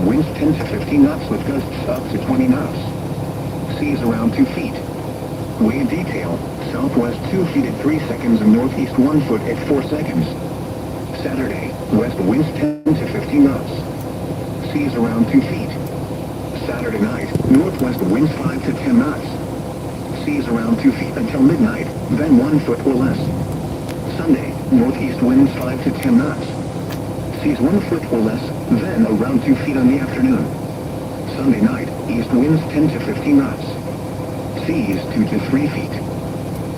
winds 10 to 15 knots with gusts up to 20 knots. Seas around 2 feet. Wave detail, southwest 2 feet at 3 seconds and northeast 1 foot at 4 seconds. Saturday, west winds 10 to 15 knots. Seas around 2 feet. Saturday night, northwest winds 5 to 10 knots. Seas around 2 feet until midnight, then 1 foot or less. Sunday, northeast winds 5 to 10 knots. Seas 1 foot or less, then around 2 feet on the afternoon. Sunday night, east winds 10 to 15 knots. Seas 2 to 3 feet.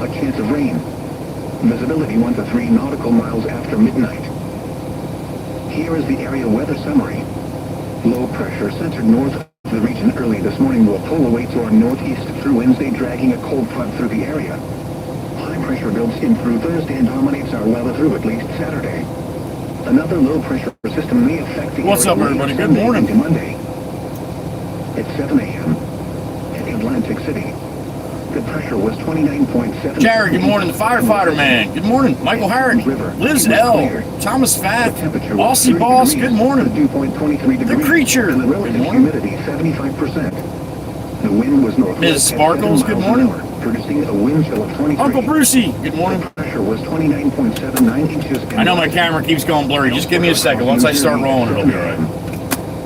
A chance of rain. Visibility 1 to 3 nautical miles after midnight. Here is the area weather summary. Low pressure centered north of the region early this morning will pull away to our northeast through Wednesday, dragging a cold front through the area. High pressure builds in through Thursday and dominates our weather through at least Saturday. Another low pressure system may affect the What's up, everybody? Good morning. Into Monday. At 7 a.m. in Atlantic City, the pressure was 29.7. Jared, good morning. The firefighter man. Good morning. Michael Harrick. Liz L. Thomas Fath. Aussie Boss. Good morning. The Creature. And the relative humidity 75%. The wind was northwest. Ms. Sparkles. Good morning. Producing a wind chill of 23. Uncle Brucey. Good morning. The pressure was 29.79 inches. I know my camera keeps going blurry. Just give me a second. Once I start rolling, it'll be all right.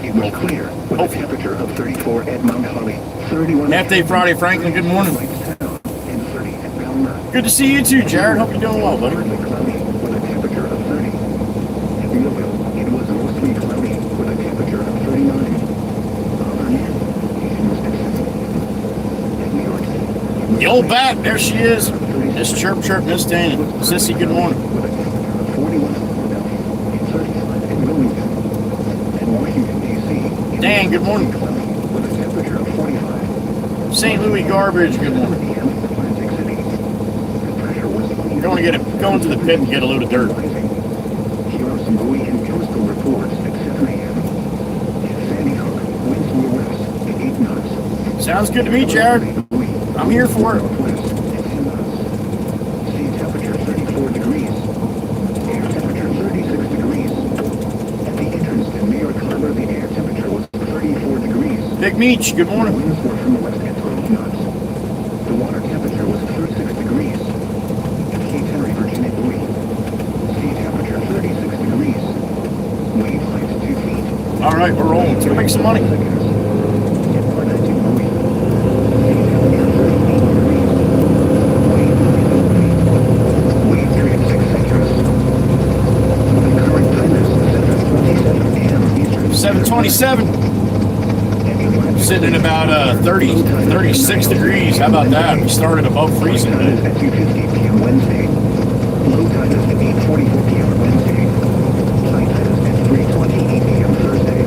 It was clear with a temperature of 34 at Mount Holly, 31. Half Day Friday, Franklin. Good morning. Good to see you too, Jared. Hope you're doing well, buddy. With a temperature of 30. At Louisville, it was mostly cloudy with a temperature of 39. At New York City, The old bat. There she is. Miss Chirp Chirp, Miss Dana. Sissy, good morning. with a temperature of 41 in Philadelphia, 35 in Wilmington, and Washington, D.C. Dan, good morning. With a temperature of 45. St. Louis Garbage, good morning. Going to the pit and get a load of dirt. Here are some buoy and coastal reports at 7 a.m. At Sandy Hook, winds were west at 8 knots. Sounds good to me, Jared. I'm here for it. Northwest at 10 knots. Sea temperature 34 degrees. Air temperature 36 degrees. At the entrance to New York Harbor, the air temperature was 34 degrees. Big Meech, good The morning. winds were from the west at 12 knots. The water temperature was 36 degrees. At Cape Henry, Virginia buoy. Sea temperature 36 degrees. Wave height 2 feet. All right, we're rolling. Let's go make some money. At Barnett buoy. Sea temperature 38 degrees. Wave height 8 feet. Wave period 6 seconds. The current time is 7:27 a.m. Eastern. 727. Sitting at about 36 degrees. How about that? We started above freezing today. At 2:50 p.m. Wednesday. Low tide is at 8:44 p.m. Wednesday. High tide is at 3:28 p.m. Thursday.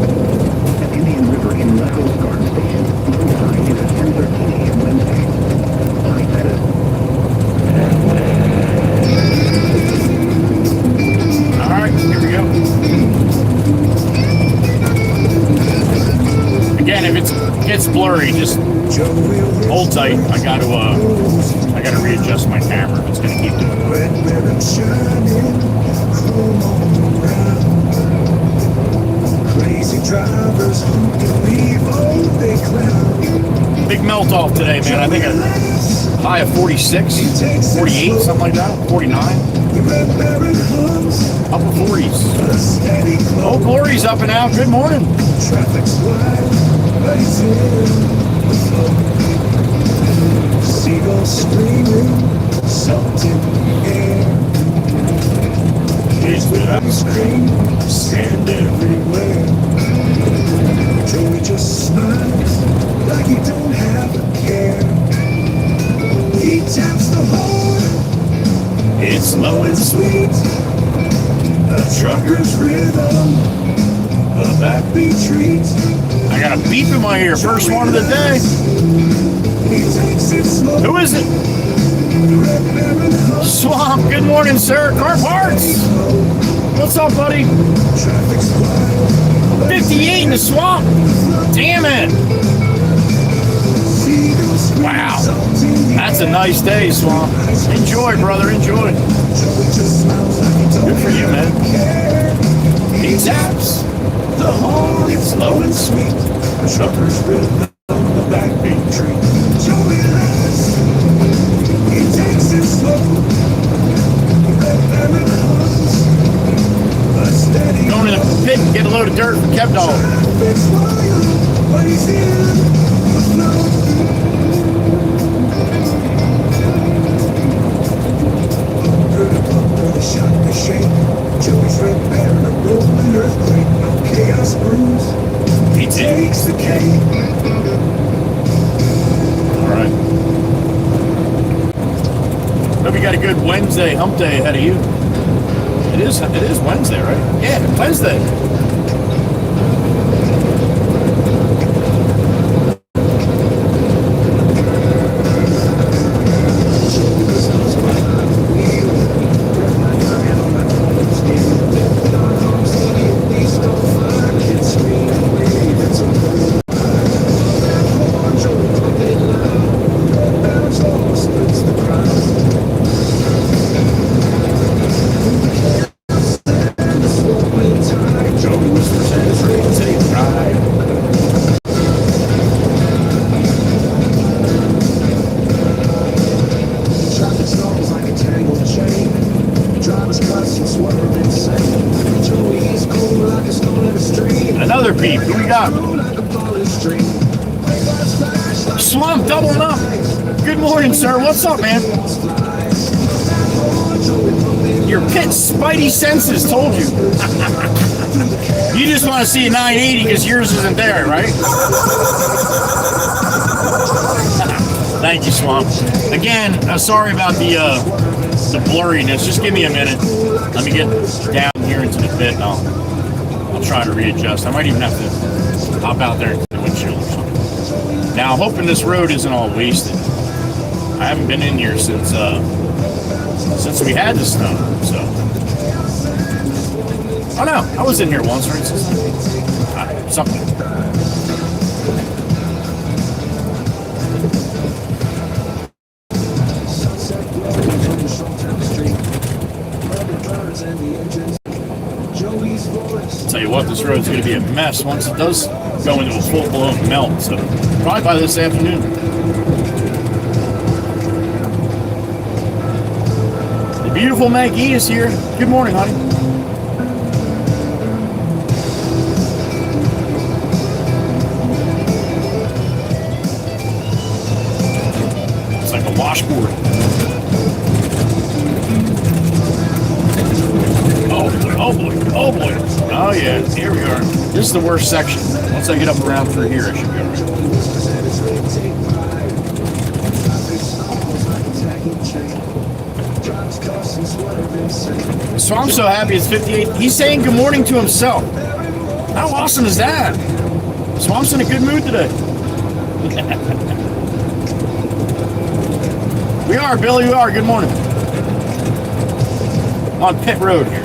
At Indian River in Lagos Guard Station, low tide is at 10:13 a.m. Wednesday. High tide is... All right, here we go. Again, if it gets blurry, just hold tight. I got to readjust my camera. It's going to keep doing it. Big melt off today, man. I think a high of 46, 48, something like that. 49. Upper 40s. Oh, Glory's up and out. Good morning. Traffic's wide, seagulls screaming, salt in the air. Kids with ice cream stand everywhere. Joey just smiles like he don't have a care. He taps the horn, it's low and sweet. A trucker's rhythm, a backbeat treat. I got a beep in my ear. First one of the day. Who is it? Swamp. Good morning, sir. Car parts. What's up, buddy? 58 in the swamp. Damn it. Wow. That's a nice day, Swamp. Enjoy, brother. Enjoy. Good for you, man. He taps. The horn is slow and sweet. The trucker's rhythm on the backbeat tree. Joey laughs. He takes it slow. Going in the pit and get a load of dirt from Kev Dog. But he's in the flow. The shot, the shake. Joey's red bear, the rolling earthquake. No chaos brews. He takes the cake. All right. Hope you got a good Wednesday hump day ahead of you. It is Wednesday, right? Yeah, Wednesday. Another beep. Who we got? Slump doubling up. Good morning, sir. What's up, man? Your pit spidey senses told you. You just want to see a 980 because yours isn't there, right? Thank you, Swamp. Again, sorry about the blurriness. Just give me a minute. Let me get down here into the pit and I'll try to readjust. I might even have to hop out there into the windshield or something. Now, I'm hoping this road isn't all wasted. I haven't been in here since we had the snow, so. Oh no, I was in here once, right? Something. Tell you what, this road's going to be a mess once it does go into a full-blown melt, so probably by this afternoon. The beautiful Maggie is here. Good morning, honey. It's like a washboard. Oh boy, oh boy. Oh yeah, here we are. This is the worst section. Once I get up around through here, I should be alright. So I'm so happy it's 58. He's saying good morning to himself. How awesome is that? Swamp's in a good mood today. We are, Billy, we are. Good morning. On pit road here.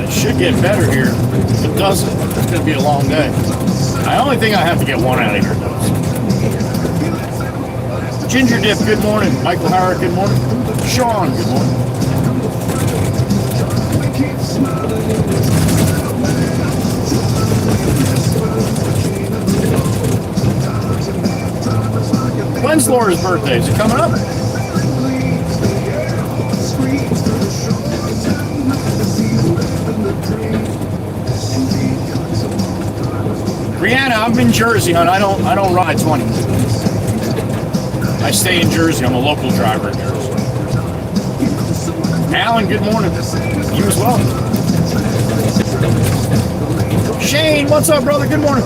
Should get better here. If it doesn't, it's going to be a long day. I only think I have to get one out of here, though. Ginger Dip, good morning. Michael Howard, good morning. Sean, good morning. When's Laura's birthday? Is it coming up? Brianna, I'm in Jersey, hon. I don't ride 20. I stay in Jersey. I'm a local driver in Jersey. Alan, good morning. You as well. Shane, what's up, brother? Good morning.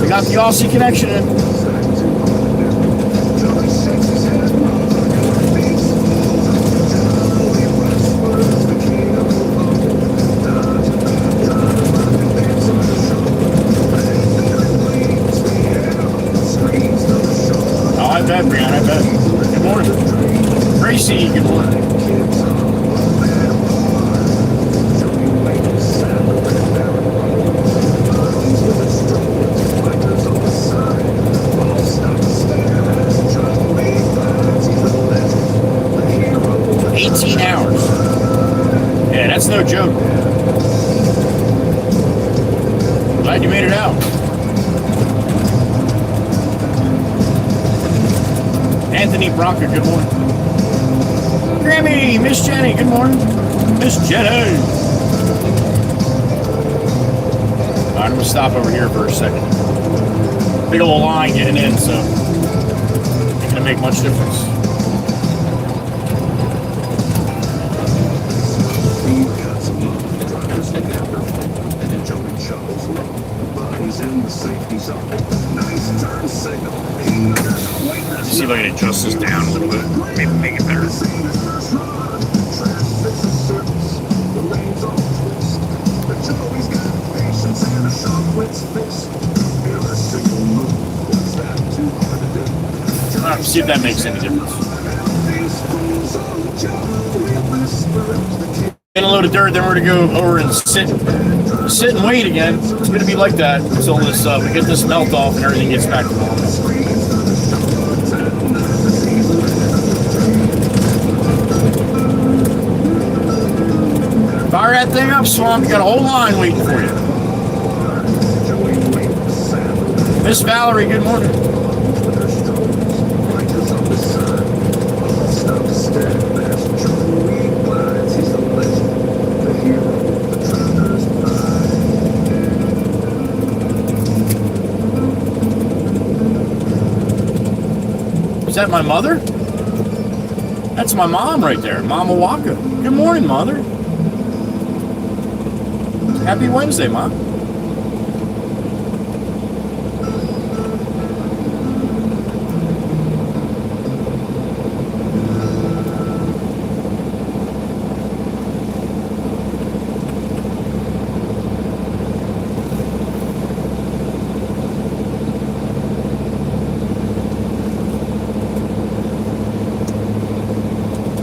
We got the Aussie connection in. I bet, Brianna, I bet. Good morning. Gracie, good morning. you made it out. Anthony Bronca, good morning. Grammy, Miss Jenny, good morning. Miss Jenny. All right, I'm gonna stop over here for a second. Big old line getting in, so ain't gonna make much difference. See if I can adjust this down a little bit, maybe make it better. See if that makes any difference. Get a load of dirt, then we're gonna go over and sit and wait again. It's gonna be like that until this we get this melt off and everything gets back to normal. Fire that thing up, Swamp. You got a whole line waiting for you. Miss Valerie, good morning. Is that my mother? That's my mom right there, Mama Waka. Good morning, Mother. Happy Wednesday, Mom.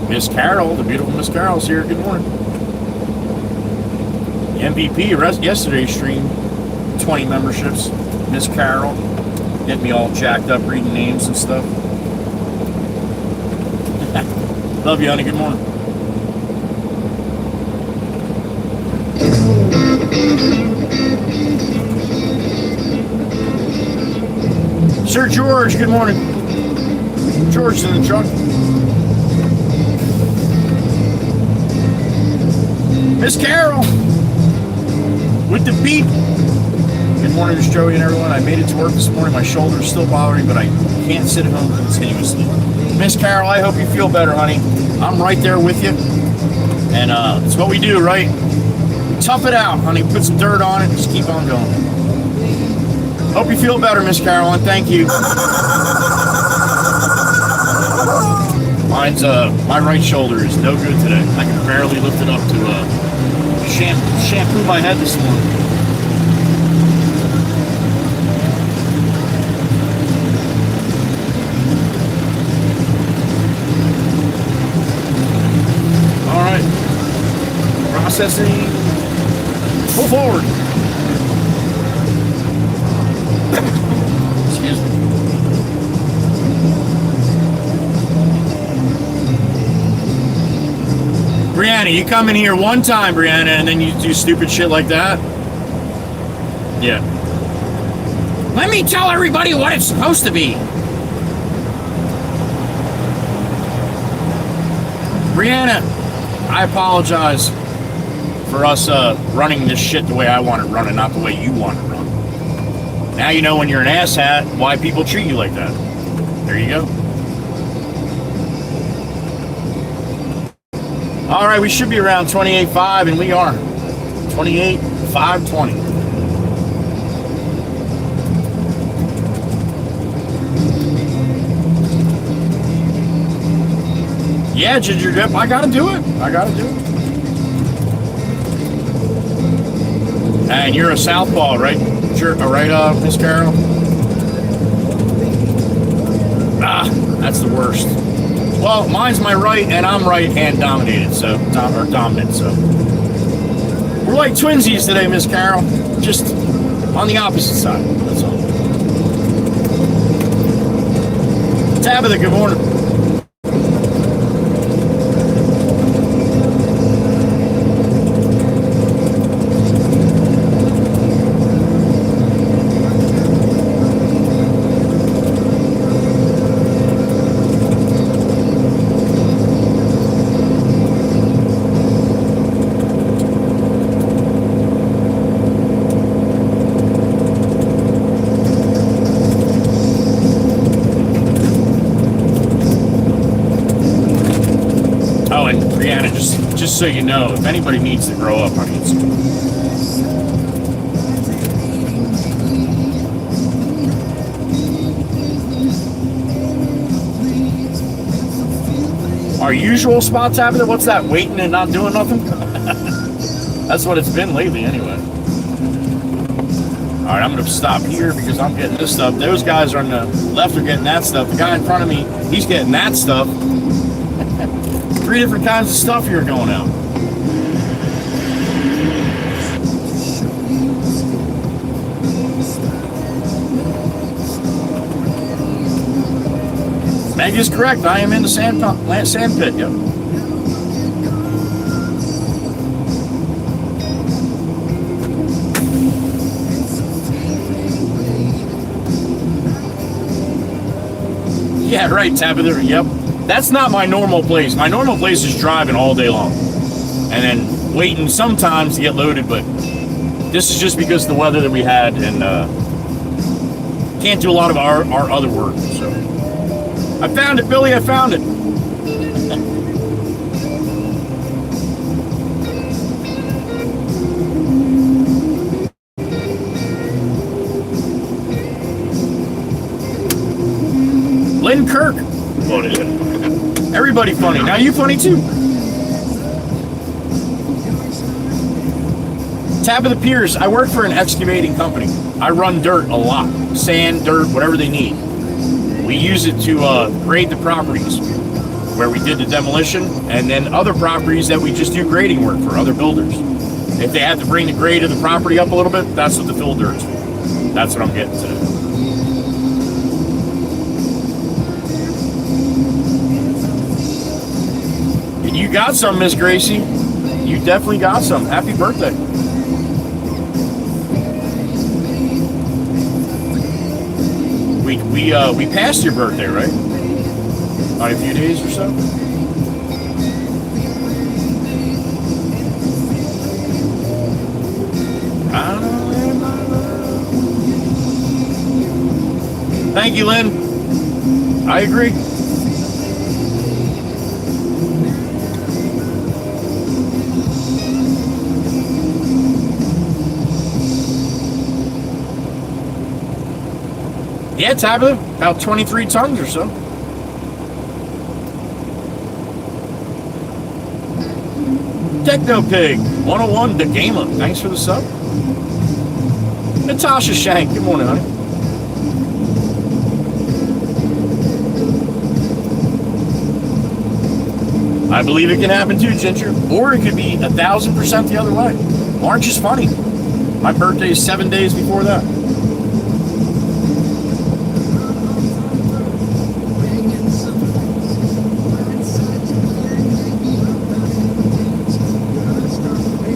Miss Carol, the beautiful Miss Carol's here. Good morning. The MVP yesterday's stream, 20 memberships. Miss Carol, getting me all jacked up reading names and stuff. Love you, honey. Good morning. Sir George, good morning. George's in the truck. Miss Carol, with the beep. Good morning, Miss Joey and everyone. I made it to work this morning. My shoulder's still bothering, but I can't sit at home continuously. Miss Carol, I hope you feel better, honey. I'm right there with you. And it's what we do, right? Tough it out, honey. Put some dirt on it and just keep on going. Hope you feel better, Miss Carol, and thank you. Mine's, my right shoulder is no good today. I can barely lift it up to, shampoo my head this morning. All right. Processing. Pull forward. Excuse me. Brianna, you come in here one time, Brianna, and then you do stupid shit like that? Yeah. Let me tell everybody what it's supposed to be. Brianna, I apologize for us running this shit the way I want it run and not the way you want it run. Now you know when you're an asshat why people treat you like that. There you go. All right, we should be around 28.5, and we are 28.520. Yeah, Ginger Dip, I gotta do it. I gotta do it. And you're a southpaw, right? Right, Miss Carol? Ah, that's the worst. Well, mine's my right, and I'm right-hand dominated, so dominant. So we're like twinsies today, Miss Carol. Just on the opposite side. That's all. Tabitha, good morning. so you know, if anybody needs to grow up, I mean, it's our usual spot tablet. What's that? Waiting and not doing nothing? That's what it's been lately, anyway. All right, I'm gonna stop here because I'm getting this stuff. Those guys on the left are getting that stuff. The guy in front of me, he's getting that stuff. 3 different kinds of stuff here going out. Meg is correct. I am in the sand pit. Yep. Yeah, right, Tabitha. Yep. That's not my normal place. My normal place is driving all day long. And then waiting sometimes to get loaded, but this is just because of the weather that we had and can't do a lot of our other work. So I found it, Billy. I found it. Lynn Kirk. What is it? Everybody funny. Now you funny too. Tabitha Pierce. I work for an excavating company. I run dirt a lot. Sand, dirt, whatever they need. We use it to grade the properties where we did the demolition, and then other properties that we just do grading work for other builders. If they have to bring the grade of the property up a little bit, that's what the fill dirt's for. That's what I'm getting today. And you got some, Miss Gracie. You definitely got some. Happy birthday. We passed your birthday, right? By a few days or so. Thank you, Lynn. I agree. Yeah, Tabitha, about 23 tons or so. Techno Pig 101 the Gamer, thanks for the sub. Natasha Shank, good morning, honey. I believe it can happen too, Ginger. Or it could be 1,000% the other way. March is funny. My birthday is 7 days before that.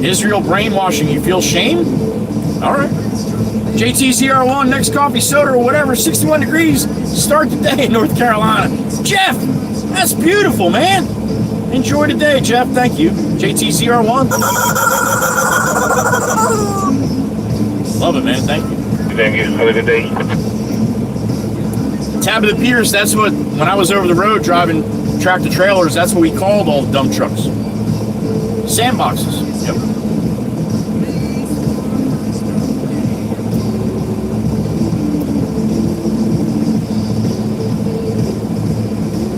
Israel brainwashing, you feel shame? All right. JTCR1, next coffee, soda, or whatever, 61 degrees. Start the day in North Carolina. Jeff, that's beautiful, man. Enjoy the day, Jeff. Thank you. JTCR1. Love it, man. Thank you. Thank you. Have a good day. Tabitha Pierce, that's what, when I was over the road driving tractor trailers, that's what we called all the dump trucks. Sandboxes. Yep.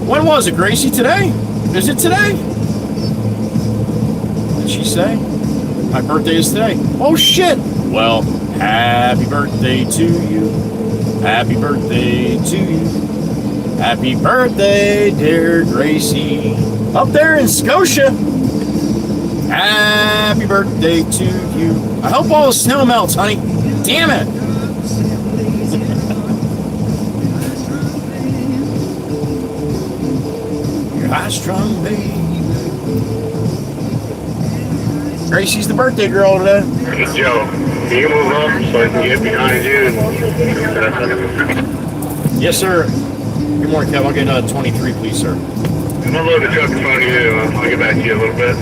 When was it, Gracie? Today? Is it today? What did she say? My birthday is today. Oh, shit. Well, happy birthday to you. Happy birthday to you. Happy birthday, dear Gracie. Up there in Scotia. Happy birthday to you. I hope all the snow melts, honey. Damn it. You're high-strung, baby. Gracie's the birthday girl today. Hey, Joe, can you move up so I can get behind you? Yes, sir. Good morning, Kev. I'll get 23, please, sir. I'm gonna load the truck in front of you. I'll get back to you a little bit.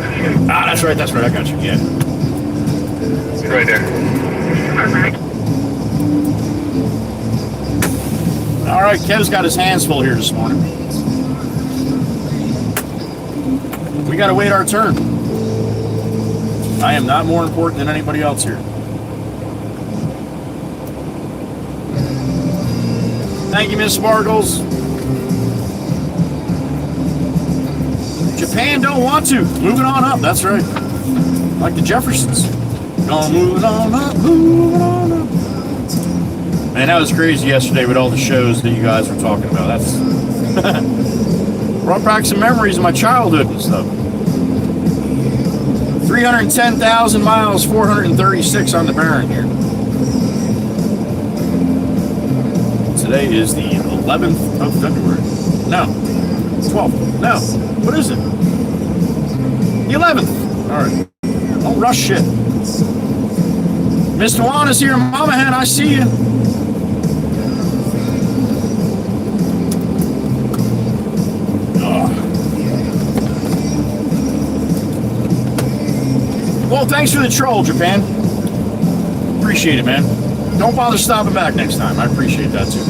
Ah, that's right. That's right. I got you. Yeah. Right there. All right. Kev's got his hands full here this morning. We got to wait our turn. I am not more important than anybody else here. Thank you, Miss Sparkles. Japan don't want to. Moving on up, that's right. Like the Jeffersons. Gonna move on up, moving on up. Man, that was crazy yesterday with all the shows that you guys were talking about. That's brought back some memories of my childhood and stuff. 310,000 miles, 436 on the Baron here. Today is the 11th of February. No, 12th. No, what is it? The 11th. All right. Don't rush shit. Mr. Juan is here. Mama Hen, I see you. Well, thanks for the troll, Japan. Appreciate it, man. Don't bother stopping back next time. I appreciate that, too.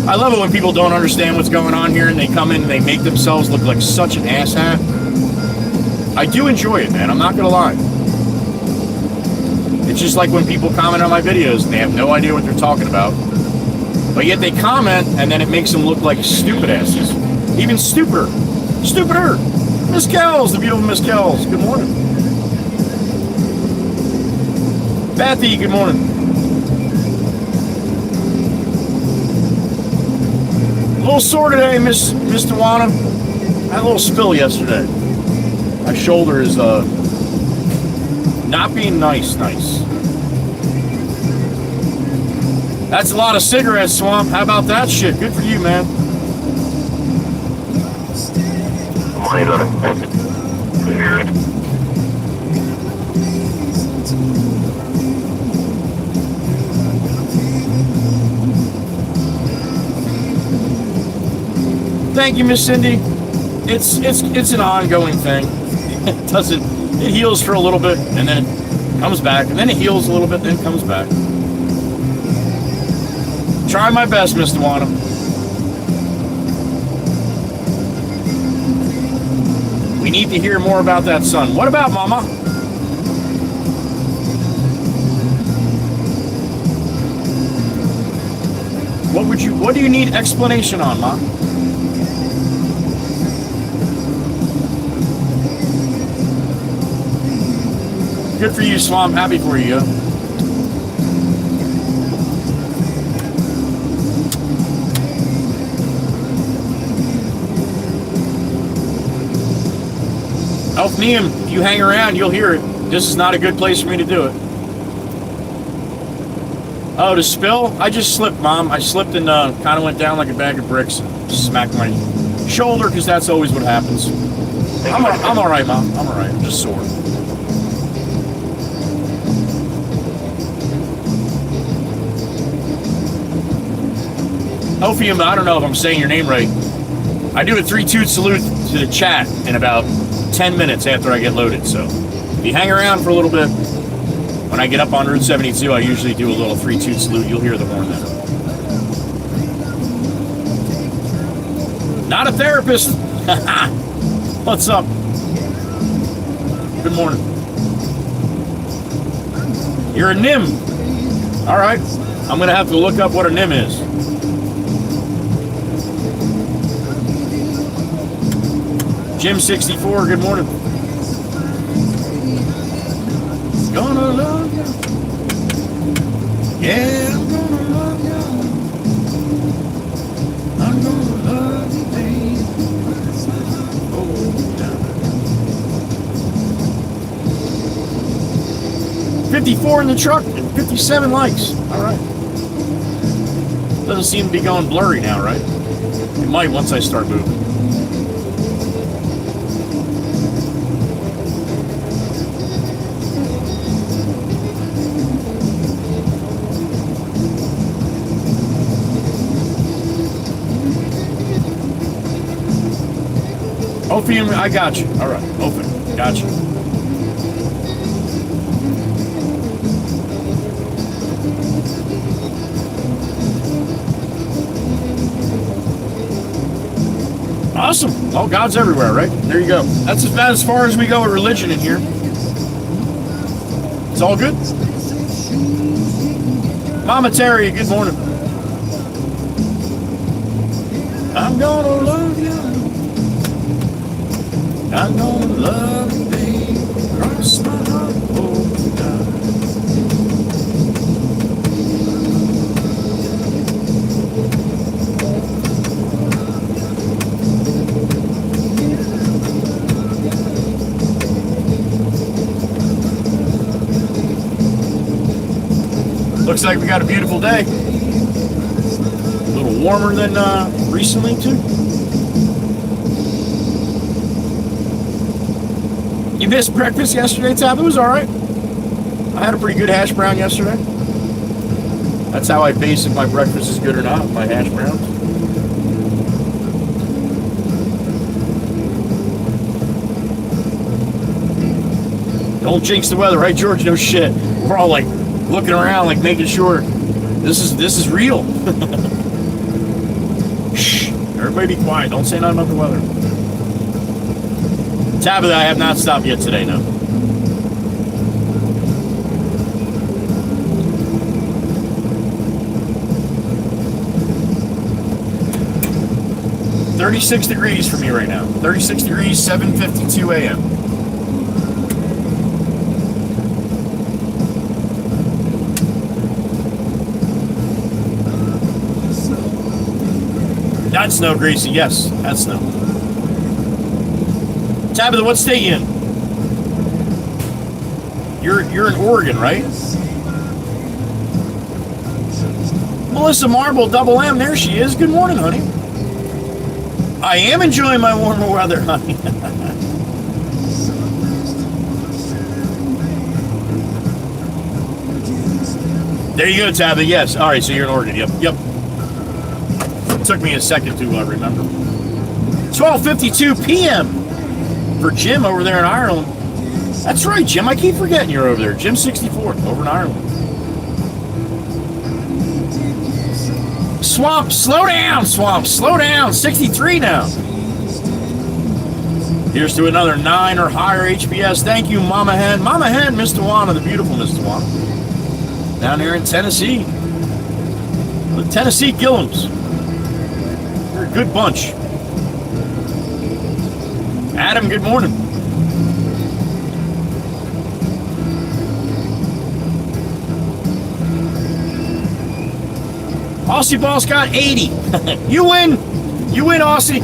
I love it when people don't understand what's going on here and they come in and they make themselves look like such an asshat. I do enjoy it, man. I'm not going to lie. It's just like when people comment on my videos and they have no idea what they're talking about. But yet they comment and then it makes them look like stupid asses. Even stupider. Stupider. Miss Kells, the beautiful Miss Kells. Good morning. Bethy, good morning. A little sore today, Miss Tawana. I had a little spill yesterday. My shoulder is not being nice. That's a lot of cigarettes, Swamp. How about that shit? Good for you, man. Thank you, Miss Cindy. It's an ongoing thing. It heals for a little bit and then it comes back, and then it heals a little bit, then it comes back. Try my best, Mr. Wanham. We need to hear more about that son. What about Mama? What do you need explanation on, Ma? Good for you, Swamp. Happy for you, yo. Elf Neum, if you hang around, you'll hear it. This is not a good place for me to do it. Oh, to spill? I just slipped, Mom. I slipped and kind of went down like a bag of bricks and smacked my shoulder, because that's always what happens. I'm all right, Mom. I'm all right. I'm just sore. Ophium, I don't know if I'm saying your name right. I do a 3-toot salute to the chat in about 10 minutes after I get loaded, so if you hang around for a little bit, when I get up on Route 72, I usually do a little 3-toot salute. You'll hear the horn then. Not a therapist. What's up? Good morning. You're a NIM. All right. I'm going to have to look up what a NIM is. Jim64, good morning. Gonna love you. Yeah, I'm gonna love you. I'm gonna love you, baby. Oh, down. 54 in the truck and 57 likes. All right. Doesn't seem to be going blurry now, right? It might once I start moving. Opium, I got you. All right, open. Got you. Awesome. Well, God's everywhere, right? There you go. That's about as far as we go with religion in here. It's all good. Mama Terry, good morning. I'm gonna love you. I'm gonna love you, baby. Cross my heart, oh God. Looks like we got a beautiful day. A little warmer than recently, too. You missed breakfast yesterday, Tab? It was all right. I had a pretty good hash brown yesterday. That's how I base if my breakfast is good or not, my hash browns. Don't jinx the weather, right, George? No shit. We're all like looking around, like making sure this is real. Shh. Everybody be quiet. Don't say nothing about the weather. Tabitha, I have not stopped yet today, no. $36 degrees for me right now. 36 degrees, 7:52 a.m. That's snow, Gracie. Yes, that's snow. Tabitha, what state you in? You're in Oregon, right? Melissa Marble, double M, there she is. Good morning, honey. I am enjoying my warmer weather, honey. There you go, Tabitha. Yes. All right, so you're in Oregon. Yep. Took me a second to remember. 12:52 p.m. for Jim over there in Ireland. That's right, Jim. I keep forgetting you're over there. Jim 64 over in Ireland. Swamp, slow down, Swamp, slow down. 63 now. Here's to another 9 or higher HPS. Thank you, Mama Hen. Mama Hen, Miss Tawana, the beautiful Miss Tawana. Down here in Tennessee. The Tennessee Gillums. They're a good bunch. Adam, good morning. Aussie Ball's got 80. You win. You win, Aussie.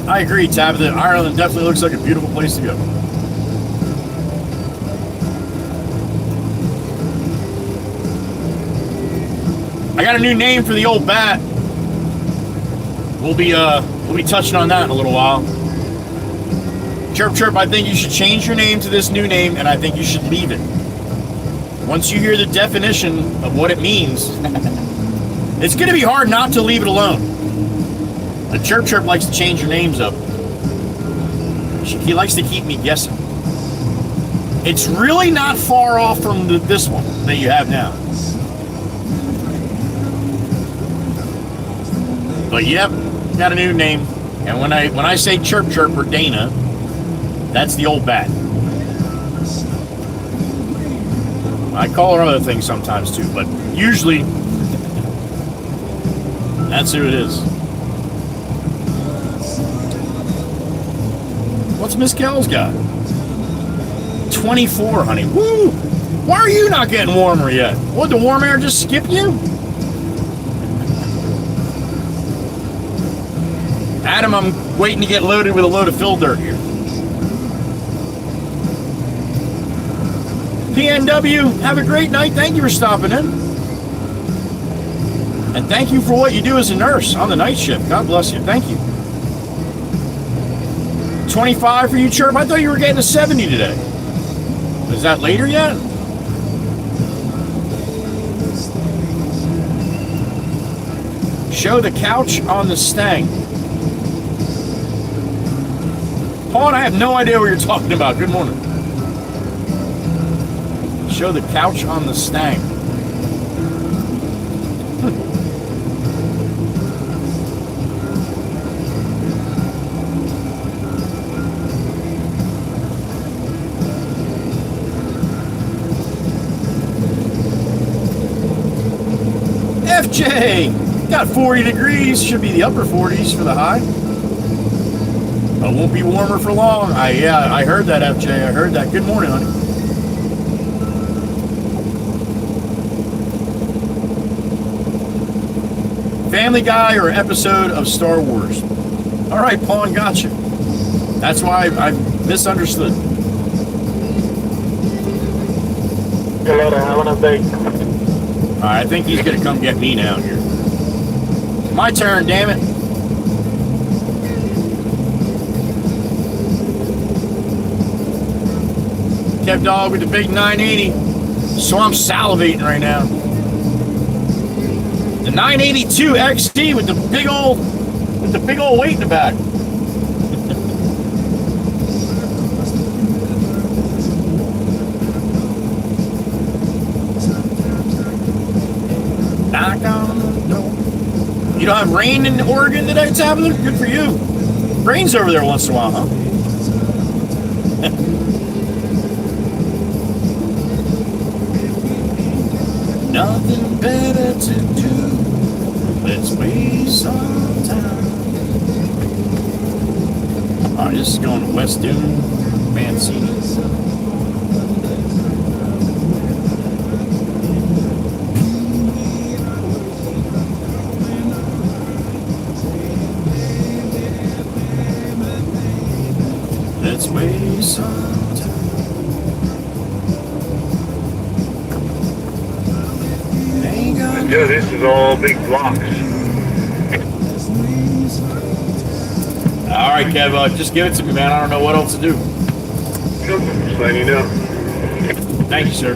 I agree, Tabitha. Ireland definitely looks like a beautiful place to go. I got a new name for the old bat. We'll be touching on that in a little while. Chirp Chirp, I think you should change your name to this new name, and I think you should leave it. Once you hear the definition of what it means, it's going to be hard not to leave it alone. The Chirp Chirp likes to change your names up. He likes to keep me guessing. It's really not far off from this one that you have now. But yep, got a new name. And when I say Chirp Chirp or Dana, that's the old bat. I call her other things sometimes too, but usually that's who it is. What's Miss Kells got? 24, honey. Woo! Why are you not getting warmer yet? What, the warm air just skip you? Adam, I'm waiting to get loaded with a load of fill dirt here. PNW, have a great night. Thank you for stopping in. And thank you for what you do as a nurse on the night shift. God bless you. Thank you. 25 for you, Chirp. I thought you were getting a 70 today. Is that later yet? Show the couch on the Stang. Paul, I have no idea what you're talking about. Good morning. Show the couch on the Stang. FJ! Got 40 degrees. Should be the upper 40s for the high. It won't be warmer for long. I heard that, FJ. I heard that. Good morning, honey. Family Guy or episode of Star Wars? All right, Pawn, gotcha. That's why I misunderstood. Hello, have a nice day. All right, I think he's going to come get me now here. My turn, damn it. Kev Dog with the big 980. So I'm salivating right now. The 982 XT with the big old weight in the back. Knock on the door. You don't have rain in Oregon today, Tabitha? Good for you. Rains over there once in a while, huh? Nothing better to do. Let's waste some time. Alright, this is going to West Dune, Mancini. Let's waste some time. Yeah, this is all big blocks. All right, Kev, just give it to me, man. I don't know what else to do. Just letting you know. Thank you, sir.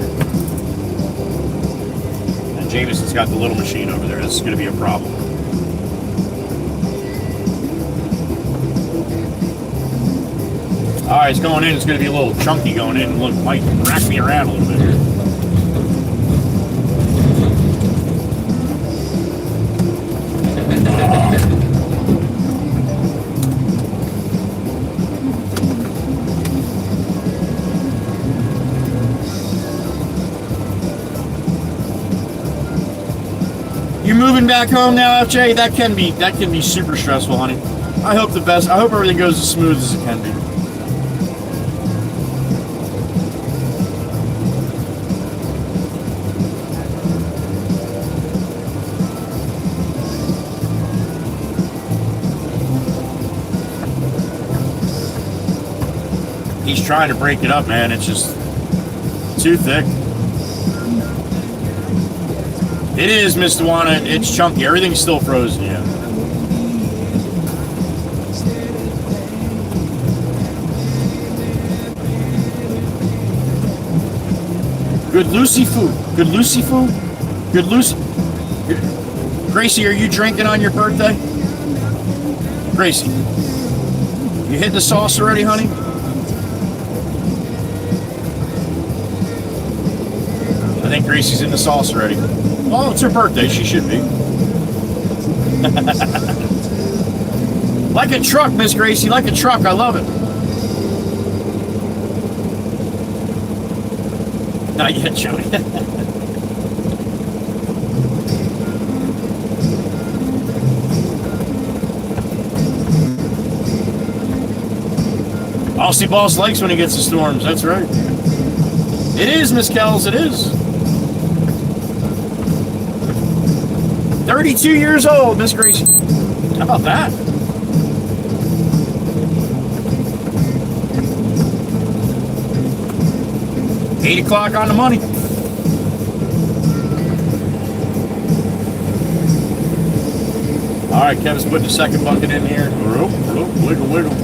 And Jameson's got the little machine over there. This is going to be a problem. All right, it's going in. It's going to be a little chunky going in. Look, might rack me around a little bit here. You moving back home now, FJ? That can be super stressful, honey. I hope the best. I hope everything goes as smooth as it can be. He's trying to break it up, man. It's just too thick. It is, Miss Dewana. It's chunky. Everything's still frozen, yeah. Good Lucy food. Good Lucy food. Good Lucy. Gracie, are you drinking on your birthday? Gracie, you hit the sauce already, honey? I think Gracie's in the sauce already. Oh, it's her birthday. She should be. Like a truck, Miss Gracie. Like a truck. I love it. Not yet, Joey. Aussie Boss likes when he gets the storms. That's right. It is, Miss Kells. It is. 32 years old, Miss Gracie. How about that? $8 on the money. All right, Kevin's putting the second bucket in here. Wiggle, wiggle.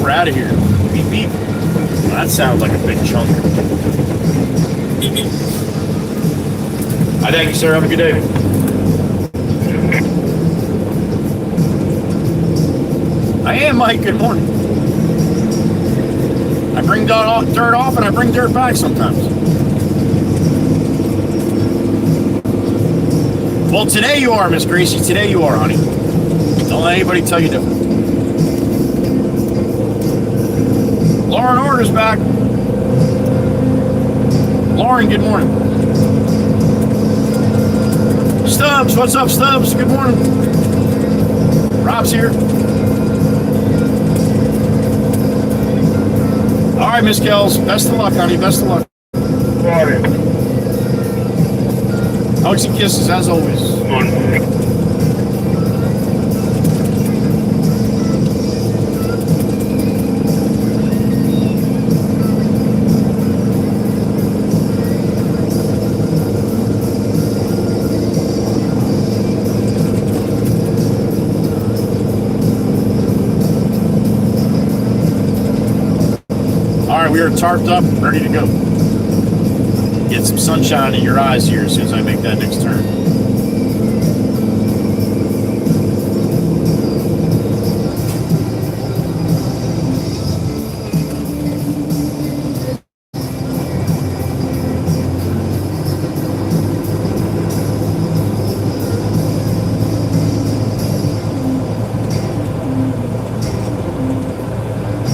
We're out of here. Beep, beep. Well, that sounds like a big chunk. I thank you, sir. Have a good day. I am, Mike. Good morning. I bring dirt off and I bring dirt back sometimes. Well, today you are, Miss Gracie. Today you are, honey. Don't let anybody tell you different. Law and Order's back. Lauren, good morning. Stubbs, what's up, Stubbs? Good morning. Rob's here. All right, Miss Kells. Best of luck, honey. Best of luck. Morning. Hugs and kisses, as always. Morning. We are tarped up, ready to go. Get some sunshine in your eyes here as soon as I make that next turn.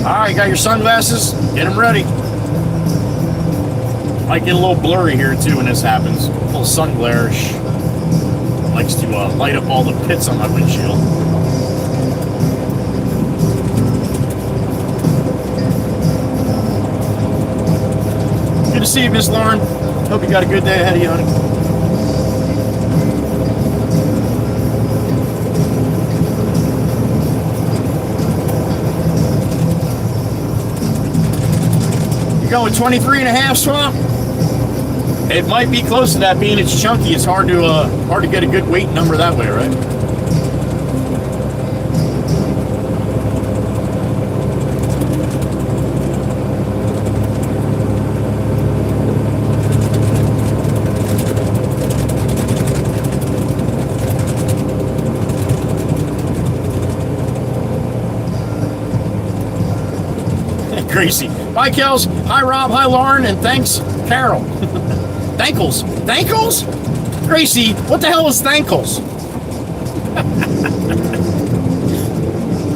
All right, got your sunglasses? Get them ready. Might get a little blurry here too when this happens. A little sun glare-ish. Likes to light up all the pits on my windshield. Good to see you, Miss Lauren. Hope you got a good day ahead of you, honey. Going 23 and a half, Swamp. It might be close to that, being it's chunky. It's hard to get a good weight number that way, right? Gracie. Bye, Kels. Hi, Rob. Hi, Lauren. And thanks, Carol. Thankles. Thankles? Gracie, what the hell is Thankles?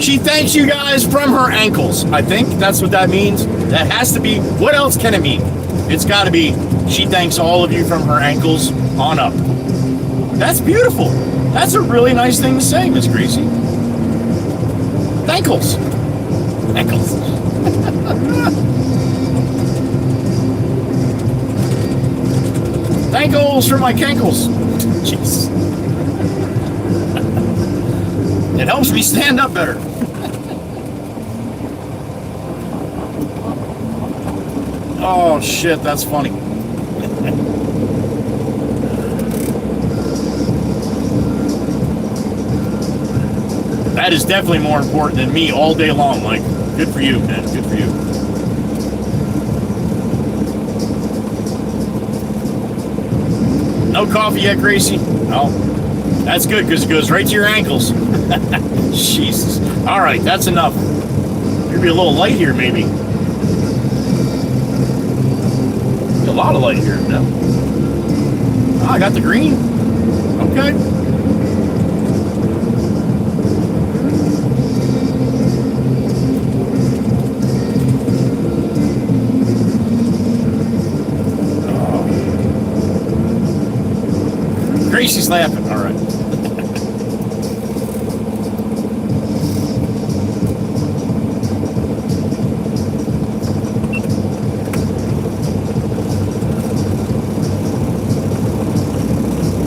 She thanks you guys from her ankles. I think that's what that means. That has to be. What else can it mean? It's got to be she thanks all of you from her ankles on up. That's beautiful. That's a really nice thing to say, Miss Gracie. Thankles. Thankles. Thankles for my cankles. Jeez. It helps me stand up better. Oh shit, that's funny. That is definitely more important than me all day long, Mike. Good for you, man. Good for you. No coffee yet, Gracie? No. That's good because it goes right to your ankles. Jesus. All right, that's enough. You'll be a little light here, maybe. A lot of light here. No. Oh, I got the green. Okay. Gracie's laughing. All right.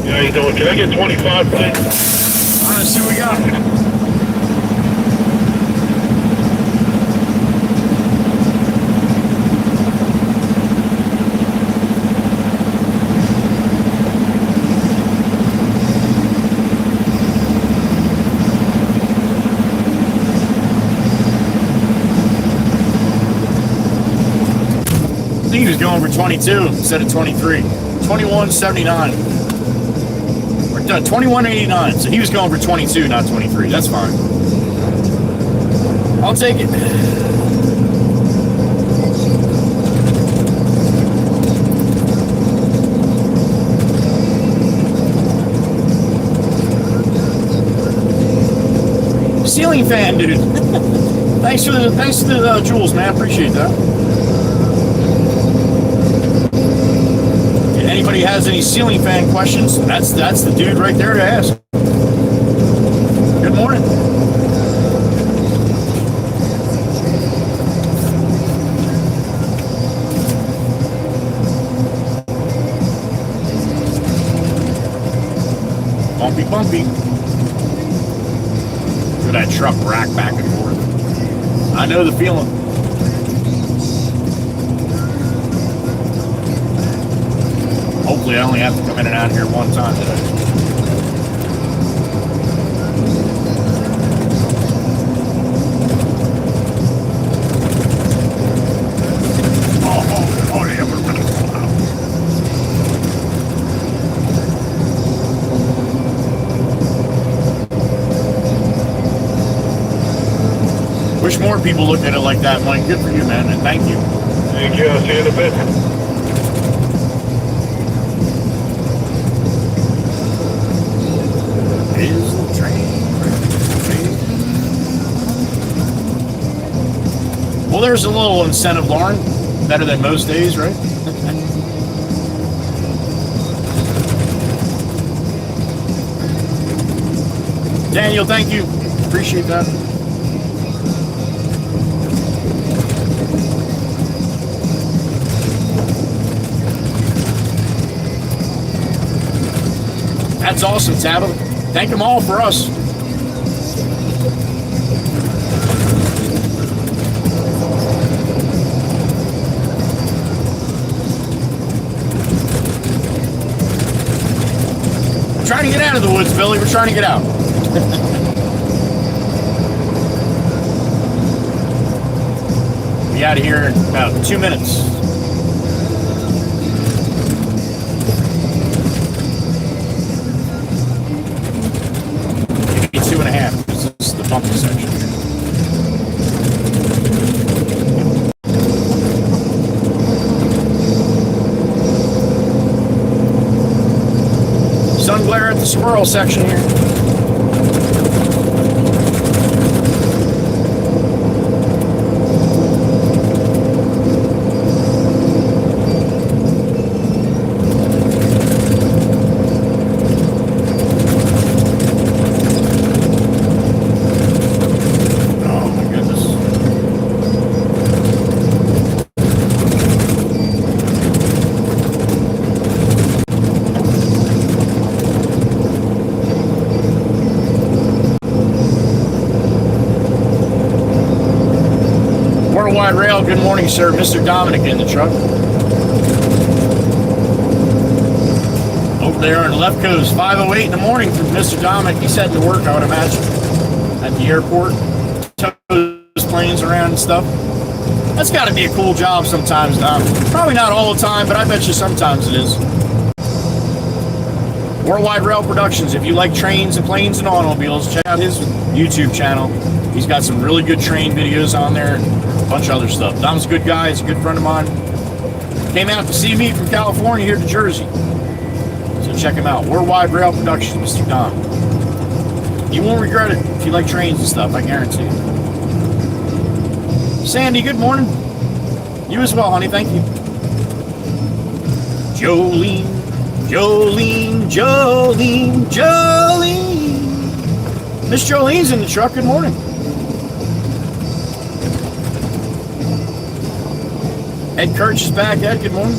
How you doing? Can I get 25, please? All right, let's see what we got. I think he was going for 22 instead of 23. 21.79. Or 21.89. So he was going for 22, not 23. That's fine. I'll take it. Ceiling fan, dude. Thanks for the jewels, man. Appreciate that. If anybody has any ceiling fan questions, that's the dude right there to ask. Good morning. Bumpy, bumpy. Look at that truck rack back and forth. I know the feeling. Hopefully I only have to come in and out here one time today. Wish more people looked at it like that, Mike. Good for you, man, and thank you. Thank you. I'll see you in a bit. Is the train ready? Well, there's a little incentive, Lauren. Better than most days, right? Daniel, thank you. Appreciate that. That's awesome, Tabitha. Thank them all for us. We're trying to get out of the woods, Billy. We're trying to get out. Be out of here in about 2 minutes. Maybe 2.5. This is the bumpy section. Sun glare at the squirrel section here. Rail, good morning, sir. Mr. Dominic in the truck. Over there on the left coast, 5:08 in the morning for Mr. Dominic. He's heading to work, I would imagine, at the airport. Tows planes around and stuff. That's got to be a cool job sometimes, Dom. Probably not all the time, but I bet you sometimes it is. Worldwide Rail Productions. If you like trains and planes and automobiles, check out his YouTube channel. He's got some really good train videos on there and a bunch of other stuff. Dom's a good guy. He's a good friend of mine. Came out to see me from California here to Jersey. So check him out. Worldwide Rail Productions, Mr. Dom. You won't regret it if you like trains and stuff, I guarantee you. Sandy, good morning. You as well, honey. Thank you. Jolene, Jolene, Jolene, Jolene. Miss Jolene's in the truck. Good morning. Ed Kirch is back. Ed, good morning.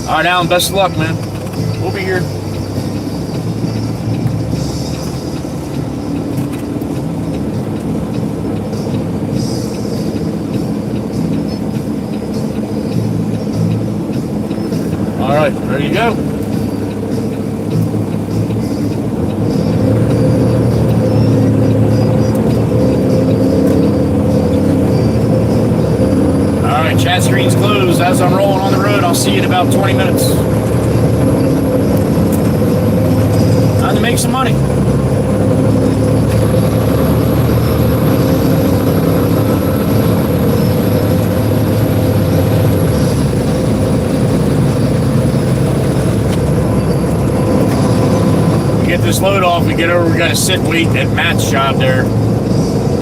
All right, Alan, best of luck, man. We'll be here. All right, ready to go. Chat screen's closed. As I'm rolling on the road, I'll see you in about 20 minutes. Time to make some money. get this load off, we get over, we gotta sit and wait at Matt's job there.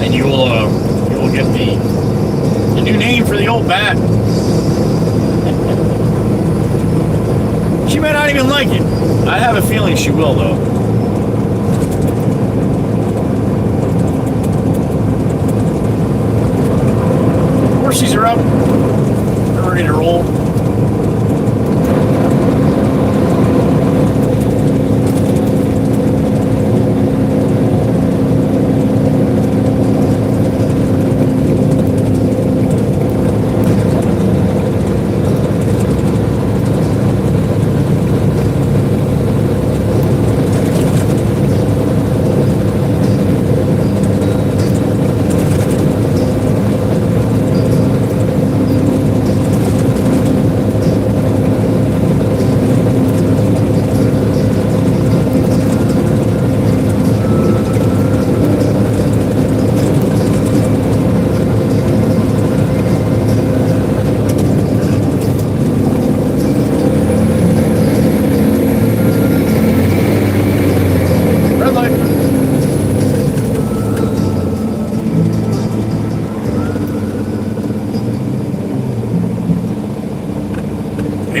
And you will get the new name for the old bat. She may not even like it. I have a feeling she will, though. Horsies are up. They're ready to roll.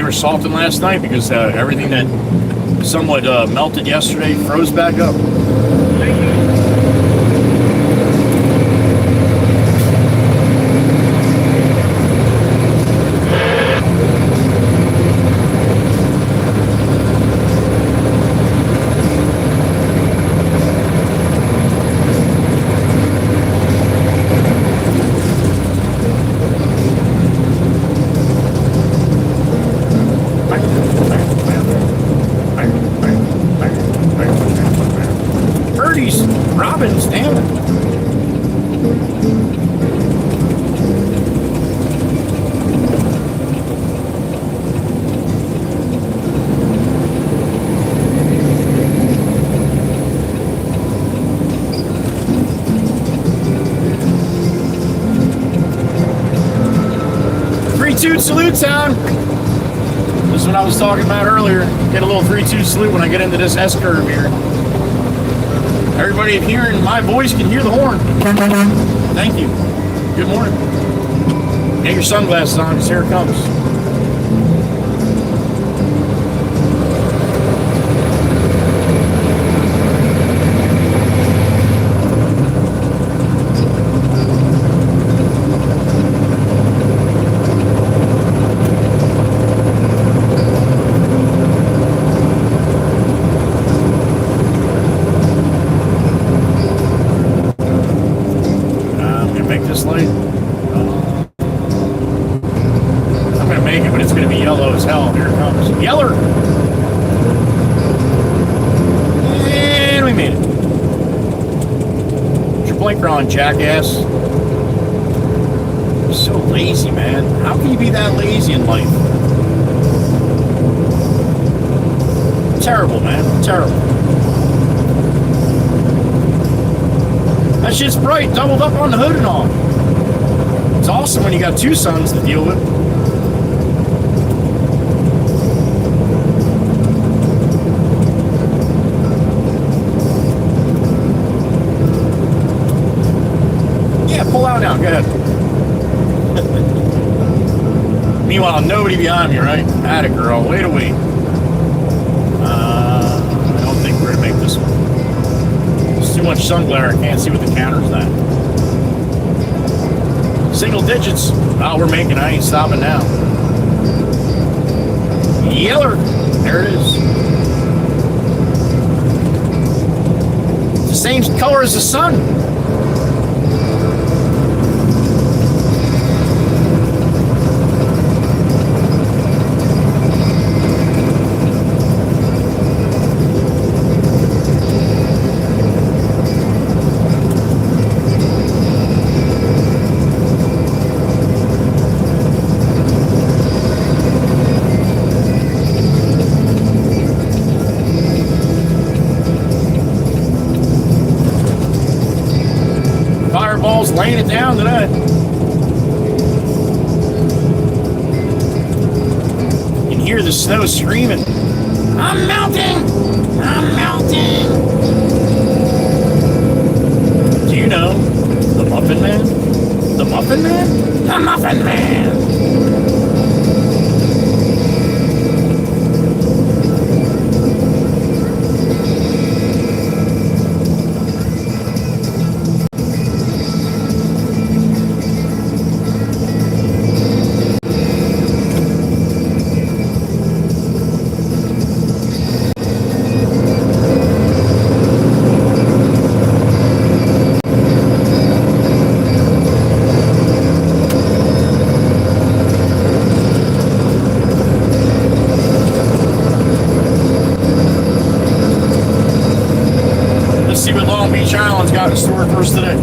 Salting last night because everything that somewhat melted yesterday froze back up. Robins, damn it. Three-toot salute sound. This is what I was talking about earlier. Get a little 3-2 salute when I get into this S-curve here. Everybody hearing my voice can hear the horn. Thank you. Good morning. Get your sunglasses on because here it comes. Jackass. You're so lazy, man. How can you be that lazy in life? Terrible, man. Terrible. That shit's bright, doubled up on the hood and all. It's awesome when you got two sons to deal with. Now, go ahead. Meanwhile, nobody behind me, right? Atta girl, wait a wait. I don't think we're gonna make this one. There's too much sun glare, I can't see what the counter's at. Single digits. Oh, we're making it, I ain't stopping now. Yeller. There it is. It's the same color as the sun. Laying it down today. You can hear the snow screaming. I'm melting! I'm melting. Do you know the Muffin Man? The Muffin Man? The Muffin Man. See what Long Beach Island's got in store for us today.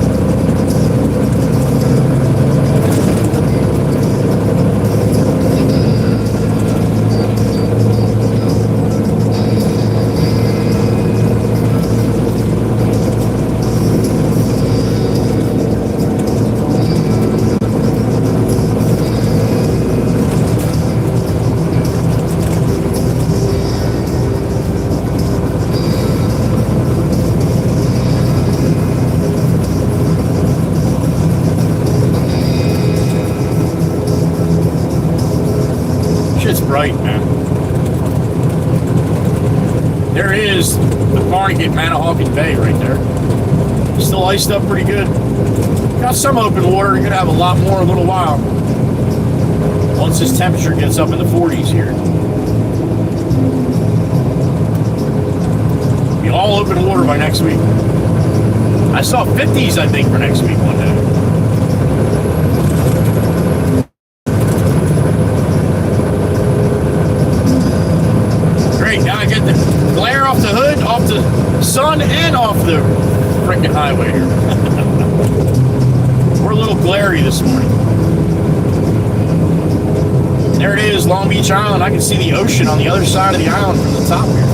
Shit's bright, man. There is the Barnegat Manahawkin Bay right there. Still iced up pretty good. Got some open water. You're gonna have a lot more in a little while. Once this temperature gets up in the 40s here. Be all open water by next week. I saw 50s, I think, for next week one day. Now I get the glare off the hood, off the sun, and off the freaking highway here. We're a little glary this morning. There it is, Long Beach Island. I can see the ocean on the other side of the island from the top here.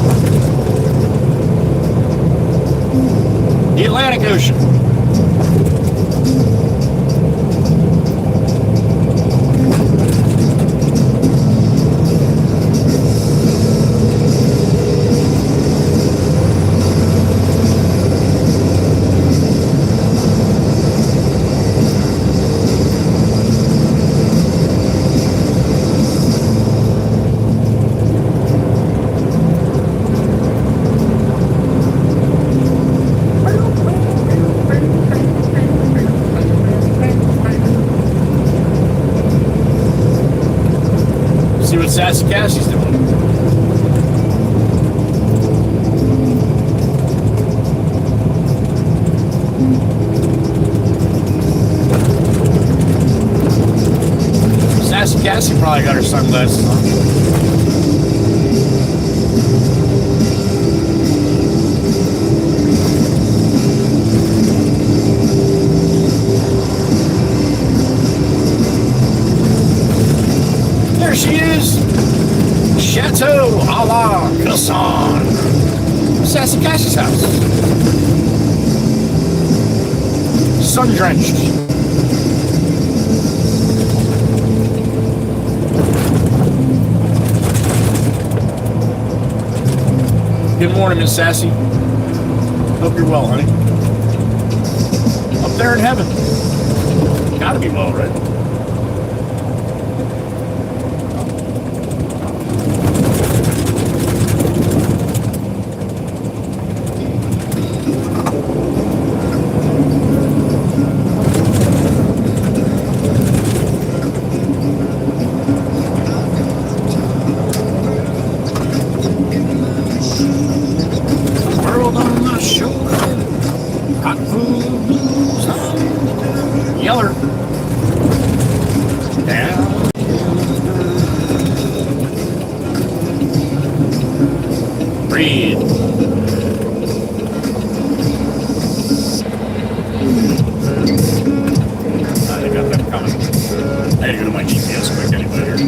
The Atlantic Ocean. See what Sassy Cassie's doing. Sassy Cassie probably got her sunglasses on. There she is! Chateau a la Casson. Sassy Cassie's house. Sun-drenched. Good morning, Miss Sassy. Hope you're well, honey. Up there in heaven. Gotta be well, right? World on my shoulder, hot food blues, yeller down. Breathe. I got that coming. I had to go to my GPS quick anyway here.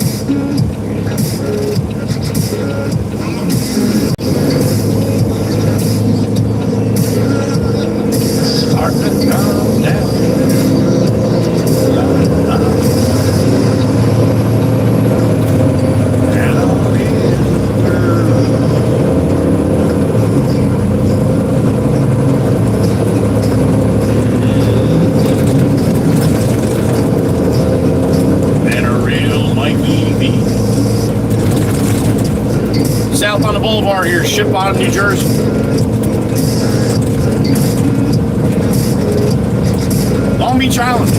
Start to calm down. Down Ship Bottom, New Jersey. Long Beach Island.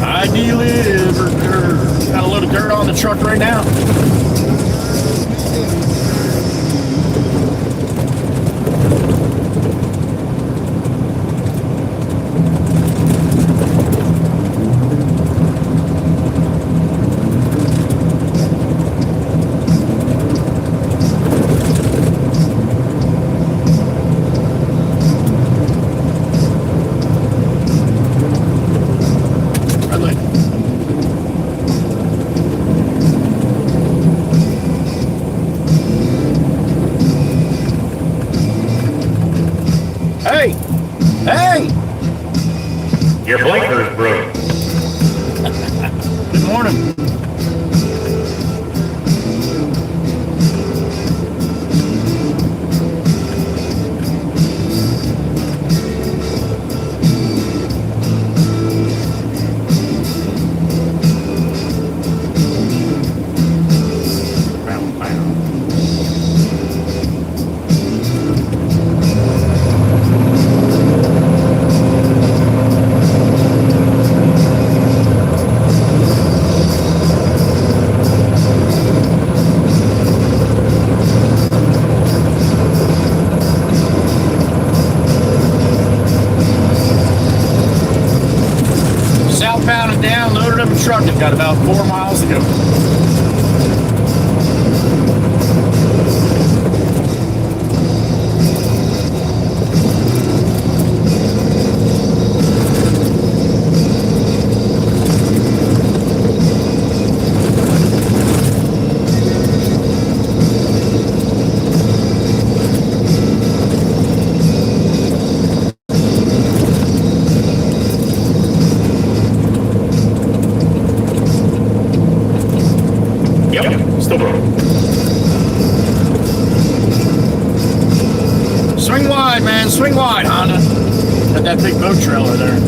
I deliver dirt. Got a load of dirt on the truck right now. Hey! Your blinker's broke. Good morning. Southbound and down, loaded up a truck. I've got about 4 miles to go. Still broke. Swing wide, man. Swing wide, Honda. Got that big boat trailer there.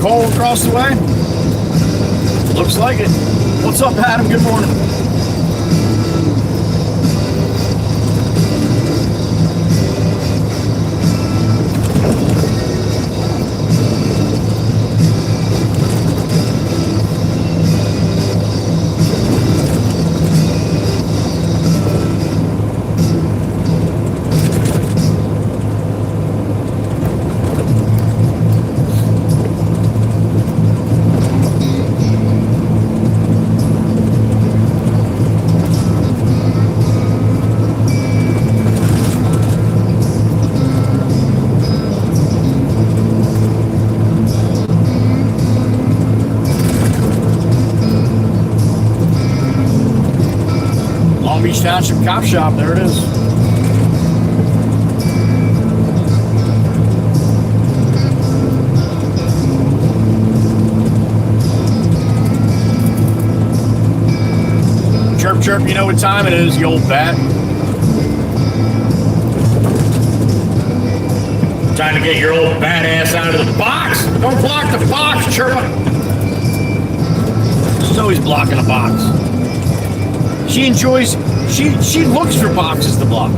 Cole across the way? Looks like it. What's up, Adam? Good morning. Long Beach Township Cop Shop, there it is. Chirp, chirp, you know what time it is, you old bat. Time to get your old badass out of the box. Don't block the box, Chirp. She's always blocking a box. She enjoys, she looks for boxes to block.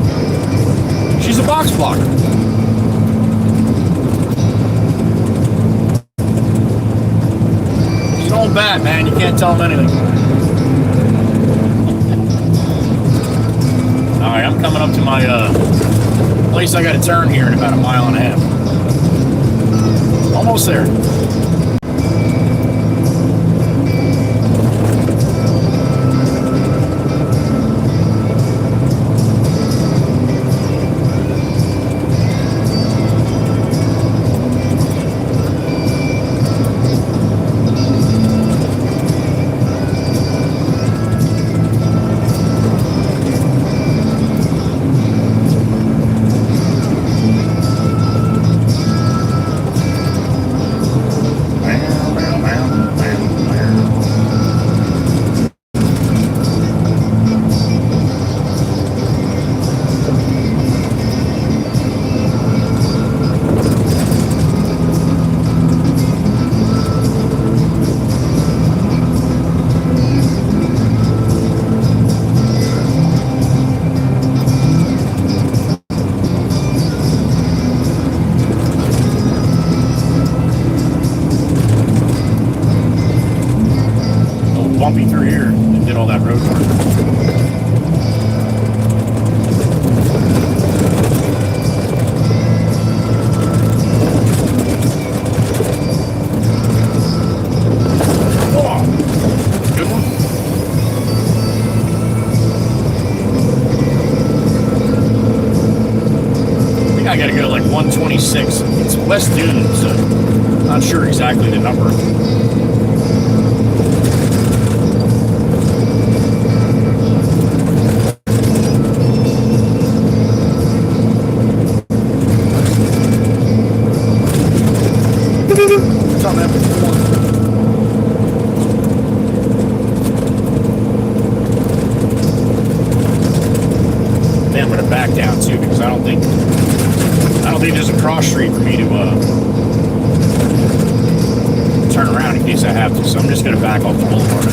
She's a box blocker. She's an old bat, man. You can't tell them anything. All right, I'm coming up to my place. I got to turn here in about 1.5 miles. Almost there. I gotta go like 126. It's West Dune, so not sure exactly the number. It's on that before. Man, I'm gonna back down too because I don't think there's a cross street for me to turn around in case I have to. So I'm just gonna back off the boulevard.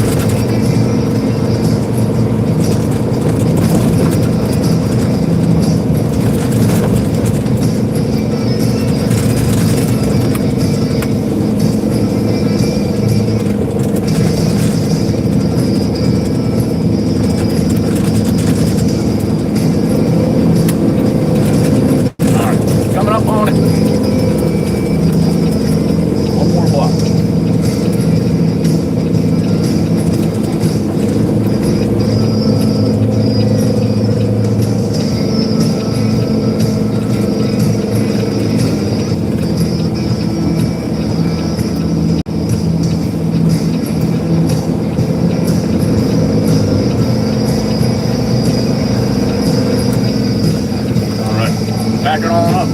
Back it on up.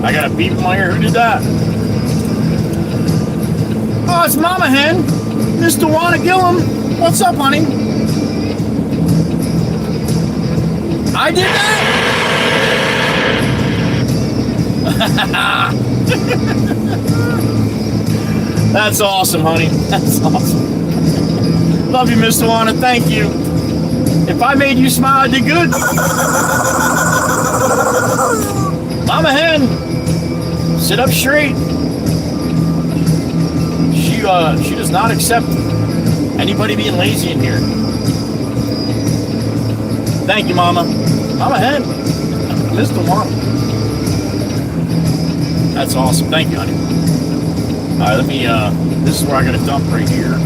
I got a beep in my ear. Who did that? Oh, it's Mama Hen. Mr. Wanna Gillum. What's up, honey? I did that? That's awesome, honey. That's awesome. Love you, Mr. Wanna. Thank you. If I made you smile, I did good. Mama Hen, sit up straight. She does not accept anybody being lazy in here. Thank you, Mama. Mama Hen, Mr. Wanna. That's awesome. Thank you, honey. All right, let me, this is where I got to dump right here.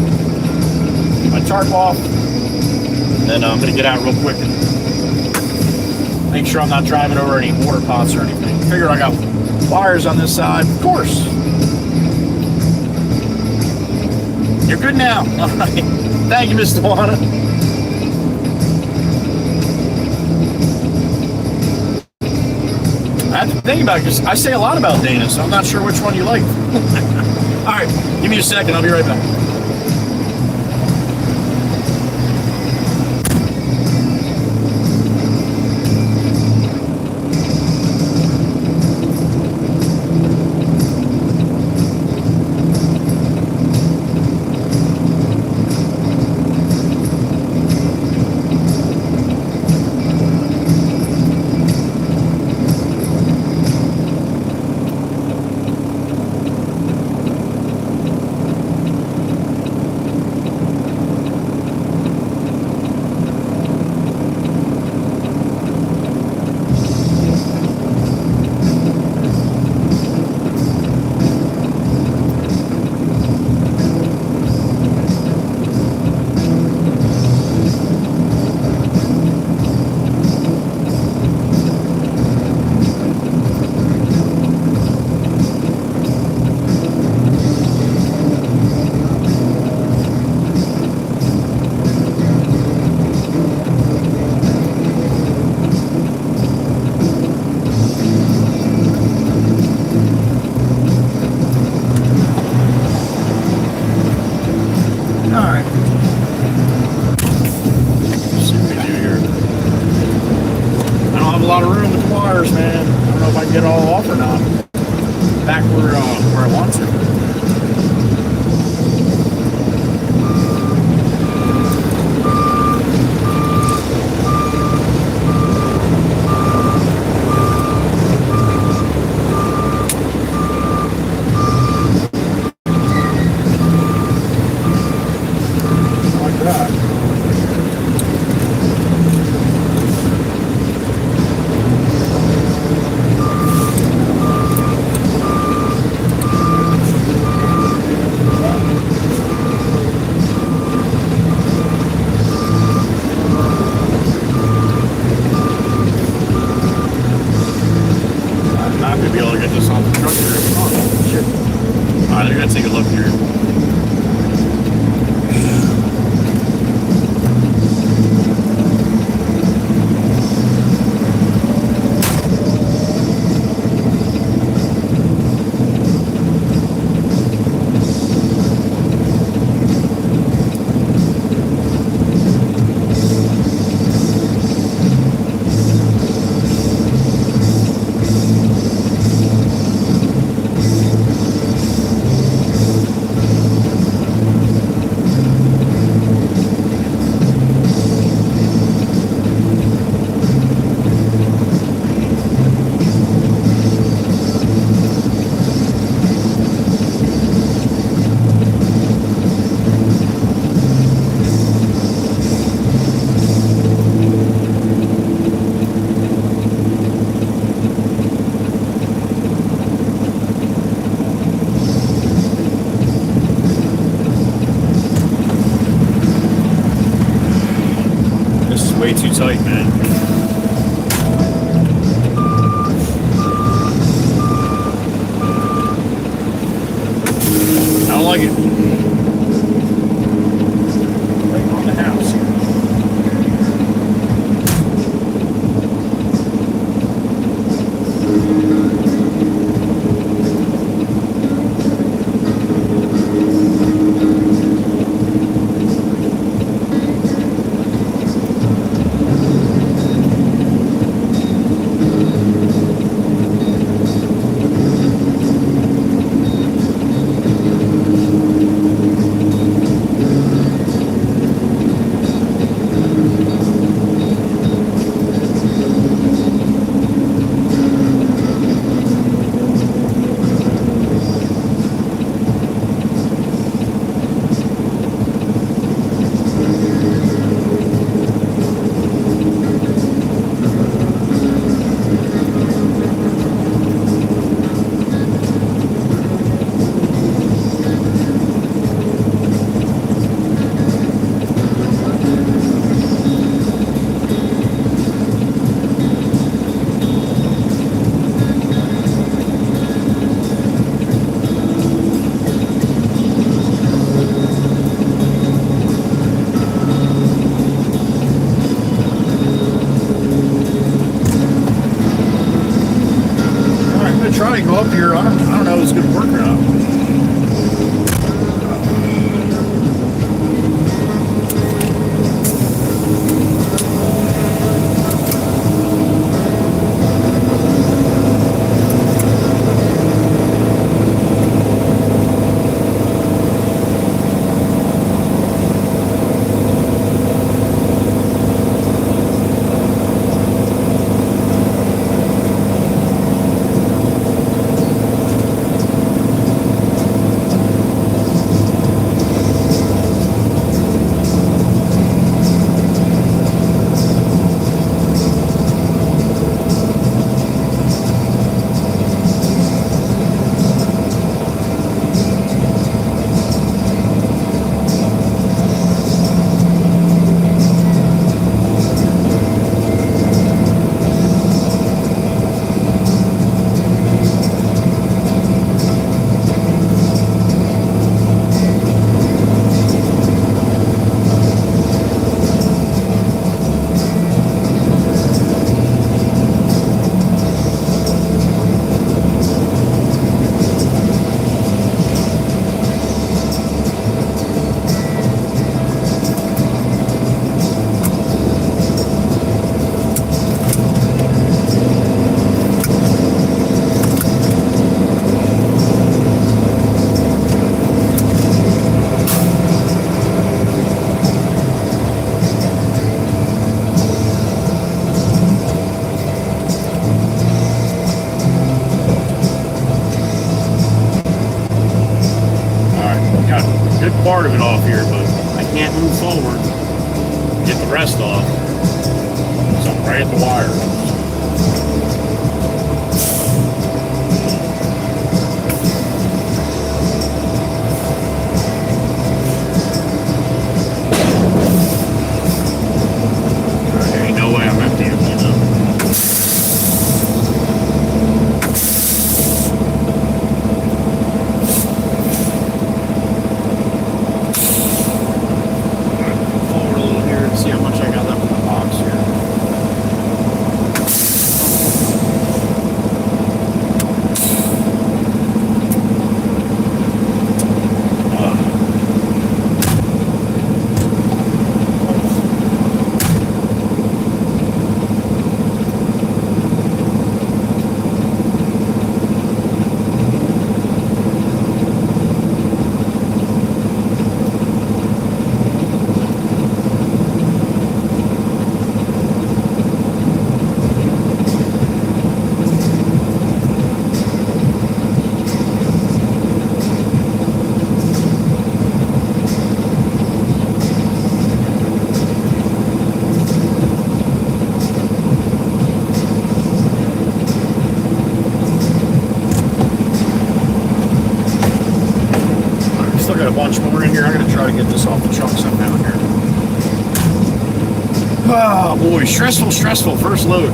Get my tarp off. Then I'm going to get out real quick and make sure I'm not driving over any water pots or anything. Figure I got wires on this side. Of course. You're good now. All right. Thank you, Mr. Wanna. I have to think about it because I say a lot about Dana, so I'm not sure which one you like. All right, give me a second. I'll be right back. Get all off or not. Back where I want to. Like that. way too tight, man. I don't like it. Right on the house here. Try to go up here. I don't know if it's going to work or not. Part of it off here, but I can't move forward, get the rest off, so I'm right at the wire. There ain't no way I'm emptying it, you know. See how much I got left in the box here. Still got a bunch more in here. I'm going to try to get this off the truck somehow here. Oh boy, stressful first load.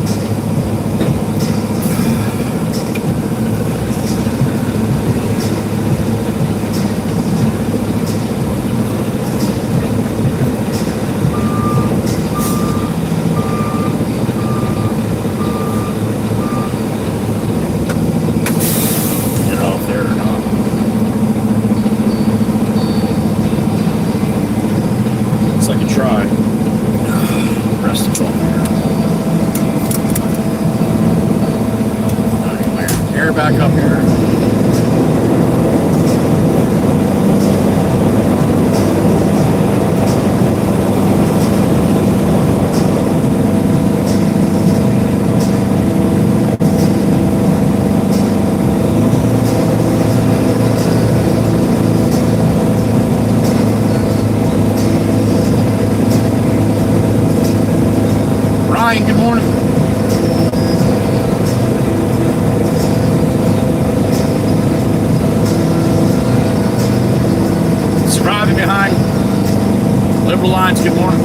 Get off there or not. Looks like a try. Rest of it. Air back up here. Ryan, good morning. Surviving behind Liberal Lines, good morning.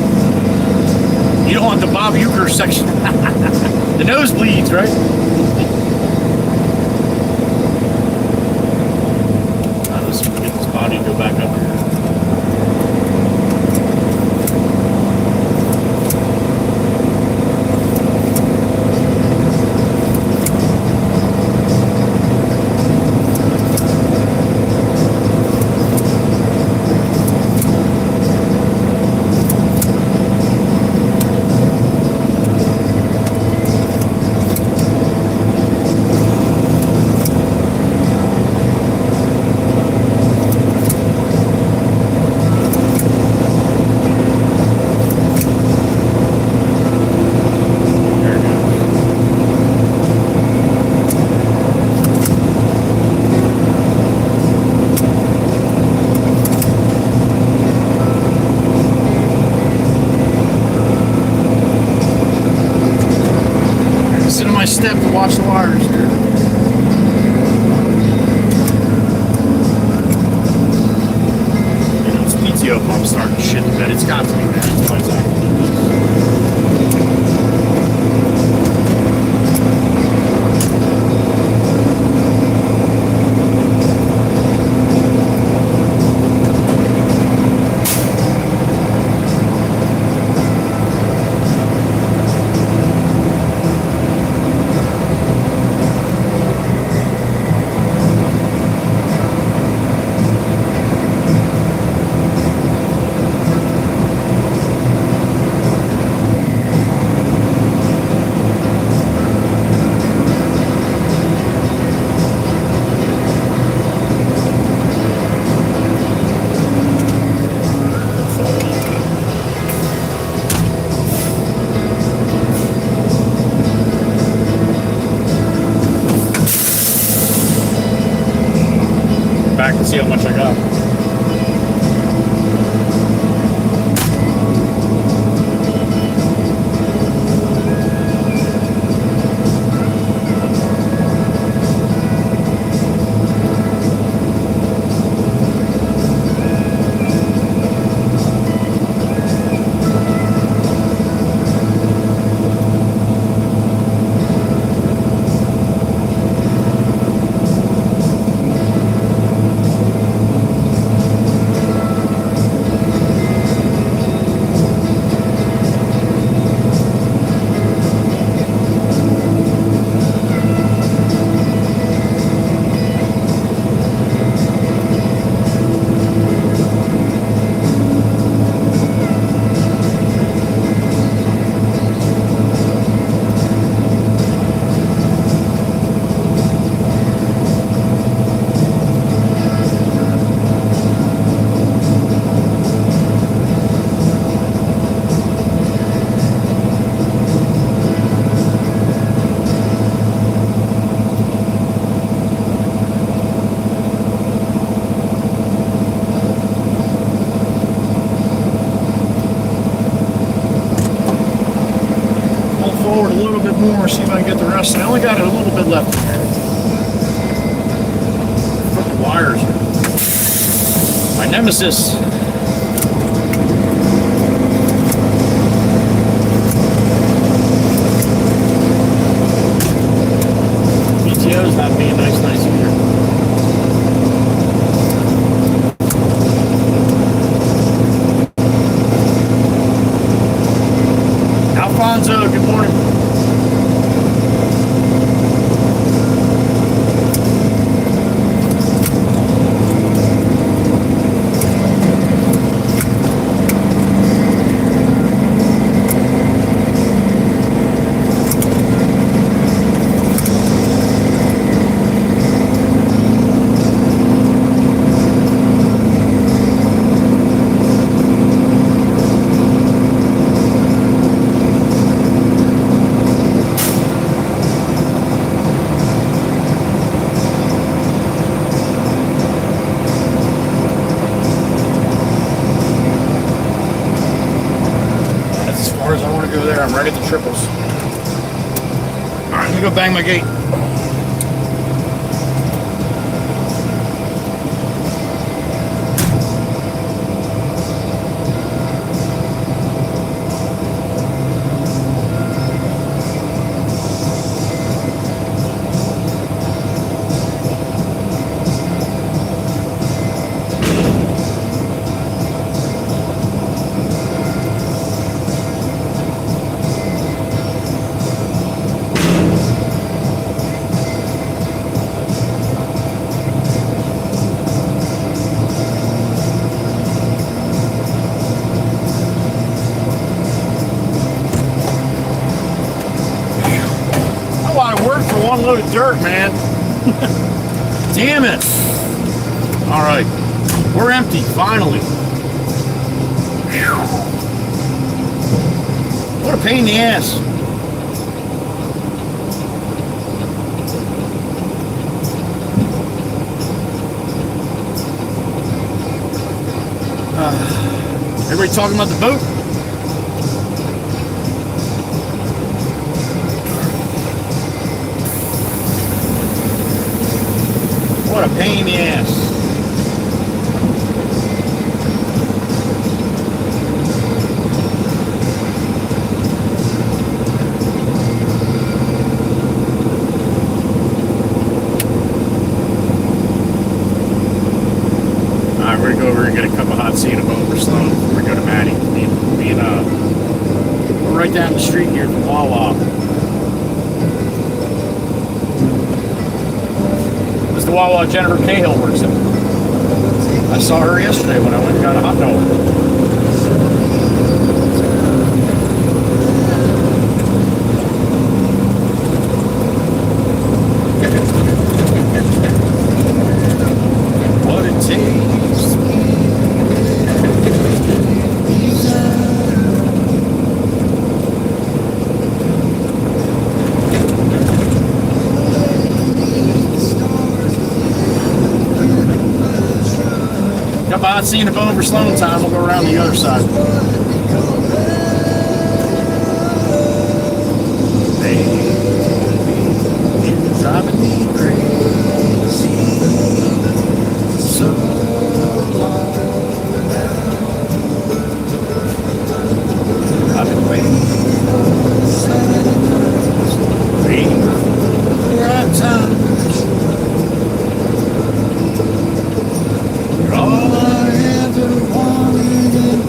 You don't want the Bob Euchre section. The nosebleeds, right? Let's get this body and go back up here. Sit on my step to watch the wires here. You know, it's PTO pump starting to shit the bed. It's got to be, man. It's always active. Back and see how much I got. Forward a little bit more, see if I can get the rest. I only got a little bit left in here. Put the wires. My nemesis. cars. I want to go there. I'm right at the triples. All right, let me go bang my gate. One load of dirt, man. Damn it. All right. We're empty, finally. Whew. What a pain in the ass. Everybody talking about the boat? What a pain in the ass. Alright, we're gonna go over and get a cup of hot tea and a bone for Sloan before we go to Maddie. We're right down the street here from Wawa. The Wawa Jennifer Cahill works in. I saw her yesterday when I went and got a hot dog. What it takes. Hot seeing the bone for Sloan time. We'll go around the other side. Baby, you're driving me crazy. So long now. I've been waiting for the right time. You're all I ever wanted and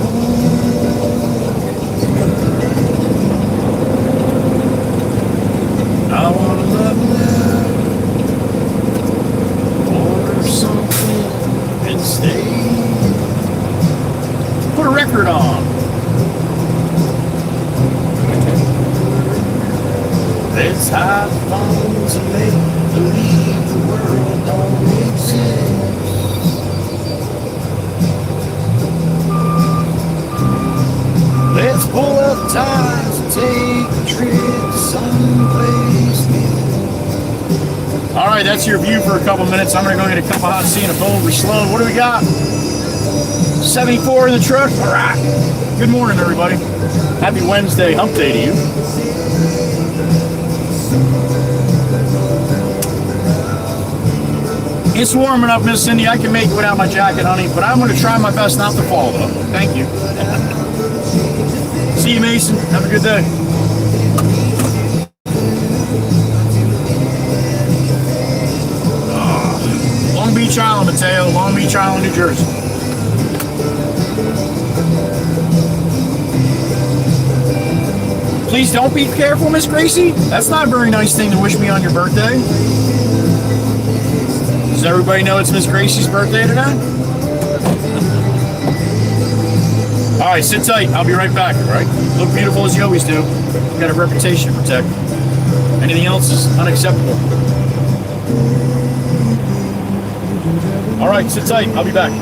I want to love you, order something and stay. Put a record on. Let's have fun to make believe the world don't exist. Let's pull up ties and take a trip someplace new. All right, that's your view for a couple minutes. I'm gonna go get a cup of hot tea and a bone for Sloan. What do we got? 74 in the truck. All right. Good morning, everybody. Happy Wednesday, hump day to you. It's warming up, Miss Cindy. I can make it without my jacket, honey, but I'm going to try my best not to fall, though. Thank you. See you, Mason. Have a good day. Oh, Long Beach Island, Mateo. Long Beach Island, New Jersey. Please don't be careful, Miss Gracie. That's not a very nice thing to wish me on your birthday. Does everybody know it's Miss Gracie's birthday today? All right, sit tight. I'll be right back, all right? Look beautiful as you always do. You've got a reputation to protect. Anything else is unacceptable. All right, sit tight. I'll be back.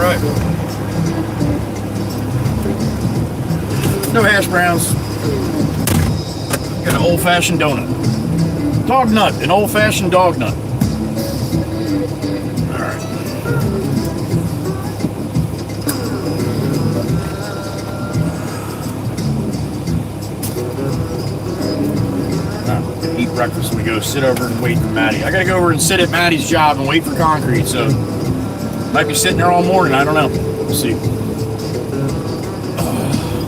right. No hash browns. Got an old-fashioned donut. Dog nut, an old-fashioned dog nut. All right. Eat breakfast and we go sit over and wait for Maddie. I gotta go over and sit at Maddie's job and wait for concrete, so might be sitting there all morning. I don't know. We'll see.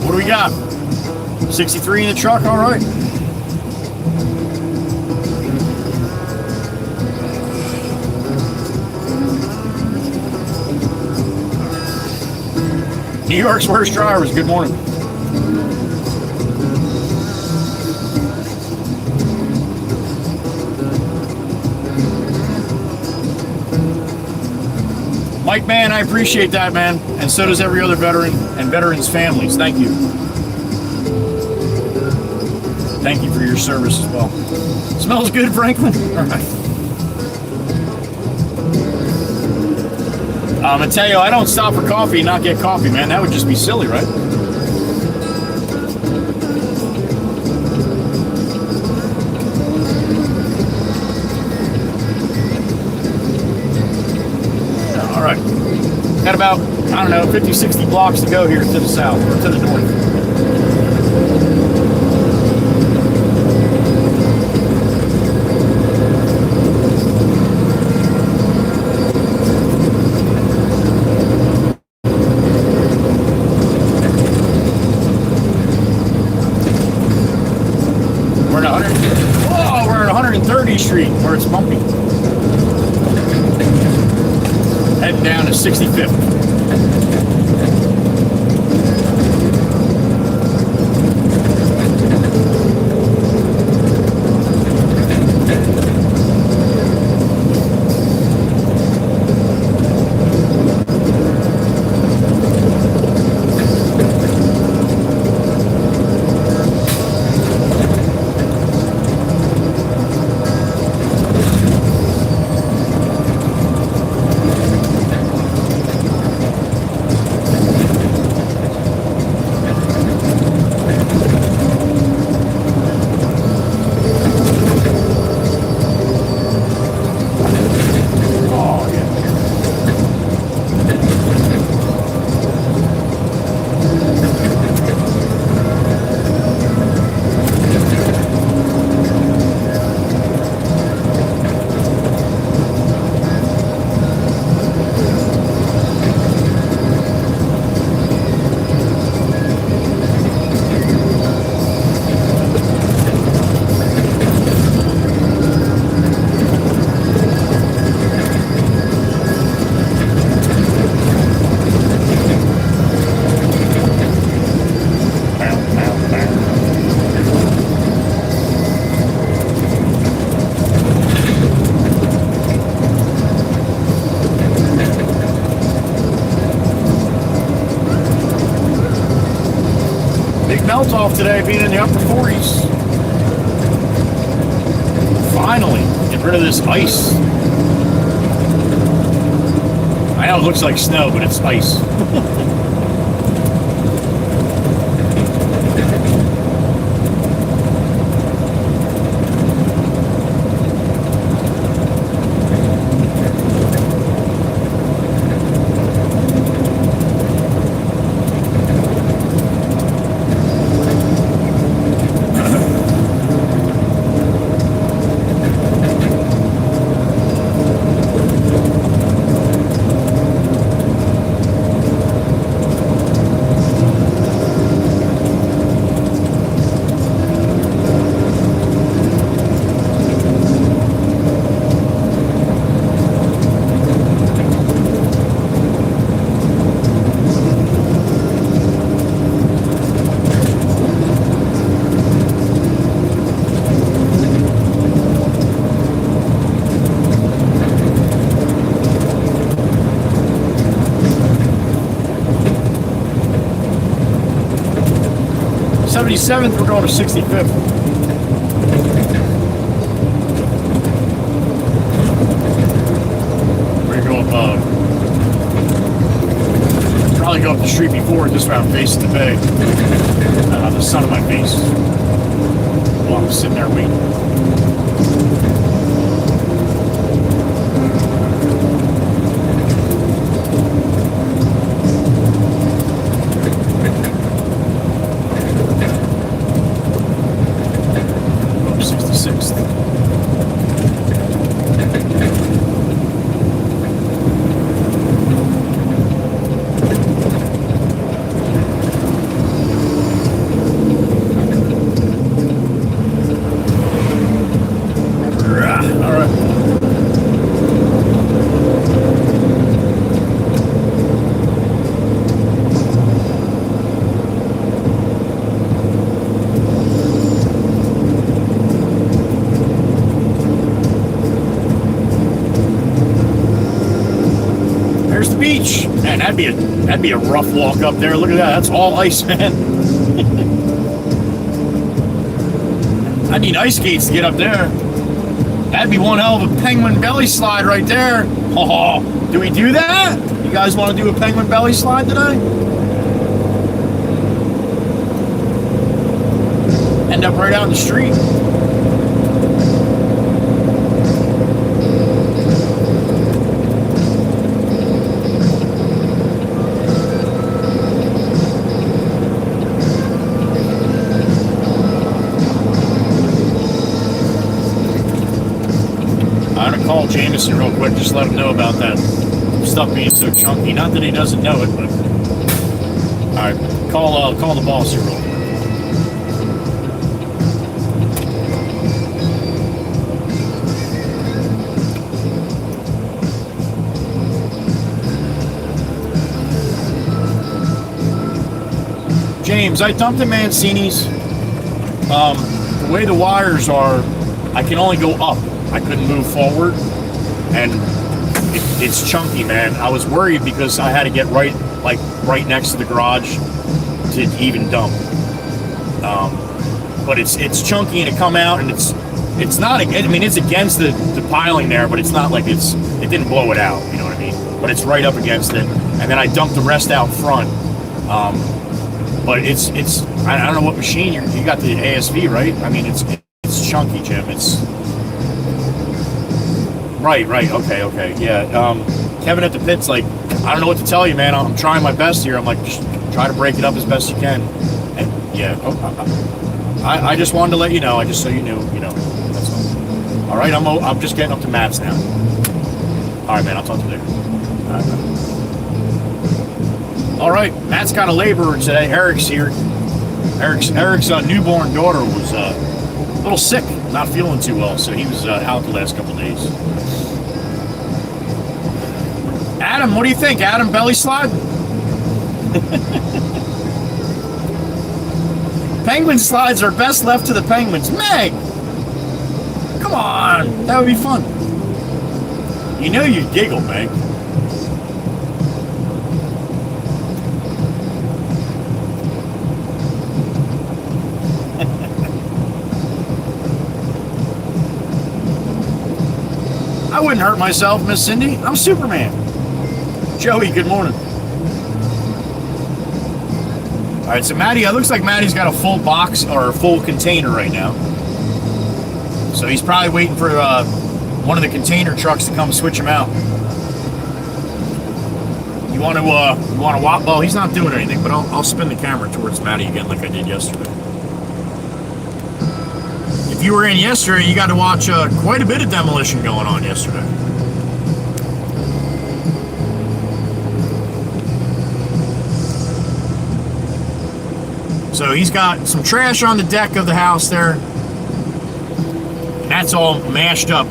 What do we got? 63 in the truck. All right. New York's worst drivers. Good morning. Mike, man, I appreciate that, man. And so does every other veteran and veterans' families. Thank you. Thank you for your service as well. Smells good, Franklin? All right. Mateo, I don't stop for coffee and not get coffee, man. That would just be silly, right? All right. Got about, I don't know, 50, 60 blocks to go here to the south, or to the north. We're at 130th Street, where it's bumpy. Heading down to 65th. Melt off today, being in the upper 40s. Finally, get rid of this ice. I know it looks like snow, but it's ice. We're going to 65th. We're going to go above. normally go up the street before, this way I'm facing the bay. The sun on my face. While I'm sitting there waiting. Oh, 66th. Beach. Man, that'd be a rough walk up there. Look at that. That's all ice, man. I need ice skates to get up there. That'd be one hell of a penguin belly slide right there. Oh, do we do that? You guys want to do a penguin belly slide today? End up right out in the street. Call Jameson real quick, just let him know about that stuff being so chunky. Not that he doesn't know it, but alright, call the boss here real quick. James, I dumped the Mancini's. The way the wires are, I can only go up. I couldn't move forward, and it's chunky, man. I was worried because I had to get right next to the garage to even dump. But it's chunky and it come out, and it's not. I mean, it's against the piling there, but it's not like it didn't blow it out. You know what I mean? But it's right up against it, and then I dumped the rest out front. But it's I don't know what machine you got, the ASV, right? I mean, it's chunky, Jim. It's right. Okay, yeah. Kevin at the pit's like, I don't know what to tell you, man. I'm trying my best here. I'm like, just try to break it up as best you can. And yeah, I just wanted to let you know. I just so you knew, that's all. All right, I'm just getting up to Matt's now. All right, man. I'll talk to you later. All right, man. All right, Matt's got a laborer today. Eric's here. Eric's newborn daughter was a little sick, not feeling too well, so he was out the last couple days. Adam, what do you think? Adam, belly slide? Penguin slides are best left to the penguins. Meg! Come on, that would be fun. You know you'd giggle, Meg. I wouldn't hurt myself, Miss Cindy. I'm Superman. Joey, good morning. All right, so Maddie, it looks like Maddie's got a full box or a full container right now. So he's probably waiting for one of the container trucks to come switch him out. You want to walk? Well, he's not doing anything, but I'll spin the camera towards Maddie again like I did yesterday. If you were in yesterday, you got to watch quite a bit of demolition going on yesterday. So he's got some trash on the deck of the house there. And that's all mashed up.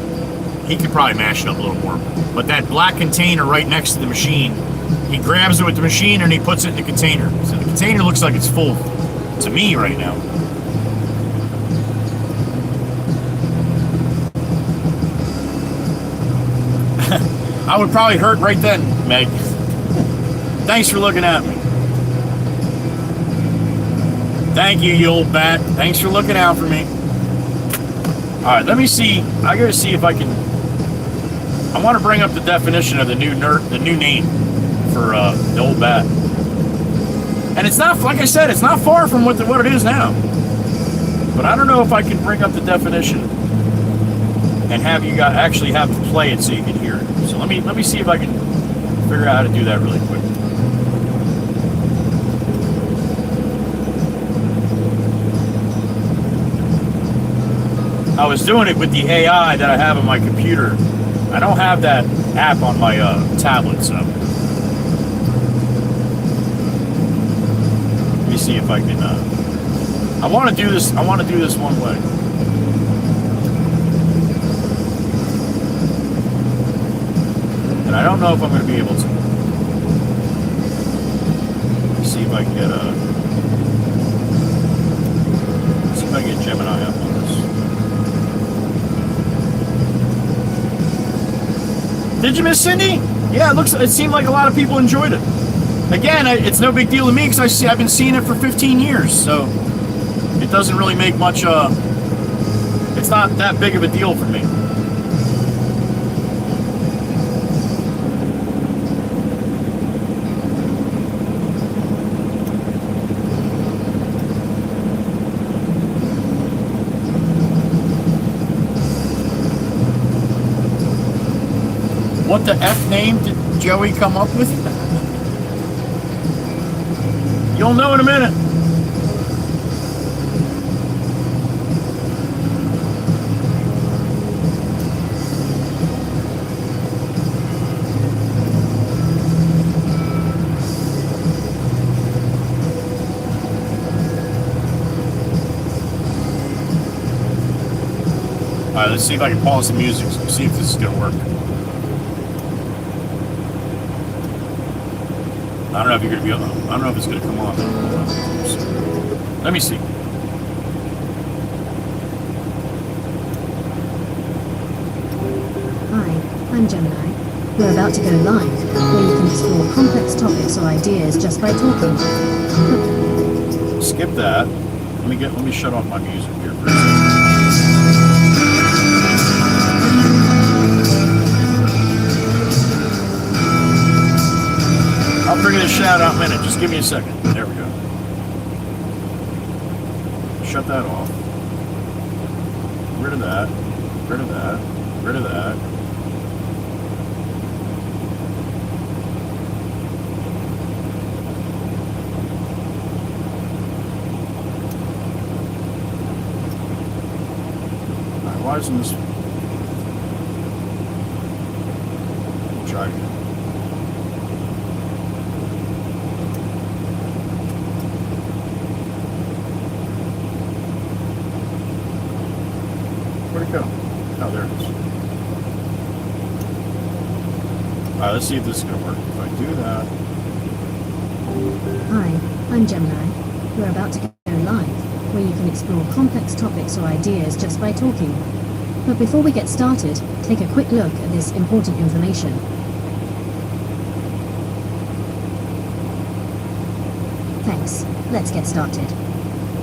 He could probably mash it up a little more. But that black container right next to the machine, he grabs it with the machine and he puts it in the container. So the container looks like it's full to me right now. I would probably hurt right then, Meg. Thanks for looking at me. Thank you, you old bat. Thanks for looking out for me. Alright, let me see. I gotta see if I can. I want to bring up the definition of the new name for the old bat. And it's not, like I said, it's not far from what it is now. But I don't know if I can bring up the definition and have you guys actually have to play it so you can hear it. So let me see if I can figure out how to do that really quick. I was doing it with the AI that I have on my computer. I don't have that app on my tablet, so let me see if I can. I want to do this. I want to do this one way. And I don't know if I'm going to be able to. Let's see if I can get see if I can get Gemini up on this. Did you miss Cindy? Yeah, it seemed like a lot of people enjoyed it. Again, it's no big deal to me because I've been seeing it for 15 years, so it doesn't really make much. It's not that big of a deal for me. What the F name did Joey come up with? You'll know in a minute. All right, let's see if I can pause the music. See if this is gonna work. I don't know if you're gonna be able to, I don't know if it's gonna come on. Let me see. Hi, I'm Gemini. We're about to go live, where you can explore complex topics or ideas just by talking. Skip that. Let me shut off my music here for a second. I'll figure this shout out in a minute. Just give me a second. There we go. Shut that off. Rid of that. Rid of that. Rid of that. Alright, why isn't this? We'll try again. Where'd it go? Oh, there it is. Alright, let's see if this is going to work. If I do that... Hi, I'm Gemini. We're about to go live, where you can explore complex topics or ideas just by talking. But before we get started, take a quick look at this important information. Thanks. Let's get started.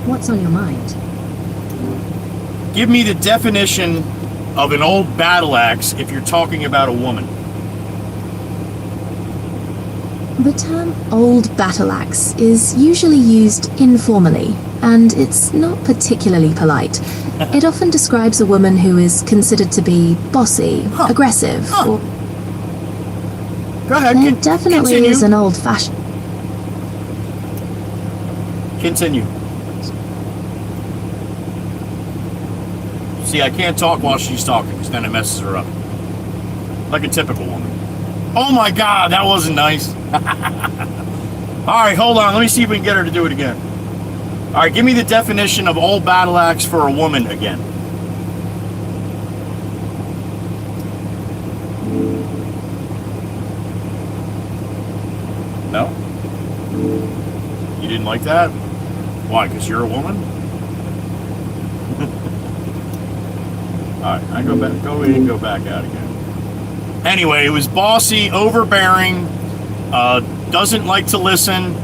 What's on your mind? Give me the definition of an old battle axe if you're talking about a woman. The term old battle axe is usually used informally, and it's not particularly polite. It often describes a woman who is considered to be bossy, aggressive, or... Go ahead. There definitely continue. is an old-fashioned... Continue. See, I can't talk while she's talking because then it messes her up. Like a typical woman. Oh my God, that wasn't nice. Alright, hold on. Let me see if we can get her to do it again. Alright, give me the definition of old battle axe for a woman again. No? You didn't like that? Why? Because you're a woman? Alright, I go in and go back out again. Anyway, it was bossy, overbearing, doesn't like to listen.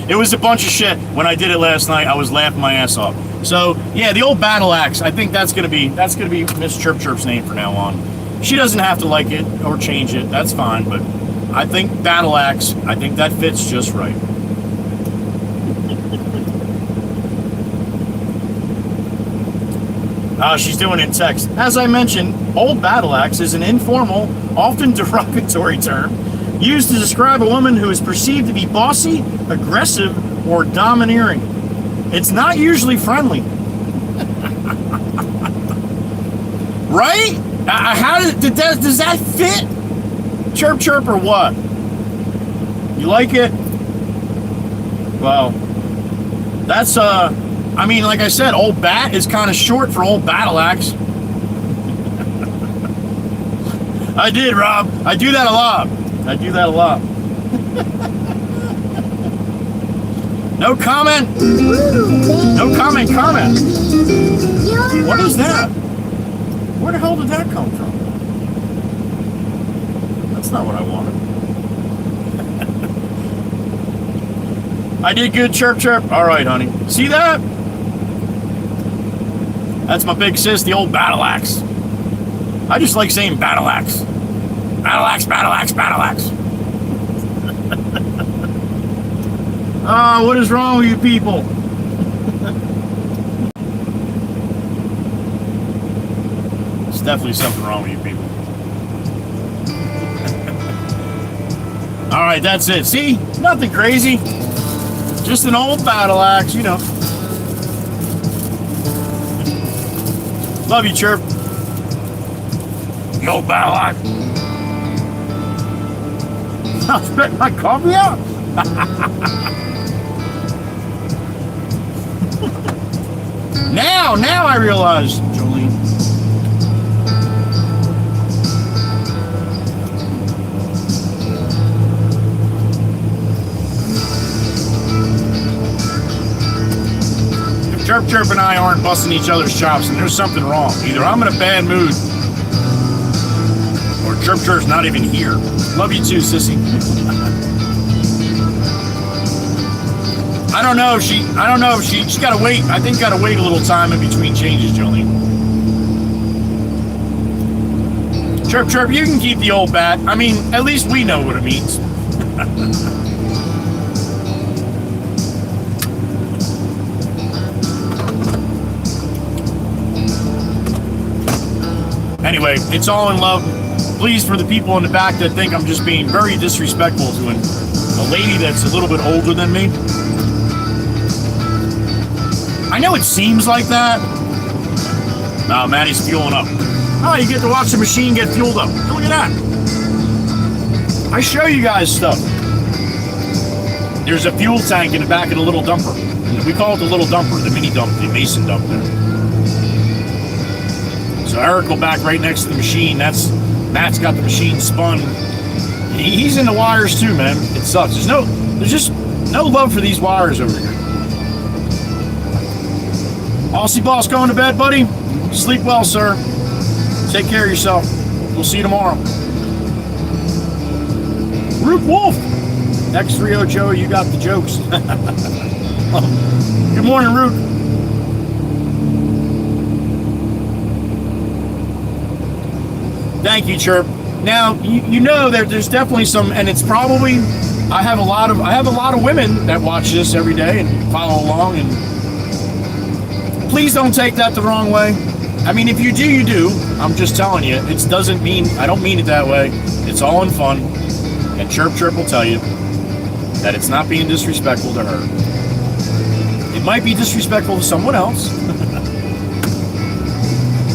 It was a bunch of shit. When I did it last night, I was laughing my ass off. So, yeah, the old battle axe, I think that's gonna be Miss Chirp Chirp's name from now on. She doesn't have to like it or change it, that's fine, but I think battle axe, I think that fits just right. She's doing it in text. As I mentioned, old battle axe is an informal, often derogatory term used to describe a woman who is perceived to be bossy, aggressive, or domineering. It's not usually friendly. Right? How does that fit? Chirp chirp or what? You like it? Well, that's I mean, like I said, old bat is kind of short for old battle axe. I did, Rob. I do that a lot. No comment. No comment. What is that? Where the hell did that come from? That's not what I wanted. I did good, chirp chirp. All right, honey. See that? That's my big sis, the old battle axe. I just like saying battle axe. Battle axe, battle axe, battle axe. Oh, what is wrong with you people? There's definitely something wrong with you people. All right, that's it. See? Nothing crazy. Just an old battle axe, you know. Love you, Chirp. The old battle axe. I'll spit my coffee out. Now I realize, Jolene. If Chirp Chirp and I aren't busting each other's chops, then there's something wrong. Either I'm in a bad mood, or Chirp Chirp's not even here. Love you too, sissy. I don't know if she's gotta wait. I think gotta wait a little time in between changes, Jolene. Chirp Chirp, you can keep the old bat. I mean, at least we know what it means. Anyway, it's all in love. Please, for the people in the back that think I'm just being very disrespectful to a lady that's a little bit older than me. I know it seems like that. Oh, Maddie's fueling up. Oh, you get to watch the machine get fueled up. Look at that. I show you guys stuff. There's a fuel tank in the back of the little dumper. We call it the little dumper, the mini dump, the mason dump there. So Eric will back right next to the machine. Matt's got the machine spun. He's in the wires too, man. It sucks. There's just no love for these wires over here. Aussie Boss going to bed, buddy? Sleep well, sir. Take care of yourself. We'll see you tomorrow. Root Wolf. X3O Joe, you got the jokes. Good morning, Root. Thank you, Chirp. Now you know that there's definitely some, and it's probably I have a lot of women that watch this every day and follow along, and please don't take that the wrong way. I mean, if you do, you do. I'm just telling you, I don't mean it that way. It's all in fun, and Chirp Chirp will tell you that it's not being disrespectful to her. It might be disrespectful to someone else.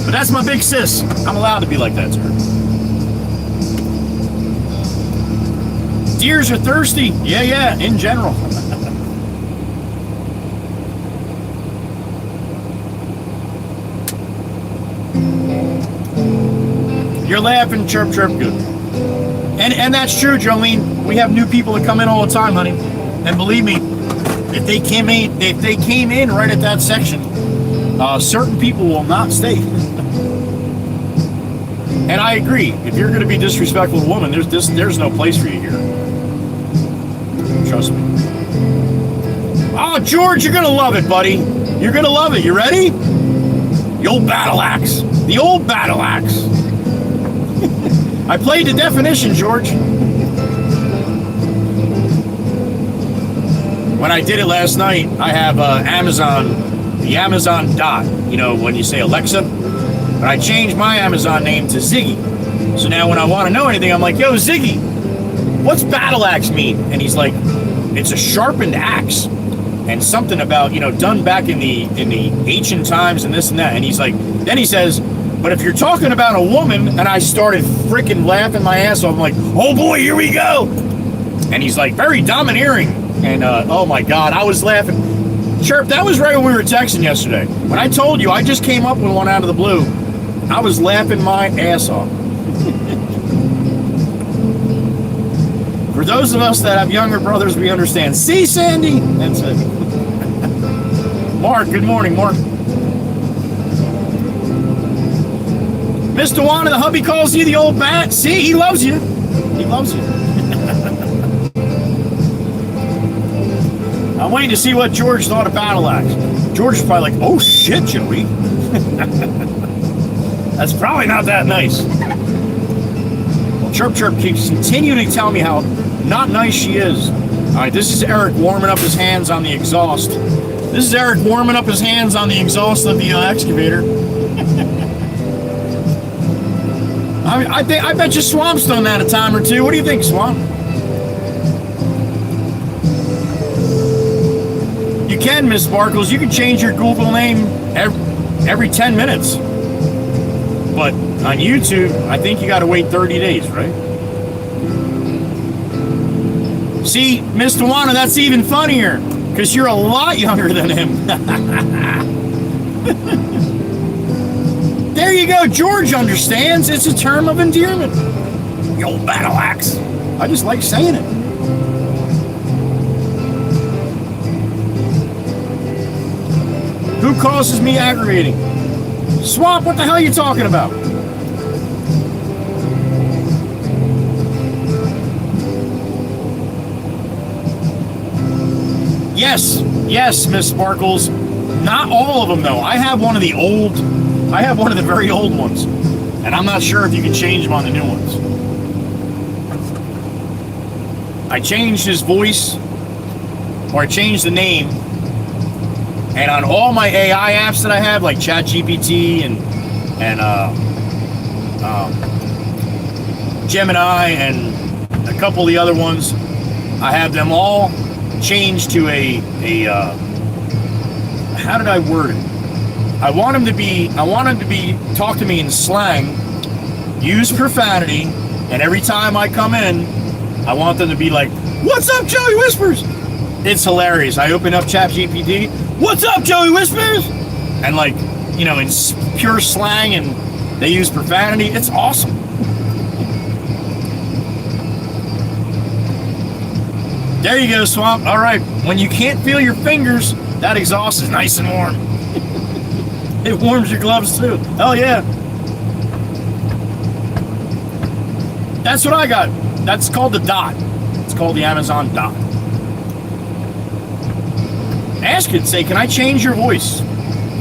But that's my big sis. I'm allowed to be like that to her. Deers are thirsty. Yeah, in general. You're laughing, Chirp Chirp, good. And that's true, Jolene. We have new people that come in all the time, honey. And believe me, if they came in right at that section, certain people will not stay. And I agree. If you're going to be disrespectful to a woman, there's no place for you here. Trust me. Oh, George, you're going to love it, buddy. You're going to love it. You ready? The old battle axe. The old battle axe. I played the definition, George. When I did it last night, I have Amazon, the Amazon Dot. You know, when you say Alexa, But I changed my Amazon name to Ziggy. So now when I want to know anything, I'm like, yo, Ziggy, what's battle axe mean? And he's like, it's a sharpened axe. And something about, done back in the ancient times and this and that. And he's like, then he says, but if you're talking about a woman, and I started freaking laughing my ass off. I'm like, oh boy, here we go. And he's like, very domineering. And oh my God, I was laughing. Chirp, that was right when we were texting yesterday. When I told you I just came up with one out of the blue, I was laughing my ass off. For those of us that have younger brothers, we understand. See, Sandy? That's it. Mark, good morning, Mark. Mr. Juan, the hubby calls you the old bat. See, he loves you. He loves you. I'm waiting to see what George thought of Battle Axe. George is probably like, oh shit, Joey. That's probably not that nice. Well, Chirp Chirp keeps continuing to tell me how not nice she is. All right, this is Eric warming up his hands on the exhaust. This is Eric warming up his hands on the exhaust of the excavator. I bet you Swamp's done that a time or two. What do you think, Swamp? You can, Miss Sparkles. You can change your Google name every 10 minutes. But on YouTube, I think you got to wait 30 days, right? See, Miss Tawana, that's even funnier, because you're a lot younger than him. There you go. George understands. It's a term of endearment. The old battle axe. I just like saying it. Who causes me aggravating? Swamp, what the hell are you talking about? Yes, Miss Sparkles. Not all of them, though. I have one of the very old ones. And I'm not sure if you can change them on the new ones. I changed his voice, or I changed the name. And on all my AI apps that I have, like ChatGPT and Gemini and a couple of the other ones, I have them all changed to a how did I word it? I want him to be talk to me in slang, use profanity, and every time I come in, I want them to be like, "What's up, Joey Whispers?" It's hilarious. I open up ChatGPT, "What's up, Joey Whispers?" And like, in pure slang, and they use profanity. It's awesome. There you go, Swamp. All right. When you can't feel your fingers, that exhaust is nice and warm. It warms your gloves too. Hell yeah. That's what I got. That's called the Dot. It's called the Amazon Dot. Ask it, say, can I change your voice?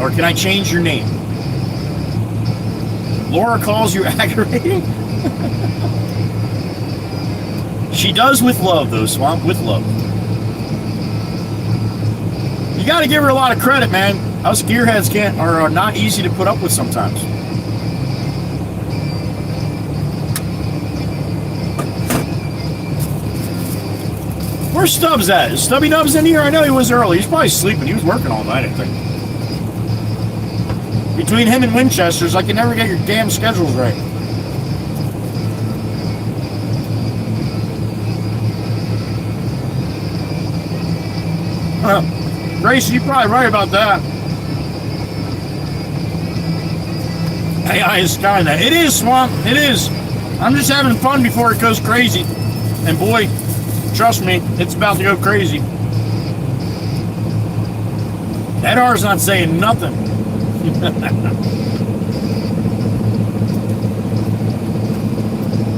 Or can I change your name? Laura calls you aggravating? She does with love, though, Swamp, with love. You gotta give her a lot of credit, man. Us gearheads are not easy to put up with sometimes. Where's Stubbs at? Is Stubby Nubs in here? I know he was early. He's probably sleeping. He was working all night, I think. Between him and Winchester's, I can never get your damn schedules right. Grace, you're probably right about that. AI is Skynet. It is, Swamp. It is. I'm just having fun before it goes crazy. And boy, trust me, it's about to go crazy. That R's not saying nothing.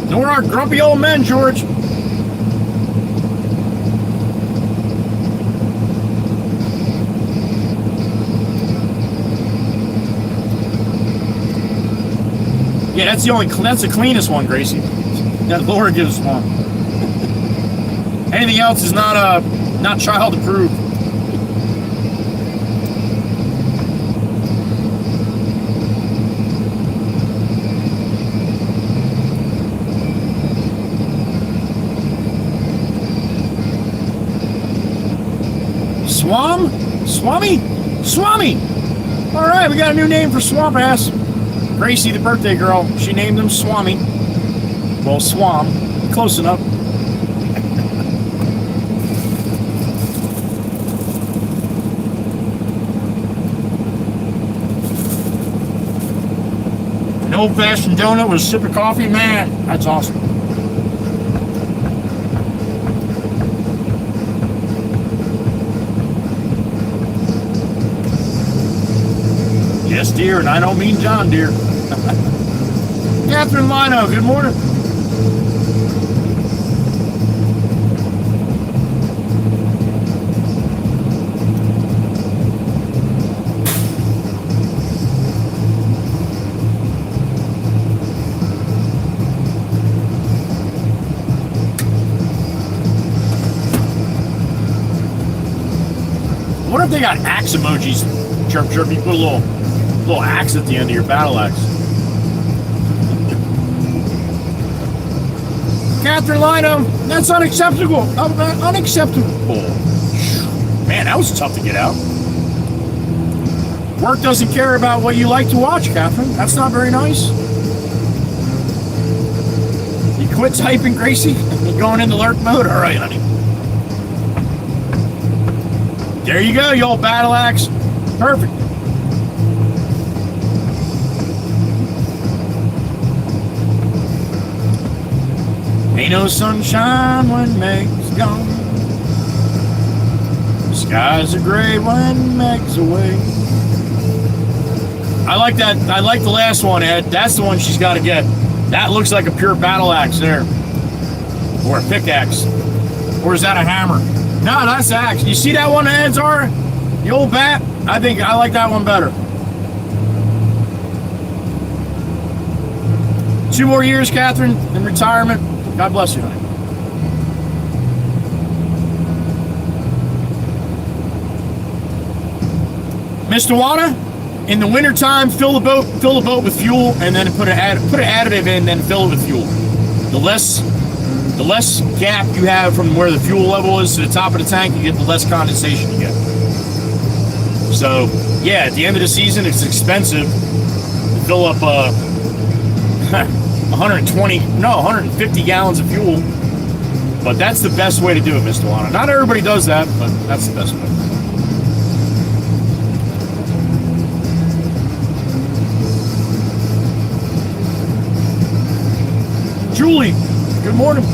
Nor our grumpy old men, George. Yeah, that's the cleanest one, Gracie. That Laura gives one. Anything else is not child approved. Swami? All right, we got a new name for swamp ass. Gracie, the birthday girl, she named him Swami. Well, Swam, close enough. An old-fashioned donut with a sip of coffee, man, that's awesome. Yes, dear, and I don't mean John Deere. Catherine Lino, good morning. I wonder if they got axe emojis. Chirp, chirp, you put a little axe at the end of your battle axe. Catherine Lino, that's unacceptable. Unacceptable. Man, that was tough to get out. Work doesn't care about what you like to watch, Catherine. That's not very nice. You quit typing, Gracie? You're going into lurk mode? All right, honey. There you go, you old battle axe. Perfect. Ain't no sunshine when Meg's gone. The skies are gray when Meg's away. I like that. I like the last one, Ed. That's the one she's got to get. That looks like a pure battle axe there. Or a pickaxe. Or is that a hammer? No, that's axe. You see that one, Ed's are? The old bat? I think I like that one better. 2 more years, Catherine, in retirement. God bless you, honey. Mr. Wana, in the wintertime, fill the boat with fuel, and then put an additive in, then fill it with fuel. The less gap you have from where the fuel level is to the top of the tank, you get the less condensation you get. So, yeah, at the end of the season, it's expensive to fill up 150 gallons of fuel. But that's the best way to do it, Mr. Wana. Not everybody does that, but that's the best way. Julie, good morning.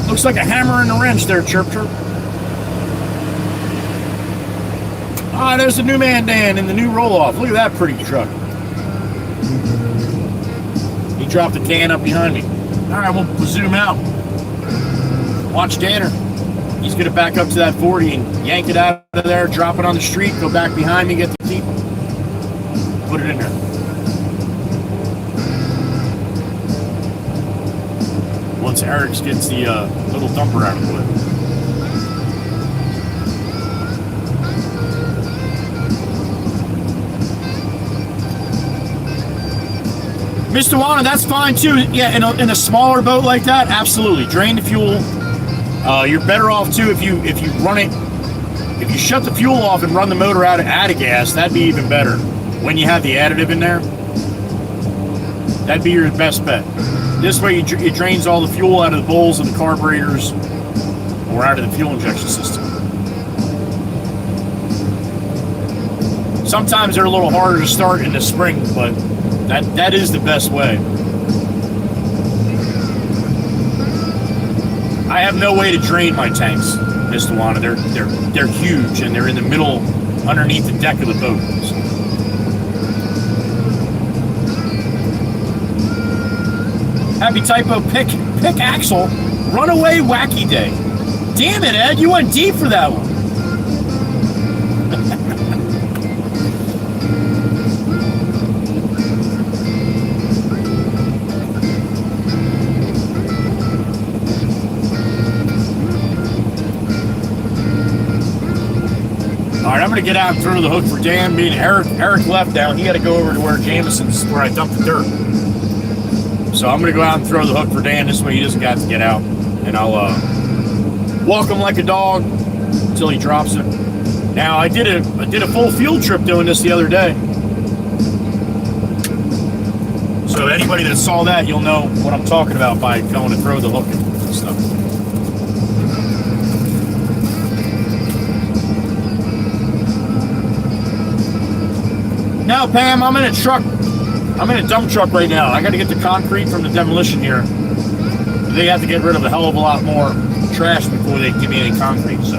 Looks like a hammer and a wrench there, chirp chirp. Ah, there's the new man Dan in the new roll-off. Look at that pretty truck. He dropped the can up behind me. All right, we'll zoom out. Watch Danner. He's going to back up to that 40 and yank it out of there, drop it on the street, go back behind me, get the key, put it in there. Once Eric gets the little dumper out of the way. Mr. Wana, that's fine too. Yeah, in a smaller boat like that, absolutely. Drain the fuel. You're better off too if you run it. If you shut the fuel off and run the motor out of gas, that'd be even better. When you have the additive in there, that'd be your best bet. This way, it drains all the fuel out of the bowls and the carburetors, or out of the fuel injection system. Sometimes they're a little harder to start in the spring, but that is the best way. I have no way to drain my tanks, Mr. Wana. They're huge and they're in the middle, underneath the deck of the boat. So. Happy typo, pick axle, runaway wacky day. Damn it, Ed, you went deep for that one. All right, I'm gonna get out and throw the hook for Dan. Me and Eric left down. He got to go over to where Jameson's, where I dumped the dirt. So I'm gonna go out and throw the hook for Dan. This way he doesn't got to get out, and I'll walk him like a dog until he drops it. Now I did a full field trip doing this the other day. So anybody that saw that, you'll know what I'm talking about by going to throw the hook and stuff. Now, Pam, I'm in a truck. I'm in a dump truck right now. I got to get the concrete from the demolition here. They have to get rid of a hell of a lot more trash before they give me any concrete. So,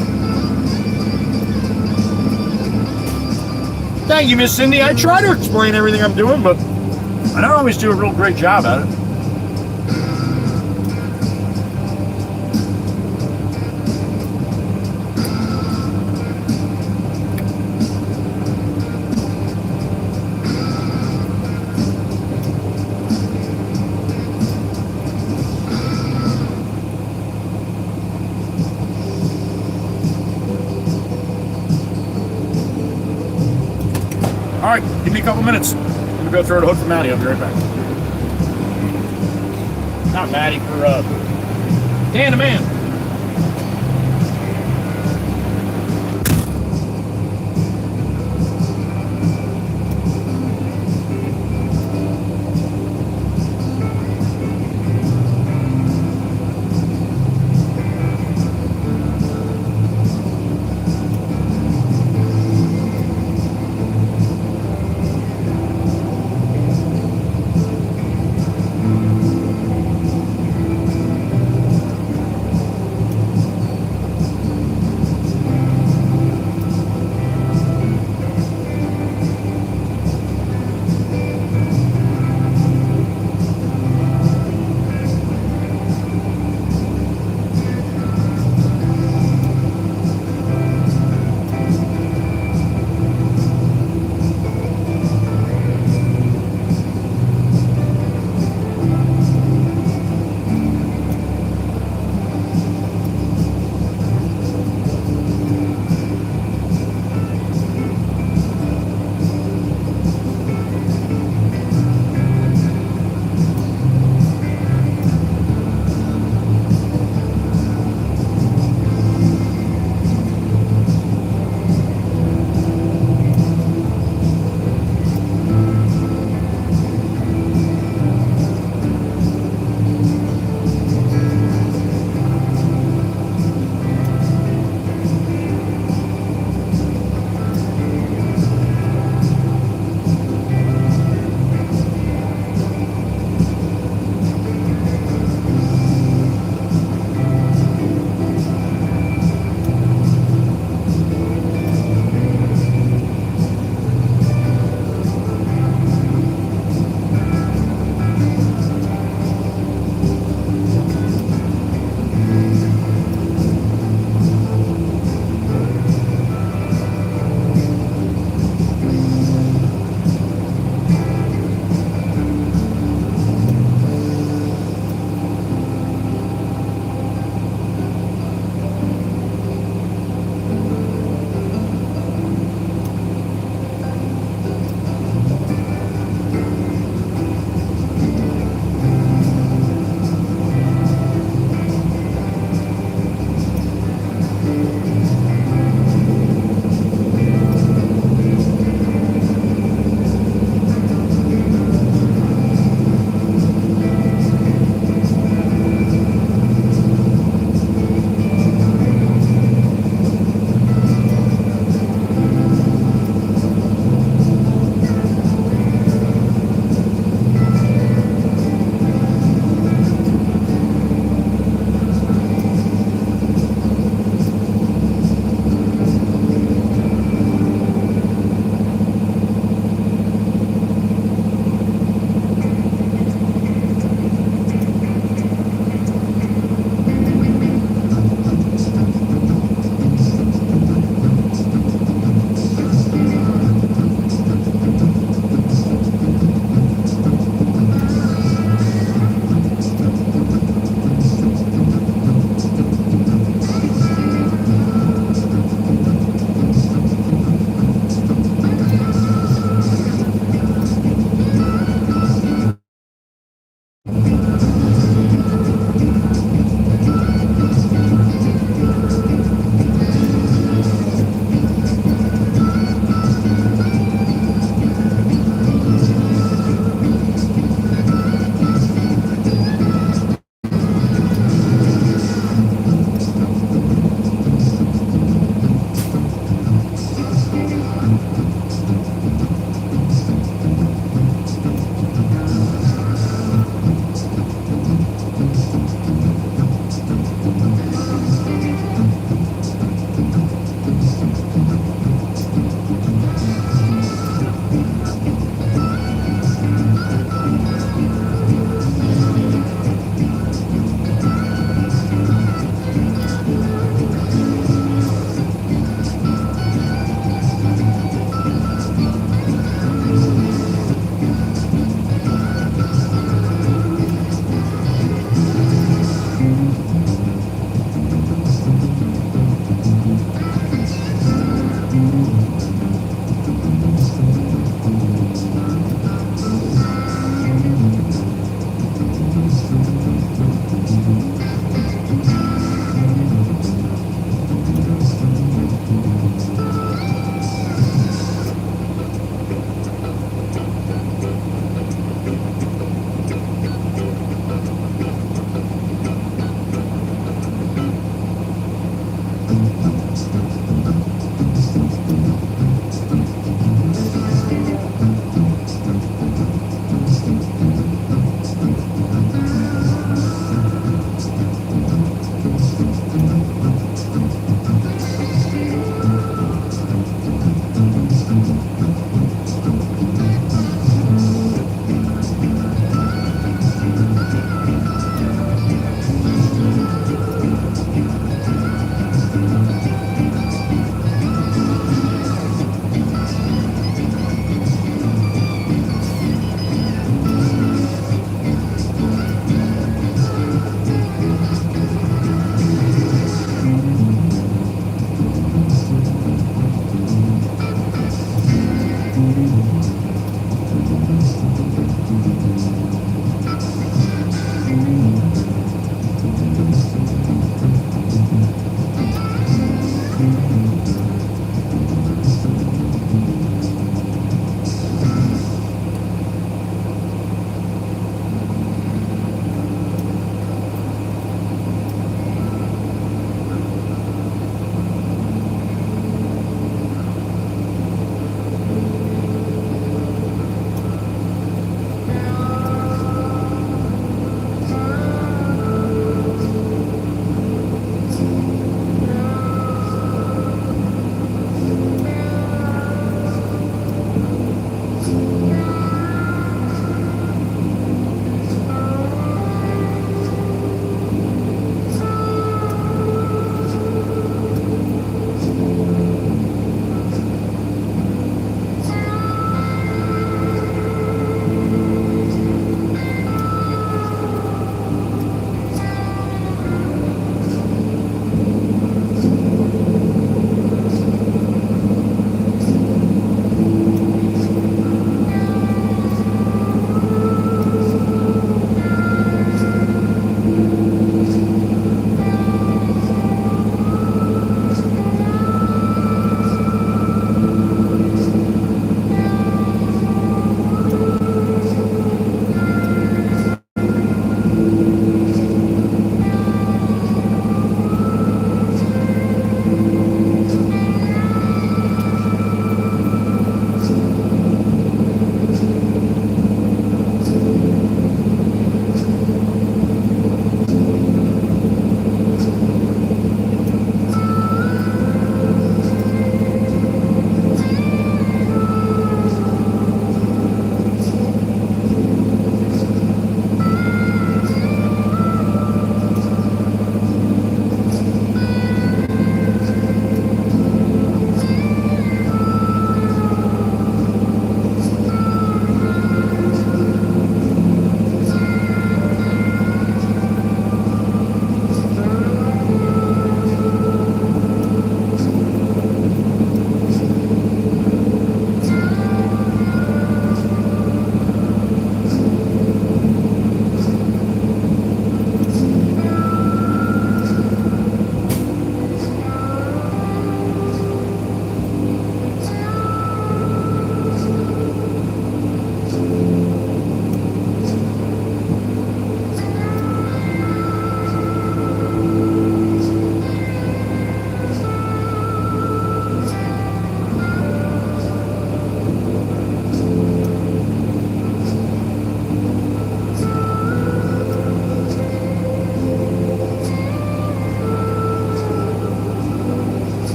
thank you, Miss Cindy. I try to explain everything I'm doing, but I don't always do a real great job at it. All right, give me a couple minutes. I'm gonna go throw the hook for Maddie. I'll be right back. Not Maddie, for Dan the man.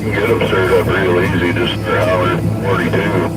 Get them stirred up real easy, just holler 42.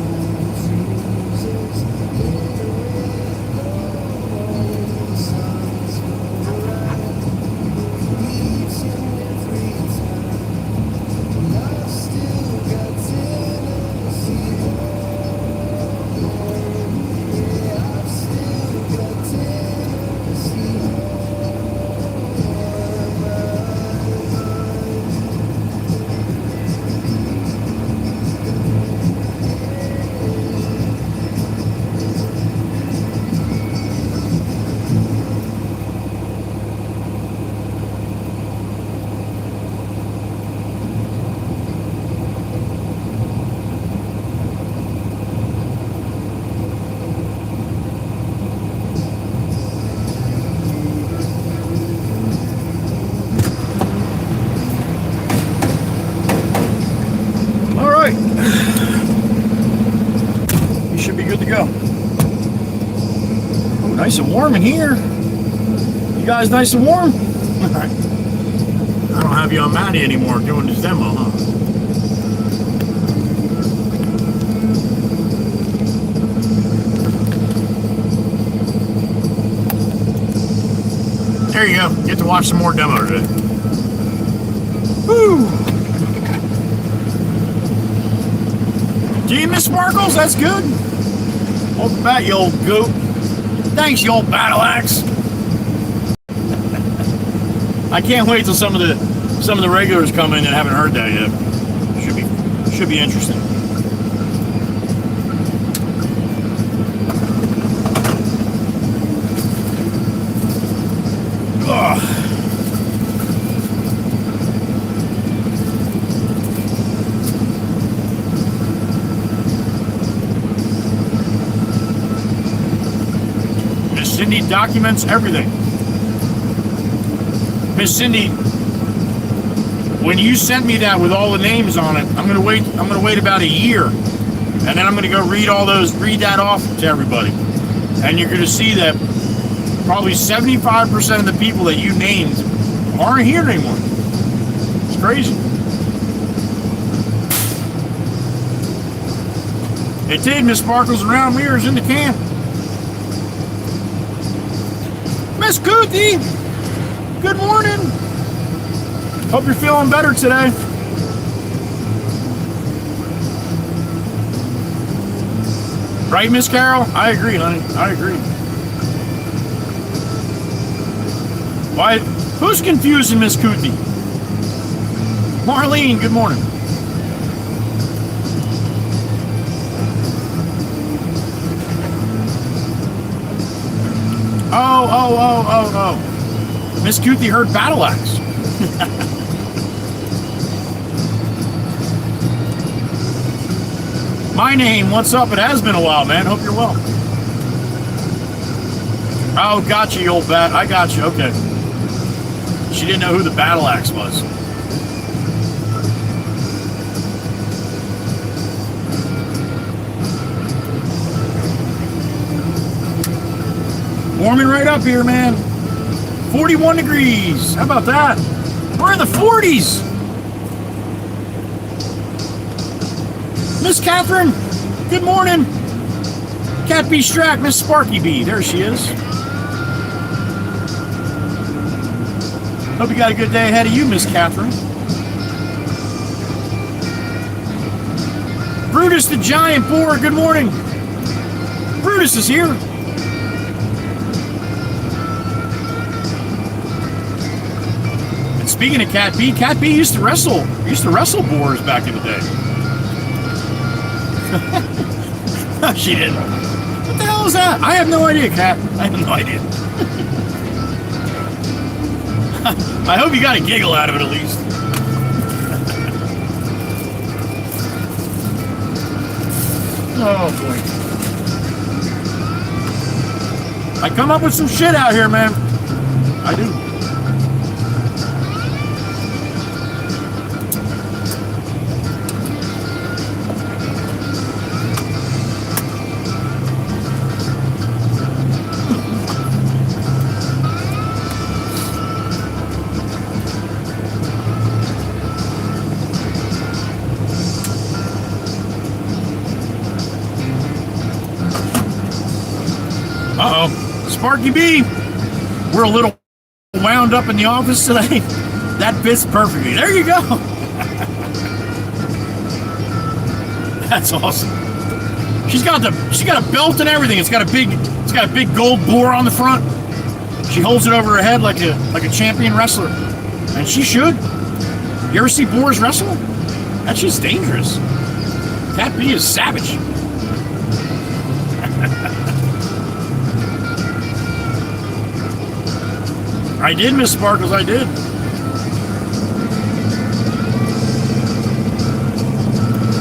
Nice and warm in here. You guys nice and warm? I don't have you on Matty anymore doing this demo, huh? There you go. Get to watch some more demo today. Woo! Gee, Miss Sparkles, that's good. Welcome back, you old goat. Thanks, you old battle axe. I can't wait till some of the regulars come in and haven't heard that yet. Should be interesting. Ugh. Miss Cindy documents everything. Miss Cindy, when you sent me that with all the names on it, I'm gonna wait about a year, and then I'm gonna go read that off to everybody, and you're gonna see that probably 75% of the people that you named aren't here anymore. It's crazy. It did, Miss Sparkles around mirrors in the can. Miss Cootie, good morning. Hope you're feeling better today. Right, Miss Carol? I agree, honey. I agree. Why? Who's confusing Miss Cootie? Marlene, good morning. Oh. Miss Cootie heard battle axe. My name, what's up? It has been a while, man. Hope you're well. Oh, gotcha, you old bat. I got you. Okay. She didn't know who the battle axe was. Warming right up here, man. 41 degrees. How about that? We're in the 40s. Miss Catherine, good morning. Cat B Strack, Miss Sparky B. There she is. Hope you got a good day ahead of you, Miss Catherine. Brutus the Giant Boar, good morning. Brutus is here. And speaking of Cat B used to wrestle boars back in the day. No, she didn't. What the hell is that? I have no idea, Cat. I have no idea. I hope you got a giggle out of it at least. Oh boy. I come up with some shit out here, man. I do. Sparky B, we're a little wound up in the office today. That fits perfectly. There you go. That's awesome. She's got a belt and everything. It's got a big gold boar on the front. She holds it over her head like a champion wrestler, and she should. You ever see boars wrestle? That's just dangerous. Cat B is savage. I did, Miss Sparkles, I did.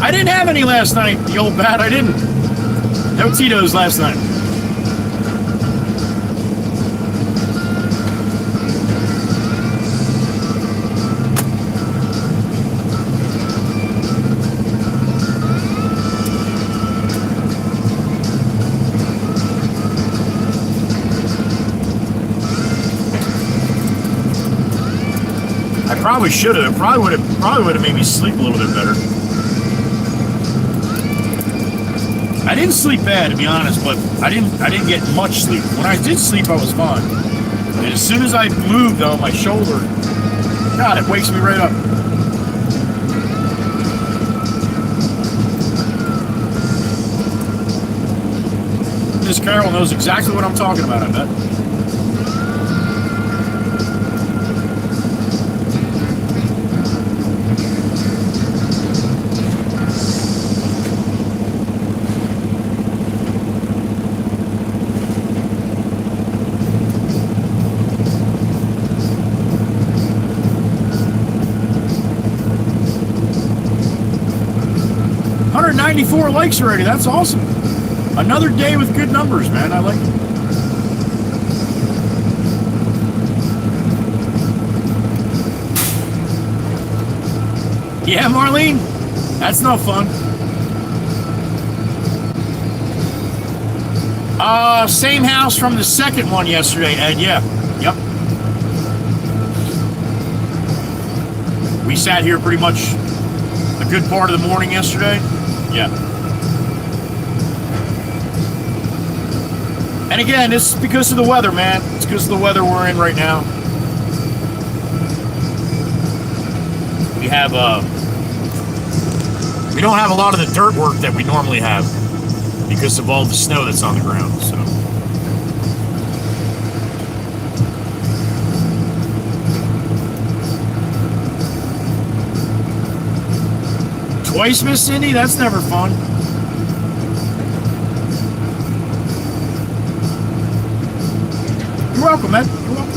I didn't have any last night, the old bat, I didn't. No Tito's last night. Probably should have. It probably would have made me sleep a little bit better. I didn't sleep bad, to be honest, but I didn't get much sleep. When I did sleep, I was fine. And as soon as I moved, though, my shoulder, God, it wakes me right up. Miss Carol knows exactly what I'm talking about, I bet. $94 likes already. That's awesome. Another day with good numbers, man. I like it. Yeah, Marlene? That's no fun. Same house from the second one yesterday, Ed. Yeah. Yep. We sat here pretty much a good part of the morning yesterday. Yeah. And again, it's because of the weather, man. It's because of the weather we're in right now. We don't have a lot of the dirt work that we normally have because of all the snow that's on the ground, so. Twice, Miss Cindy? That's never fun. You're welcome, man. You're welcome.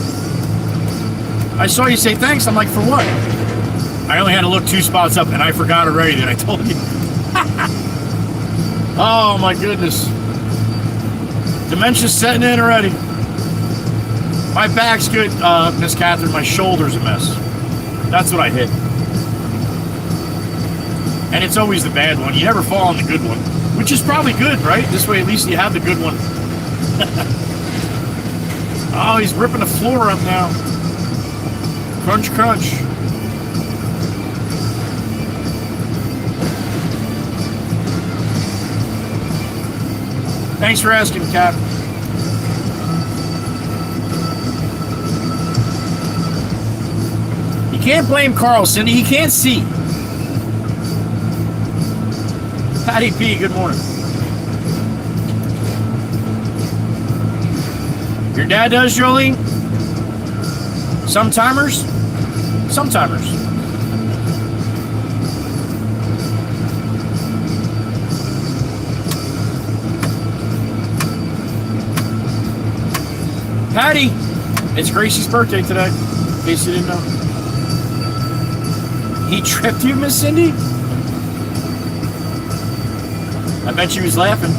I saw you say thanks. I'm like, for what? I only had to look 2 spots up, and I forgot already that I told you. Oh, my goodness. Dementia's setting in already. My back's good, Miss Catherine. My shoulder's a mess. That's what I hit. And it's always the bad one. You never fall on the good one. Which is probably good, right? This way at least you have the good one. Oh, he's ripping the floor up now. Crunch, crunch. Thanks for asking, Cap. You can't blame Carl, Cindy. He can't see. Patty P, good morning. Your dad does, Jolie? Sometimers? Sometimers. Patty, it's Gracie's birthday today, in case you didn't know. He tripped you, Miss Cindy? I bet you was laughing.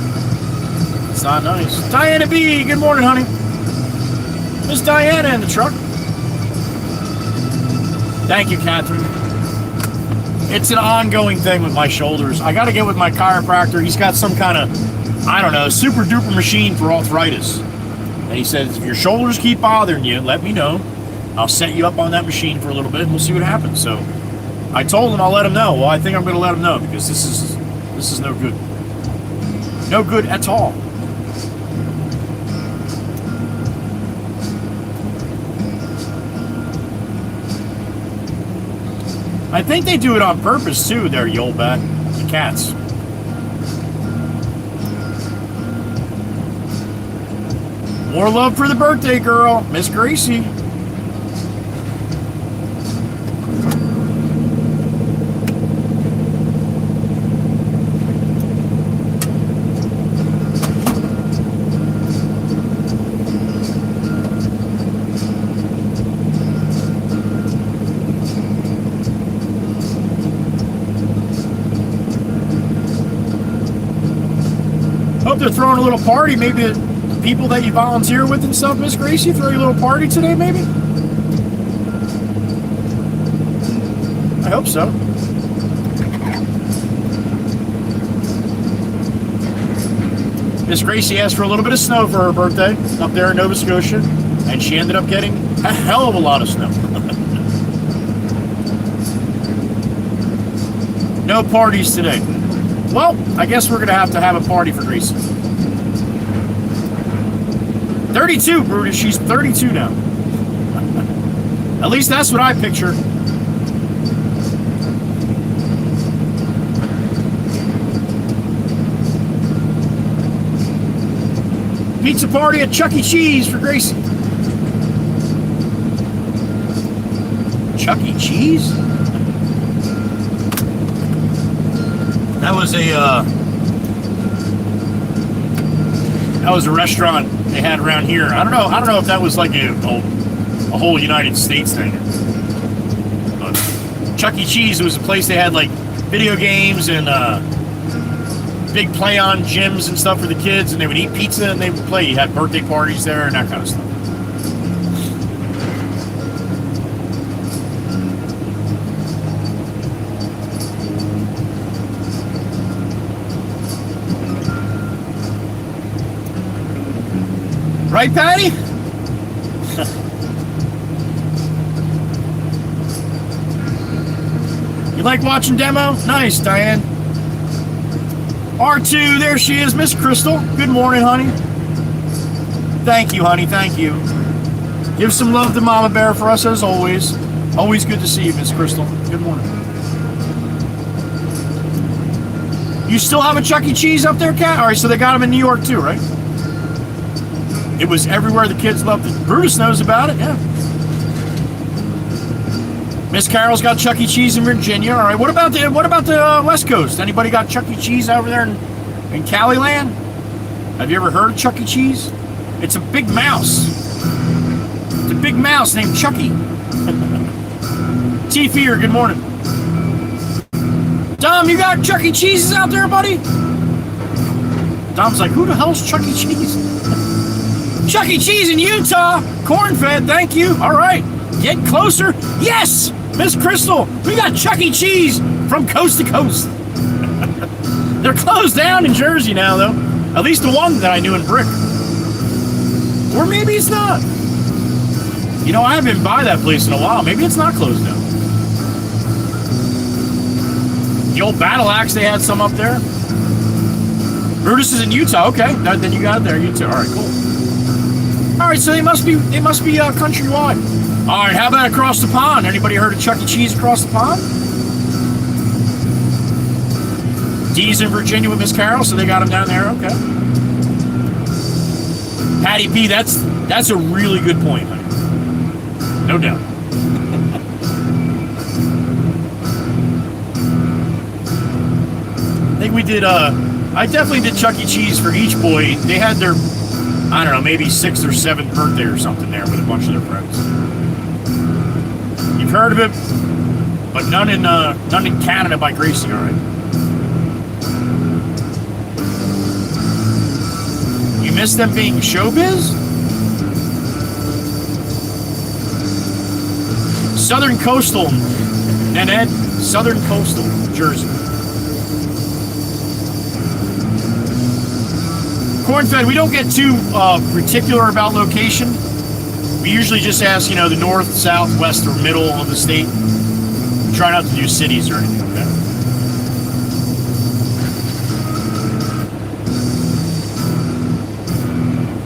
It's not nice. Diana B, good morning, honey. Miss Diana in the truck. Thank you, Catherine. It's an ongoing thing with my shoulders. I got to get with my chiropractor. He's got some kind of, I don't know, super duper machine for arthritis. And he says, if your shoulders keep bothering you, let me know. I'll set you up on that machine for a little bit and we'll see what happens. So I told him I'll let him know. Well, I think I'm going to let him know because this is no good. No good at all. I think they do it on purpose too, there, you old bat. The cats. More love for the birthday girl, Miss Gracie. Hope they're throwing a little party. Maybe the people that you volunteer with and stuff, Miss Gracie, throw you a little party today, maybe? I hope so. Miss Gracie asked for a little bit of snow for her birthday up there in Nova Scotia, and she ended up getting a hell of a lot of snow. No parties today. Well, I guess we're going to have a party for Gracie. 32, Brutus. She's 32 now. At least that's what I picture. Pizza party at Chuck E. Cheese for Gracie. Chuck E. Cheese? That was a restaurant they had around here. I don't know if that was like a whole United States thing. But Chuck E. Cheese was a place they had like video games and big play on gyms and stuff for the kids, and they would eat pizza and they would play. You had birthday parties there and that kind of stuff. Right, Patty? You like watching demo? Nice, Diane. R2, there she is, Miss Crystal. Good morning, honey. Thank you, honey, thank you. Give some love to Mama Bear for us, as always. Always good to see you, Miss Crystal. Good morning. You still have a Chuck E. Cheese up there, Kat? All right, so they got them in New York, too, right? It was everywhere. The kids loved it. Brutus knows about it, yeah. Miss Carol's got Chuck E. Cheese in Virginia. All right, what about the West Coast? Anybody got Chuck E. Cheese over there in Cali land? Have you ever heard of Chuck E. Cheese? It's a big mouse. It's a big mouse named Chucky. T. Fear, good morning. Dom, you got Chuck E. Cheese's out there, buddy? Dom's like, who the hell's Chuck E. Cheese? Chuck E. Cheese in Utah. Corn-fed, thank you. All right. Get closer. Yes, Miss Crystal. We got Chuck E. Cheese from coast to coast. They're closed down in Jersey now, though. At least the one that I knew in Brick. Or maybe it's not. You know, I haven't been by that place in a while. Maybe it's not closed down. The old Battle Axe, they had some up there. Brutus is in Utah. Okay, then you got it there, Utah. All right, cool. All right, so they must be countrywide. All right, how about across the pond? Anybody heard of Chuck E. Cheese across the pond? Dee's in Virginia with Miss Carol, so they got him down there. Okay. Patty P, that's a really good point, honey. No doubt. I think we did. I definitely did Chuck E. Cheese for each boy. They had their, I don't know, maybe 6th or 7th birthday or something there with a bunch of their friends. You've heard of it, but none in Canada by Gracie. All right. You miss them being showbiz? Southern Coastal, and Ed, Southern Coastal, Jersey. Corn-fed, we don't get too particular about location. We usually just ask, you know, the north, south, west, or middle of the state. We try not to do cities or anything, okay?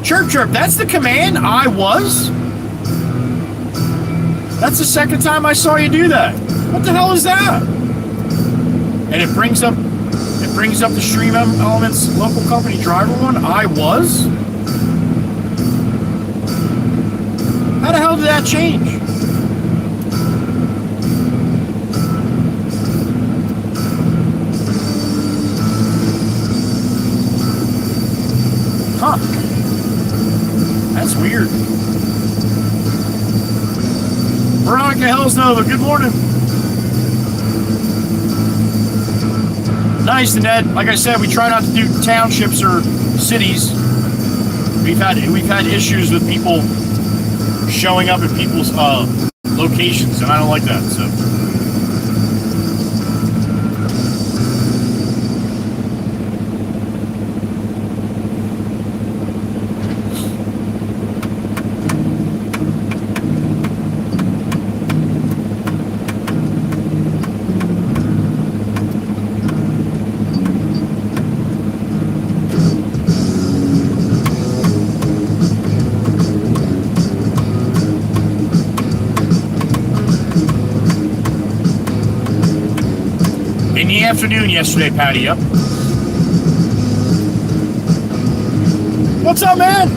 Chirp chirp, that's the command. I was. That's the second time I saw you do that. What the hell is that? And it brings up the Stream Elements local company driver one. I was. How the hell did that change? Huh. That's weird. Veronica Hellsnova, good morning. Nice, Ned. Like I said, we try not to do townships or cities. We've had issues with people showing up at people's locations, and I don't like that. So. Afternoon yesterday, Patty. Yep. What's up, man?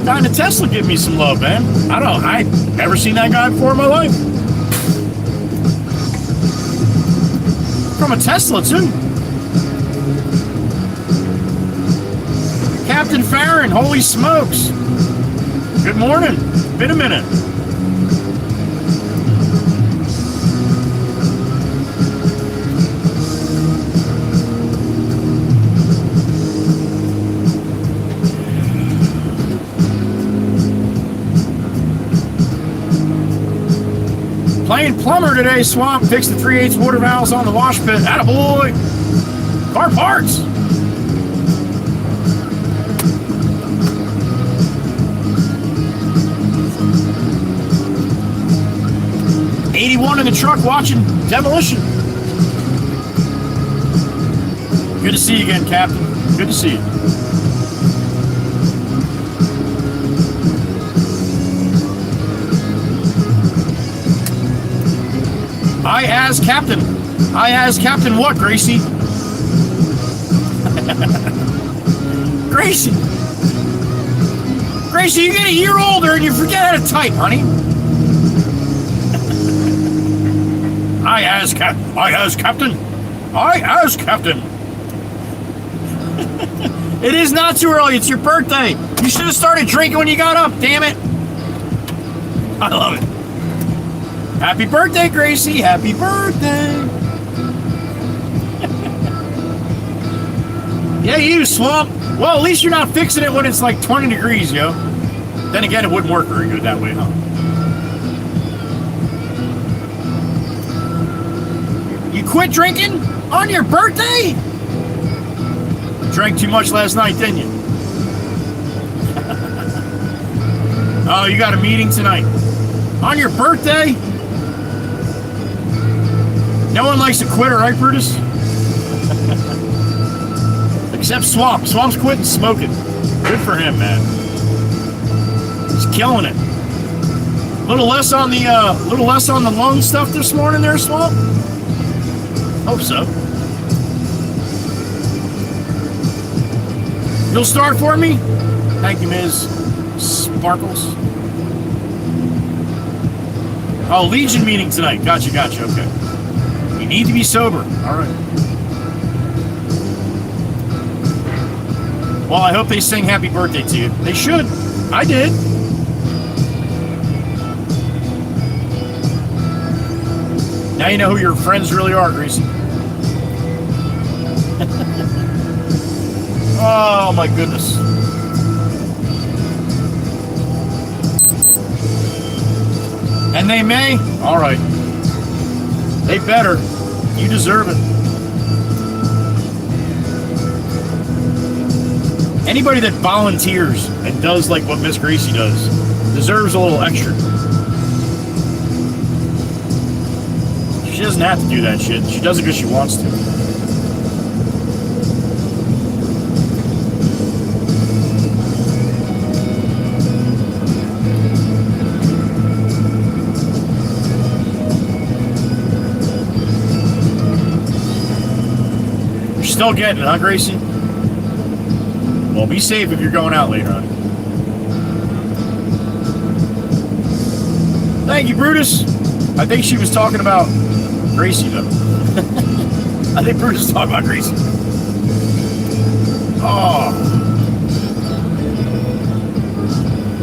Guy in a Tesla give me some love, man. I've never seen that guy before in my life. From a Tesla, too. Captain Farron, holy smokes. Good morning. Been a minute. Playing plumber today, Swamp. Fixed the 3/8 water valves on the wash pit. Attaboy! Car parts! '81 in the truck watching demolition. Good to see you again, Captain. Good to see you. I as Captain what, Gracie? Gracie, you get a year older and you forget how to type, honey. I as Captain. It is not too early. It's your birthday. You should have started drinking when you got up. Damn it. I love it. Happy birthday, Gracie. Happy birthday. Yeah, you, Swamp. Well, at least you're not fixing it when it's like 20 degrees, yo. Then again, it wouldn't work very good that way, huh? You quit drinking on your birthday? Drank too much last night, didn't you? Oh, you got a meeting tonight. On your birthday? No one likes a quitter, right, Brutus? Except Swamp. Swamp's quitting smoking. Good for him, man. He's killing it. Little less on the lung stuff this morning there, Swamp? Hope so. You'll start for me? Thank you, Ms. Sparkles. Oh, Legion meeting tonight. Gotcha, okay. You need to be sober. All right. Well, I hope they sing happy birthday to you. They should. I did. Now you know who your friends really are, Greasy. Oh, my goodness. And they may? All right. They better. You deserve it. Anybody that volunteers and does like what Miss Gracie does deserves a little extra. She doesn't have to do that shit. She does it because she wants to. You're still getting it, huh, Gracie? Well, be safe if you're going out later on. Thank you, Brutus. I think she was talking about Gracie, though. I think Brutus was talking about Gracie. Oh.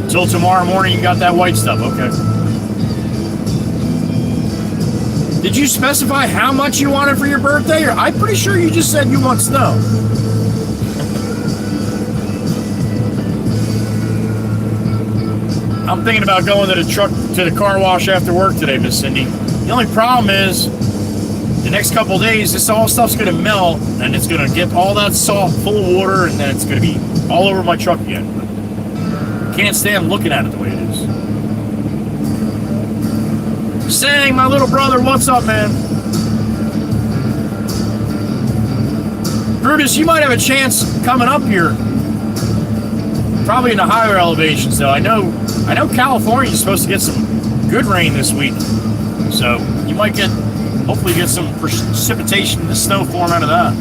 Till tomorrow morning, you got that white stuff. Okay. Did you specify how much you wanted for your birthday? Or I'm pretty sure you just said you want snow. I'm thinking about going to the car wash after work today, Miss Cindy. The only problem is, the next couple of days, this all stuff's going to melt, and it's going to get all that salt full of water, and then it's going to be all over my truck again. Can't stand looking at it the way it is. Sang, my little brother, what's up, man? Brutus, you might have a chance coming up here. Probably in the higher elevations, though. I know California's supposed to get some good rain this week. So you might hopefully get some precipitation in the snow form out of that.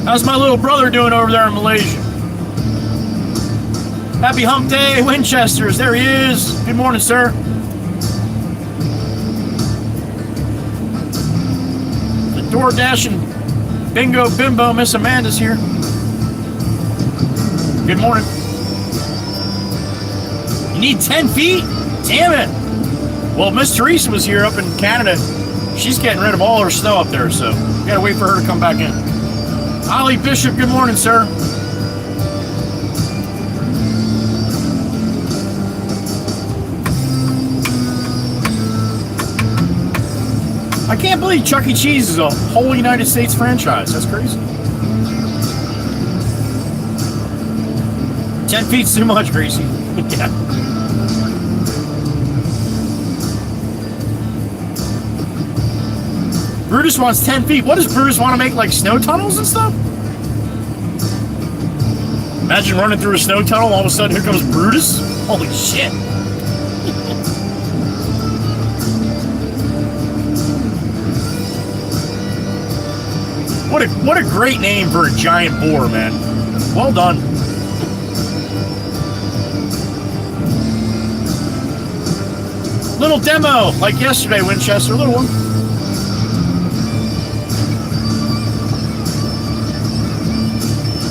How's my little brother doing over there in Malaysia? Happy hump day, Winchesters. There he is. Good morning, sir. The door dashing bingo bimbo Miss Amanda's here. Good morning. You need 10 feet? Damn it. Well, Miss Teresa was here up in Canada. She's getting rid of all her snow up there, so we gotta wait for her to come back in. Ollie Bishop, good morning, sir. I can't believe Chuck E. Cheese is a whole United States franchise. That's crazy. 10 feet's too much, Gracie. Yeah. Brutus wants 10 feet. What does Brutus want to make, like snow tunnels and stuff? Imagine running through a snow tunnel, all of a sudden here comes Brutus. Holy shit. What a great name for a giant boar, man. Well done. Little demo, like yesterday, Winchester, little one.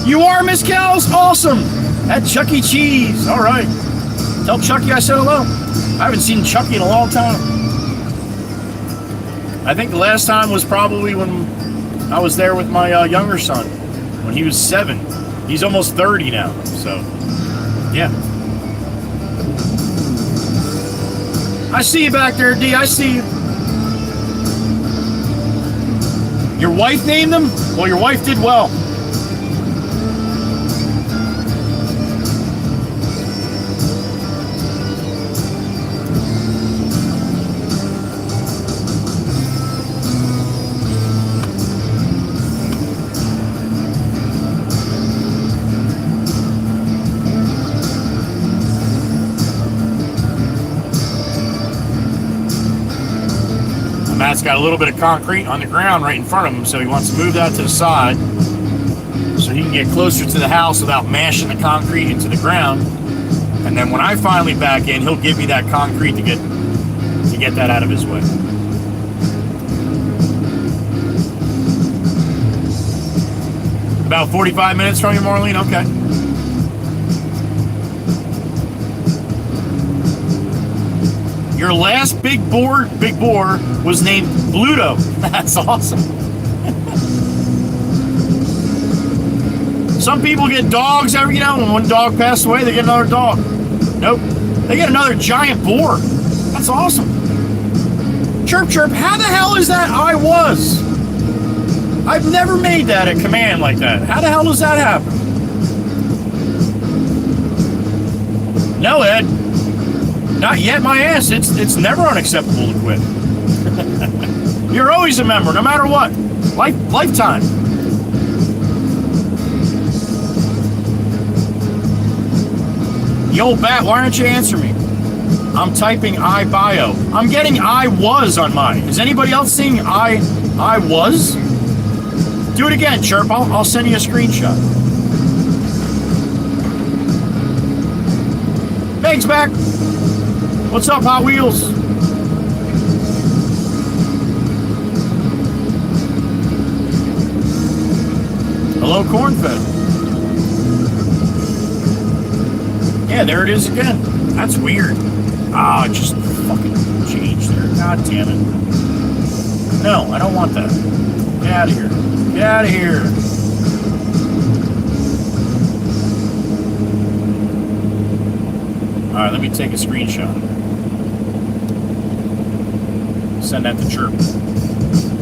You are, Miss Kells? Awesome. At Chuck E. Cheese. All right. Tell Chucky I said hello. I haven't seen Chucky in a long time. I think the last time was probably when I was there with my younger son, when he was 7. He's almost 30 now, so yeah. I see you back there, D. I see you. Your wife named them? Well, your wife did well. Matt's got a little bit of concrete on the ground right in front of him, so he wants to move that to the side so he can get closer to the house without mashing the concrete into the ground. And then when I finally back in, he'll give me that concrete to get that out of his way. About 45 minutes from you, Marlene? Okay. Your last big boar was named Bluto. That's awesome. Some people get dogs every, when one dog passed away, they get another dog. Nope. They get another giant boar. That's awesome. Chirp, chirp. How the hell is that I was? I've never made that a command like that. How the hell does that happen? No, Ed. Not yet, my ass. It's never unacceptable to quit. You're always a member, no matter what. Lifetime. Yo, Bat, why don't you answer me? I'm typing iBio. I'm getting I was on mine. Is anybody else seeing I was? Do it again, Chirp. I'll send you a screenshot. Meg's back. What's up, Hot Wheels? Hello, Cornfed. Yeah, there it is again. That's weird. Ah, it just fucking changed there. God damn it. No, I don't want that. Get out of here. Get out of here. Alright, let me take a screenshot. Send that to Chirp.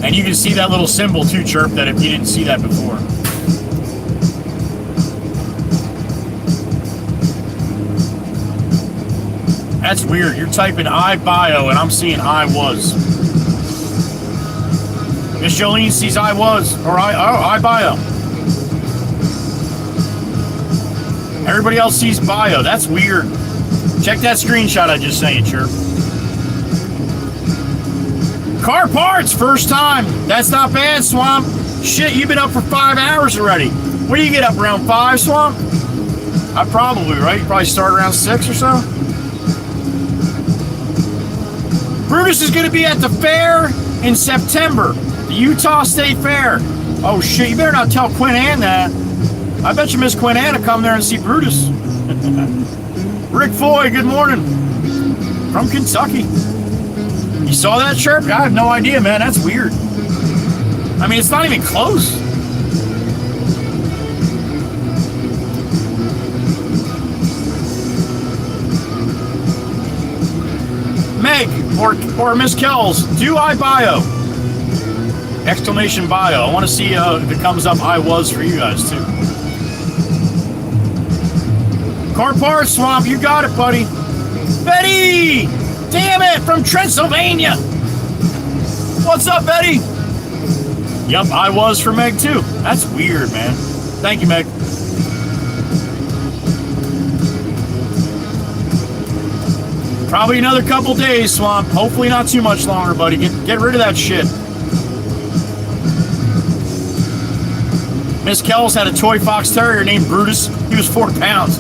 And you can see that little symbol too, Chirp, that if you didn't see that before. That's weird. You're typing iBio and I'm seeing I was. Miss Jolene sees I was, or iBio. Everybody else sees bio. That's weird. Check that screenshot I just sent you, Chirp. Car parts, first time. That's not bad, Swamp. Shit, you've been up for 5 hours already. What do you get up, around 5, Swamp? I probably, right? You probably start around 6 or so? Brutus is going to be at the fair in September. The Utah State Fair. Oh, shit, you better not tell Quinn Ann that. I bet you Miss Quinn Ann will come there and see Brutus. Rick Foy, good morning. From Kentucky. You saw that, Chirp? I have no idea, man. That's weird. I mean, it's not even close. Meg or Miss Kells, do iBio. Exclamation bio. I want to see if it comes up I was for you guys too. Car parts, Swamp, you got it, buddy. Betty! Damn it, from Transylvania. What's up, Betty? Yup, I was for Meg too. That's weird, man. Thank you, Meg. Probably another couple days, Swamp. Hopefully not too much longer, buddy. Get rid of that shit. Miss Kells had a toy fox terrier named Brutus. He was 4 pounds.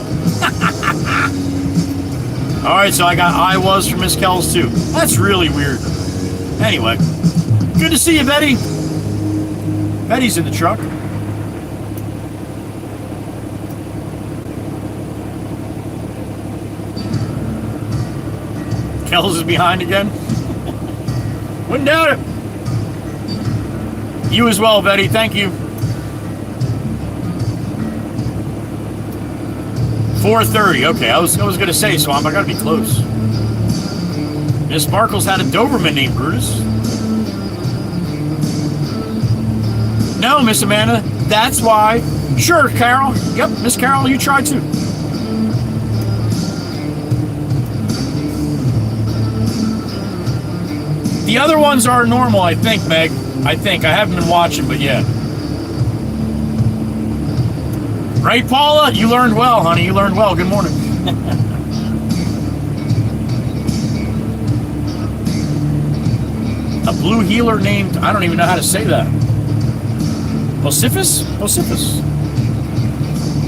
Alright, so I got I was for Miss Kells too. That's really weird. Anyway, good to see you, Betty. Betty's in the truck. Kells is behind again. Wouldn't doubt it. You as well, Betty. Thank you. 4:30. Okay, I was gonna say, Swamp. I gotta be close. Miss Sparkles had a Doberman named Brutus. No, Miss Amanda. That's why. Sure, Carol. Yep, Miss Carol, you try too. The other ones are normal, I think, Meg. I think. I haven't been watching, but yeah. Right, Paula? You learned well, honey. You learned well. Good morning. A blue healer named, I don't even know how to say that. Osiphus? Osiphus.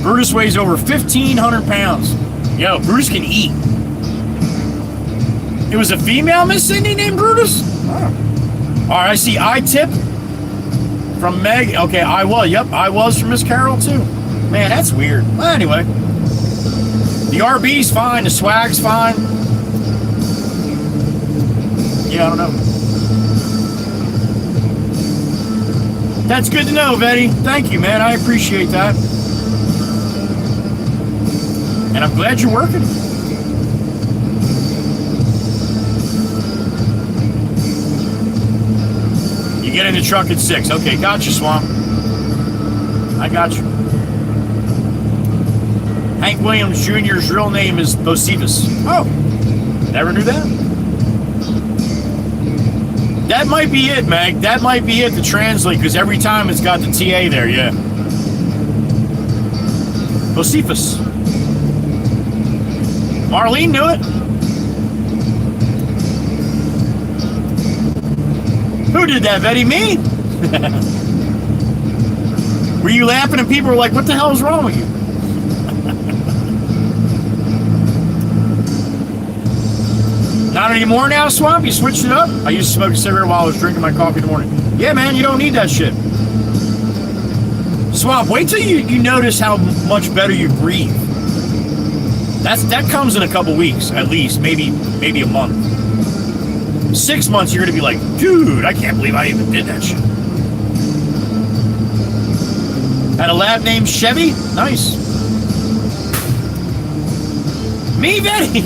Brutus weighs over 1,500 pounds. Yo, Brutus can eat. It was a female Miss Cindy named Brutus? Oh. All right, I see I-tip from Meg. Okay, I was. Yep, I was from Miss Carol, too. Man, that's weird. Well, anyway. The RB's fine. The swag's fine. Yeah, I don't know. That's good to know, Betty. Thank you, man. I appreciate that. And I'm glad you're working. You get in the truck at 6. Okay, gotcha, Swamp. I got you. Hank Williams Jr.'s real name is Bocephus. Oh, never knew that. That might be it, Meg. That might be it to translate, because every time it's got the TA there, yeah. Bocephus. Marlene knew it. Who did that, Betty? Me? Were you laughing and people were like, what the hell is wrong with you? Not anymore now, Swamp? You switched it up? I used to smoke a cigarette while I was drinking my coffee in the morning. Yeah, man, you don't need that shit. Swamp, wait till you notice how much better you breathe. That comes in a couple weeks, at least. Maybe a month. 6 months, you're going to be like, dude, I can't believe I even did that shit. Had a lab named Chevy? Nice. Me, Betty?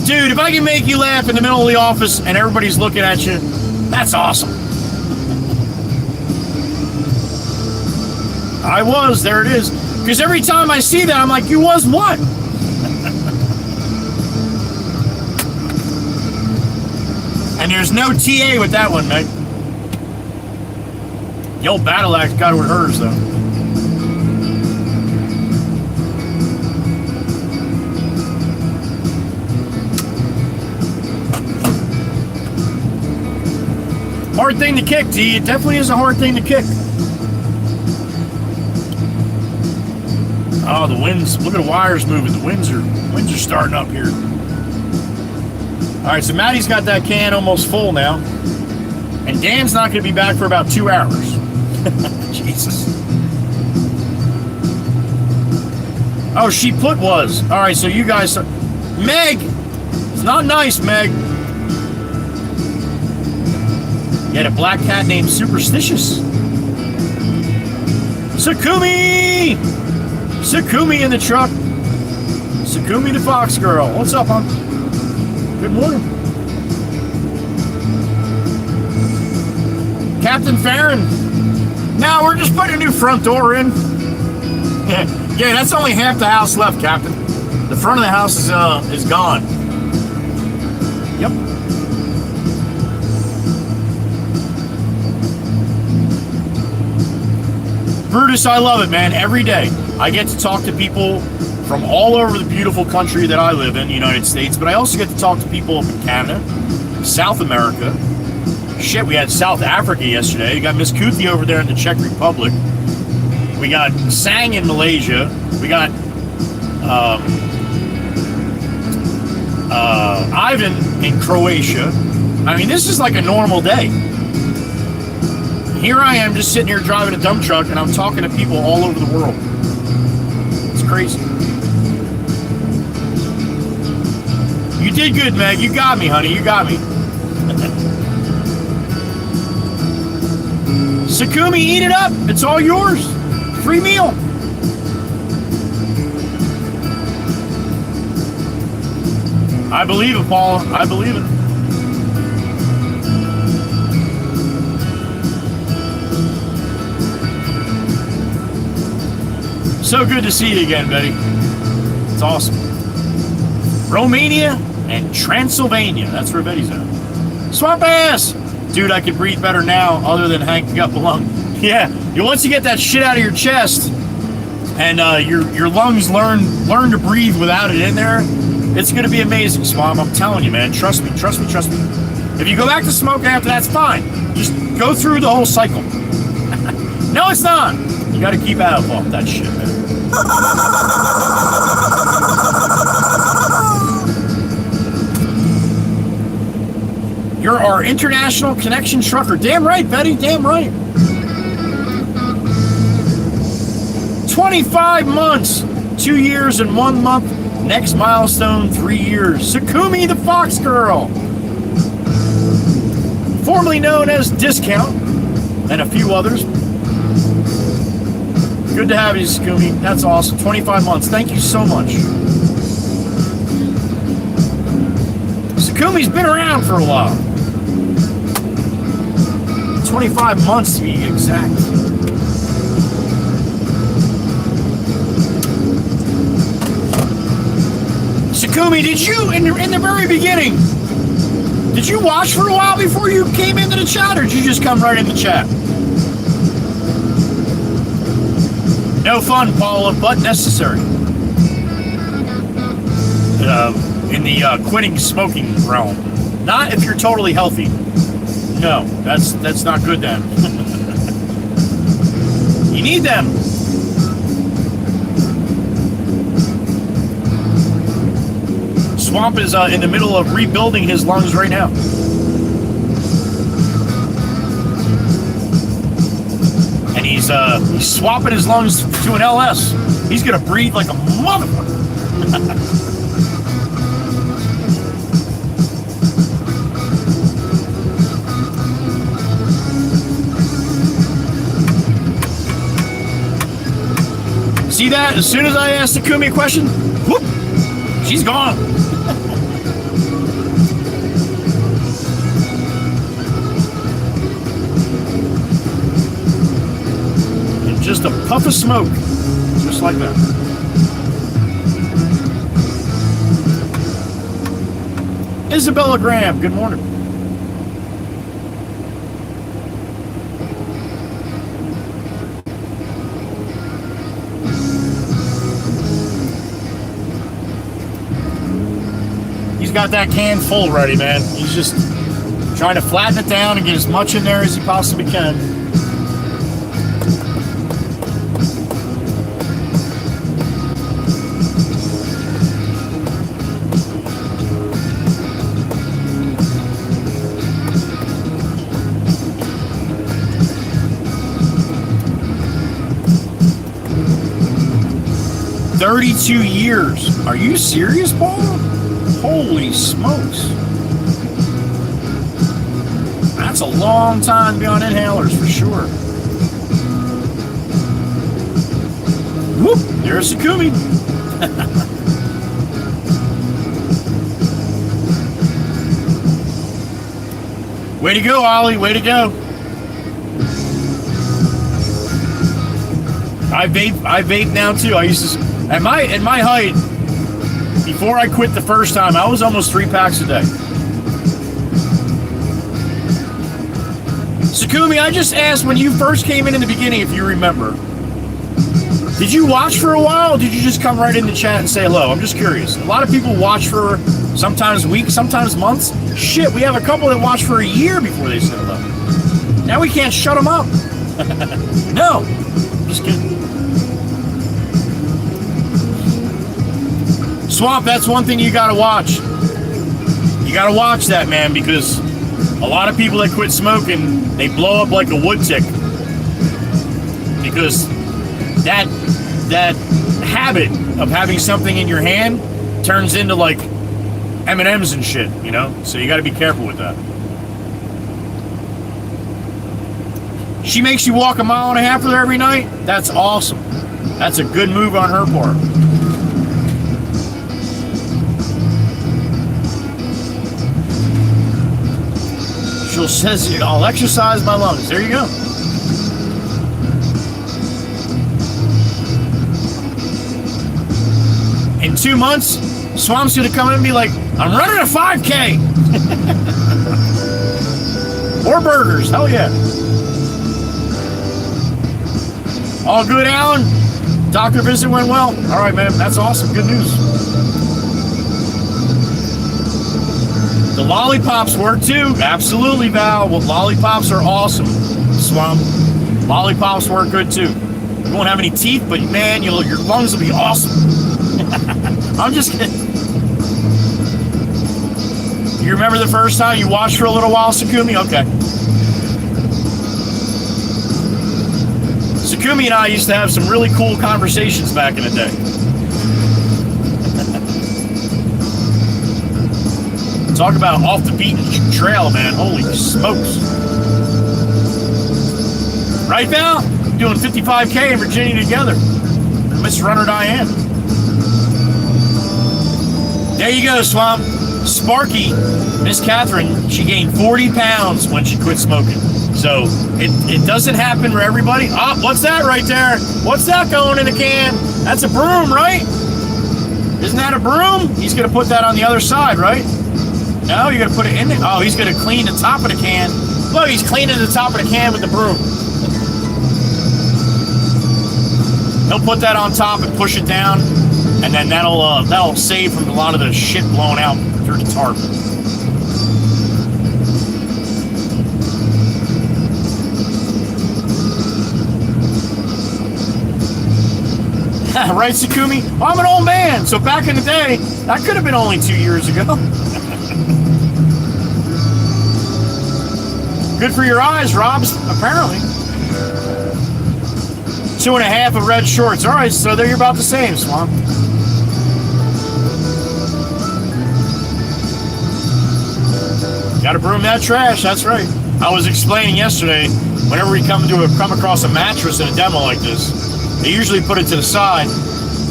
Dude, if I can make you laugh in the middle of the office and everybody's looking at you, that's awesome. I was, there it is. Because every time I see that, I'm like, you was what? And there's no TA with that one, Meg. The old battle axe got with hers, though. Hard thing to kick, T. It definitely is a hard thing to kick. Oh, the winds. Look at the wires moving. The winds are starting up here. All right, so Maddie's got that can almost full now. And Dan's not going to be back for about 2 hours. Jesus. Oh, she put was. All right, so you guys... Meg! It's not nice, Meg. You had a black cat named Superstitious. Sakumi! Sakumi in the truck. Sakumi the Fox Girl. What's up, hon? Good morning. Captain Farron. Now we're just putting a new front door in. Yeah, that's only half the house left, Captain. The front of the house is gone. Yep. Brutus, I love it, man. Every day I get to talk to people from all over the beautiful country that I live in, the United States, but I also get to talk to people up in Canada, South America. Shit, we had South Africa yesterday. We got Miss Kuthi over there in the Czech Republic. We got Sang in Malaysia. We got Ivan in Croatia. I mean, this is like a normal day. Here I am just sitting here driving a dump truck and I'm talking to people all over the world. It's crazy. You did good, Meg. You got me, honey. You got me. Sakumi, eat it up. It's all yours. Free meal. I believe it, Paula. I believe it. So good to see you again, Betty. It's awesome. Romania and Transylvania. That's where Betty's at. Swamp ass! Dude, I can breathe better now other than hanging up a lung. Yeah, once you get that shit out of your chest and your lungs learn to breathe without it in there, it's going to be amazing, Swamp. I'm telling you, man. Trust me. If you go back to smoking after, that's fine. Just go through the whole cycle. No, it's not. You got to keep out of that shit, man. You're our international connection trucker. Damn right, Betty. Damn right. 25 months, 2 years and 1 month. Next milestone, 3 years. Sakumi the Fox Girl. Formerly known as Discount and a few others. Good to have you, Sakumi. That's awesome. 25 months. Thank you so much. Sakumi's been around for a while. 25 months to be exact. Sakumi, did you, in the very beginning, did you watch for a while before you came into the chat, or did you just come right in the chat? No fun, Paula, but necessary. In the quitting smoking realm. Not if you're totally healthy. No, that's not good then. You need them. Swamp is in the middle of rebuilding his lungs right now. And he's swapping his lungs to an LS. He's gonna breathe like a motherfucker. See that? As soon as I asked Sakumi a question, whoop, she's gone. And just a puff of smoke, just like that. Isabella Graham, good morning. Got that can full ready, man. He's just trying to flatten it down and get as much in there as he possibly can. "32 years. Are you serious, Paul? Holy smokes. That's a long time to be on inhalers for sure. Whoop, there's Sakumi. Way to go, Ollie, way to go. I vape now too. I used to, at my height, before I quit the first time, I was almost 3 packs a day. Sakumi, I just asked when you first came in the beginning, if you remember. Did you watch for a while, or did you just come right in the chat and say hello? I'm just curious. A lot of people watch for sometimes weeks, sometimes months. Shit, we have a couple that watch for a year before they say hello. Now we can't shut them up. No, just kidding. Swamp, that's one thing you gotta watch. You gotta watch that, man, because a lot of people that quit smoking, they blow up like a wood tick. Because that habit of having something in your hand turns into like M&Ms and shit, you know? So you got to be careful with that. She makes you walk 1.5 miles with her every night? That's awesome. That's a good move on her part. She says, I'll exercise my lungs. There you go. In 2 months, Swamp's gonna come in and be like, I'm running a 5K. Or burgers, hell yeah. All good, Alan? Doctor visit went well? All right, man, that's awesome, good news. The lollipops work too, absolutely, Val. Well, lollipops are awesome, Swamp. Lollipops work good too. You won't have any teeth, but man, your lungs will be awesome. I'm just kidding. You remember the first time you watched for a little while, Sakumi? Okay. Sakumi and I used to have some really cool conversations back in the day. Talk about off the beaten trail, man. Holy smokes. Right, Val? Doing 55K in Virginia together. Miss Runner Diane. There you go, Swamp. Sparky, Miss Catherine, she gained 40 pounds when she quit smoking. So it doesn't happen for everybody. Oh, what's that right there? What's that going in a can? That's a broom, right? Isn't that a broom? He's going to put that on the other side, right? No, you're going to put it in there. Oh, he's going to clean the top of the can. Look, he's cleaning the top of the can with the broom. He'll put that on top and push it down, and then that'll save from a lot of the shit blowing out through the tarp. Right, Sakumi? Well, I'm an old man, so back in the day, that could have been only 2 years ago. Good for your eyes, Robs, apparently. 2.5 of red shorts. All right, so they're about the same, Swamp. Gotta broom that trash, that's right. I was explaining yesterday, whenever we come across a mattress in a demo like this, they usually put it to the side,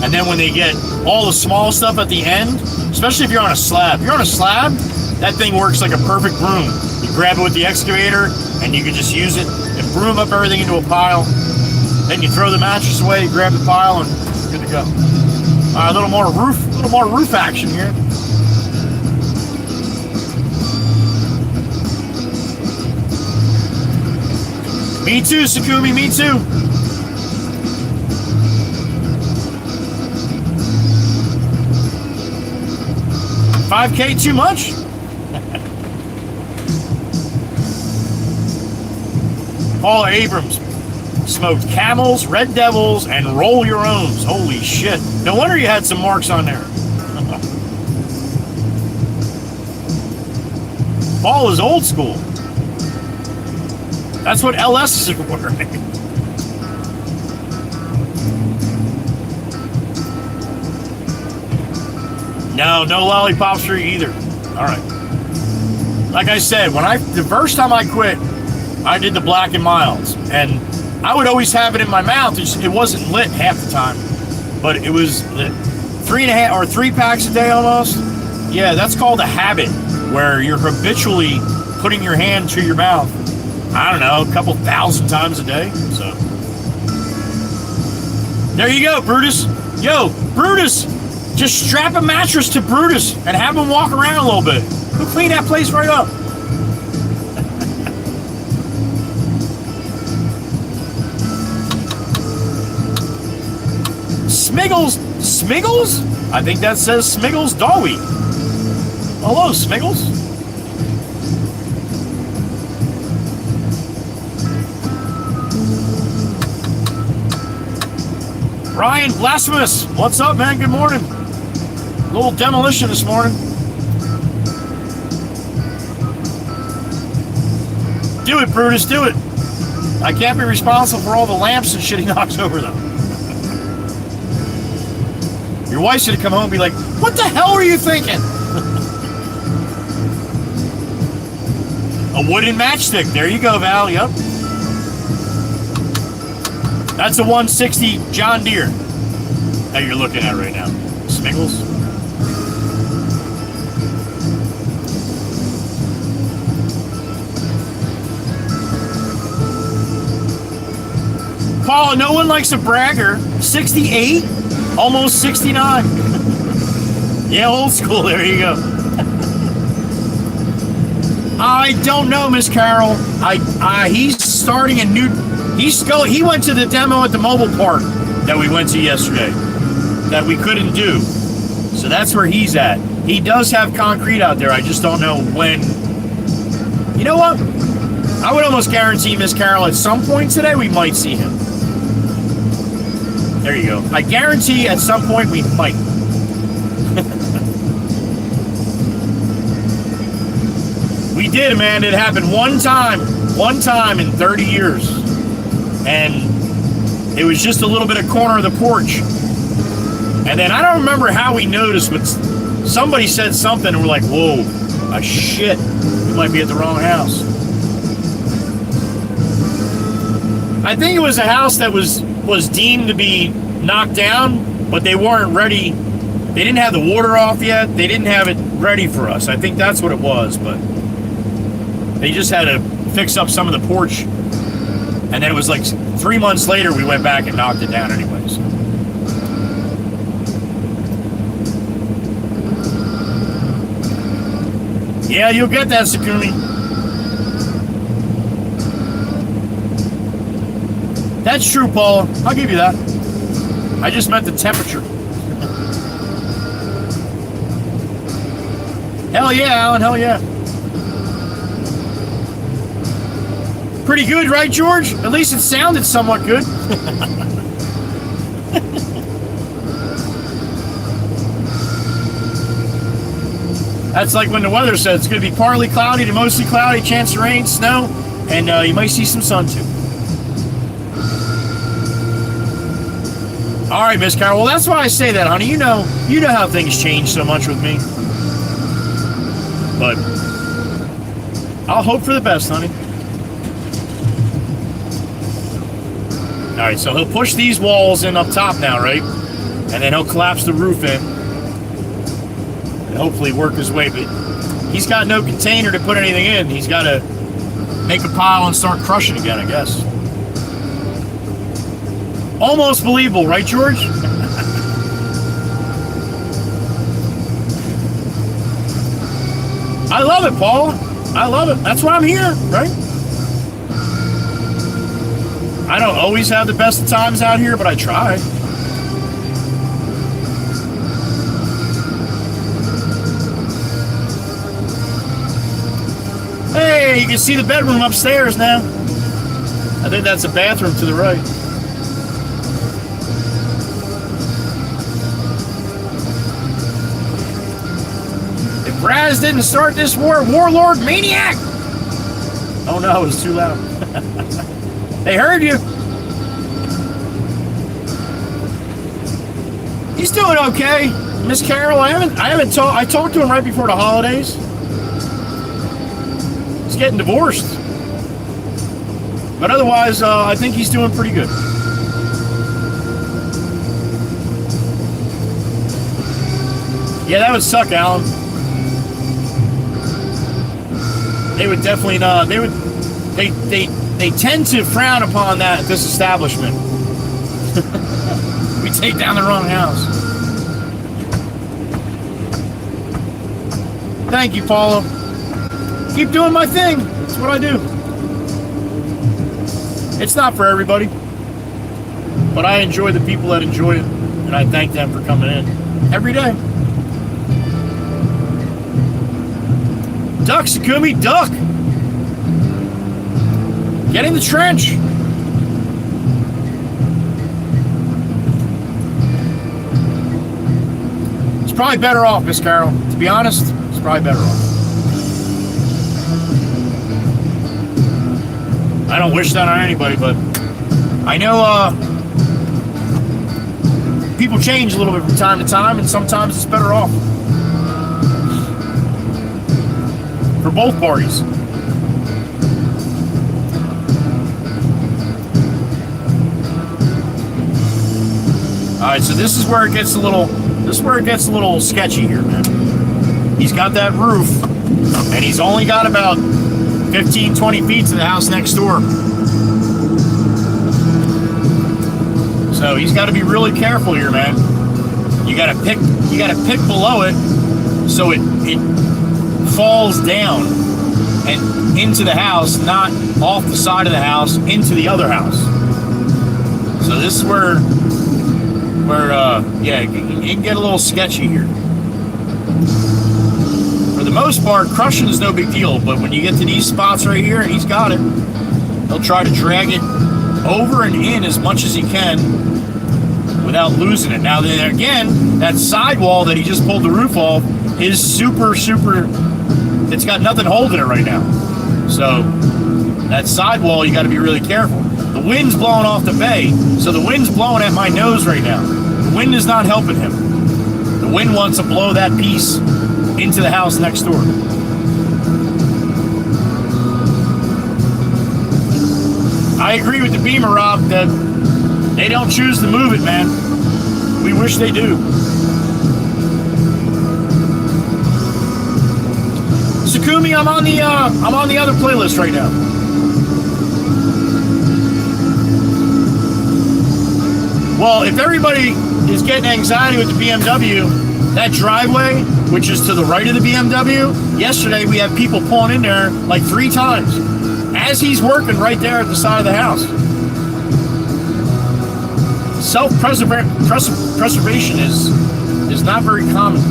and then when they get all the small stuff at the end, especially if you're on a slab. If you're on a slab, that thing works like a perfect broom. You grab it with the excavator, and you can just use it and broom up everything into a pile. Then you throw the mattress away, you grab the pile, and you're good to go. A little more roof action here. Me too, Sakumi, me too. 5K too much? Paul Abrams smoked Camels, Red Devils, and Roll Your Owns. Holy shit. No wonder you had some marks on there. Paul is old school. That's what LS is wearing. No lollipops for you either. All right. Like I said, the first time I quit, I did the Black and Milds, and I would always have it in my mouth. It wasn't lit half the time, but it was lit. 3.5 or 3 packs a day almost. Yeah, that's called a habit, where you're habitually putting your hand to your mouth. I don't know, a couple thousand times a day. So there you go, Brutus. Yo, Brutus, just strap a mattress to Brutus and have him walk around a little bit. He'll clean that place right up. Smiggles? I think that says Smiggles Dowie. Hello, Smiggles. Ryan Blasphemous, what's up, man? Good morning. A little demolition this morning. Do it, Brutus, do it. I can't be responsible for all the lamps and shit he knocks over them. Your wife's gonna come home and be like, what the hell were you thinking? A wooden matchstick. There you go, Val. Yep. That's a 160 John Deere that you're looking at right now. Smiggles. Paul, no one likes a bragger. 68? Almost 69. Yeah, old school. There you go. I don't know, Miss Carol. He's starting a new. He went to the demo at the mobile park that we went to yesterday that we couldn't do. So that's where he's at. He does have concrete out there. I just don't know when. You know what? I would almost guarantee, Miss Carol, at some point today we might see him. There you go. I guarantee at some point we might. We did, man. It happened one time in 30 years. And it was just a little bit of corner of the porch. And then I don't remember how we noticed, but somebody said something and we're like, whoa, shit, we might be at the wrong house. I think it was a house that was deemed to be knocked down, but they weren't ready. They didn't have the water off yet. They didn't have it ready for us. I think that's what it was, but they just had to fix up some of the porch. And then it was like 3 months later, we went back and knocked it down anyways. Yeah, you'll get that, Sakumi. That's true, Paul. I'll give you that. I just meant the temperature. Hell yeah, Alan. Hell yeah. Pretty good, right, George? At least it sounded somewhat good. That's like when the weather says it's going to be partly cloudy to mostly cloudy, chance of rain, snow, and you might see some sun too. All right, Miss Carol. Well, that's why I say that, honey. You know how things change so much with me. But I'll hope for the best, honey. All right, so he'll push these walls in up top now, right? And then he'll collapse the roof in. And hopefully work his way. But he's got no container to put anything in. He's got to make a pile and start crushing again, I guess. Almost believable, right, George? I love it, Paul. I love it. That's why I'm here, right? I don't always have the best of times out here, but I try. Hey, you can see the bedroom upstairs now. I think that's a bathroom to the right. If Braz didn't start this war, warlord maniac! Oh no, it was too loud. They heard you. He's doing okay, Miss Carol. I talked to him right before the holidays. He's getting divorced, but otherwise, I think he's doing pretty good. Yeah, that would suck, Alan. They would definitely not. They tend to frown upon that at this establishment. We take down the wrong house. Thank you, Paula. Keep doing my thing. That's what I do. It's not for everybody, but I enjoy the people that enjoy it, and I thank them for coming in every day. Duck, Sakumi, duck! Get in the trench! It's probably better off, Miss Carol. To be honest, it's probably better off. I don't wish that on anybody, but I know people change a little bit from time to time, and sometimes it's better off. For both parties. Alright, so this is where it gets a little sketchy here, man. He's got that roof, and he's only got about 15, 20 feet to the house next door. So he's got to be really careful here, man. You got to pick below it so it falls down and into the house, not off the side of the house into the other house. So this is where yeah, it can get a little sketchy here. For the most part, crushing is no big deal, but when you get to these spots right here, he's got it. He'll try to drag it over and in as much as he can without losing it. Now then again, that sidewall that he just pulled the roof off is super, it's got nothing holding it right now. So that sidewall, you got to be really careful. The wind's blowing off the bay, so the wind's blowing at my nose right now. The wind is not helping him. The wind wants to blow that piece into the house next door. I agree with the Beamer, Rob, that they don't choose to move it, man. We wish they do. Sakumi, I'm on the other playlist right now. Well, if everybody is getting anxiety with the BMW, that driveway, which is to the right of the BMW, yesterday we had people pulling in there like 3 times as he's working right there at the side of the house. Self-preservation is not very common.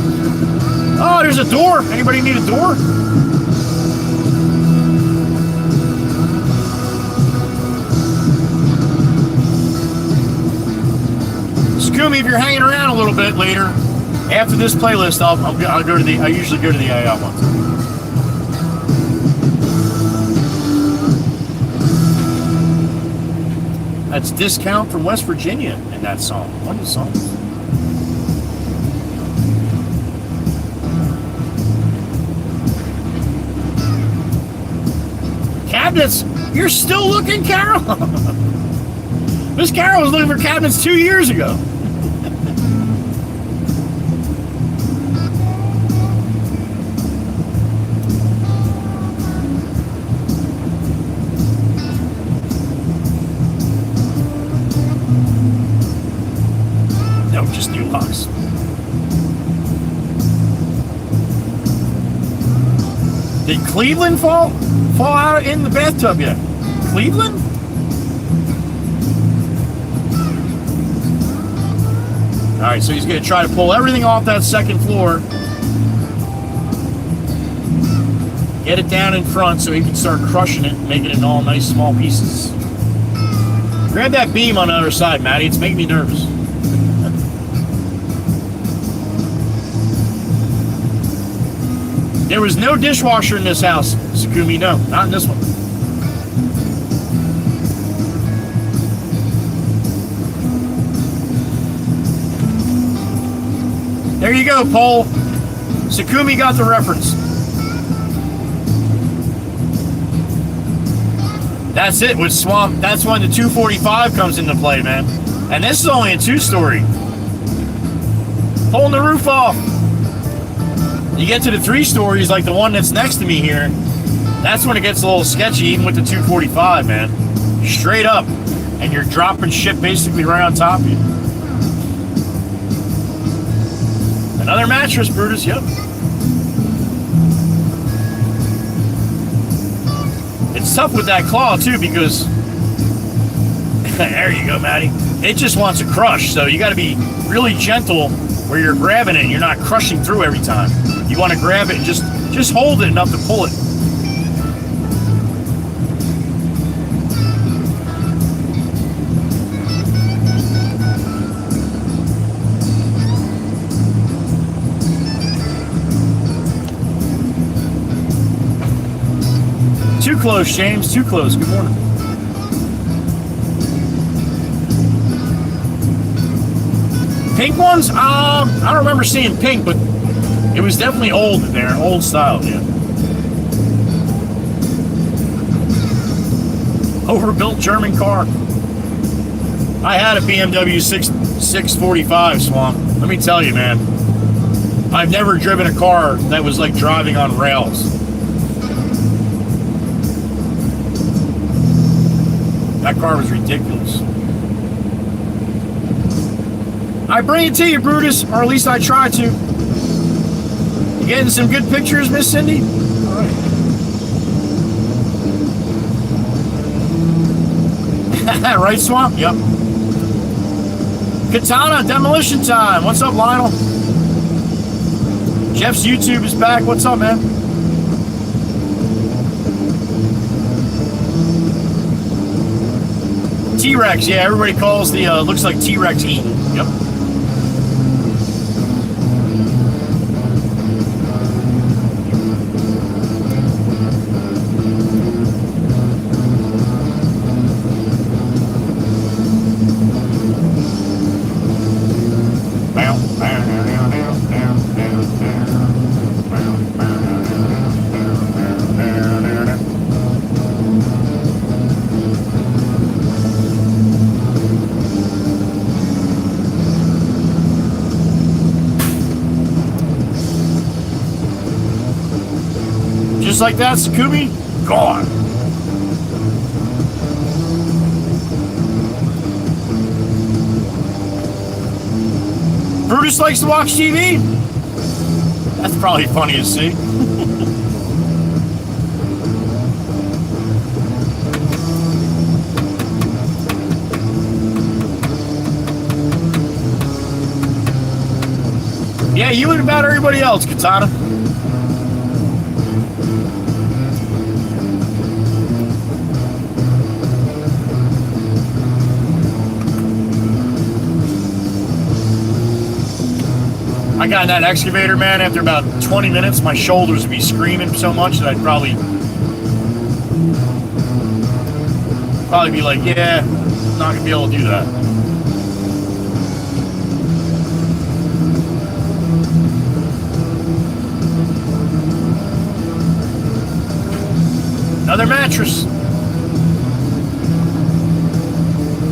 Oh, there's a door. Anybody need a door? Sakumi, if you're hanging around a little bit later, after this playlist, I'll go to the. I usually go to the AA ones. That's Discount from West Virginia in that song. What is the song? Cabinets. You're still looking, Carol. Miss Carol was looking for cabinets 2 years ago. No, just new locks. Did Cleveland fall out in the bathtub yet? Cleveland? All right, so he's going to try to pull everything off that second floor. Get it down in front so he can start crushing it, making it in all nice small pieces. Grab that beam on the other side, Maddie. It's making me nervous. There was no dishwasher in this house, Sakumi. No, not in this one. There you go, Paul. Sakumi got the reference. That's it with Swamp. That's when the 245 comes into play, man. And this is only a 2-story. Pulling the roof off. You get to the 3 stories, like the one that's next to me here, that's when it gets a little sketchy, even with the 245, man. Straight up. And you're dropping shit basically right on top of you. Another mattress, Brutus, yep. It's tough with that claw, too, because... there you go, Maddie. It just wants to crush, so you got to be really gentle where you're grabbing it and you're not crushing through every time. You want to grab it and just hold it enough to pull it. Too close, James. Too close. Good morning. Pink ones? I don't remember seeing pink, but it was definitely old in there. Old style, yeah. Overbuilt German car. I had a BMW 645 Swamp. Let me tell you, man. I've never driven a car that was like driving on rails. That car was ridiculous. I bring it to you, Brutus, or at least I try to. You getting some good pictures, Miss Cindy? All right. Right, Swamp? Yep. Katana, demolition time. What's up, Lionel? Jeff's YouTube is back. What's up, man? T-Rex, yeah, everybody calls the, looks like T-Rex Eaton. Yep. Just like that, Scooby, gone. Brutus likes to watch TV? That's probably funny to see. Yeah, you and about everybody else, Katana. I got in that excavator, man, after about 20 minutes, my shoulders would be screaming so much that I'd probably be like, yeah, not gonna be able to do that. Another mattress.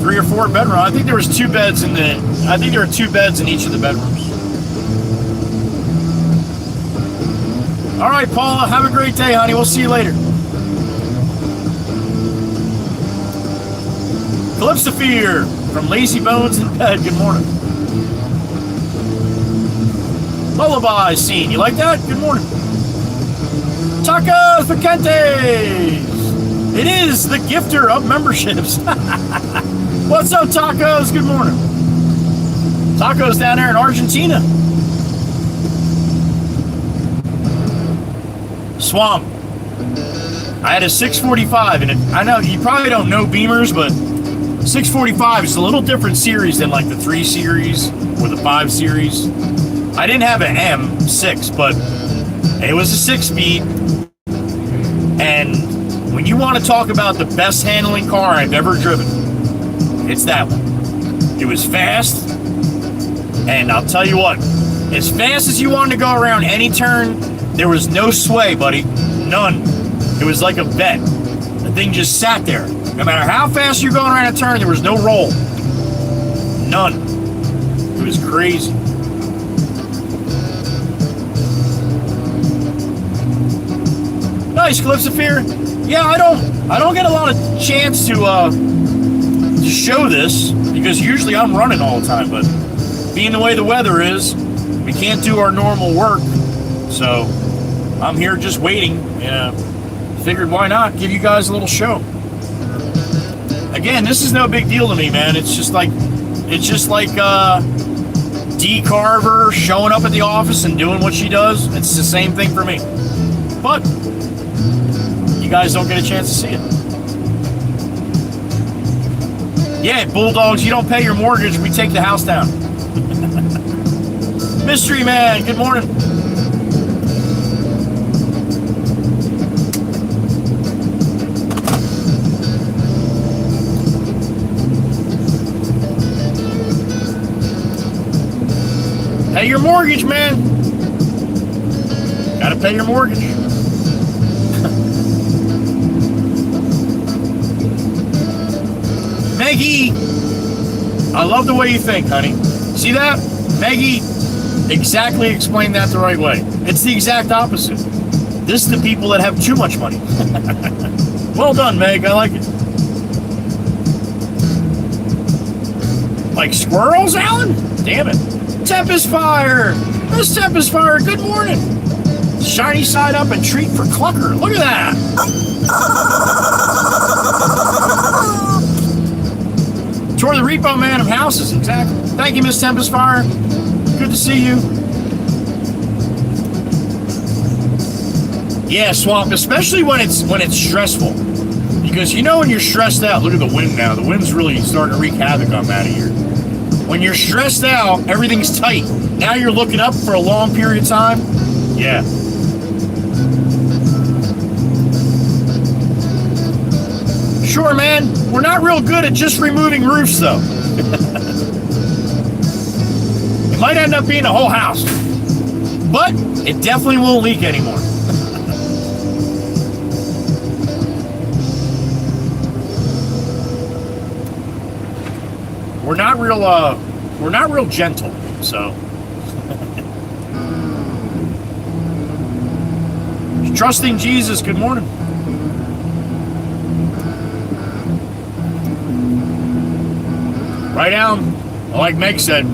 3 or 4 bedroom. I think there was 2 beds in the, I think there were 2 beds in each of the bedrooms. All right, Paula, have a great day, honey. We'll see you later. Calypsosphere from Lazy Bones in bed. Good morning. Lullaby scene. You like that? Good morning. Tacos Picantes. It is the gifter of memberships. What's up, Tacos? Good morning. Tacos down there in Argentina. Swamp. I had a 645, and I know you probably don't know Beamers, but 645 is a little different series than like the 3 series or the 5 series. I didn't have an M6, but it was a 6-speed. And when you want to talk about the best handling car I've ever driven, it's that one. It was fast, and I'll tell you what, as fast as you wanted to go around any turn, there was no sway, buddy. None. It was like a vet. The thing just sat there. No matter how fast you're going around a turn, there was no roll. None. It was crazy. Nice, Calypsosphere. Yeah, I don't get a lot of chance to show this because usually I'm running all the time, but being the way the weather is, we can't do our normal work. So I'm here just waiting. Figured why not give you guys a little show. Again, this is no big deal to me, man. It's just like D. Carver showing up at the office and doing what she does. It's the same thing for me. But you guys don't get a chance to see it. Yeah, Bulldogs, you don't pay your mortgage, we take the house down. Mystery Man, good morning. Pay your mortgage, man. Gotta pay your mortgage. Maggie, I love the way you think, honey. See that? Maggie exactly explained that the right way. It's the exact opposite. This is the people that have too much money. Well done, Meg. I like it. Like squirrels, Alan? Damn it. Tempest Fire! Miss Tempest Fire, good morning! Shiny side up and treat for Clucker. Look at that! Toward the repo man of houses, exactly. Thank you, Miss Tempest Fire. Good to see you. Yeah, Swamp, especially when it's stressful. Because you know when you're stressed out, look at the wind now. The wind's really starting to wreak havoc on that here. When you're stressed out, everything's tight. Now you're looking up for a long period of time. Yeah. Sure, man. We're not real good at just removing roofs, though. It might end up being a whole house. But it definitely won't leak anymore. We're not real gentle, so. Trusting Jesus, good morning. Right down, like Meg said,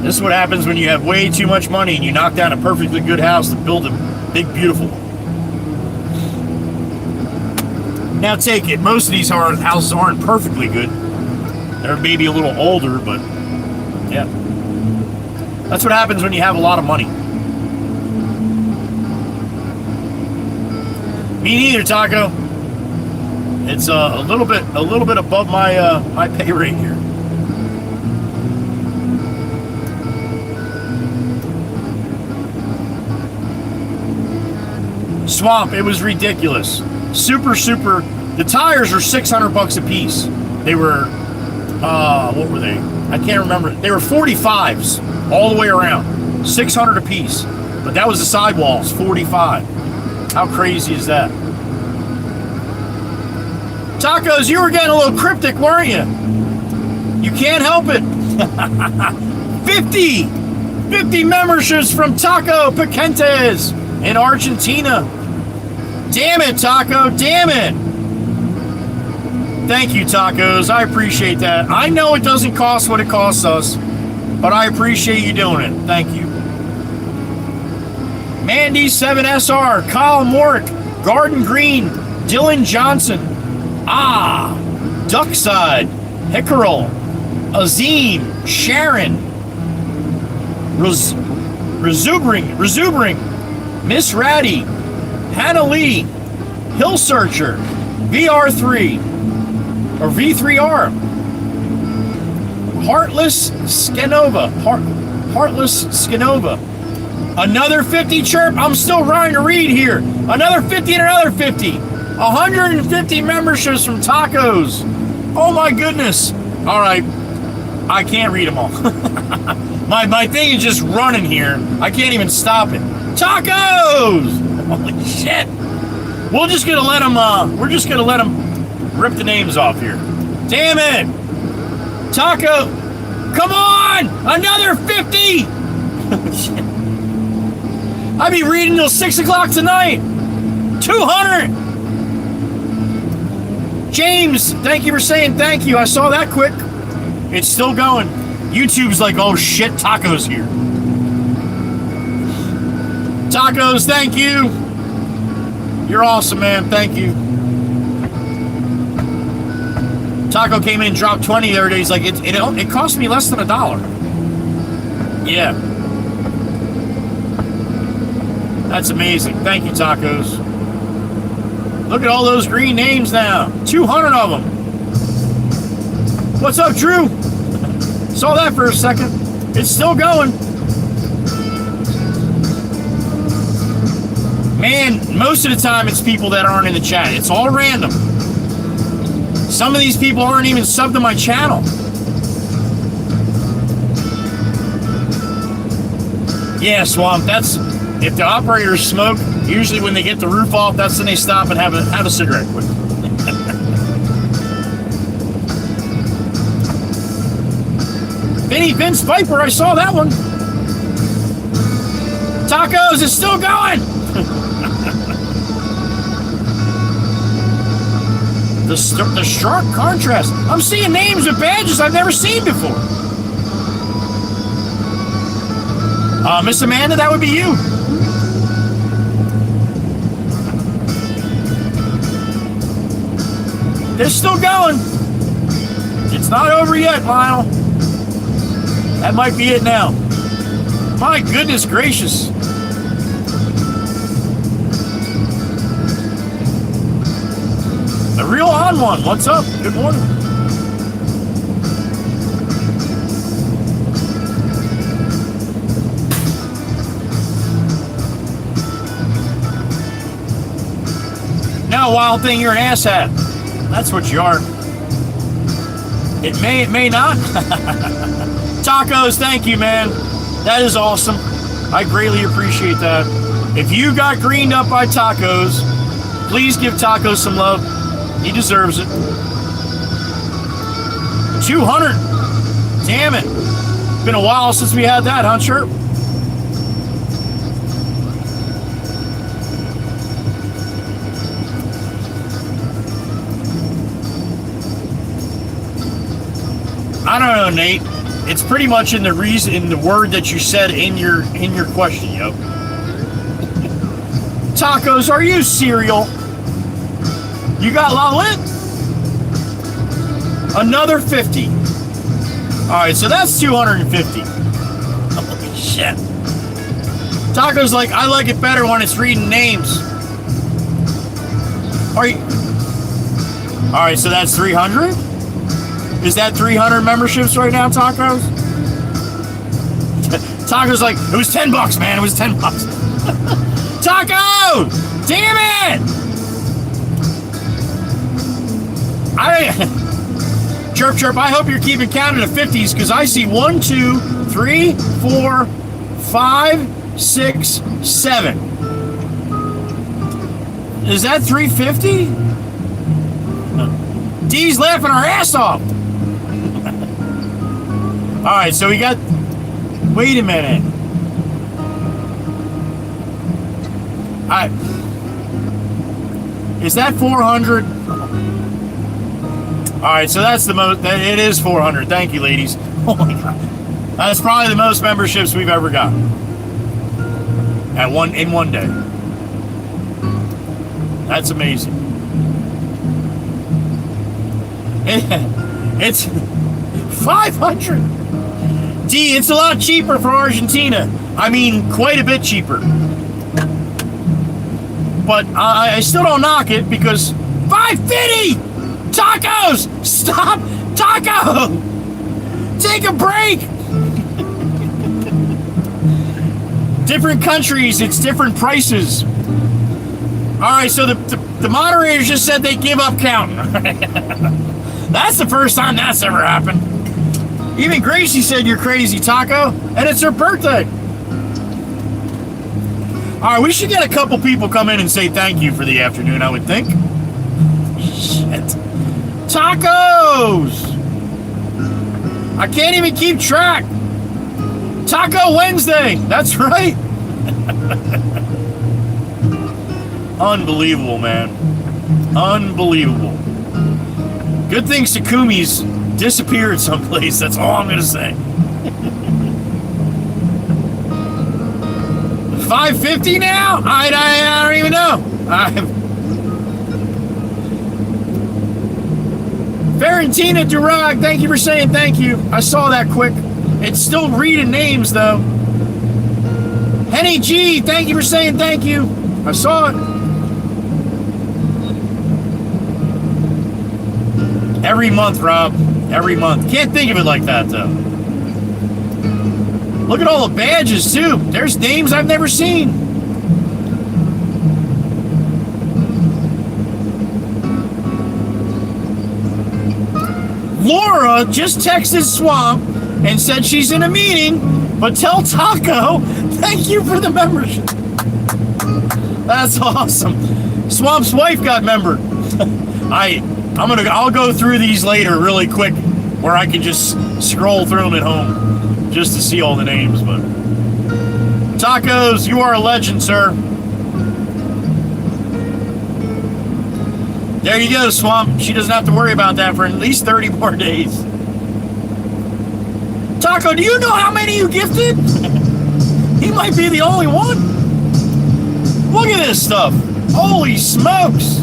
this is what happens when you have way too much money and you knock down a perfectly good house to build a big, beautiful one. Now take it, most of these houses aren't perfectly good. They're maybe a little older, but yeah. That's what happens when you have a lot of money. Me neither, Taco. It's a little bit above my my pay rate here. Swamp, it was ridiculous. Super. The tires are $600 a piece. They were, what were they? I can't remember. They were 45s all the way around. $600 a piece. But that was the sidewalls, 45. How crazy is that? Tacos, you were getting a little cryptic, weren't you? You can't help it. 50 memberships from Taco Piquentes in Argentina. Damn it, Taco, damn it. Thank you, Tacos. I appreciate that. I know it doesn't cost what it costs us, but I appreciate you doing it. Thank you. Mandy 7SR, Kyle Morick, Garden Green, Dylan Johnson, Duckside, Hickerel, Azim, Sharon, Resubring, Miss Ratty, Hannah Lee, Hill Searcher, VR3, or V3R, Heartless Scanova, another 50 chirp. I'm still trying to read here. Another 50 and another 50. 150 memberships from Tacos. Oh my goodness. All right. I can't read them all. my thing is just running here. I can't even stop it. Tacos! Holy shit. We're just gonna let them rip the names off here. Damn it! Taco! Come on! Another 50! Shit. I'll be reading till 6 o'clock tonight. 200! James, thank you for saying thank you. I saw that quick. It's still going. YouTube's like, oh shit, Taco's here. Tacos, thank you. You're awesome, man. Thank you. Taco came in and dropped 20 the other day. He's like, it cost me less than $1. Yeah. That's amazing. Thank you, Tacos. Look at all those green names now. 200 of them. What's up, Drew? Saw that for a second. It's still going. Man, most of the time it's people that aren't in the chat. It's all random. Some of these people aren't even subbed to my channel. Yeah, Swamp, that's... If the operators smoke, usually when they get the roof off, that's when they stop and have a cigarette quick. Danny Vince Viper, I saw that one. Tacos is still going. The stark contrast. I'm seeing names and badges I've never seen before. Miss Amanda, that would be you. They're still going. It's not over yet, Lionel. That might be it now. My goodness gracious. A real on one. What's up? Good morning. No, Wild Thing, you're an asshat. That's what you are. It may not. Tacos, thank you, man. That is awesome. I greatly appreciate that. If you got greened up by Tacos, please give Tacos some love. He deserves it. 200. Damn it. Been a while since we had that, huh, Chirp? I don't know, Nate. It's pretty much in the word that you said in your question, yo. Tacos, are you cereal? You got La Lit? Another 50. Alright, so that's 250. Holy shit. Tacos like, I like it better when it's reading names. Alright, so that's 300? Is that 300 memberships right now, Tacos? Tacos like, it was $10, man. It was $10. Taco! Damn it! Chirp, chirp, I hope you're keeping count of the 50s, because I see 1, 2, 3, 4, 5, 6, 7. Is that 350? D's laughing our ass off. Alright, so we got... Wait a minute. Is that 400? Alright, so that's the most... It is 400. Thank you, ladies. Oh my god. That's probably the most memberships we've ever got. In one day. That's amazing. It's 500. D, it's a lot cheaper for Argentina. I mean, quite a bit cheaper. But I still don't knock it because 550! Tacos! Stop! Taco! Take a break! Different countries, it's different prices. Alright, so the moderators just said they give up counting. That's the first time that's ever happened. Even Gracie said you're crazy, Taco, and it's her birthday. Alright, we should get a couple people come in and say thank you for the afternoon, I would think. Shit. Tacos! I can't even keep track. Taco Wednesday, that's right. Unbelievable, man. Unbelievable. Good thing Sukumi's disappeared someplace, that's all I'm gonna say. 550 now? I don't even know. Valentina Durag, thank you for saying thank you. I saw that quick. It's still reading names though. Henny G, thank you for saying thank you. I saw it. Every month, Rob. Every month. Can't think of it like that, though. Look at all the badges, too. There's names I've never seen. Laura just texted Swamp and said she's in a meeting, but tell Taco, thank you for the membership. That's awesome. Swamp's wife got membered. I'll go through these later really quick. where I can just scroll through them at home just to see all the names. But Tacos, you are a legend, sir. There you go, Swamp. She doesn't have to worry about that for at least 30 more days. Taco, do you know how many you gifted? He might be the only one. Look at this stuff. Holy smokes.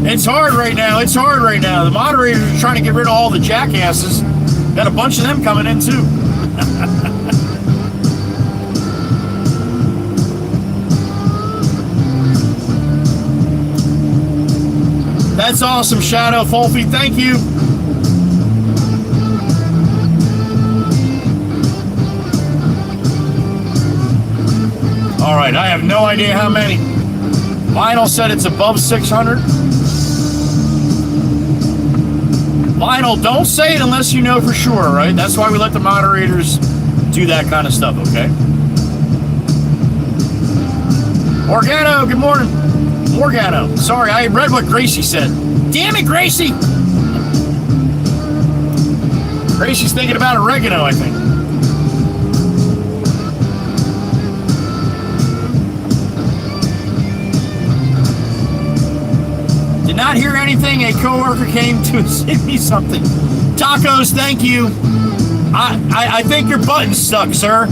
It's hard right now. It's hard right now. The moderators are trying to get rid of all the jackasses. Got a bunch of them coming in too. That's awesome, Shadow Folfy. Thank you. All right, I have no idea how many. Lionel said it's above 600. Lionel, don't say it unless you know for sure, right? That's why we let the moderators do that kind of stuff, okay? Morgano, good morning. Morgano. Sorry, I read what Gracie said. Damn it, Gracie! Gracie's thinking about oregano, I think. Did not hear anything. A coworker came to send me something. Tacos, thank you. I think your button's stuck, sir.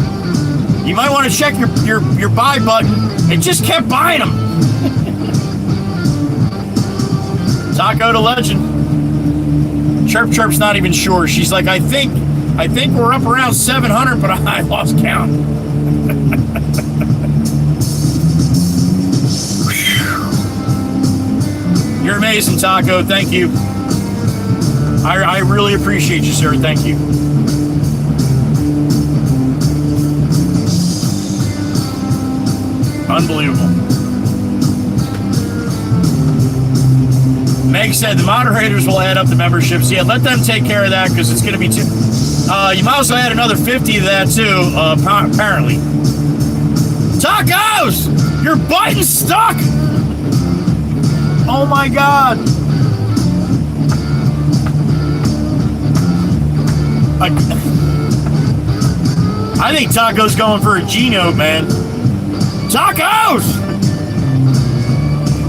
You might want to check your buy button. It just kept buying them. Taco to legend. Chirp Chirp's not even sure. She's like, I think we're up around 700, but I lost count. You're amazing, Taco. Thank you. I really appreciate you, sir. Thank you. Unbelievable. Meg said the moderators will add up the memberships. Yeah, let them take care of that because it's going to be too... you might also add another 50 to that too, apparently. Tacos! Your button's stuck! Oh my God. I think Taco's going for a G-note, man. Tacos!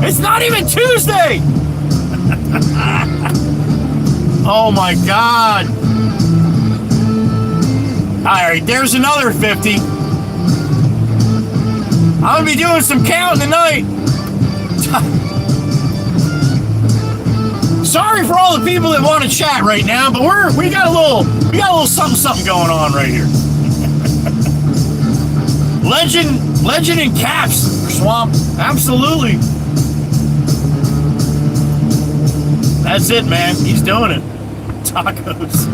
It's not even Tuesday! Oh my God. Alright, there's another 50. I'm gonna be doing some counting tonight. Sorry for all the people that want to chat right now, but we got a little something going on right here. Legend in caps, Swamp. Absolutely. That's it, man. He's doing it. Tacos.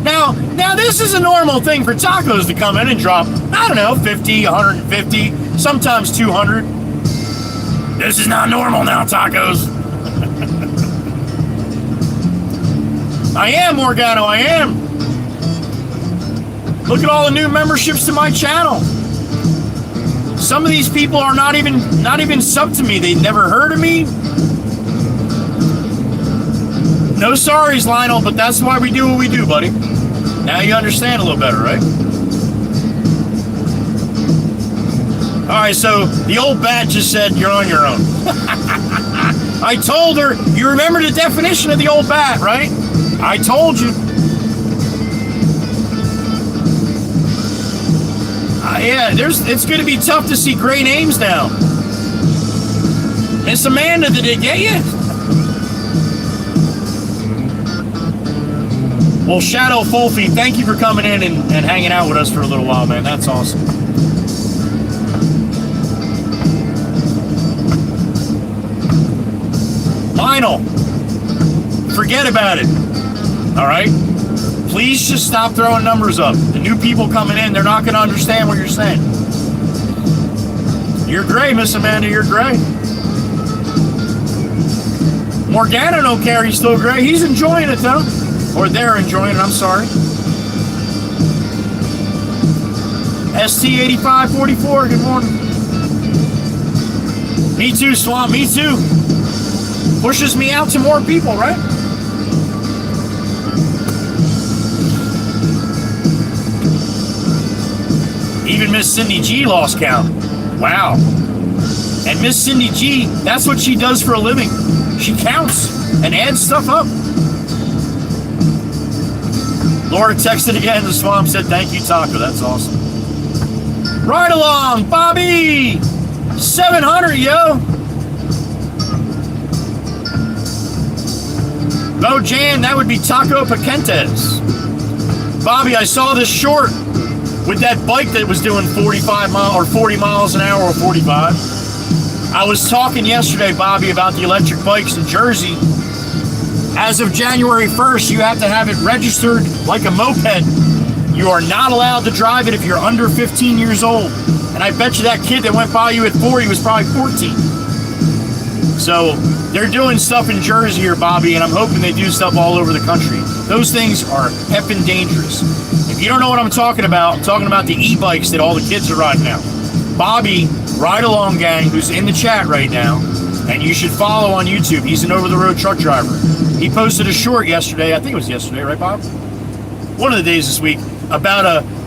Now this is a normal thing for Tacos to come in and drop, I don't know, 50, 150, sometimes 200. This is not normal now, Tacos. I am, Morgano, I am. Look at all the new memberships to my channel. Some of these people are not even sub to me. They've never heard of me. No sorries, Lionel, but that's why we do what we do, buddy. Now you understand a little better, right? All right, so the old bat just said you're on your own. I told her, you remember the definition of the old bat, right? I told you. Yeah, it's going to be tough to see gray names now. Miss Amanda, did it get you? Well, Shadow Folfy, thank you for coming in and hanging out with us for a little while, man. That's awesome. Lionel, forget about it. All right? Please just stop throwing numbers up. The new people coming in, they're not going to understand what you're saying. You're gray, Miss Amanda, you're gray. Morgana don't care, he's still gray. He's enjoying it, though. Or they're enjoying it, I'm sorry. ST8544, good morning. Me too, Swamp, me too. Pushes me out to more people, right? Even Miss Cindy G lost count. Wow. And Miss Cindy G, that's what she does for a living. She counts and adds stuff up. Laura texted again. The Swamp said, thank you, Taco. That's awesome. Right along, Bobby. 700, yo. Mo Jan, that would be Taco Paquentes. Bobby, I saw this short with that bike that was doing 45 miles or 40 miles an hour or 45. I was talking yesterday, Bobby, about the electric bikes in Jersey. As of January 1st, you have to have it registered like a moped. You are not allowed to drive it if you're under 15 years old. And I bet you that kid that went by you at 4, he was probably 14. So they're doing stuff in Jersey here, Bobby, and I'm hoping they do stuff all over the country. Those things are effing dangerous. If you don't know what I'm talking about the e-bikes that all the kids are riding now. Bobby, Ride Along Gang, who's in the chat right now, and you should follow on YouTube. He's an over-the-road truck driver. He posted a short yesterday, I think it was yesterday, right, Bob? One of the days this week,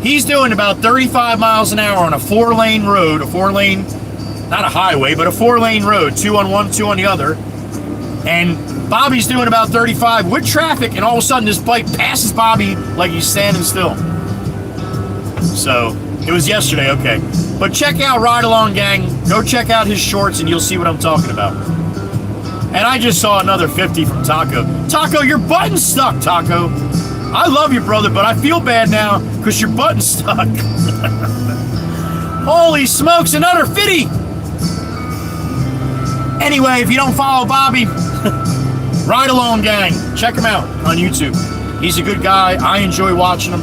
he's doing about 35 miles an hour on a 4-lane road, not a highway, but a 4-lane road, 2 on one, 2 on the other. And Bobby's doing about 35 with traffic, and all of a sudden this bike passes Bobby like he's standing still. So, it was yesterday, okay. But check out Ride Along Gang. Go check out his shorts, and you'll see what I'm talking about. And I just saw another 50 from Taco. Taco, your button's stuck, Taco. I love you, brother, but I feel bad now because your button's stuck. Holy smokes, another 50! Anyway, if you don't follow Bobby, Ride Along Gang, check him out on YouTube. He's a good guy. I enjoy watching him.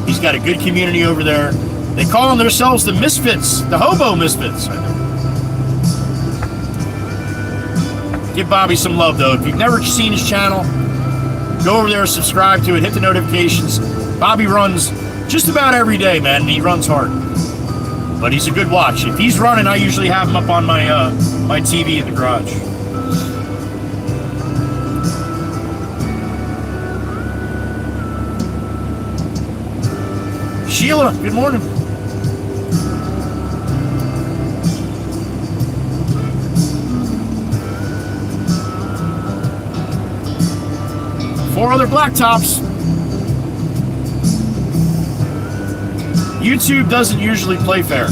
He's got a good community over there. They call themselves the Misfits, the Hobo Misfits. Give Bobby some love, though. If you've never seen his channel, go over there, subscribe to it, hit the notifications. Bobby runs just about every day, man, and he runs hard. But he's a good watch. If he's running, I usually have him up on my my TV in the garage. Sheila, good morning. Four other blacktops. YouTube doesn't usually play fair.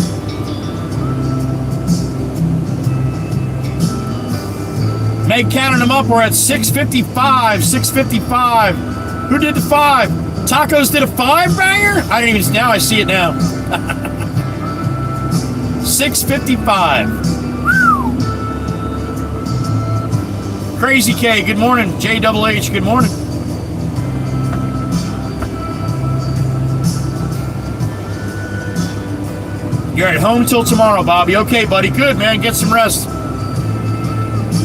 Meg counting them up. We're at 655. 655. Who did the 5? Tacos did a 5 banger? I didn't even. Now I see it now. 655. Crazy K, good morning. JHH, good morning. You're at home till tomorrow, Bobby. Okay, buddy. Good, man. Get some rest.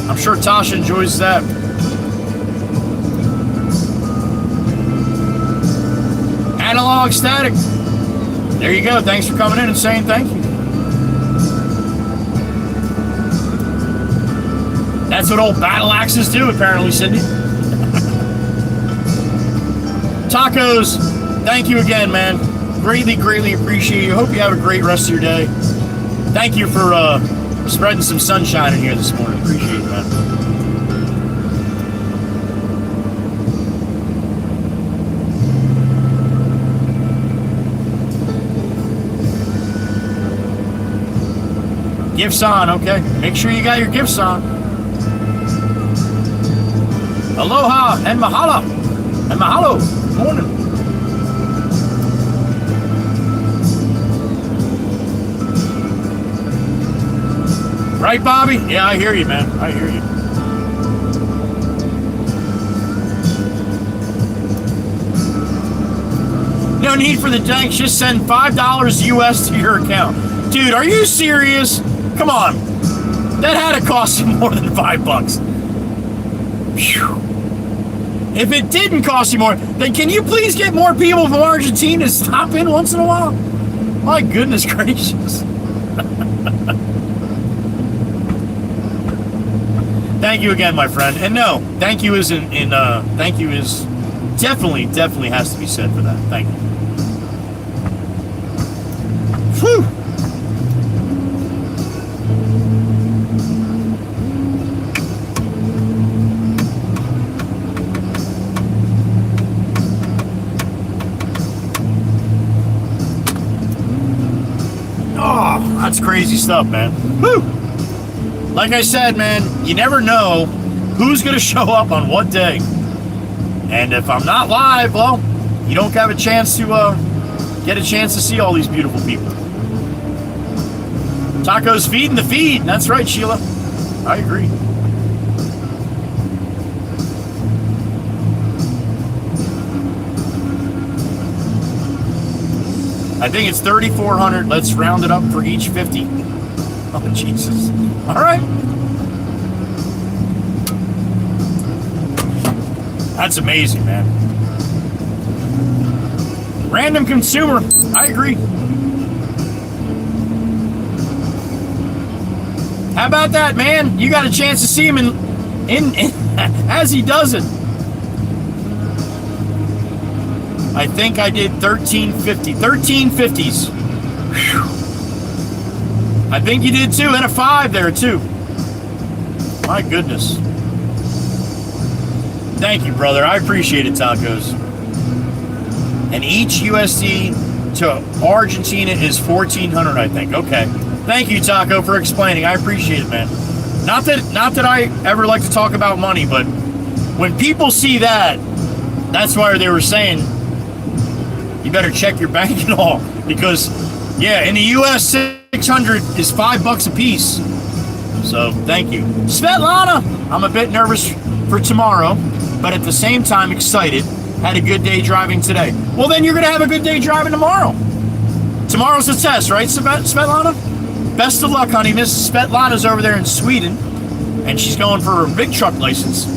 I'm sure Tasha enjoys that. Analog Static. There you go. Thanks for coming in and saying thank you. That's what old battle axes do, apparently, Cindy. Tacos, thank you again, man. Greatly, greatly appreciate you. Hope you have a great rest of your day. Thank you for spreading some sunshine in here this morning. Appreciate it, man. Gifts on, okay. Make sure you got your gifts on. Aloha and mahalo. And mahalo. Good morning. Right, Bobby? Yeah, I hear you, man. I hear you. No need for the thanks. Just send $5 US to your account. Dude, are you serious? Come on. That had to cost you more than $5. Whew. If it didn't cost you more, then can you please get more people from Argentina to stop in once in a while? My goodness gracious. Thank you again, my friend. And no, thank you is thank you is definitely has to be said for that. Thank you. Whew. Oh, that's crazy stuff, man. Whew. Like I said, man, you never know who's going to show up on what day. And if I'm not live, well, you don't have a chance to get a chance to see all these beautiful people. Tacos feeding the feed. That's right, Sheila. I agree. I think it's 3,400. Let's round it up for each 50. Oh, Jesus. All right. That's amazing, man. Random consumer. I agree. How about that, man? You got a chance to see him in as he does it. I think I did 1350. 1350s. Whew. I think you did too, and a 5 there too. My goodness. Thank you, brother. I appreciate it, Tacos. And each USD to Argentina is 1,400, I think. Okay. Thank you, Taco, for explaining. I appreciate it, man. Not that I ever like to talk about money, but when people see that, that's why they were saying you better check your bank and all, because yeah, in the US 600 is $5 a piece. So thank you, Svetlana. I'm a bit nervous for tomorrow, but at the same time excited. Had a good day driving today. Well, then you're gonna have a good day driving tomorrow. Tomorrow's the test, right, Svetlana? Best of luck, honey. Miss Svetlana's over there in Sweden, and she's going for her big truck license,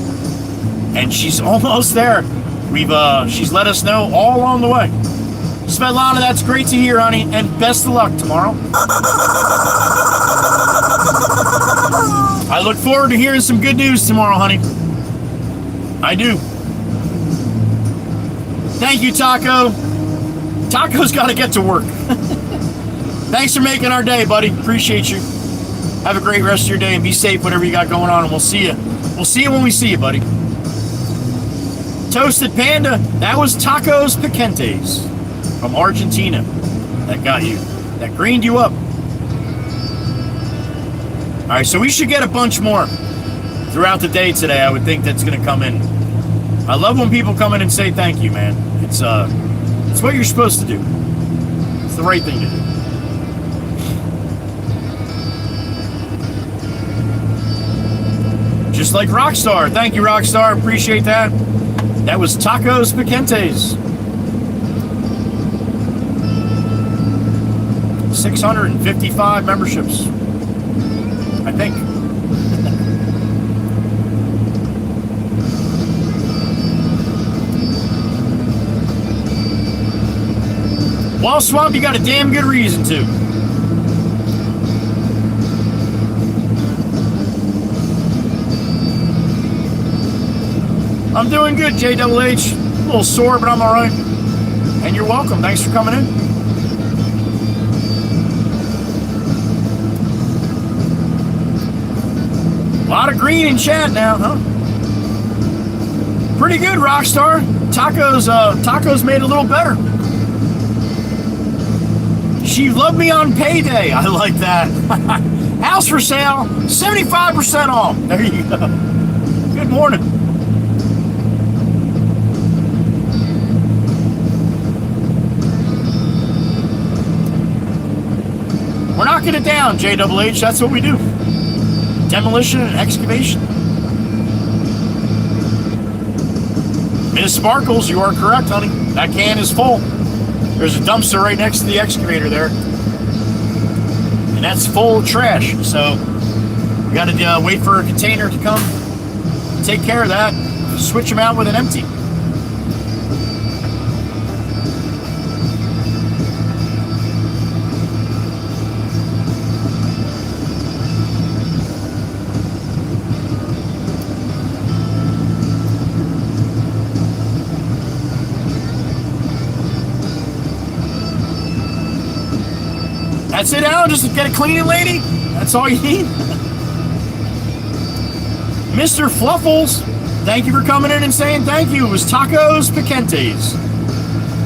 and she's almost there. She's let us know all along the way. Svetlana, that's great to hear, honey, and best of luck tomorrow. I look forward to hearing some good news tomorrow, honey. I do. Thank you, Taco. Taco's got to get to work. Thanks for making our day, buddy. Appreciate you. Have a great rest of your day and be safe, whatever you got going on, and we'll see you. We'll see you when we see you, buddy. Toasted Panda, that was Tacos Picantes from Argentina that got you, that greened you up. All right, so we should get a bunch more throughout the day today. I would think that's going to come in. I love when people come in and say thank you, man. It's what you're supposed to do. It's the right thing to do. Just like Rockstar. Thank you, Rockstar. Appreciate that. That was Tacos Picantes. 655 memberships, I think. Wall Swamp, you got a damn good reason to. I'm doing good, JHH. A little sore, but I'm all right. And you're welcome. Thanks for coming in. A lot of green in chat now, huh? Pretty good, Rockstar. Tacos made it a little better. She loved me on payday. I like that. House for sale, 75% off. There you go. Good morning. We're knocking it down, JHH. That's what we do. Demolition and excavation. Ms. Sparkles, you are correct, honey. That can is full. There's a dumpster right next to the excavator there. And that's full of trash. So we got to wait for a container to come take care of that. Switch them out with an empty. That's it, Alan? Just to get a cleaning lady? That's all you need? Mr. Fluffles, thank you for coming in and saying thank you. It was Tacos Picantes.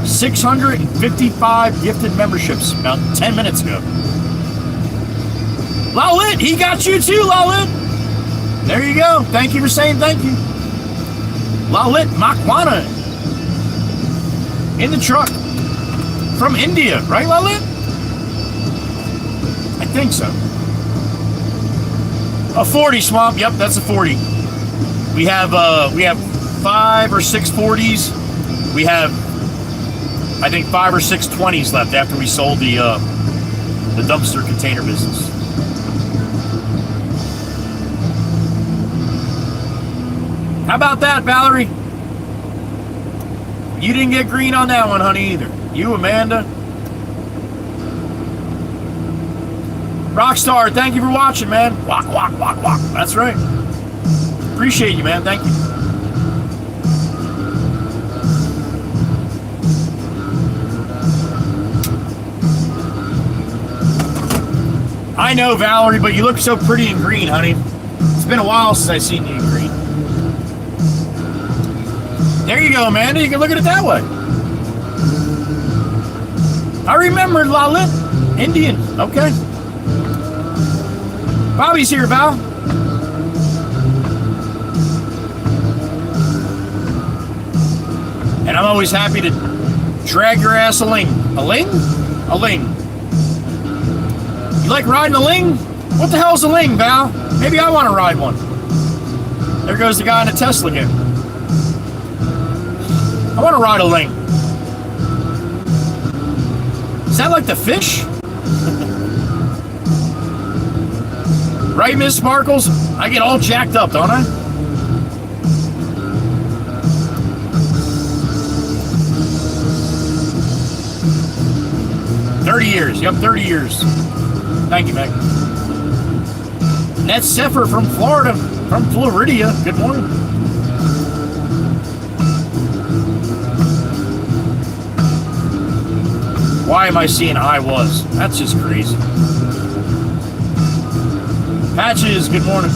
655 gifted memberships about 10 minutes ago. Lalit, he got you too, Lalit. There you go. Thank you for saying thank you. Lalit Makwana in the truck from India, right, Lalit? I think so. A 40, Swamp. Yep, that's a 40. We have 5 or 6 40s. We have, I think, 5 or 6 20s left after we sold the dumpster container business. How about that, Valerie? You didn't get green on that one, honey, either. You, Amanda. Rockstar, thank you for watching, man. Walk, walk, walk, walk. That's right. Appreciate you, man. Thank you. I know, Valerie, but you look so pretty in green, honey. It's been a while since I've seen you in green. There you go, Amanda. You can look at it that way. I remembered Lalit. Indian. Okay. Bobby's here, Val. And I'm always happy to drag your ass a ling. A ling? A ling. You like riding a ling? What the hell's a ling, Val? Maybe I want to ride one. There goes the guy in the Tesla again. I want to ride a ling. Is that like the fish? Right, Miss Sparkles? I get all jacked up, don't I? $30 years. Yep, 30 years. Thank you, Meg. Ned Seffer from Florida, from Floridia. Good morning. Why am I seeing I was? That's just crazy. Patches, good morning.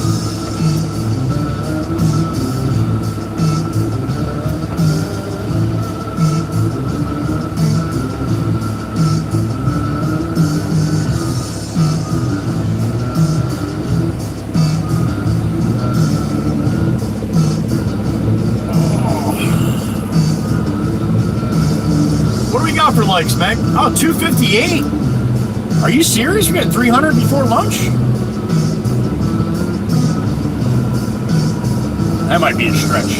What do we got for likes, Meg? Oh, 258. Are you serious? We got 300 before lunch? That might be a stretch.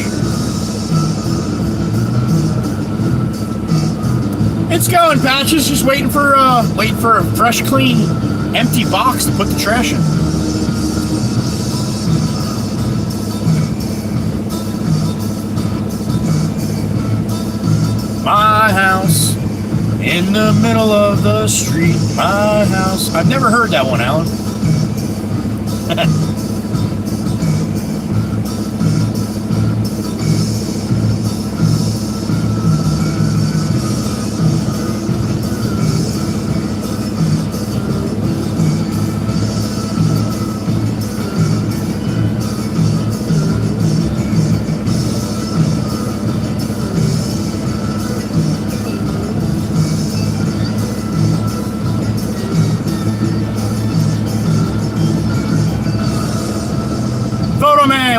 It's going, Patches. Just waiting for a fresh, clean, empty box to put the trash in. My house in the middle of the street. My house. I've never heard that one, Alan.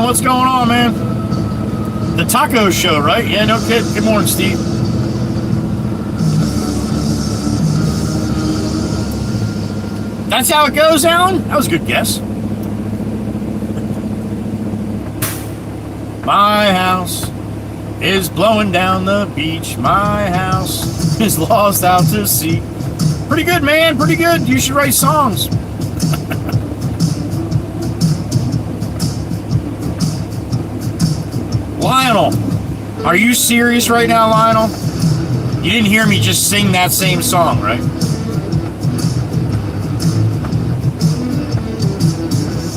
What's going on, man? The taco show, right? Yeah, no kid. Good morning, Steve. That's how it goes, Alan? That was a good guess. My house is blowing down the beach. My house is lost out to sea. Pretty good, man. Pretty good. You should write songs. Lionel, are you serious right now, Lionel? You didn't hear me just sing that same song, right?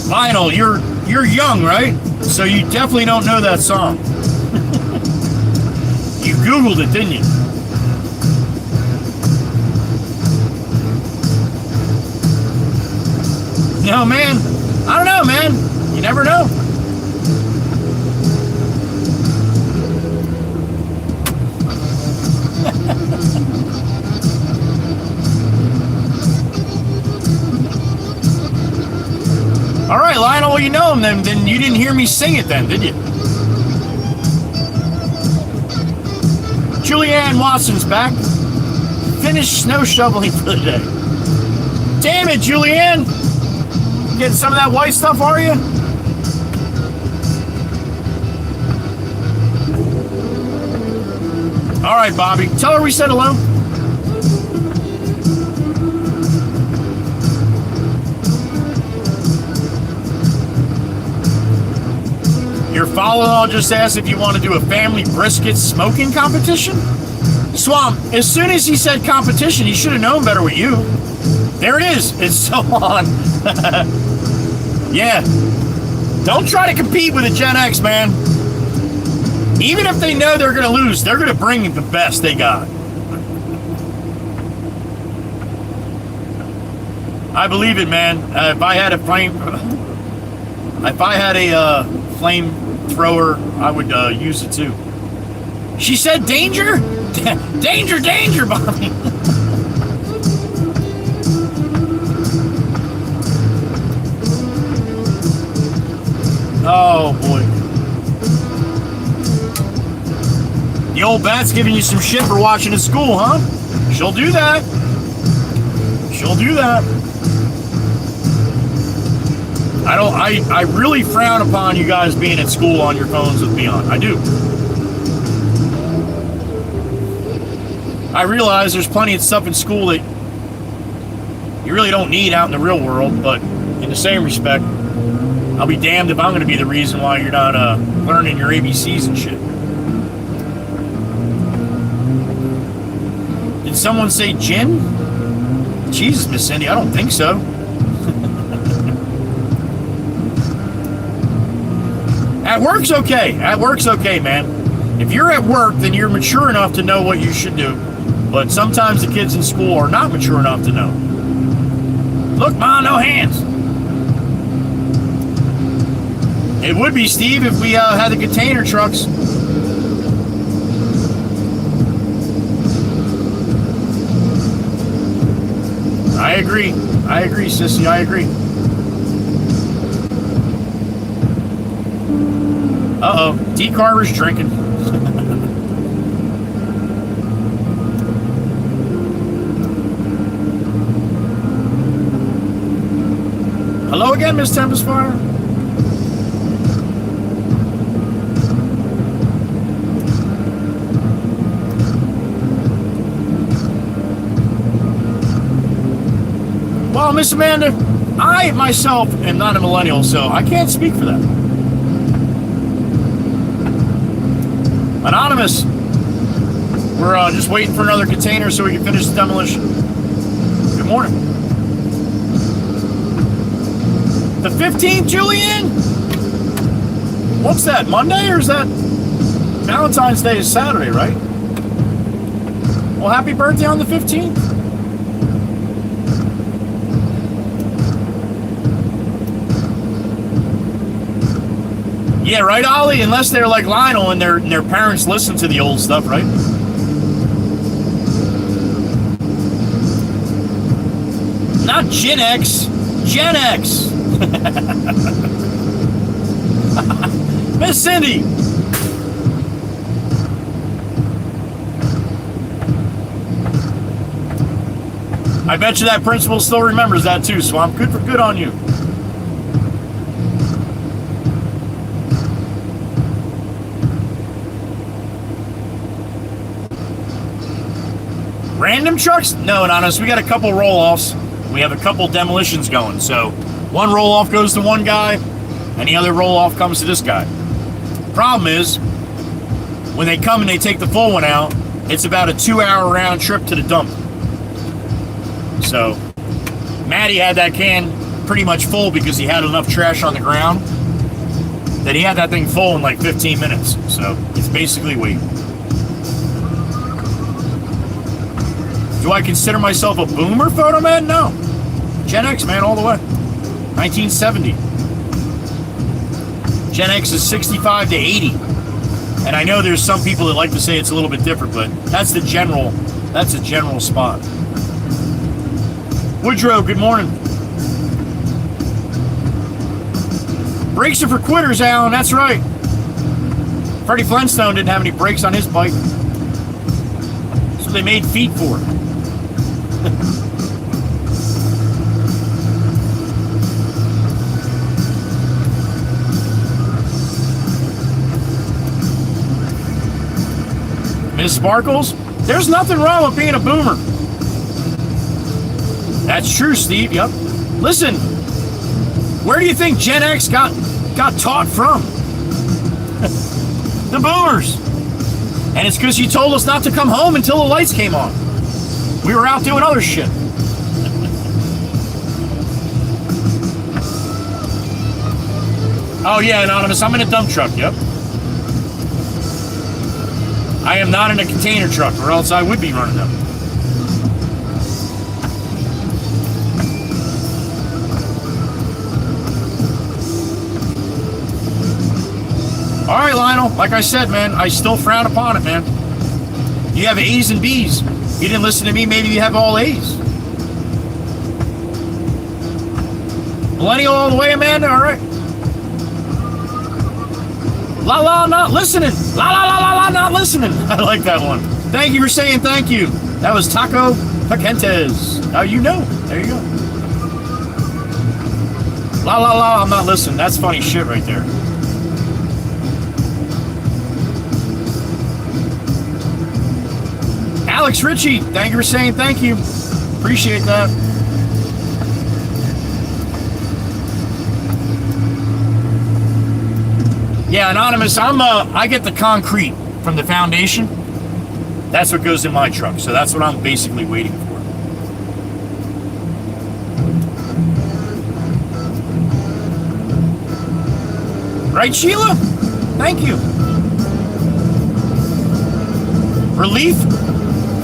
Lionel, you're young, right? So you definitely don't know that song. You Googled it, didn't you? No, man. I don't know, man. You never know. All right, Lionel, well, you know him then you didn't hear me sing it then, did you? Julianne Watson's back. Finished snow shoveling for the day. Damn it, Julianne! Getting some of that white stuff, are you? All right, Bobby. Tell her we said hello. Your father-in-law just asked if you want to do a family brisket smoking competition? Swamp, as soon as he said competition, he should have known better with you. There it is. It's so on. Yeah. Don't try to compete with a Gen X, man. Even if they know they're going to lose, they're going to bring the best they got. I believe it, man. If I had a flamethrower, I would use it too. She said danger? Danger, danger, Bobby. Oh, boy. The old bat's giving you some shit for watching at school, huh? She'll do that. She'll do that. I really frown upon you guys being at school on your phones with me on. I do. I realize there's plenty of stuff in school that you really don't need out in the real world, but in the same respect, I'll be damned if I'm going to be the reason why you're not learning your ABCs and shit. Did someone say gin? Jesus, Miss Cindy, I don't think so. At work's okay. At work's okay, man. If you're at work, then you're mature enough to know what you should do. But sometimes the kids in school are not mature enough to know. Look, Ma, no hands. It would be, Steve, if we had the container trucks. I agree. I agree, sissy. I agree. Uh-oh. D. Carver's drinking. Hello again, Miss Tempest Fire. Well, Miss Amanda, I myself am not a millennial, so I can't speak for that. Anonymous, we're just waiting for another container so we can finish the demolition. Good morning. The 15th, Julian? What's that, Monday, or is that Valentine's Day is Saturday, right? Well, happy birthday on the 15th. Yeah, right, Ollie? Unless they're like Lionel and their parents listen to the old stuff, right? Not Gen X, Gen X. Miss Cindy. I bet you that principal still remembers that too, Swamp. Good on you. Random trucks? No, honest. We got a couple roll-offs. We have a couple demolitions going. So one roll-off goes to one guy, and the other roll-off comes to this guy. Problem is, when they come and they take the full one out, it's about a 2-hour round trip to the dump. So Matty had that can pretty much full because he had enough trash on the ground that he had that thing full in like 15 minutes. So it's basically waiting. Do I consider myself a boomer, Photo Man? No. Gen X, man, all the way. 1970. Gen X is 65 to 80. And I know there's some people that like to say it's a little bit different, but that's a general spot. Woodrow, good morning. Brakes are for quitters, Alan, that's right. Freddie Flintstone didn't have any brakes on his bike. So they made feet for it. Ms. Sparkles, there's nothing wrong with being a boomer. That's true, Steve, yep. Listen, where do you think Gen X got taught from? The boomers. And it's because you told us not to come home until the lights came on. We were out doing other shit. Oh yeah, Anonymous, I'm in a dump truck, yep. I am not in a container truck, or else I would be running them. All right, Lionel, like I said, man, I still frown upon it, man. You have A's and B's. You didn't listen to me, maybe you have all A's. Millennial all the way, Amanda, all right. La la, not listening. La la la la la, not listening. I like that one. Thank you for saying thank you. That was Taco Paquentes. Now you know. There you go. La la la, I'm not listening. That's funny shit right there. Alex Ritchie, thank you for saying thank you. Appreciate that. Yeah, Anonymous, I get the concrete from the foundation. That's what goes in my truck. So that's what I'm basically waiting for. Right, Sheila? Thank you. Relief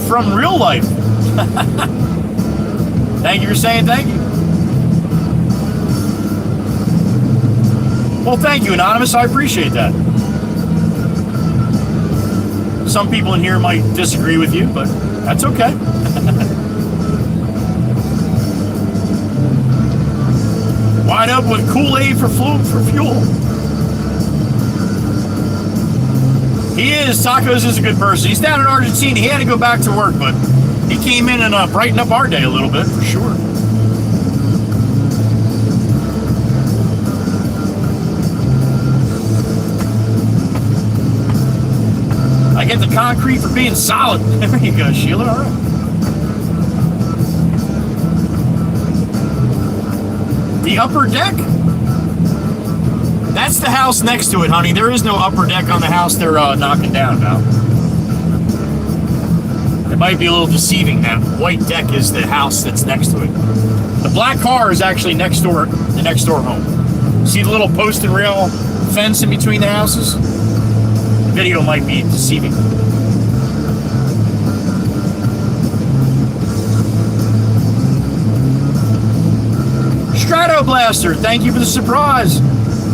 from real life. Thank you for saying thank you. Well, thank you, Anonymous. I appreciate that. Some people in here might disagree with you, but that's okay. Wind up with Kool-Aid for fuel. He is. Tacos is a good person. He's down in Argentina. He had to go back to work, but he came in and brightened up our day a little bit, for sure. I get the concrete for being solid. There you go, Sheila. All right. The upper deck? That's the house next to it, honey. There is no upper deck on the house they're knocking down now. It might be a little deceiving. That white deck is the house that's next to it. The black car is actually next door, the next door home. See the little post and rail fence in between the houses? The video might be deceiving. Strato Blaster, thank you for the surprise.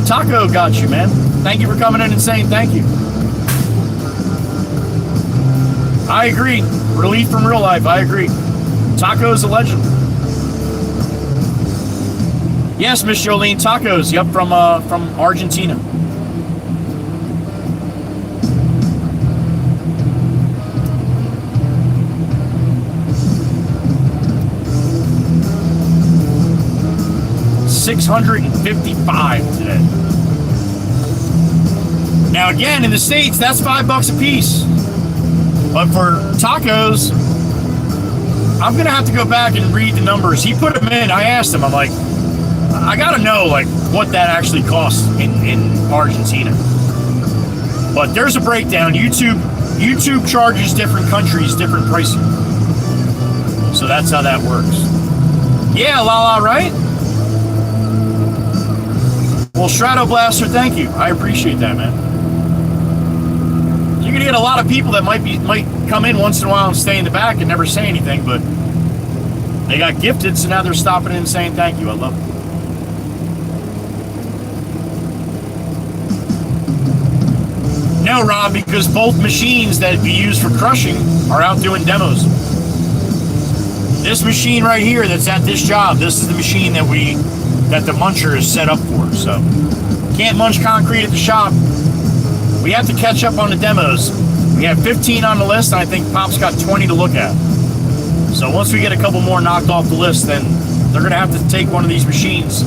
Taco got you, man. Thank you for coming in and saying thank you. I agree. Relief from real life, I agree. Taco's a legend. Yes, Miss Jolene, tacos. Yep, from Argentina. $655 today. Now again, in the States, that's $5 a piece. But for tacos, I'm gonna have to go back and read the numbers. He put them in. I asked him. I'm like, I gotta know like what that actually costs in Argentina. But there's a breakdown. YouTube charges different countries different pricing. So that's how that works. Yeah, Lala, right? Well, Strato Blaster, thank you. I appreciate that, man. You're gonna get a lot of people that might come in once in a while and stay in the back and never say anything, but they got gifted, so now they're stopping in and saying thank you. I love it. No, Rob, because both machines that we use for crushing are out doing demos. This machine right here that's at this job, this is the machine that the muncher is set up for. So can't munch concrete at the shop. We have to catch up on the demos. We have 15 on the list, and I think Pop's got 20 to look at. So once we get a couple more knocked off the list, then they're going to have to take one of these machines,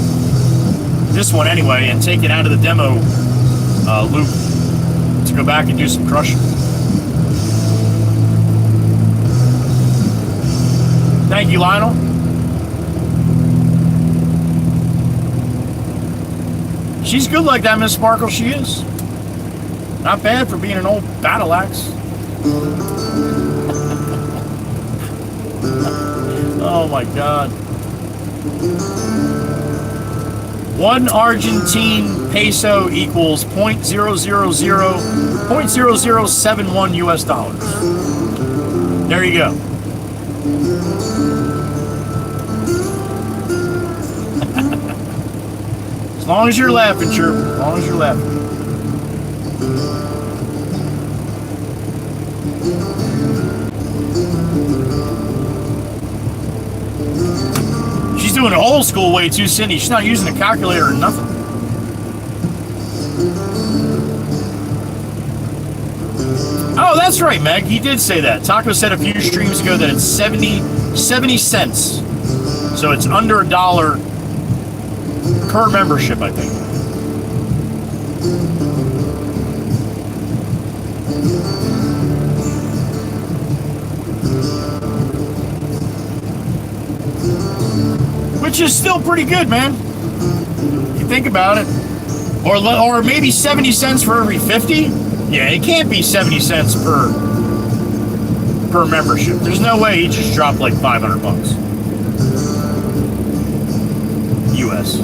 this one anyway, and take it out of the demo loop to go back and do some crushing. Thank you, Lionel. She's good like that, Miss Sparkle. She is. Not bad for being an old battle axe. Oh my God. 1 Argentine peso equals 0.0071 US dollars. There you go. As long as you're laughing, Chirp. As long as you're laughing. She's doing it old school way too, Cindy. She's not using a calculator or nothing. Oh, that's right, Meg. He did say that. Taco said a few streams ago that it's 70 cents. So it's under $1 per membership, I think. Which is still pretty good, man. If you think about it. Or maybe 70 cents for every 50? Yeah, it can't be 70 cents per membership. There's no way he just dropped like 500 bucks. US.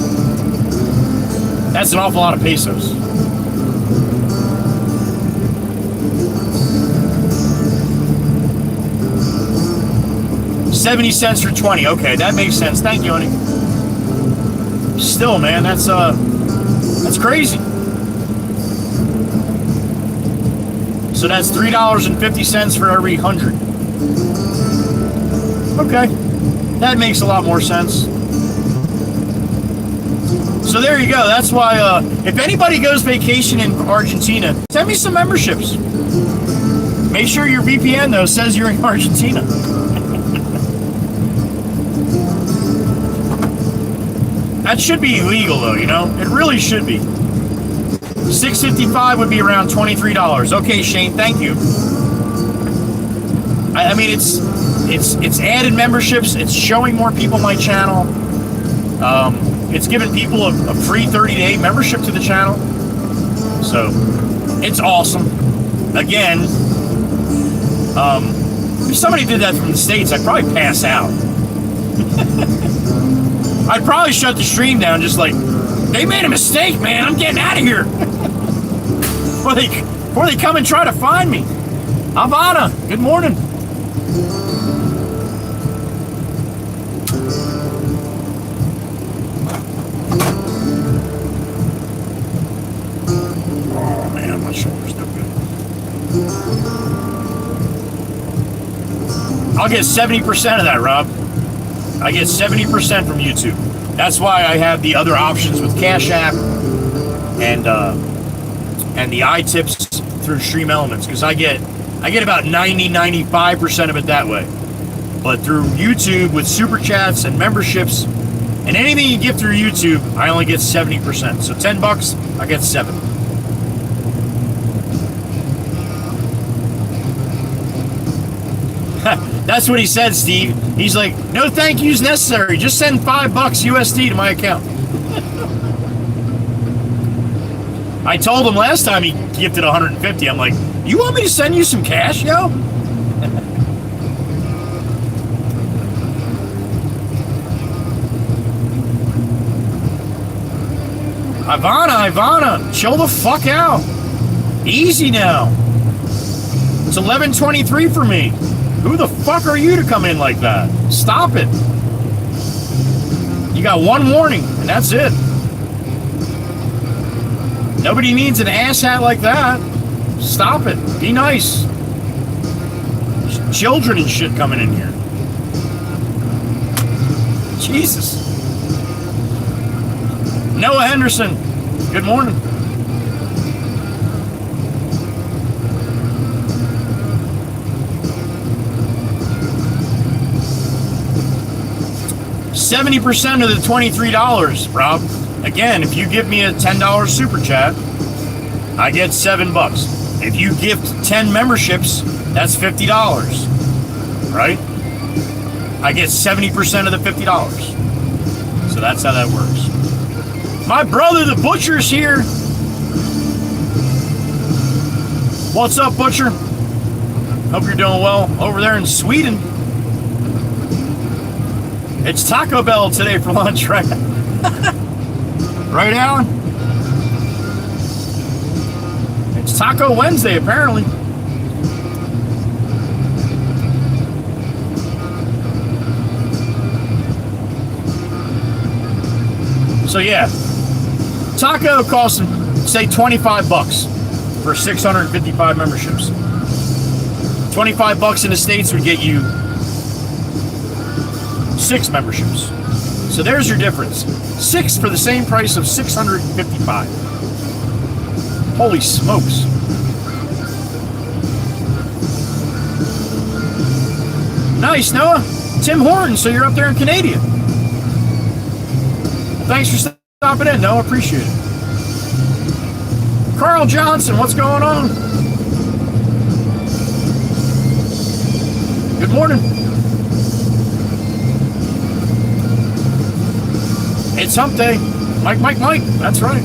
That's an awful lot of pesos. $0.70 for 20. Okay, that makes sense. Thank you, honey. Still, man, that's crazy. So that's $3.50 for every 100. Okay, that makes a lot more sense. So there you go. That's why if anybody goes vacation in Argentina, send me some memberships. Make sure your VPN though says you're in Argentina. That should be illegal though, you know? It really should be. $6.55 would be around $23. Okay, Shane, thank you. I mean, it's added memberships. It's showing more people my channel. It's giving people a free 30-day membership to the channel. So, it's awesome. Again, if somebody did that from the States, I'd probably pass out. I'd probably shut the stream down just like, they made a mistake, man. I'm getting out of here. Before they come and try to find me. Havana, good morning. Oh man, my shoulder's no good. I'll get 70% of that, Rob. I get 70% from YouTube. That's why I have the other options with Cash App and the iTips through Stream Elements, because I get about 95% of it that way. But through YouTube with super chats and memberships and anything you get through YouTube, I only get 70%. So $10, I get 7. That's what he said, Steve. He's like, no thank yous necessary. Just send $5 USD to my account. I told him last time he gifted 150. I'm like, you want me to send you some cash, yo? Ivana, chill the fuck out. Easy now. It's 11:23 for me. Who the fuck are you to come in like that? Stop it. You got one warning, and that's it. Nobody needs an ass hat like that. Stop it. Be nice. There's children and shit coming in here. Jesus. Noah Henderson, good morning. $70% of the $23, Rob. Again, if you give me a $10 super chat, I get $7. If you gift 10 memberships, that's $50, right? I get 70% of the $50. So that's how that works. My brother, the Butcher's here. What's up, Butcher? Hope you're doing well over there in Sweden. It's Taco Bell today for lunch, right? Right, Alan? It's Taco Wednesday, apparently. So yeah, taco costs, say, $25 for 655 memberships. $25 in the States would get you 6 memberships. So there's your difference. 6 for the same price of 655. Holy smokes. Nice, Noah. Tim Horton, so you're up there in Canada. Thanks for stopping in, Noah. Appreciate it. Carl Johnson, what's going on? Good morning. It's hump day. Mike. That's right.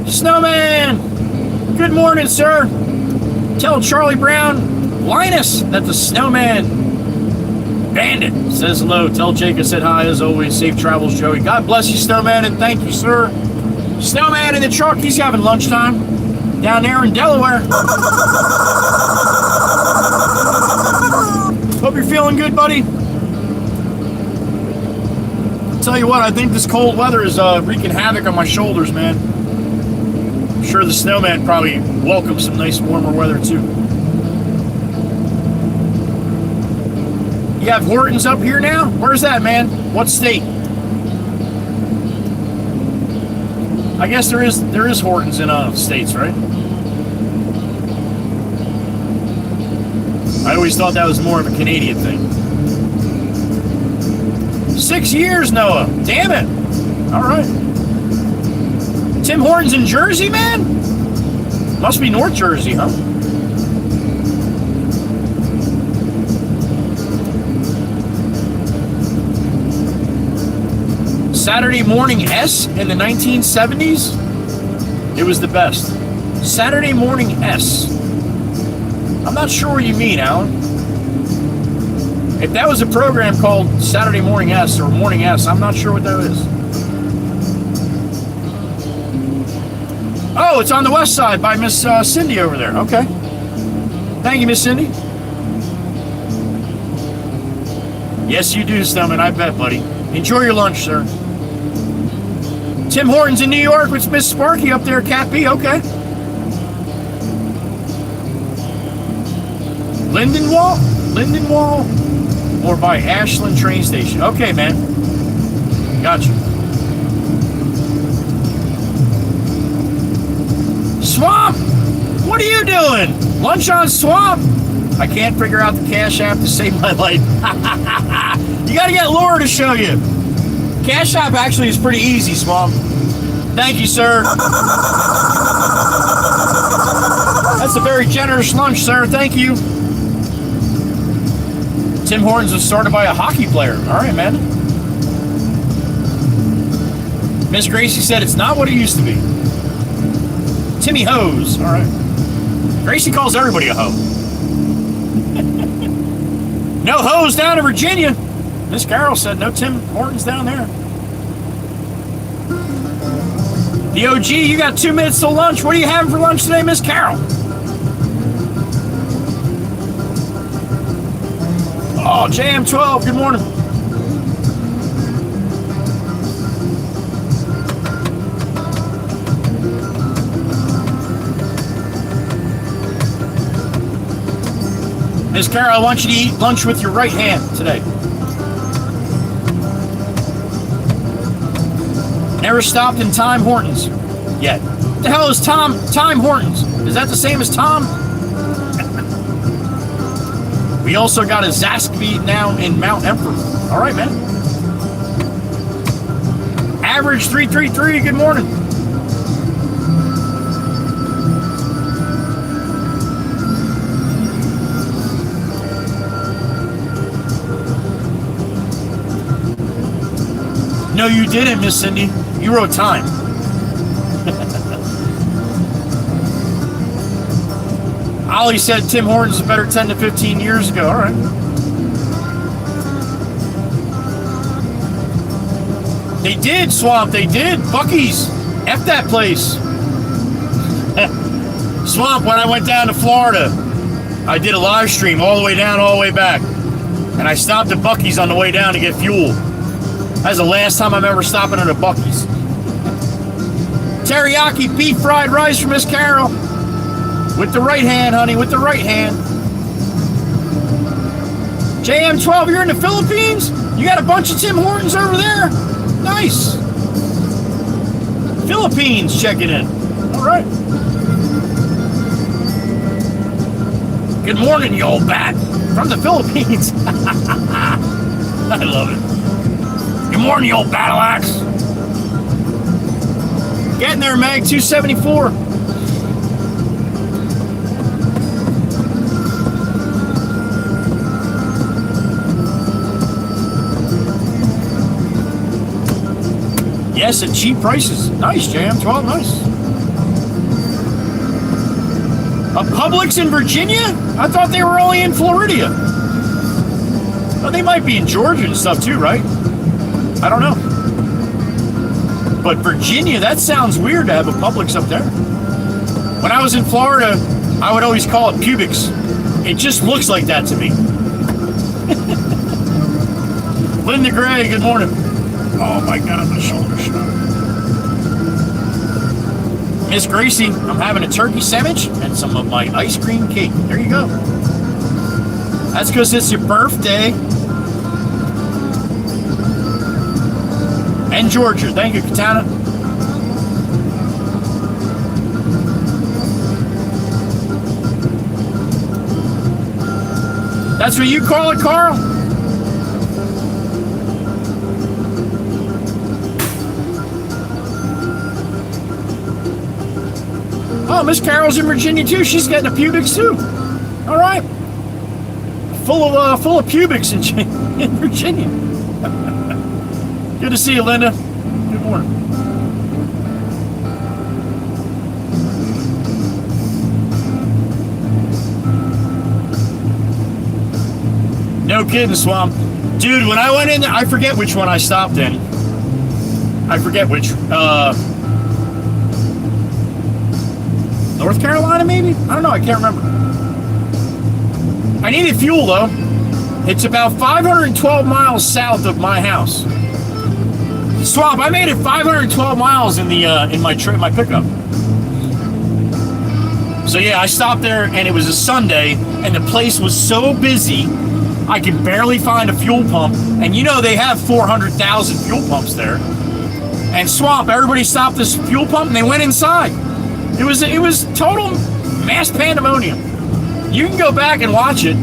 Snowman. Good morning, sir. Tell Charlie Brown, Linus, that the snowman Bandit says hello. Tell Jake I said hi. As always, safe travels, Joey. God bless you, Snowman, and thank you, sir. Snowman in the truck. He's having lunchtime down there in Delaware. Hope you're feeling good, buddy. Tell you what, I think this cold weather is wreaking havoc on my shoulders, man. I'm sure the Snowman probably welcomes some nice warmer weather, too. You have Hortons up here now? Where's that, man? What state? I guess there is Hortons in states, right? I always thought that was more of a Canadian thing. 6 years, Noah. Damn it. All right. Tim Hortons in Jersey, man? Must be North Jersey, huh? Saturday Morning S in the 1970s? It was the best. Saturday Morning S. I'm not sure what you mean, Alan. If that was a program called Saturday Morning S or Morning S, I'm not sure what that is. Oh, it's on the west side by Miss Cindy over there. Okay. Thank you, Miss Cindy. Yes, you do, Snowman. I bet, buddy. Enjoy your lunch, sir. Tim Hortons in New York with Miss Sparky up there, Cat B. Okay. Lindenwall, or by Ashland train station. Okay, man. Gotcha. Swamp, what are you doing? Lunch on Swamp? I can't figure out the Cash App to save my life. You got to get Laura to show you. Cash App actually is pretty easy, Swamp. Thank you, sir. That's a very generous lunch, sir. Thank you. Tim Hortons was started by a hockey player. All right, man. Miss Gracie said it's not what it used to be. Timmy Hose. All right. Gracie calls everybody a hoe. No hoes down in Virginia. Miss Carol said no Tim Hortons down there. The OG, you got 2 minutes till lunch. What are you having for lunch today, Miss Carol? Oh, JM12, good morning. Miss Carol, I want you to eat lunch with your right hand today. Never stopped in Time Hortons yet. What the hell is Time Hortons? Is that the same as Tom? We also got a Zaxby now in Mount Emperor. All right, man. Average 333, good morning. No, you didn't, Miss Cindy. You wrote time. Ollie said Tim Hortons is better 10 to 15 years ago. All right. They did, Swamp. They did. Buc-ee's. F that place. Swamp, when I went down to Florida, I did a live stream all the way down, all the way back. And I stopped at Buc-ee's on the way down to get fuel. That's the last time I'm ever stopping at a Buc-ee's. Teriyaki beef fried rice for Miss Carol. With the right hand, honey, with the right hand. JM12, you're in the Philippines? You got a bunch of Tim Hortons over there? Nice. Philippines checking in. All right. Good morning, you old bat. From the Philippines. I love it. Good morning, you old battle axe. Getting there, Meg. 274. Yes, at cheap prices. Nice, JM12. Nice. A Publix in Virginia? I thought they were only in Florida. Well, they might be in Georgia and stuff too, right? I don't know. But Virginia, that sounds weird to have a Publix up there. When I was in Florida, I would always call it Publix. It just looks like that to me. Linda Gray, good morning. Oh my God, my shoulder's shot. Miss Gracie, I'm having a turkey sandwich and some of my ice cream cake. There you go. That's because it's your birthday. And Georgia. Thank you, Katana. That's what you call it, Carl? Oh, Miss Carol's in Virginia too. She's getting a Publix too. All right. Full of Publix in Virginia. Good to see you, Linda. Good morning. No kidding, Swamp. Dude, when I went in there, I forget which one I stopped in. I forget which. North Carolina, maybe? I don't know. I can't remember. I needed fuel, though. It's about 512 miles south of my house. Swamp, I made it 512 miles in the in my pickup. So yeah, I stopped there, and it was a Sunday, and the place was so busy, I could barely find a fuel pump. And you know they have 400,000 fuel pumps there. And Swamp, everybody stopped this fuel pump, and they went inside. It was total mass pandemonium. You can go back and watch it.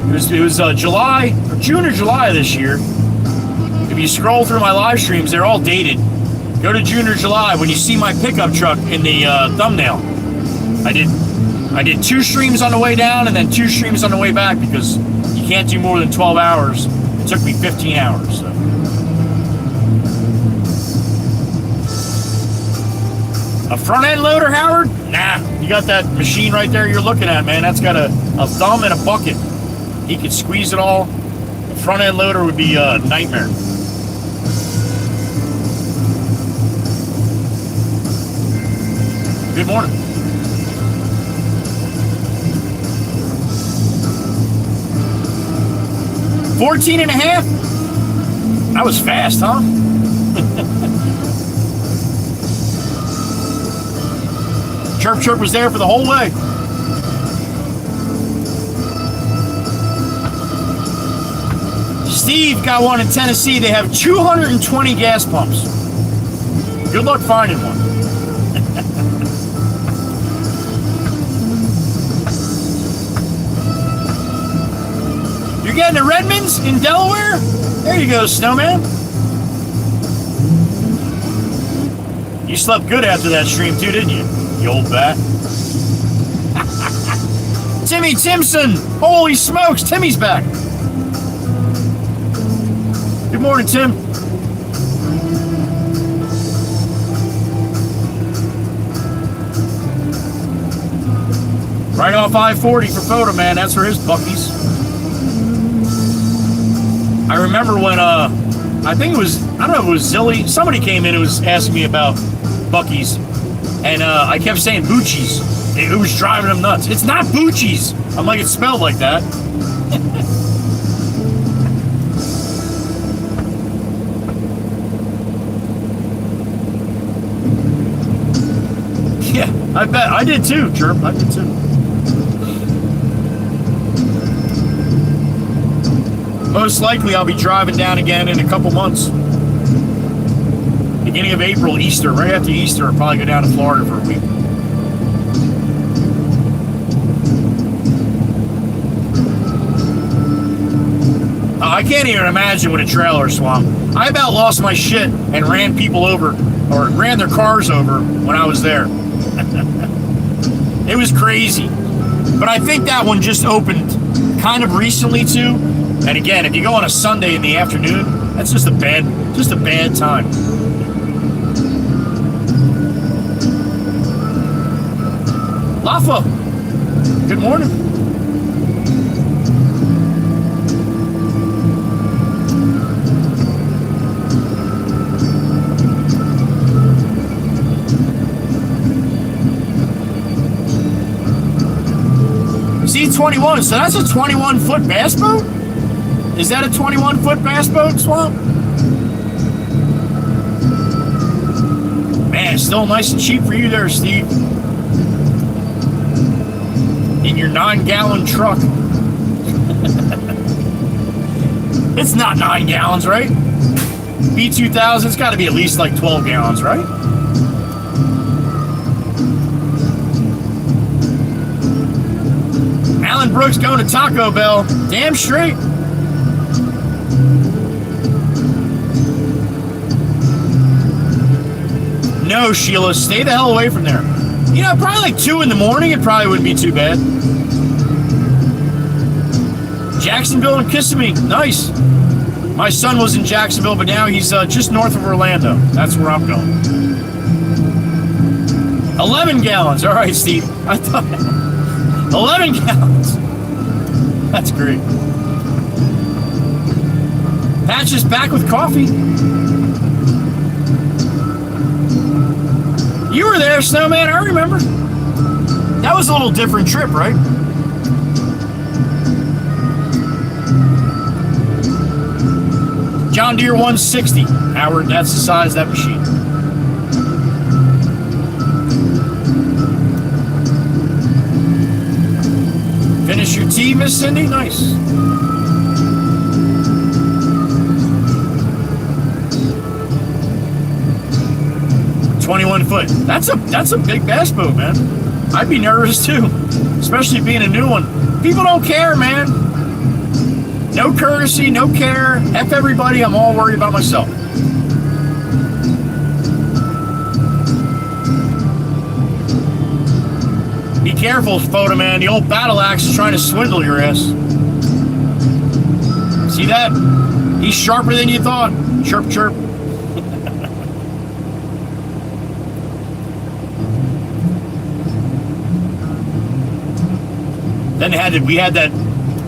It was June or July this year. If you scroll through my live streams, they're all dated. Go to June or July when you see my pickup truck in the thumbnail. I did 2 streams on the way down and then 2 streams on the way back because you can't do more than 12 hours. It took me 15 hours. So. A front end loader, Howard? Nah, you got that machine right there you're looking at, man. That's got a thumb and a bucket. He could squeeze it all. A front end loader would be a nightmare. Good morning. $14.5? That was fast, huh? Chirp Chirp was there for the whole way. Steve got one in Tennessee. They have 220 gas pumps. Good luck finding one. You're getting to Redmond's in Delaware? There you go, Snowman. You slept good after that stream too, didn't you? You old bat. Timmy Timson! Holy smokes, Timmy's back. Good morning, Tim. Right off I-40 for Photo Man. That's for his Buc-ee's. I remember when, I think it was, I don't know if it was Zilly. Somebody came in and was asking me about Buc-ee's. And I kept saying Bucci's. It was driving them nuts. It's not Bucci's. I'm like, it's spelled like that. Yeah, I bet. I did too, Chirp. I did too. Most likely I'll be driving down again in a couple months. Beginning of April, Easter. Right after Easter, I'll probably go down to Florida for a week. I can't even imagine with a trailer swamp. I about lost my shit and ran people over, or ran their cars over when I was there. It was crazy. But I think that one just opened kind of recently too. And again, if you go on a Sunday in the afternoon, that's just a bad time. Lafa, good morning. C21, so that's a 21-foot bass boat? Is that a 21-foot bass boat, Swamp? Man, still nice and cheap for you there, Steve. In your 9-gallon truck. It's not 9 gallons, right? B2000, it's got to be at least like 12 gallons, right? Alan Brooks going to Taco Bell. Damn straight. No, Sheila, stay the hell away from there. You know, probably like 2 in the morning, it probably wouldn't be too bad. Jacksonville and Kissimmee, nice. My son was in Jacksonville, but now he's just north of Orlando. That's where I'm going. 11 gallons, all right, Steve. I thought 11 gallons. That's great. Patch is back with coffee. You were there, Snowman, I remember. That was a little different trip, right? John Deere 160. Howard, that's the size of that machine. Finish your tea, Miss Cindy? Nice. $21 foot. That's a big bass boat, man. I'd be nervous too, especially being a new one. People don't care, man. No courtesy, no care. F everybody. I'm all worried about myself. Be careful, Photo Man. The old battle axe is trying to swindle your ass. See that? He's sharper than you thought. Chirp, chirp. Then we had that.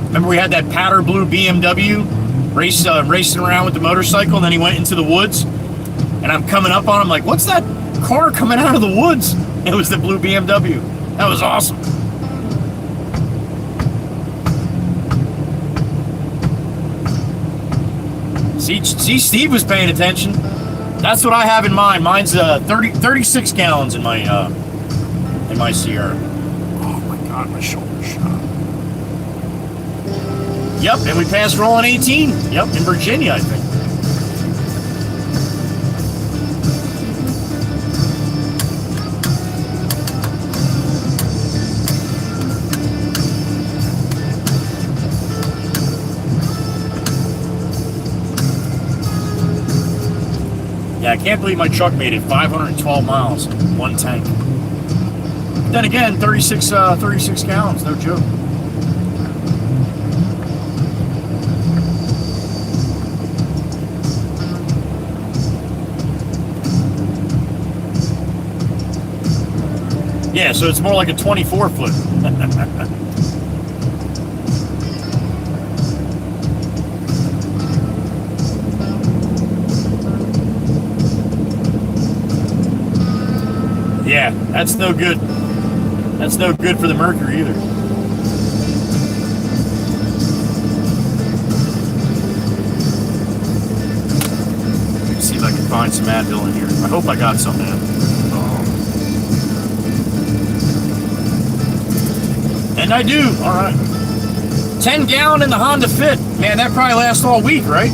Remember, we had that powder blue BMW racing around with the motorcycle, and then he went into the woods, and I'm coming up on him like, what's that car coming out of the woods? It was the blue BMW. That was awesome. See, Steve was paying attention. That's what I have in mind. Mine's 36 gallons in my Sierra. Oh my God, my shoulder's shot. Yep, and we passed rolling 18. Yep, in Virginia, I think. Yeah, I can't believe my truck made it 512 miles, one tank. Then again, 36 gallons, no joke. Yeah, so it's more like a 24 foot. Yeah, that's no good. That's no good for the Mercury either. Let me see if I can find some Advil in here. I hope I got some, man. And I do. All right. 10 gallon in the Honda Fit. Man, that probably lasts all week, right?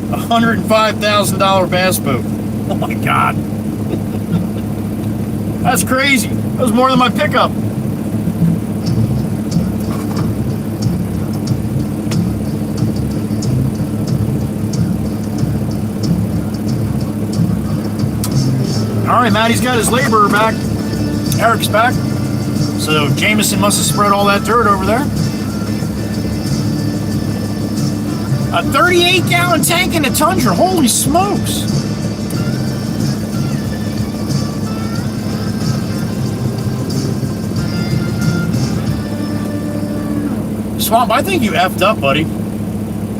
$105,000 bass boat. Oh my God. That's crazy. That was more than my pickup. All right, Matty's got his laborer back. Eric's back. So Jameson must have spread all that dirt over there. A 38-gallon tank in a Tundra. Holy smokes. Swamp, I think you effed up, buddy.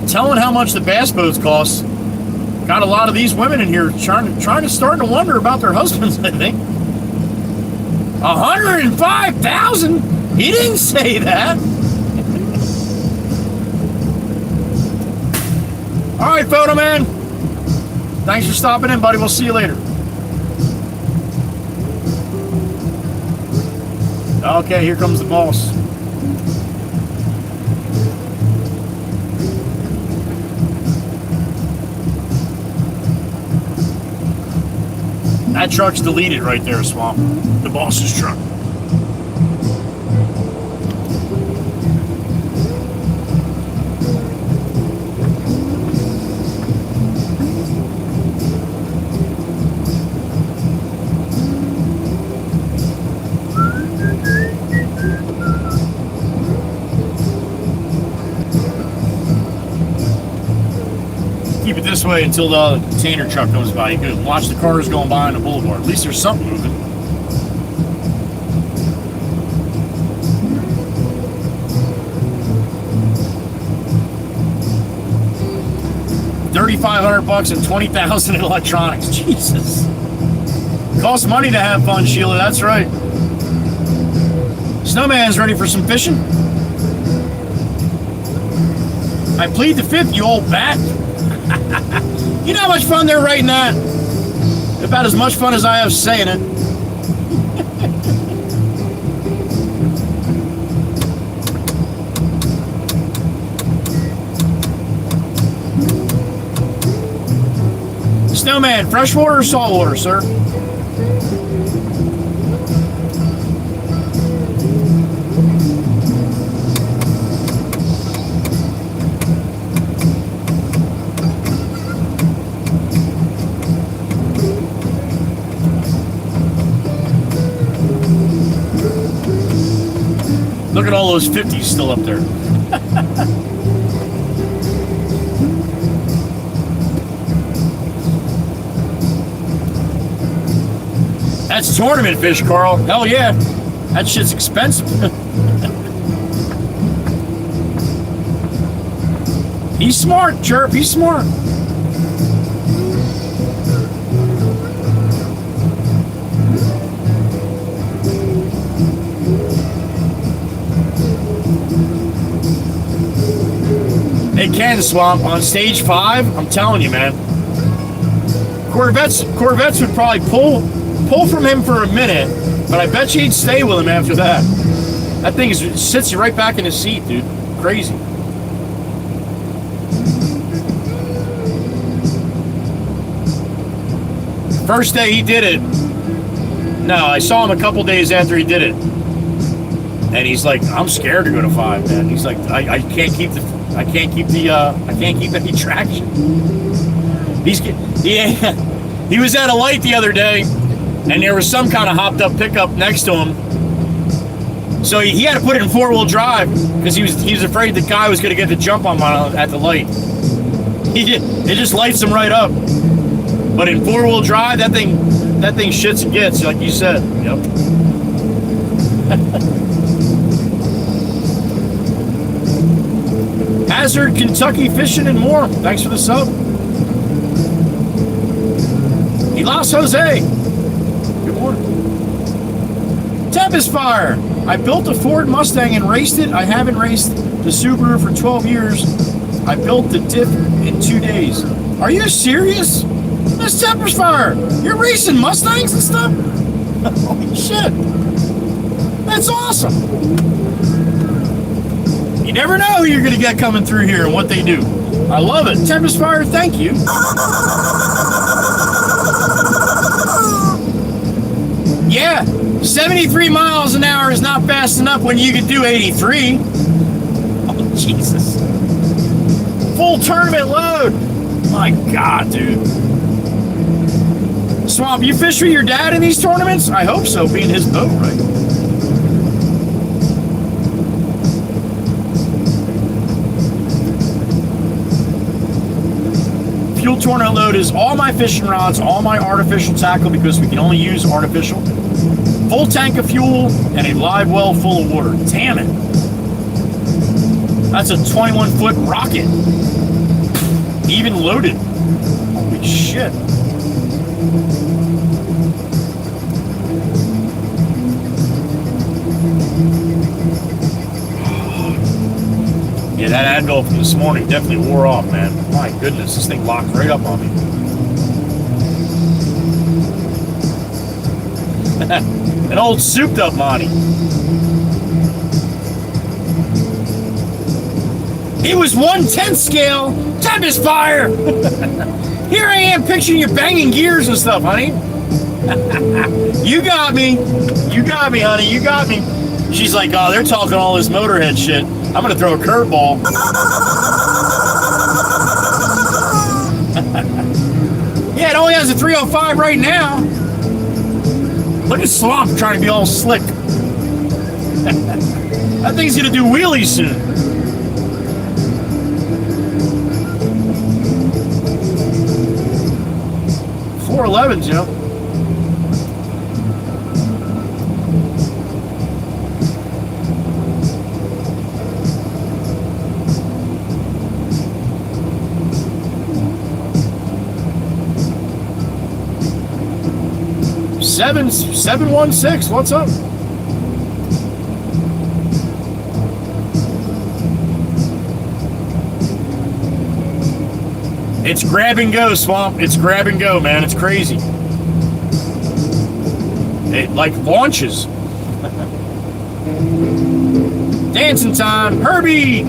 Telling how much the bass boats cost. Got a lot of these women in here starting to wonder about their husbands, I think. 105,000? He didn't say that. All right, photo man. Thanks for stopping in, buddy. We'll see you later. Okay, here comes the boss. That truck's deleted right there, Swamp. The boss's truck. Keep it this way until the container truck comes by. You can watch the cars going by on the boulevard. At least there's something moving. $3,500 and 20,000 in electronics. Jesus. Costs money to have fun, Sheila. That's right. Snowman's ready for some fishing. I plead the fifth, you old bat. You know how much fun they're writing that? About as much fun as I have saying it. Snowman, freshwater or saltwater, sir? Look at all those 50s still up there. That's tournament fish, Carl. Hell yeah. That shit's expensive. He's smart, Chirp. He's smart. It can, Swamp. On stage 5, I'm telling you, man. Corvettes would probably pull from him for a minute, but I bet you he'd stay with him after that. That thing sits you right back in the seat, dude. Crazy. First day he did it. No, I saw him a couple days after he did it. And he's like, I'm scared to go to 5, man. He's like, I can't keep any traction. He was at a light the other day, and there was some kind of hopped up pickup next to him. So he had to put it in 4-wheel drive because he was afraid the guy was going to get the jump on him at the light. It just lights him right up. But in 4-wheel drive, that thing shits and gets, like you said. Yep. Hazard, Kentucky Fishing and more. Thanks for the sub. He lost Jose. Good morning. Tempest Fire. I built a Ford Mustang and raced it. I haven't raced the Subaru for 12 years. I built the diff in 2 days. Are you serious? That's Tempest Fire. You're racing Mustangs and stuff? Holy shit. That's awesome. You never know who you're going to get coming through here and what they do. I love it. Tempest Fire, thank you. Yeah, 73 miles an hour is not fast enough when you can do 83. Oh, Jesus. Full tournament load. My God, dude. Swamp, you fish with your dad in these tournaments? I hope so, being his boat, right? Fuel tournament load is all my fishing rods, all my artificial tackle, because we can only use artificial. Full tank of fuel and a live well full of water. Damn it. That's a 21-foot rocket. Even loaded. Holy shit. Yeah, that Advil from this morning definitely wore off, man. My goodness, this thing locked right up on me. An old souped up Monty. He was 1/10 scale. Tempest Fire. Here I am picturing you banging gears and stuff, honey. You got me. You got me, honey. You got me. She's like, oh, they're talking all this Motorhead shit. I'm going to throw a curveball. Yeah, it only has a 305 right now. Look at Swamp trying to be all slick. That thing's going to do wheelies soon. .411s, you know. Seven 716, what's up? It's grab and go, Swamp. It's grab and go, man. It's crazy. It like launches. Dancing time. Herbie!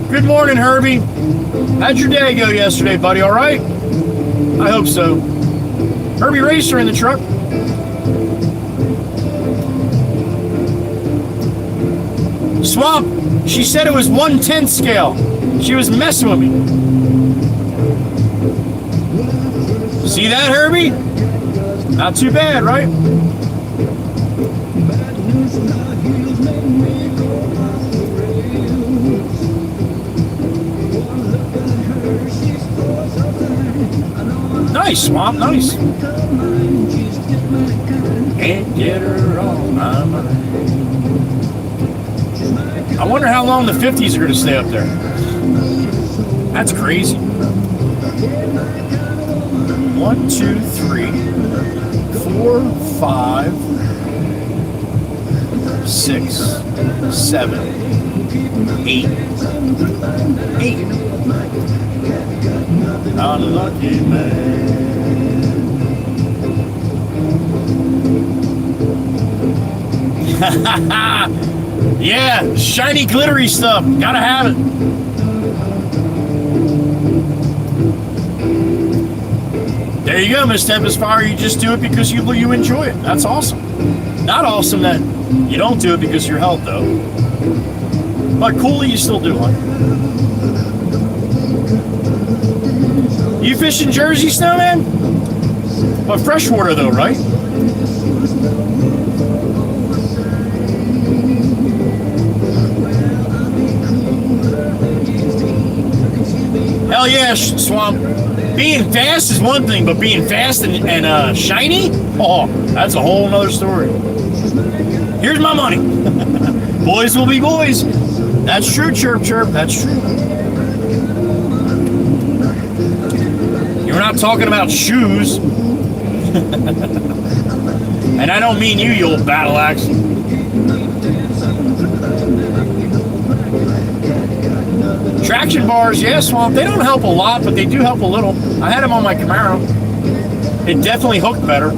Good morning, Herbie. How'd your day go yesterday, buddy? All right? I hope so. Herbie Racer in the truck. Swamp, she said it was 1/10 scale. She was messing with me. See that, Herbie? Not too bad, right? Nice, Swamp, nice. Can't get her on my mind. I wonder how long the 50s are going to stay up there. That's crazy. 1, 2, 3, 4, 5, 6, 7, 8. 8. Unlucky man. Yeah, shiny, glittery stuff. Gotta have it. There you go, Miss Tempest Fire. You just do it because you enjoy it. That's awesome. Not awesome that you don't do it because of your health, though. But cool that you still do, huh? You fish in Jersey, Snowman? But freshwater, though, right? Hell yeah, Swamp. Being fast is one thing, but being fast and shiny? Oh, that's a whole nother story. Here's my money. Boys will be boys. That's true, Chirp Chirp. That's true. You're not talking about shoes. And I don't mean you old battle axe. Traction bars, yeah, Swamp, they don't help a lot, but they do help a little. I had them on my Camaro. It definitely hooked better.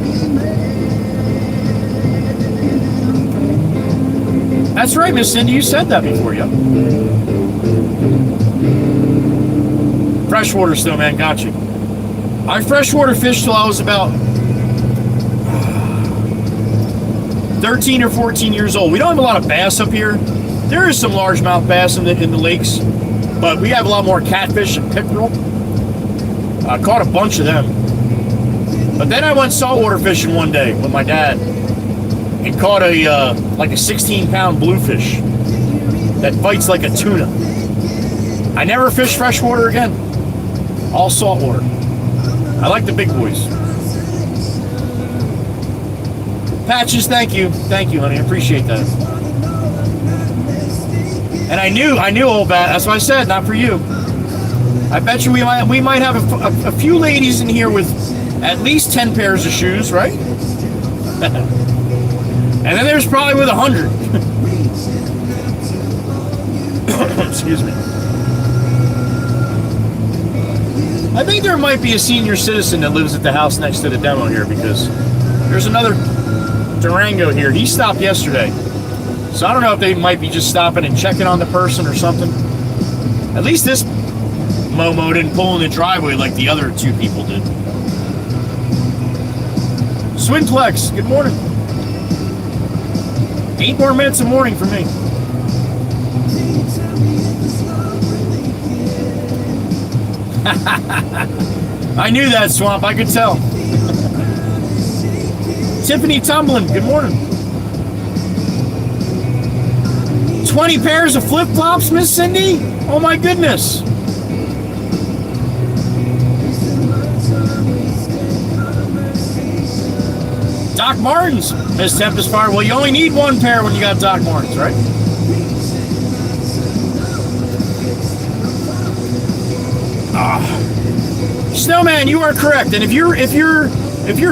That's right, Miss Cindy, you said that before, yeah. Freshwater still, man, got you. I freshwater fished till I was about 13 or 14 years old. We don't have a lot of bass up here. There is some largemouth bass in the lakes, but we have a lot more catfish and pickerel. I caught a bunch of them. But then I went saltwater fishing one day with my dad and caught a like a 16-pound bluefish that bites like a tuna. I never fished freshwater again. All saltwater. I like the big boys. Patches, thank you, honey. I appreciate that. And I knew old bat. That's what I said. Not for you. I bet you we might have a few ladies in here with at least 10 pairs of shoes, right? And then there's probably with 100. Excuse me. I think there might be a senior citizen that lives at the house next to the demo here, because there's another Durango here. He stopped yesterday. So I don't know if they might be just stopping and checking on the person or something. At least this Momo didn't pull in the driveway like the other two people did. Swinplex, good morning. 8 more minutes of morning for me. I knew that, Swamp. I could tell. Tiffany Tumblin, good morning. 20 pairs of flip-flops, Miss Cindy? Oh my goodness. Doc Martens, Miss Tempest Fire. Well, you only need one pair when you got Doc Martens, right? Snowman, you are correct. And if you're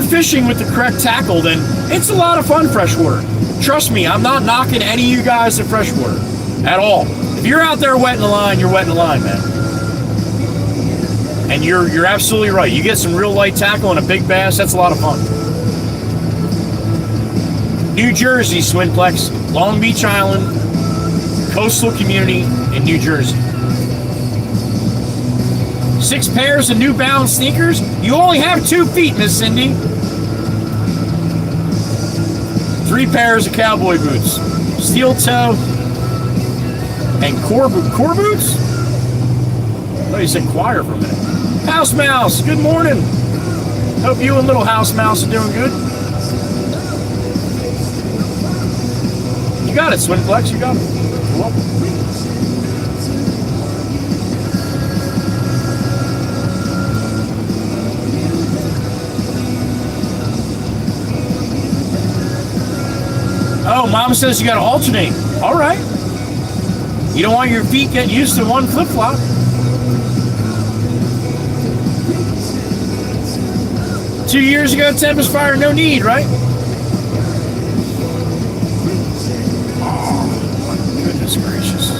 fishing with the correct tackle, then it's a lot of fun freshwater. Trust me, I'm not knocking any of you guys at freshwater at all. If you're out there wetting the line, you're wetting the line, man. And you're absolutely right. You get some real light tackle and a big bass, that's a lot of fun. New Jersey, Swinplex, Long Beach Island, coastal community in New Jersey. 6 pairs of New Balance sneakers? You only have 2 feet, Miss Cindy. 3 pairs of cowboy boots. Steel toe and core boots? Oh, you said choir for a minute. House Mouse, good morning. Hope you and little House Mouse are doing good. You got it, Swinplex, you got it. You're welcome. Oh, Mom says you got to alternate. All right. You don't want your feet getting used to one flip-flop. Two years ago, Tempest Fire, no need, right? Oh, my goodness gracious.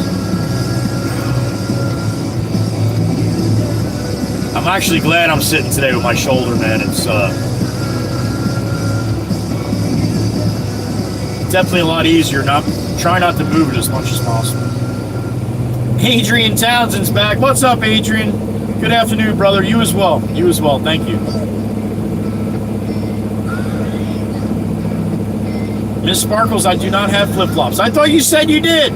I'm actually glad I'm sitting today with my shoulder, man. It's, definitely a lot easier. Try not to move it as much as possible. Adrian Townsend's back. What's up, Adrian? Good afternoon, brother. You as well. You as well. Thank you. Miss Sparkles, I do not have flip-flops. I thought you said you did.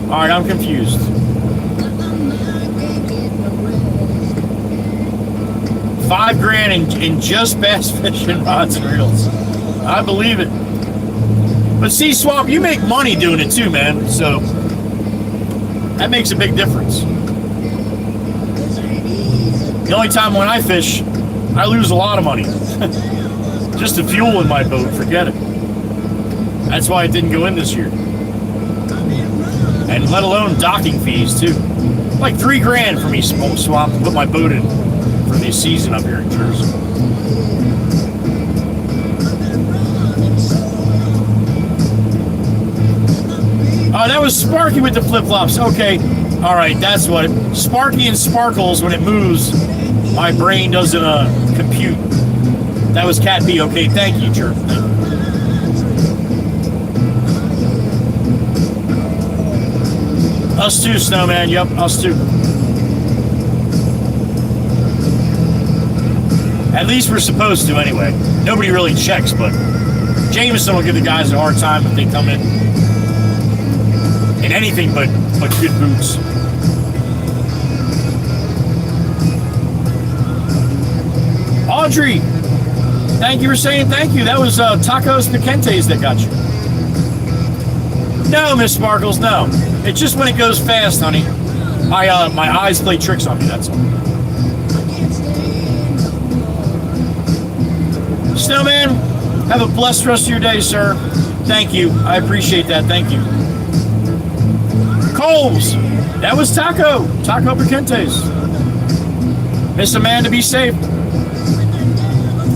All right, I'm confused. $5,000 in just bass fishing rods and reels. I believe it. But see, Swamp, you make money doing it too, man. So that makes a big difference. The only time when I fish, I lose a lot of money. Just the fuel in my boat, forget it. That's why it didn't go in this year. And let alone docking fees too. Like $3,000 for me, Swamp, to put my boat in for this season up here in Jersey. Oh, that was Sparky with the flip-flops. Okay. All right, that's what. Sparky and Sparkles, when it moves, my brain doesn't compute. That was Cat B. Okay, thank you, Chirp. Thank you. Us too, Snowman. Yep, us too. At least we're supposed to, anyway. Nobody really checks, but Jameson will give the guys a hard time if they come in anything but good boots. Audrey, thank you for saying thank you. That was Tacos Picantes that got you. No, Miss Sparkles, no. It's just when it goes fast, honey. My eyes play tricks on me, that's all. Snowman, have a blessed rest of your day, sir. Thank you. I appreciate that. Thank you. Coles, that was Taco Picantes. Miss Amanda, be safe.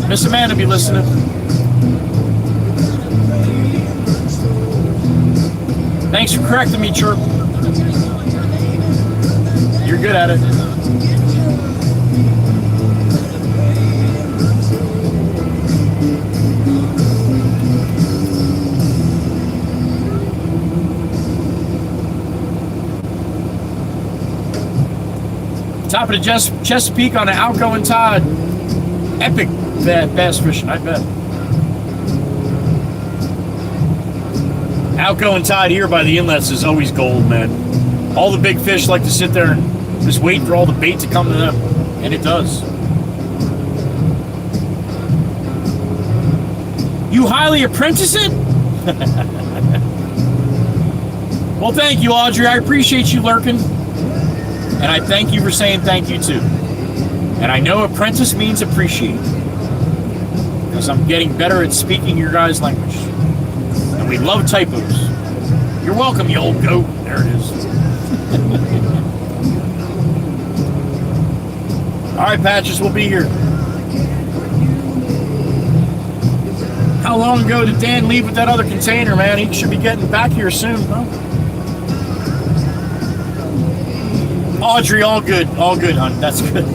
Miss Amanda, be listening. Thanks for correcting me, Chirp. You're good at it. Top of the Chesapeake on an outgoing tide. Epic bass fishing, I bet. Outgoing tide here by the inlets is always gold, man. All the big fish like to sit there and just wait for all the bait to come to them. And it does. You highly apprentice it? Well, thank you, Audrey. I appreciate you lurking. And I thank you for saying thank you, too. And I know apprentice means appreciate. Because I'm getting better at speaking your guys' language. And we love typos. You're welcome, you old goat. There it is. All right, Patches, we'll be here. How long ago did Dan leave with that other container, man? He should be getting back here soon, huh? Audrey, all good, hon. That's good.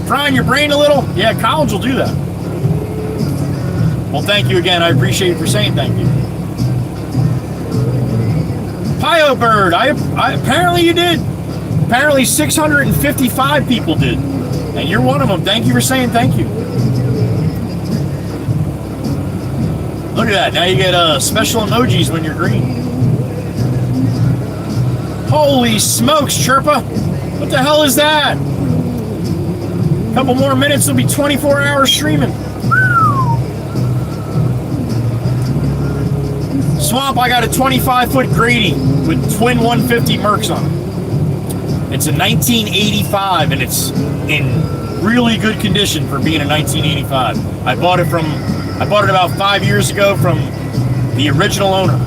Frying your brain a little? Yeah, college will do that. Well, thank you again. I appreciate you for saying thank you. Pio Bird, I apparently you did. Apparently 655 people did. And you're one of them. Thank you for saying thank you. Look at that. Now you get special emojis when you're green. Holy smokes, Chirpa. What the hell is that? A couple more minutes, it'll be 24 hours streaming. Swamp, I got a 25-foot Grady with twin 150 Mercs on it. It's a 1985, and it's in really good condition for being a 1985. I bought it about 5 years ago from the original owner.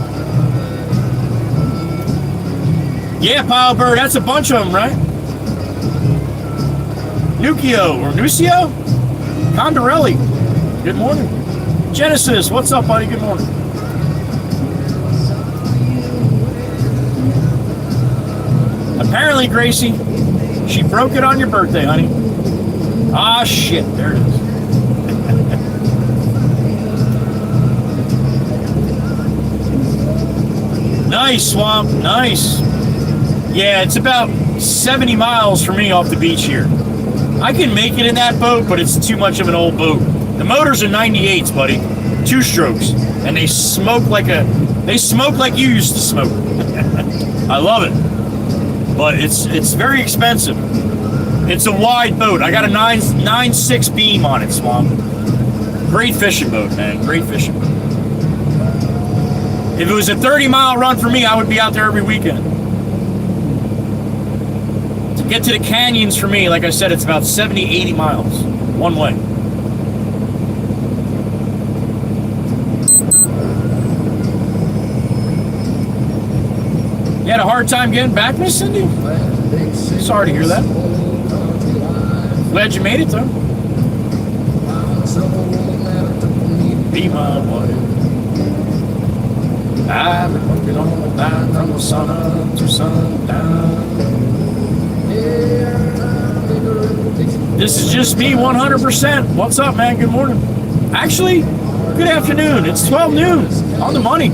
Yeah, Pile Bird, that's a bunch of them, right? Nucio or Nucio? Condorelli, good morning. Genesis, what's up, buddy? Good morning. Apparently, Gracie, she broke it on your birthday, honey. Ah, shit, there it is. Nice, Swamp. Nice. Yeah, it's about 70 miles for me off the beach here. I can make it in that boat, but it's too much of an old boat. The motors are 98s, buddy. 2 strokes. And they smoke like you used to smoke. I love it. But it's very expensive. It's a wide boat. I got a 9.6 beam on it, Swamp. Great fishing boat, man. Great fishing boat. If it was a 30-mile run for me, I would be out there every weekend. To get to the canyons for me, like I said, it's about 70, 80 miles. One way. You had a hard time getting back, Miss Cindy? Sorry to hear that. Glad you made it, though. Be my wife. I've been working all night from the sun up to sundown. This is just me 100%. What's up, man? Good morning. Actually, good afternoon. It's 12 noon. On the money.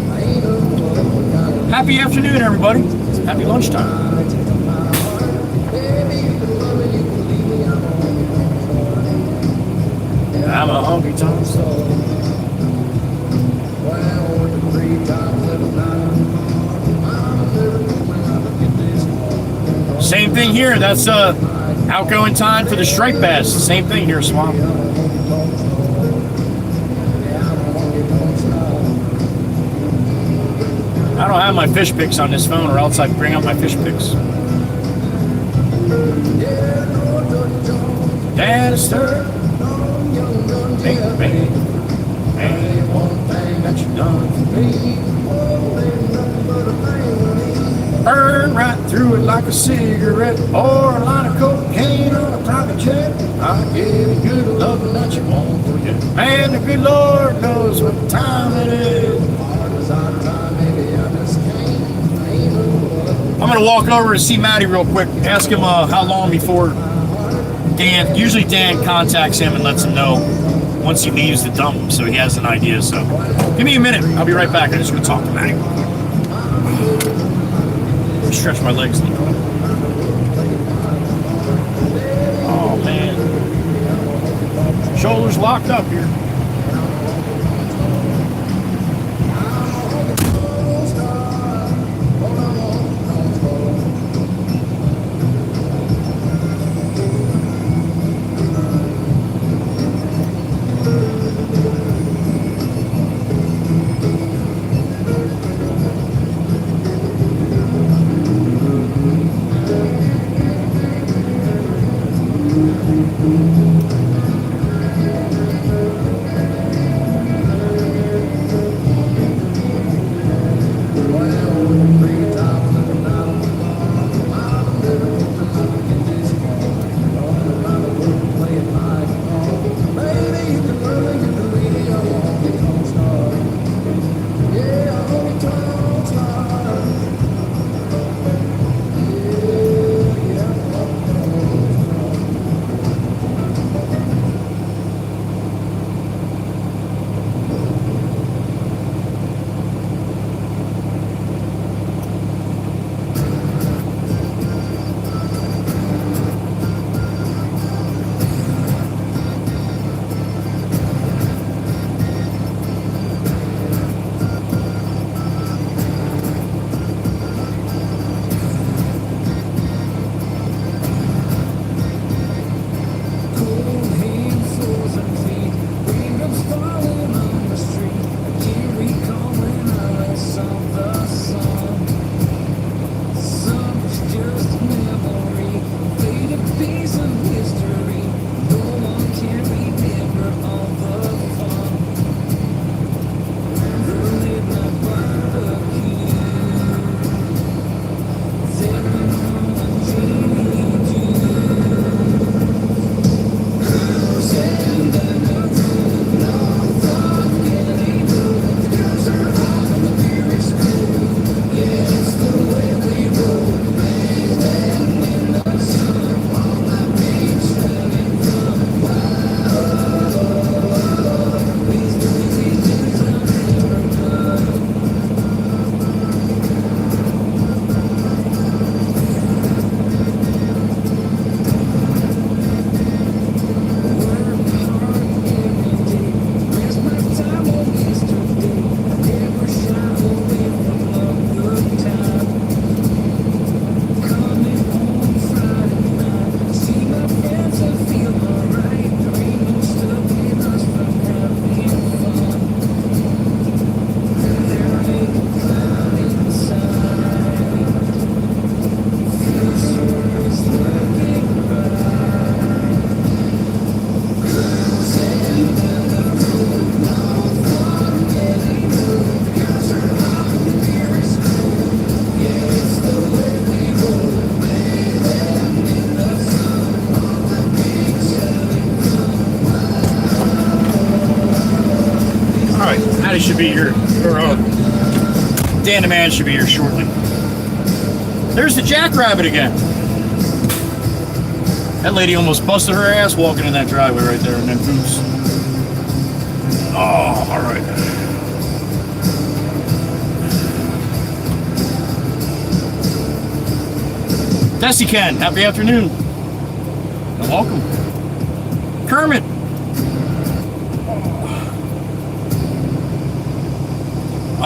Happy afternoon, everybody. Happy lunchtime. I'm a hungry Tom. Same thing here. That's outgoing time for the striped bass. Same thing here, Swamp. I don't have my fish picks on this phone, or else I'd bring up my fish picks. Dad, stir. Bang, bang. And one thing that you've done for me. Burn right through it like a cigarette or a line of cocaine on a private jet. I give you good loving that you won't forget. Man, the good Lord knows what time it is. I'm going to walk over and see Matty real quick. Ask him how long before Dan. Usually Dan contacts him and lets him know once he leaves the dump, so he has an idea. So give me a minute. I'll be right back. I'm just going to talk to Matty. Stretch my legs a little. Oh man, shoulders locked up here. should be here, or Dan the Man should be here shortly. There's the Jackrabbit again. That lady almost busted her ass walking in that driveway right there in them boots. Oh, all right. Tessie Ken, happy afternoon. And welcome. Kermit.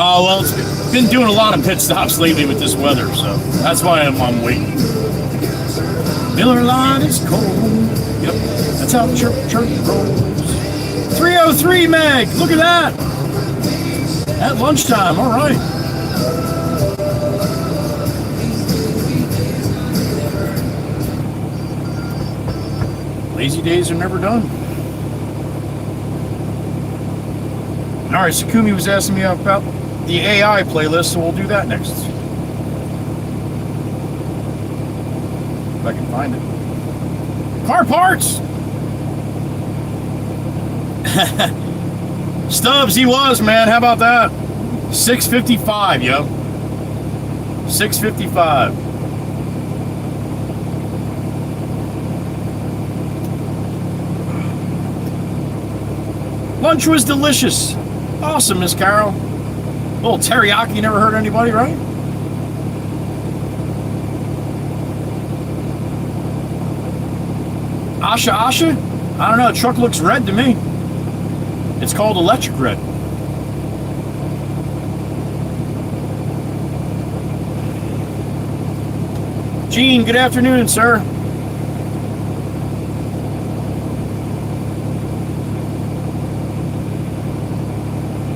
Oh, well, it's been doing a lot of pit stops lately with this weather, so that's why I'm waiting. Miller Line is cold. Yep, that's how the church rolls. 303 Meg, look at that. At lunchtime, all right. Lazy days are never done. All right, Sakumi was asking me about the AI playlist, so we'll do that next. If I can find it. Car parts! Stubbs, he was, man. How about that? 655, yo. 655. Lunch was delicious. Awesome, Miss Carol. Little teriyaki never hurt anybody, right? Asha? I don't know. The truck looks red to me. It's called electric red. Gene, good afternoon, sir.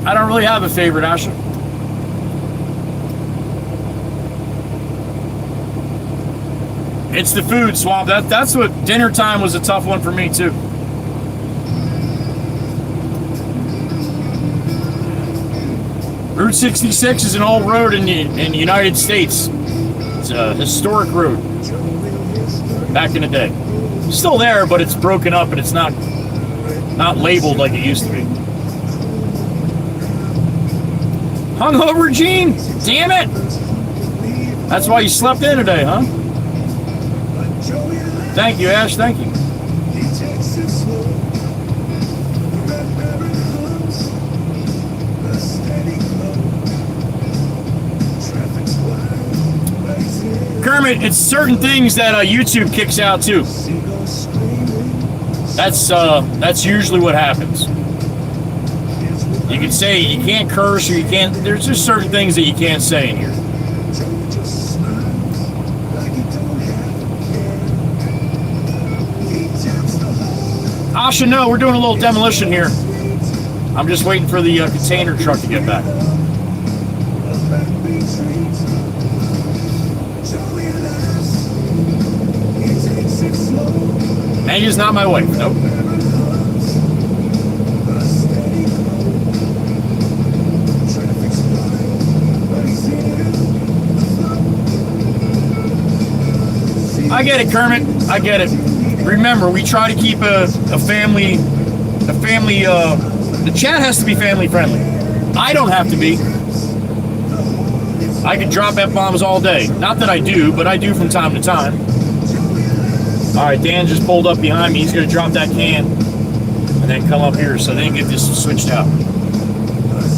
I don't really have a favorite, Asha. It's the food, Swamp. That's what dinner time was a tough one for me too. Route 66 is an old road in the United States. It's a historic road. Back in the day, still there, but it's broken up and it's not labeled like it used to be. Hungover, Gene? Damn it! That's why you slept in today, huh? Thank you, Ash. Thank you. Kermit, it's certain things that YouTube kicks out too. That's usually what happens. You can say you can't curse or you can't. There's just certain things that you can't say in here. Asha, no, we're doing a little demolition here. I'm just waiting for the container truck to get back. Anya's not my wife, nope. I get it, Kermit. I get it. Remember, we try to keep a family, the chat has to be family friendly. I don't have to be. I can drop F-bombs all day. Not that I do, but I do from time to time. All right, Dan just pulled up behind me. He's going to drop that can and then come up here so they can get this switched out.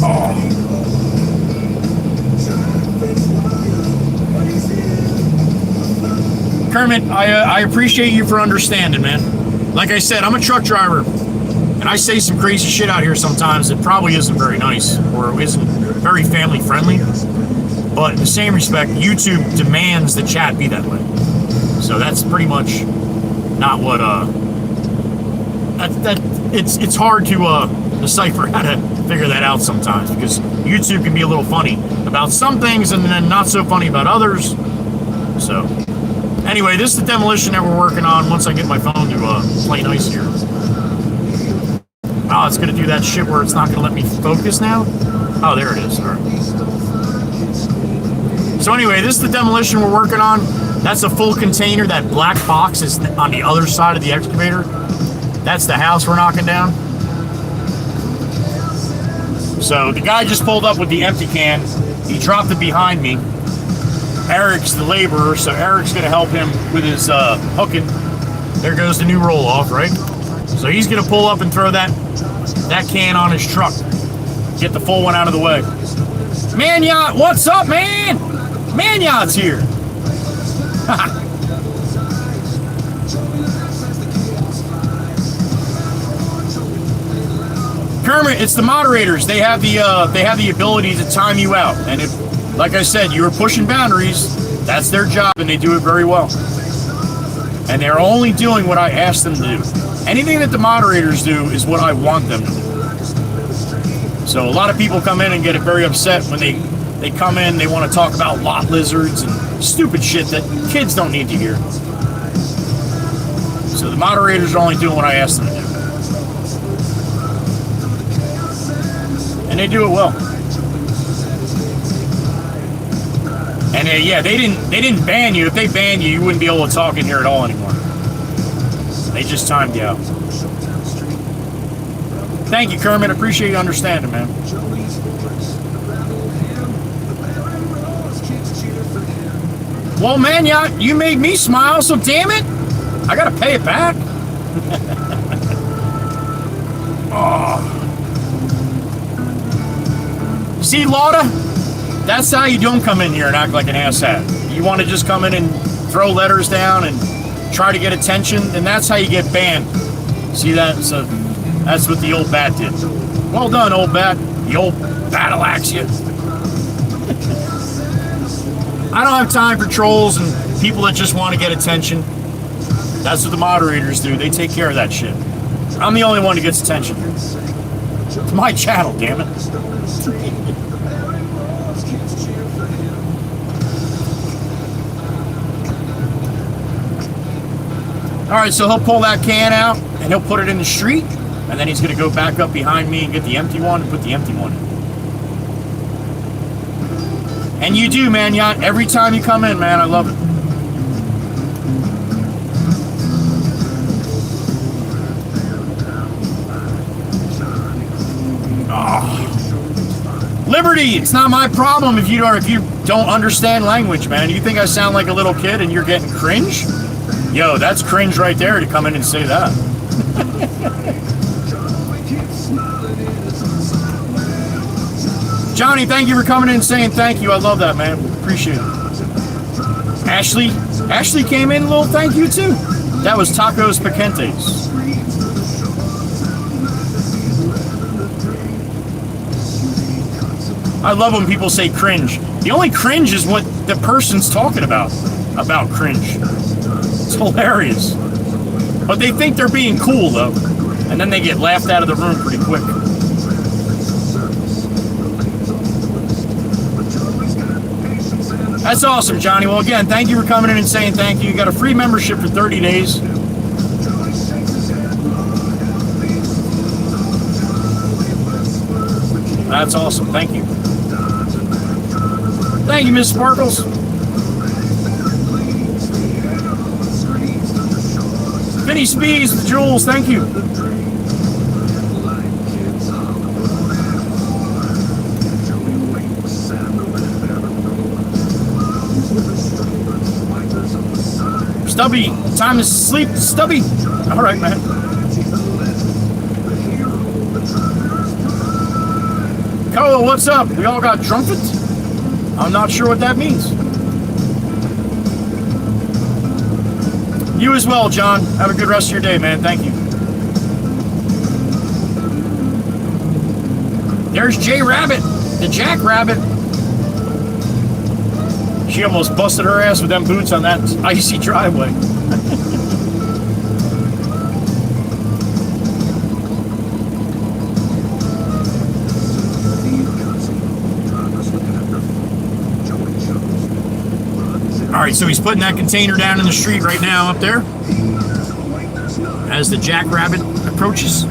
Oh. Kermit, I appreciate you for understanding, man. Like I said, I'm a truck driver, and I say some crazy shit out here sometimes that probably isn't very nice or isn't very family friendly. But in the same respect, YouTube demands the chat be that way. So that's pretty much not what it's hard to decipher how to figure that out sometimes, because YouTube can be a little funny about some things and then not so funny about others. So anyway, this is the demolition that we're working on once I get my phone to play nice here. Oh, it's going to do that shit where it's not going to let me focus now? Oh, there it is. All right. So anyway, this is the demolition we're working on. That's a full container. That black box is on the other side of the excavator. That's the house we're knocking down. So the guy just pulled up with the empty can. He dropped it behind me. Eric's the laborer, so Eric's going to help him with his hooking. There goes the new roll-off, right? So he's going to pull up and throw that can on his truck. Get the full one out of the way. Man Yacht, what's up, man? Man Yacht's here. Kermit, it's the moderators. They have the ability to time you out, and if, like I said, you are pushing boundaries, that's their job, and they do it very well. And they're only doing what I ask them to do. Anything that the moderators do is what I want them to do. So a lot of people come in and get very upset when they come in. They want to talk about lot lizards and stupid shit that kids don't need to hear. So the moderators are only doing what I ask them to do. And they do it well. And yeah, they didn't ban you. If they banned you, you wouldn't be able to talk in here at all anymore. They just timed you out. Thank you, Kermit. Appreciate you understanding, man. Well, man, you made me smile, so damn it, I gotta pay it back. Oh. See, Lauda, that's how you don't come in here and act like an asshat. You want to just come in and throw letters down and try to get attention, and that's how you get banned. See that? So that's what the old bat did. Well done, old bat. The old battle axe you. I don't have time for trolls and people that just want to get attention. That's what the moderators do. They take care of that shit. I'm the only one who gets attention. It's my channel, damn it. Alright, so he'll pull that can out and he'll put it in the street, and then he's going to go back up behind me and get the empty one and put the empty one in. And you do, man, Yacht. Every time you come in, man, I love it. Oh. Liberty, it's not my problem if you don't understand language, man. You think I sound like a little kid and you're getting cringe? Yo, that's cringe right there to come in and say that. Johnny, thank you for coming in and saying thank you. I love that, man. Appreciate it. Ashley came in, a little thank you too. That was Tacos Picantes. I love when people say cringe. The only cringe is what the person's talking about cringe. It's hilarious. But they think they're being cool, though. And then they get laughed out of the room pretty quick. That's awesome, Johnny. Well, again, thank you for coming in and saying thank you. You got a free membership for 30 days. That's awesome. Thank you. Thank you, Miss Sparkles. Vinny Speeds, Jules, thank you. Stubby, time to sleep, Stubby. All right, man. Koa, what's up? We all got trumpet? I'm not sure what that means. You as well, John. Have a good rest of your day, man. Thank you. There's Jay Rabbit, the Jack Rabbit. She almost busted her ass with them boots on that icy driveway. Alright, so he's putting that container down in the street right now up there as the Jackrabbit approaches.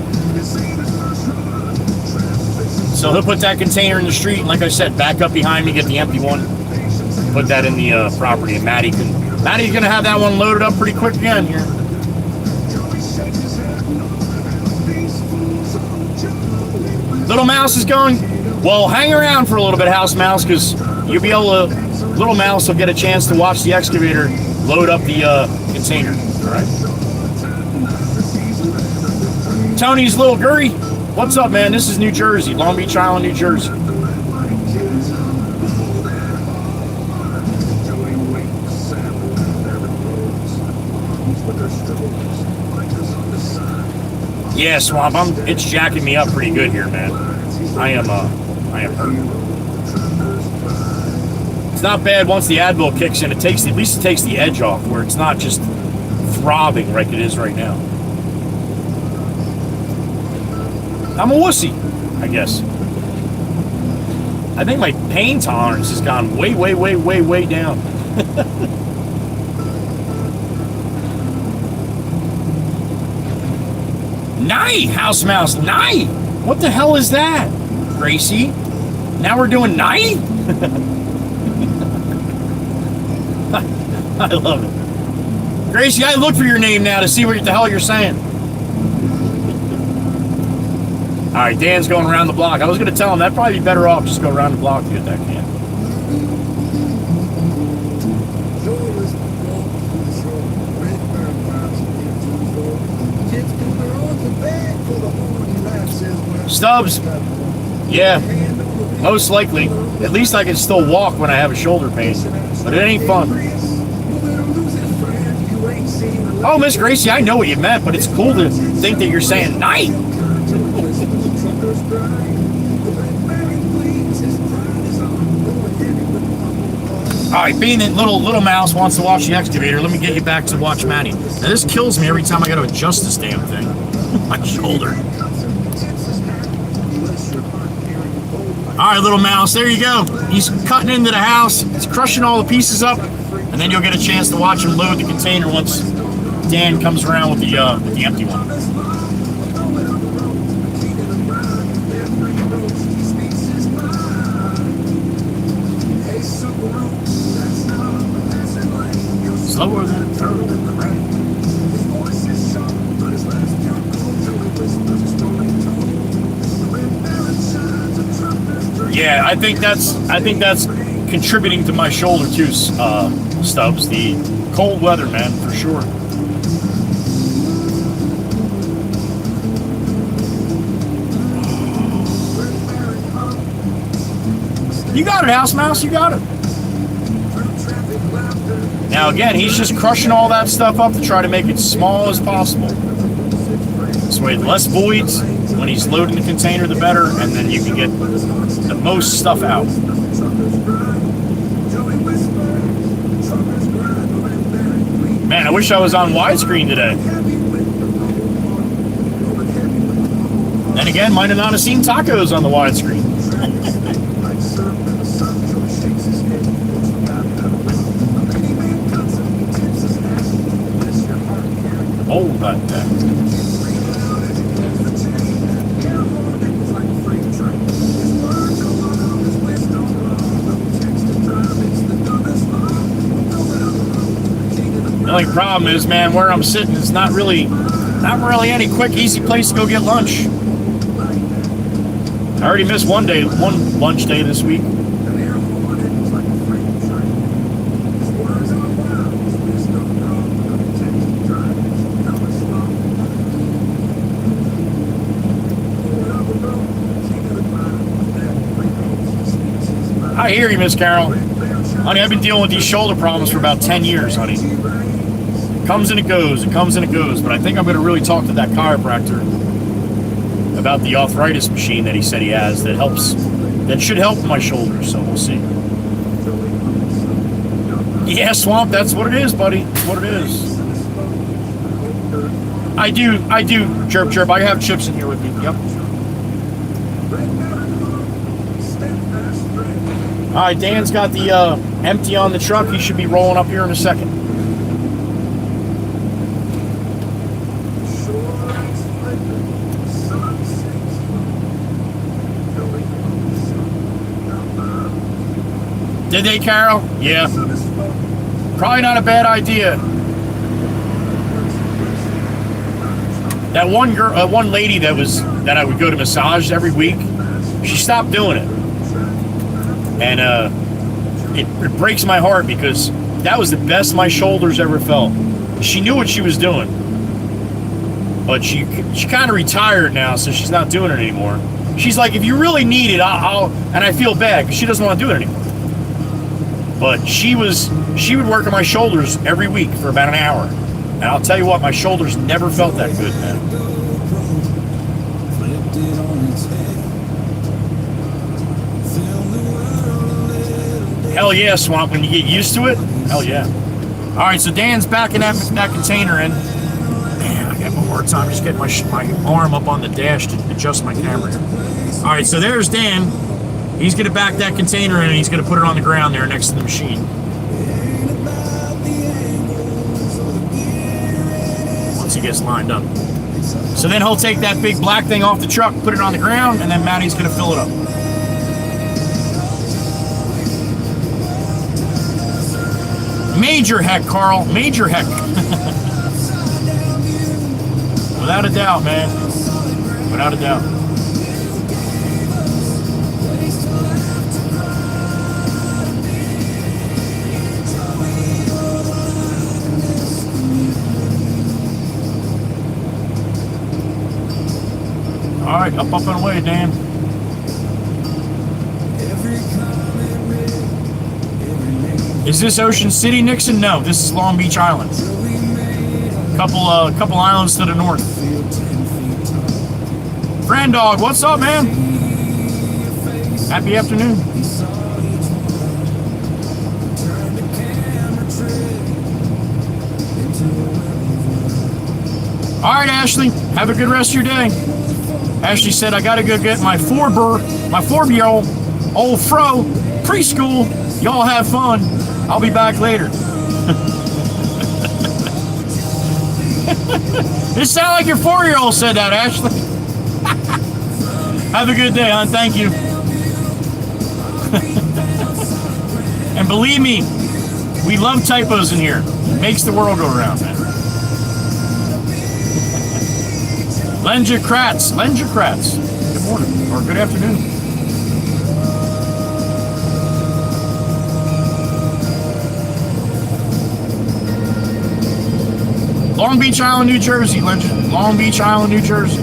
So he'll put that container in the street, and like I said, back up behind me, get the empty one, put that in the property, and Maddie's gonna have that one loaded up pretty quick again here. Little Mouse is going, Well, hang around for a little bit, House Mouse, because you'll be able to, Little Mouse will get a chance to watch the excavator load up the container. All right. Tony's Little Gurry, what's up, man? This is New Jersey, Long Beach Island, New Jersey. Yeah, Swamp, it's jacking me up pretty good here, man. I am hurt. It's not bad once the Advil kicks in. At least it takes the edge off, where it's not just throbbing like it is right now. I'm a wussy, I guess. I think my pain tolerance has gone way, way, way, way, way down. Nye, House Mouse, Nye! What the hell is that, Gracie? Now we're doing Nye? I love it. Gracie, I look for your name now to see what the hell you're saying. All right, Dan's going around the block. I was going to tell him that'd probably be better off just go around the block to get that can. Stubbs, yeah, most likely. At least I can still walk when I have a shoulder pain, but it ain't fun. Oh, Miss Gracie, I know what you meant, but it's cool to think that you're saying night. All right, being that little mouse wants to watch the excavator, let me get you back to watch Maddie. Now this kills me every time I got to adjust this damn thing. My shoulder. All right, little mouse, there you go. He's cutting into the house. He's crushing all the pieces up, and then you'll get a chance to watch him load the container once Dan comes around with the empty one. Slower than yeah, I think that's contributing to my shoulder too, Stubbs. The cold weather, man, for sure. You got it, House Mouse, you got it. Now again, he's just crushing all that stuff up to try to make it small as possible. This way, the less voids when he's loading the container, the better, and then you can get the most stuff out. Man, I wish I was on widescreen today. Then again, might have not have seen tacos on the widescreen. Hold that thing. The only problem is, man, where I'm sitting is not really any quick, easy place to go get lunch. I already missed one lunch day this week. I hear you, Miss Carol. Honey, I've been dealing with these shoulder problems for about 10 years, honey. It comes and it goes, it comes and it goes. But I think I'm going to really talk to that chiropractor about the arthritis machine that he said he has that should help my shoulders, so we'll see. Yeah, Swamp, that's what it is, buddy. That's what it is. I do, Chirp Chirp. I have chips in here with me, yep. All right, Dan's got the empty on the truck. He should be rolling up here in a second. Did they, Carol? Yeah. Probably not a bad idea. That one lady that I would go to massage every week, She stopped doing it. And it breaks my heart because that was the best my shoulders ever felt. She knew what she was doing. But she kind of retired now, so she's not doing it anymore. She's like, if you really need it, I'll and I feel bad because she doesn't want to do it anymore. But she would work on my shoulders every week for about an hour. And I'll tell you what, my shoulders never felt that good, man. Hell yeah, Swamp, when you get used to it, hell yeah. All right, so Dan's backing that container in. Man, I got one more time. Just get my arm up on the dash to adjust my camera here. All right, so there's Dan. He's going to back that container in and he's going to put it on the ground there next to the machine. Once he gets lined up. So then he'll take that big black thing off the truck, put it on the ground, and then Matty's going to fill it up. Major heck, Carl. Major heck. Without a doubt, man. Without a doubt. All right, up and away, Dan. Is this Ocean City, Nixon? No, this is Long Beach Island. Couple islands to the north. Grand Dog, what's up, man? Happy afternoon. All right, Ashley, have a good rest of your day. Ashley said, I gotta go get my 4-year-old old fro preschool. Y'all have fun. I'll be back later. It sounded like your 4-year-old said that, Ashley. Have a good day, hon. Thank you. And believe me, we love typos in here. It makes the world go around, man. Lenja Kratz. Good morning, or good afternoon. Long Beach Island, New Jersey, Lenja. Long Beach Island, New Jersey.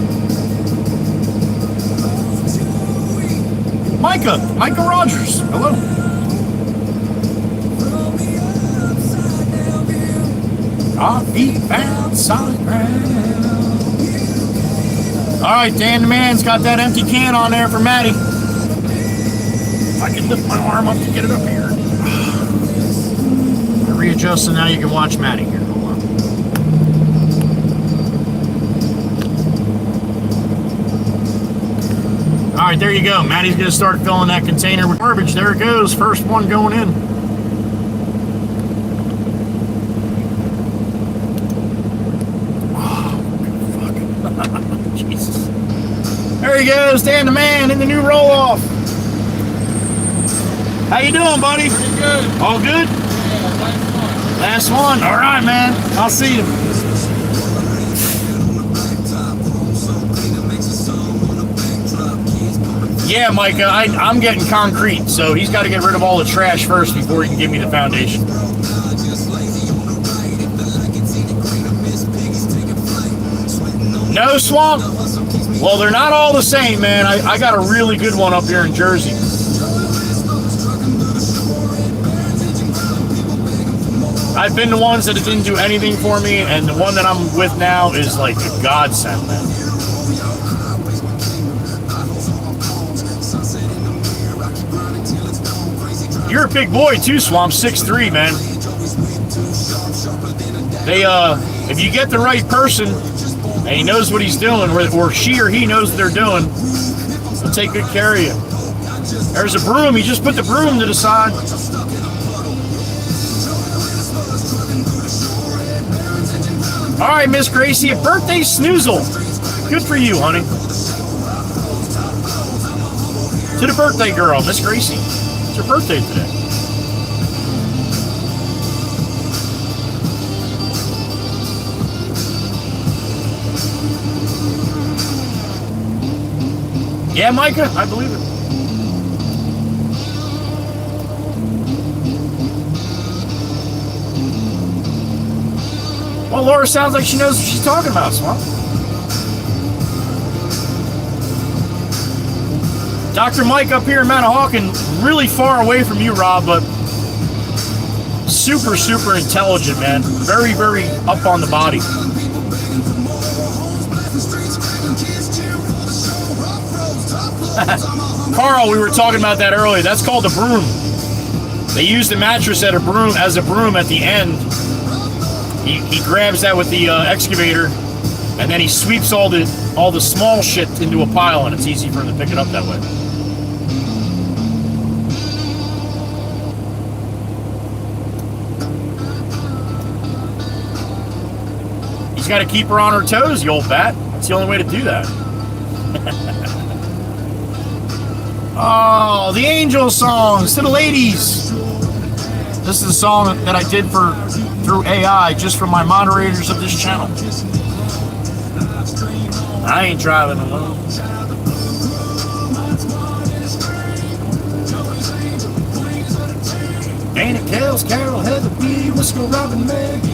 Micah Rogers. Hello. Coffee bound solid ground. All right, Dan the Man's got that empty can on there for Matty. If I can lift my arm up to get it up here. I readjust and now you can watch Matty here. Hold on. All right, there you go. Matty's going to start filling that container with garbage. There it goes. First one going in. Jesus. There he goes, Dan the Man in the new roll-off. How you doing, buddy? Pretty good. All good? Yeah, Last one. All right, man. I'll see you. Yeah, Micah, I'm getting concrete, so he's got to get rid of all the trash first before he can give me the foundation. No, Swamp? Well, they're not all the same, man. I got a really good one up here in Jersey. I've been to ones that it didn't do anything for me, and the one that I'm with now is like a godsend, man. You're a big boy too, Swamp. 6'3", man. They, if you get the right person, and he knows what he's doing, or she or he knows what they're doing, they'll take good care of you. There's a broom. You just put the broom to the side. All right, Miss Gracie, a birthday snoozle. Good for you, honey. To the birthday girl, Miss Gracie. It's her birthday today. Yeah, Micah, I believe it. Well, Laura sounds like she knows what she's talking about, Swamp. Dr. Mike up here in Manahawkin, really far away from you, Rob, but super, super intelligent, man. Very, very up on the body. Carl, we were talking about that earlier. That's called a broom. They use the mattress as a broom at the end. He grabs that with the excavator, and then he sweeps all the small shit into a pile, and it's easy for him to pick it up that way. He's got to keep her on her toes, you old bat. That's the only way to do that. Oh, the angel songs to the ladies. This is a song that I did through AI, just for my moderators of this channel. I ain't driving alone. Ain't it Kels, Carol, Heather B, Whisker, Robin, Maggie?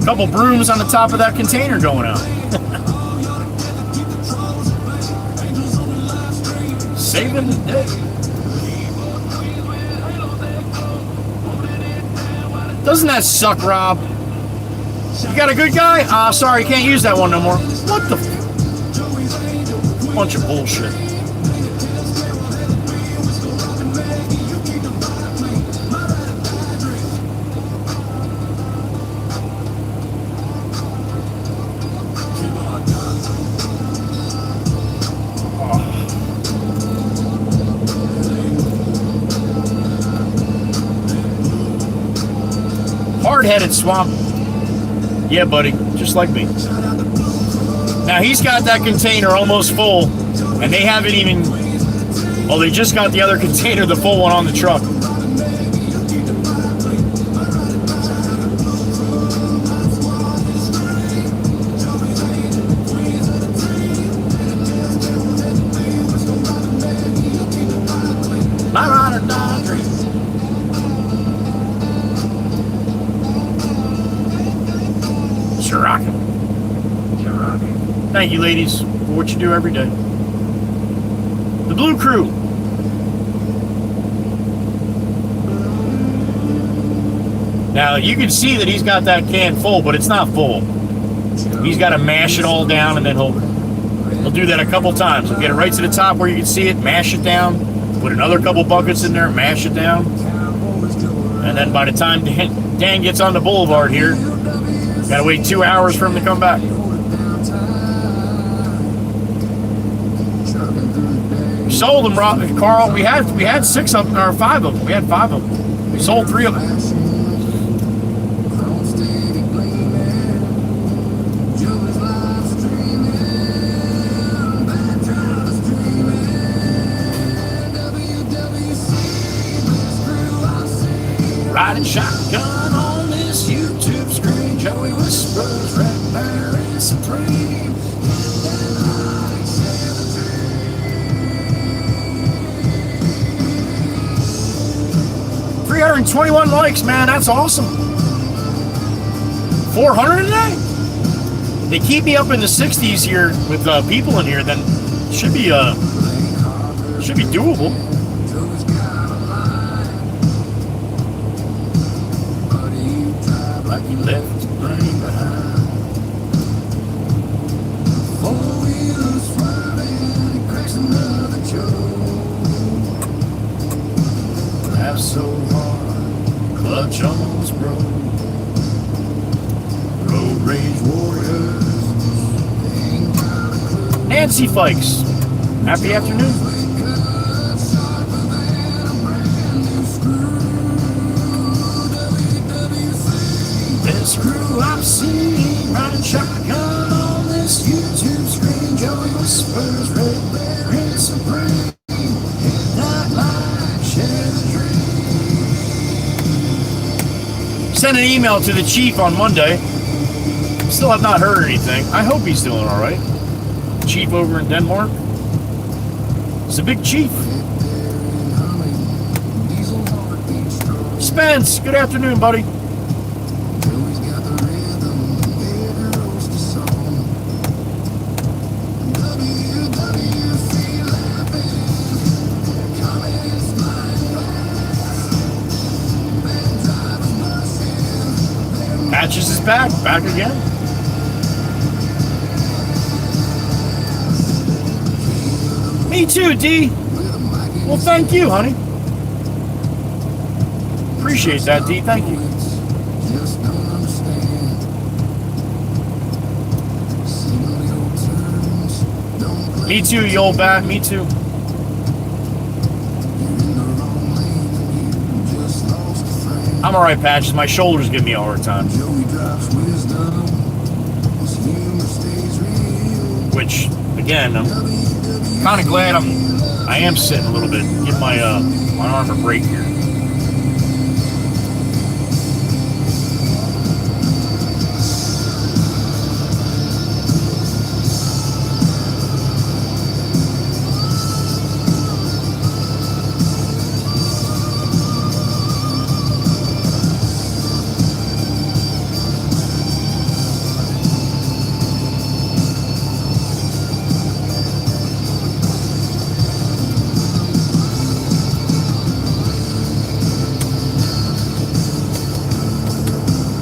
Couple brooms on the top of that container going out. Saving the day. Doesn't that suck, Rob? You got a good guy? Sorry, you can't use that one no more. What the bunch of bullshit. Hard-headed Swamp. Yeah, buddy, just like me. Now he's got that container almost full, and they haven't even. Well, they just got the other container, the full one, on the truck. Thank you, ladies, for what you do every day. The Blue Crew. Now, you can see that he's got that can full, but it's not full. He's got to mash it all down, and then he'll do that a couple times. He'll get it right to the top where you can see it, mash it down, put another couple buckets in there, mash it down. And then by the time Dan gets on the boulevard here, got to wait 2 hours for him to come back. Sold them, Carl. We had 6 of them, or 5 of them. We had 5 of them. We sold 3 of them. Riding shotgun on this YouTube screen. Joey Whispers, Red Bear, and Supreme. 321 likes, man. That's awesome. 400 today? They keep me up in the 60s here with people in here. Then should be doable. Like you left money behind. 4 wheels driving, cracks another joke. Laugh so hard, clutch almost broke. Road rage warriors. Nancy Fikes, happy afternoon. This Shotgun on this YouTube screen, Joey whispers, red bear and supreme. Not like, share the dream. Sent an email to the chief on Monday. Still have not heard anything. I hope he's doing all right. Chief over in Denmark. He's a big chief. Spence, good afternoon, buddy. Patches is back again. Me too, D. Well, thank you, honey. Appreciate that, D. Thank you. Me too, you old bat. Me too. I'm alright, Patches. My shoulders give me a hard time. Which, again, I'm kind of glad I am sitting a little bit. Give my my arm a break here.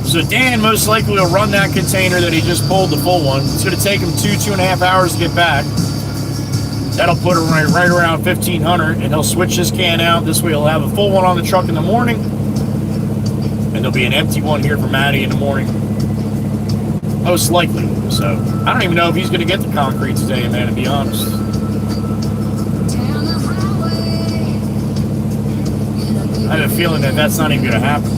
So Dan most likely will run that container that he just pulled, the full one. It's going to take him 2.5 hours to get back. That'll put him right around 1,500, and he'll switch this can out. This way he'll have a full one on the truck in the morning, and there'll be an empty one here for Maddie in the morning. Most likely. So I don't even know if he's going to get the concrete today, man, to be honest. I have a feeling that that's not even going to happen.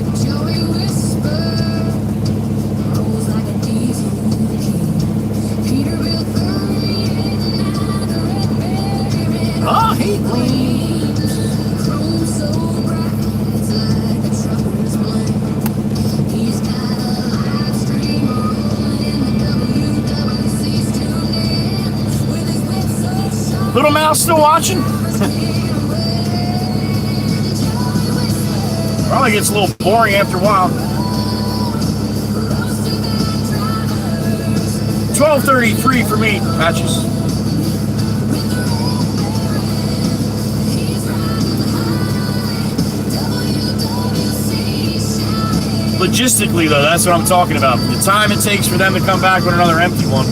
Oh, he Little Mouse still watching? Probably gets a little boring after a while. 12:33 for me, Patches. Logistically, though, that's what I'm talking about. The time it takes for them to come back with another empty one.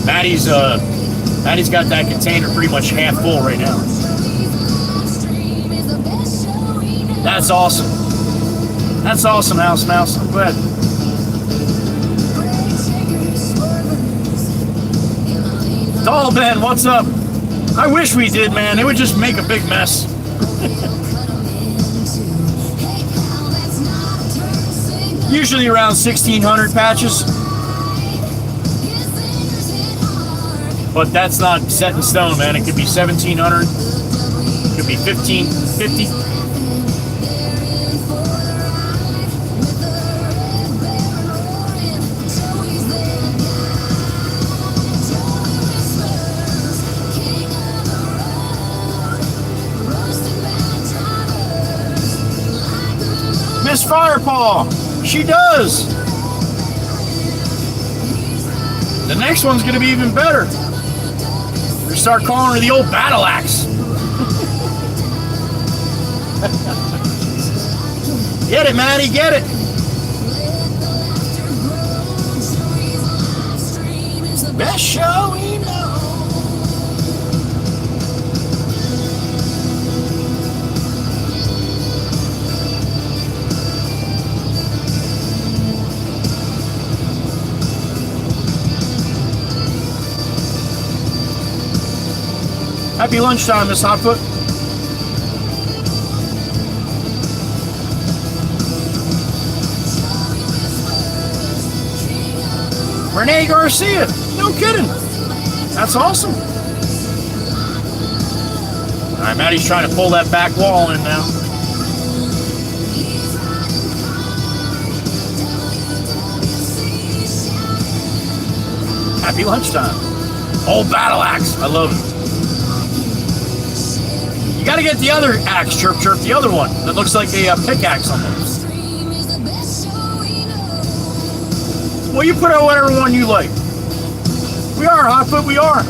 Maddie's got that container pretty much half full right now. That's awesome. That's awesome, House Mouse. I'm glad. Doll Ben, what's up? I wish we did, man. It would just make a big mess. Usually around 1,600 Patches. But that's not set in stone, man. It could be 1,700. It could be 1,550. Miss Firepaw, she does. The next one's gonna be even better. We start calling her the old battle axe. Get it, Maddie, get it. Best show we know. Happy lunchtime, Miss Hotfoot. Renee Garcia. No kidding. That's awesome. All right, Maddie's trying to pull that back wall in now. Happy lunchtime. Old battle axe. I love it. You got to get the other axe, Chirp Chirp, the other one that looks like a pickaxe on it. Well, you put out whatever one you like. We are, Hotfoot, we are.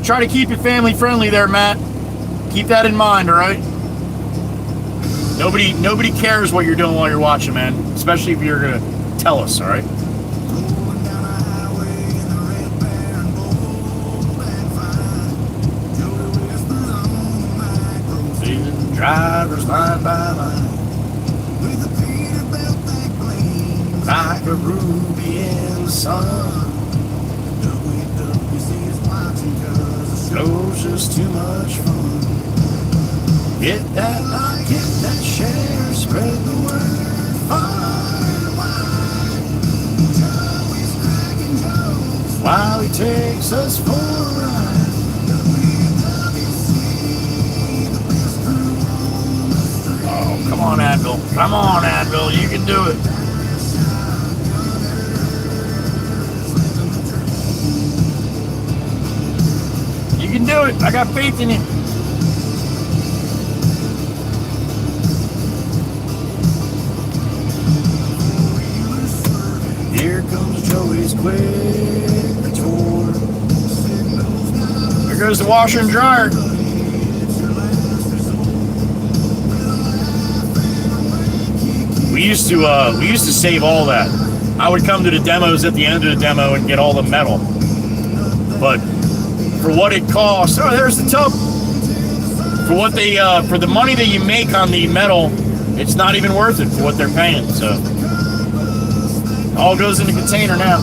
Try to keep it family friendly there, Matt. Keep that in mind, all right? Nobody cares what you're doing while you're watching, man. Especially if you're gonna tell us, all right? Drivers line by line, like a ruby in the sun. Flow's just too much fun. Get that like, get that share, spread the word far and wide. While he takes us for a ride. Come on, Advil. Come on, Advil. You can do it. You can do it. I got faith in you. Here comes Joey's quick tour. There goes the washer and dryer. We used to save all that. I would come to the demos at the end of the demo and get all the metal. But for what it costs, oh, there's the tub. For what they, for the money that you make on the metal, it's not even worth it for what they're paying. So all goes in the container now.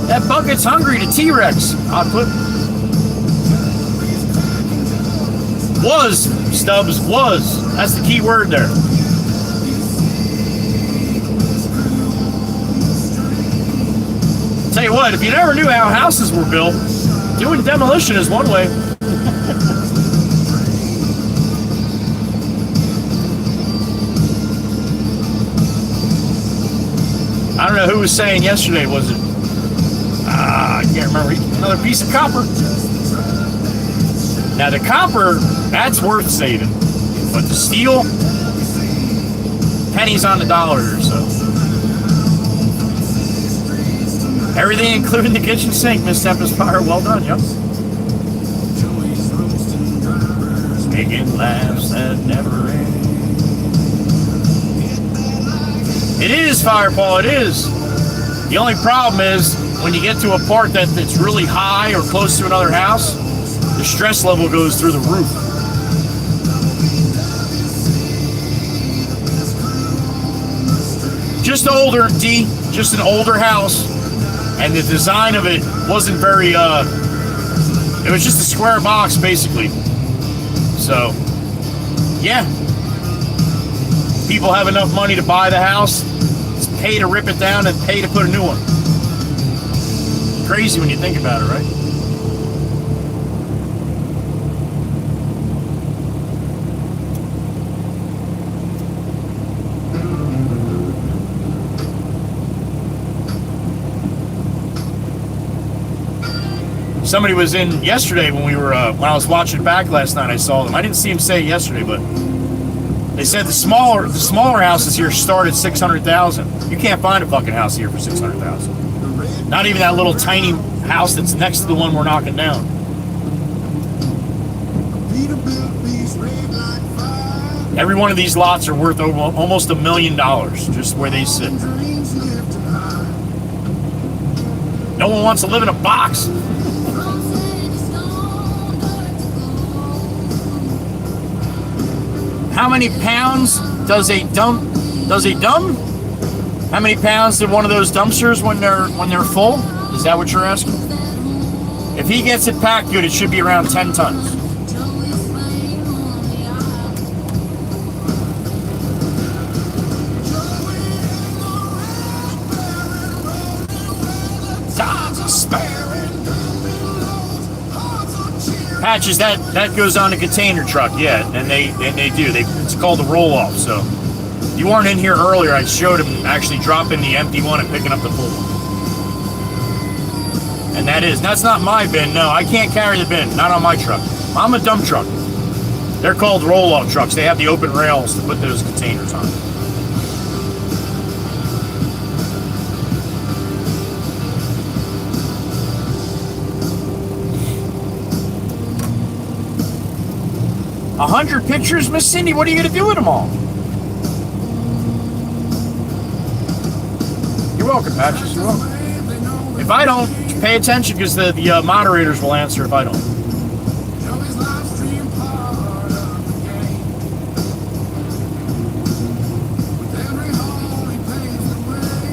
That bucket's hungry to T-Rex. I'll put. Was, Stubbs, was. That's the key word there. Tell you what, if you never knew how houses were built, doing demolition is one way. I don't know who was saying yesterday, was it? I can't remember. Another piece of copper. Now the copper, that's worth saving. But the steel, pennies on the dollar or so. Everything including the kitchen sink, Miss Tempest Fire. Well done, yep. Making laughs that never end. It is, Firepaw, it is. The only problem is when you get to a part that's really high or close to another house, the stress level goes through the roof. Just older, D, just an older house, and the design of it wasn't very, it was just a square box, basically. So, yeah. People have enough money to buy the house, it's pay to rip it down and pay to put a new one. Crazy when you think about it, right? Somebody was in yesterday when we were when I was watching back last night. I saw them. I didn't see him say it yesterday, but they said the smaller houses here start at $600,000. You can't find a fucking house here for $600,000. Not even that little tiny house that's next to the one we're knocking down. Every one of these lots are worth over almost $1 million just where they sit. No one wants to live in a box. How many pounds does a dump? How many pounds did one of those dumpsters when they're full? Is that what you're asking? If he gets it packed good, it should be around 10 tons. Patches, that goes on a container truck, yeah, and they do. It's called the roll-off. So if you weren't in here earlier, I showed him actually dropping the empty one and picking up the full one. And that's not my bin. No, I can't carry the bin. Not on my truck. I'm a dump truck. They're called roll-off trucks. They have the open rails to put those containers on. A 100 pictures, Miss Cindy? What are you going to do with them all? You're welcome, Patches. You're welcome. If I don't, pay attention because the moderators will answer if I don't.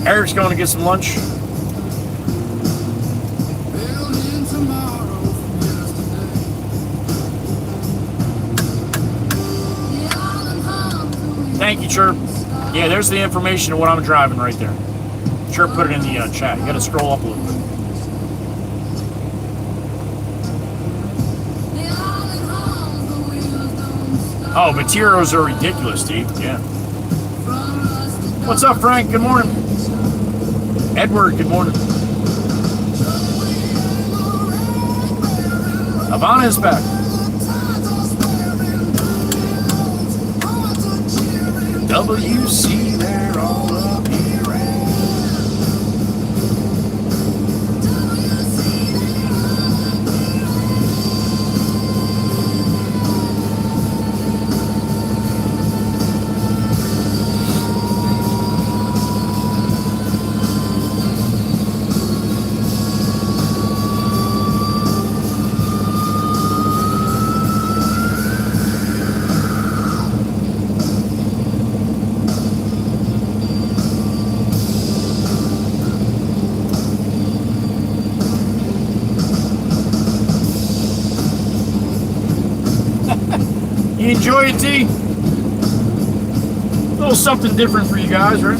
Eric's going to get some lunch. Thank you, Chirp. Yeah, there's the information of what I'm driving right there. Chirp put it in the chat. You got to scroll up a little bit. Oh, materials are ridiculous, Steve. Yeah. What's up, Frank? Good morning. Edward, good morning. Ivana is back. WC, they're all up here. You enjoy it, T? A little something different for you guys, right?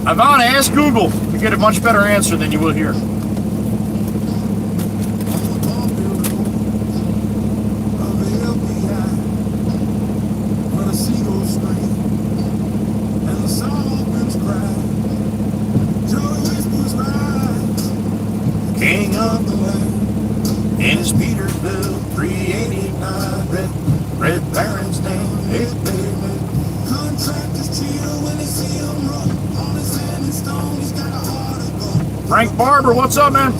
Ivana, ask Google. You get a much better answer than you will here. King of the land, in his Peterbilt 389, Red Baron's name, his baby. Contractors cheer when they see him roll on his hand and stone. He's got a heart of gold. Frank Barber, what's up, man?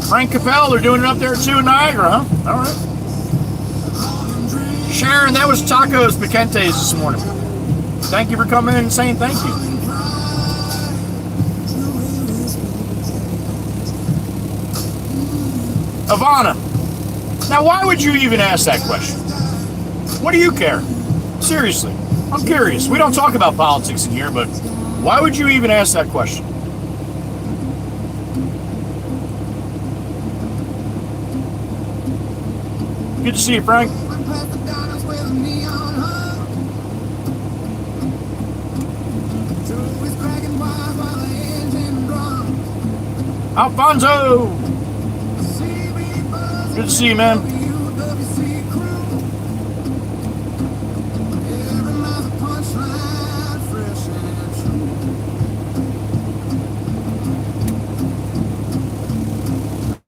Frank Capel, they're doing it up there too in Niagara, huh? All right. Sharon, that was Tacos Picantes this morning. Thank you for coming in and saying thank you. Ivana, now why would you even ask that question? What do you care? Seriously, I'm curious. We don't talk about politics in here, but why would you even ask that question? Good to see you, Frank. Alfonso! Good to see you, man.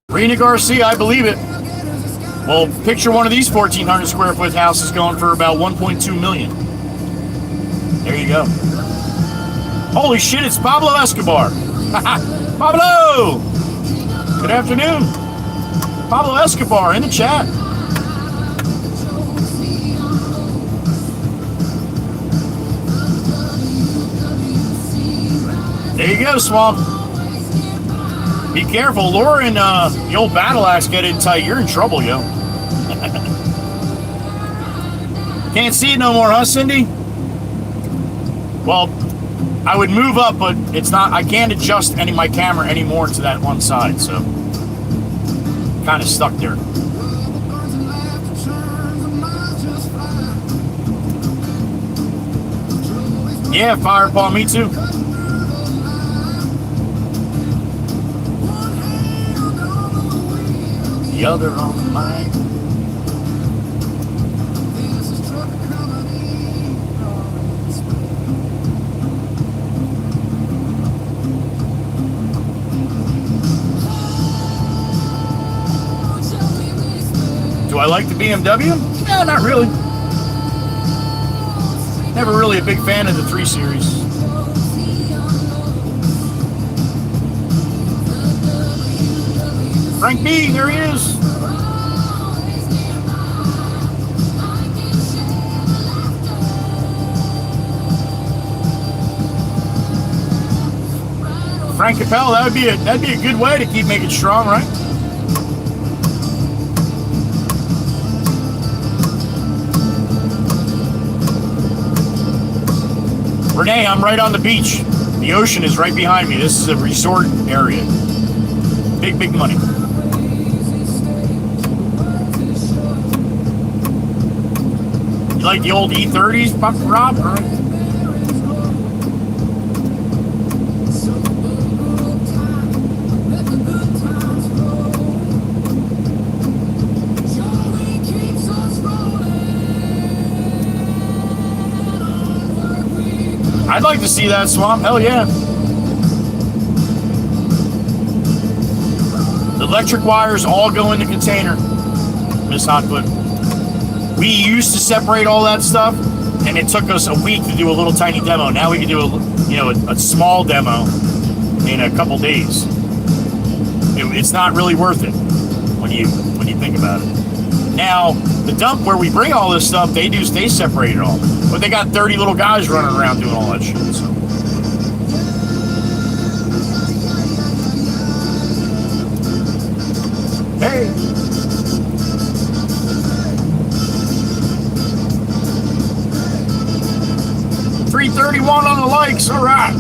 Rena Garcia, I believe it. Well, picture one of these 1,400 square foot houses going for about 1.2 million. There you go. Holy shit, it's Pablo Escobar. Pablo! Good afternoon. Pablo Escobar in the chat. There you go, Swamp. Be careful. Laura and the old battle axe get in tight. You're in trouble, yo. Can't see it no more, huh, Cindy? Well, I would move up, but it's not. I can't adjust my camera anymore to that one side, so kind of stuck there. Yeah, Firepaw, me too. The other on mine. Do I like the BMW? No, not really. Never really a big fan of the 3 Series. Frank B, there he is. Frank Capel, that'd be a good way to keep making strong, right? Renee, I'm right on the beach. The ocean is right behind me. This is a resort area. Big, big money. You like the old E30s, Rob? All right. I'd like to see that swamp. Hell yeah. The electric wires all go in the container, Miss Hotfoot. We used to separate all that stuff, and it took us a week to do a little tiny demo. Now we can do a small demo in a couple days. It's not really worth it when you think about it. Now the dump where we bring all this stuff, they separate it all, but they got 30 little guys running around doing all that shit. So. Hey. $331 on the likes. All right.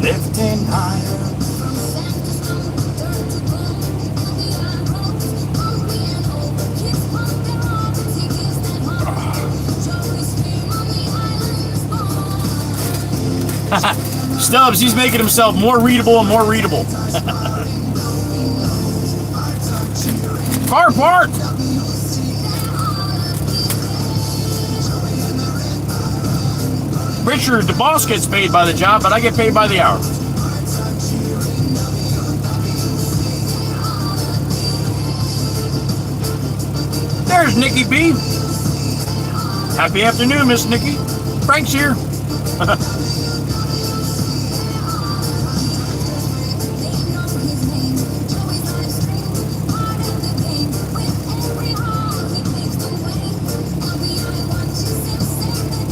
Lifting higher. Stubbs, he's making himself more readable and more readable. Car parked. Richard, the boss gets paid by the job, but I get paid by the hour. There's Nikki B. Happy afternoon, Miss Nikki. Frank's here.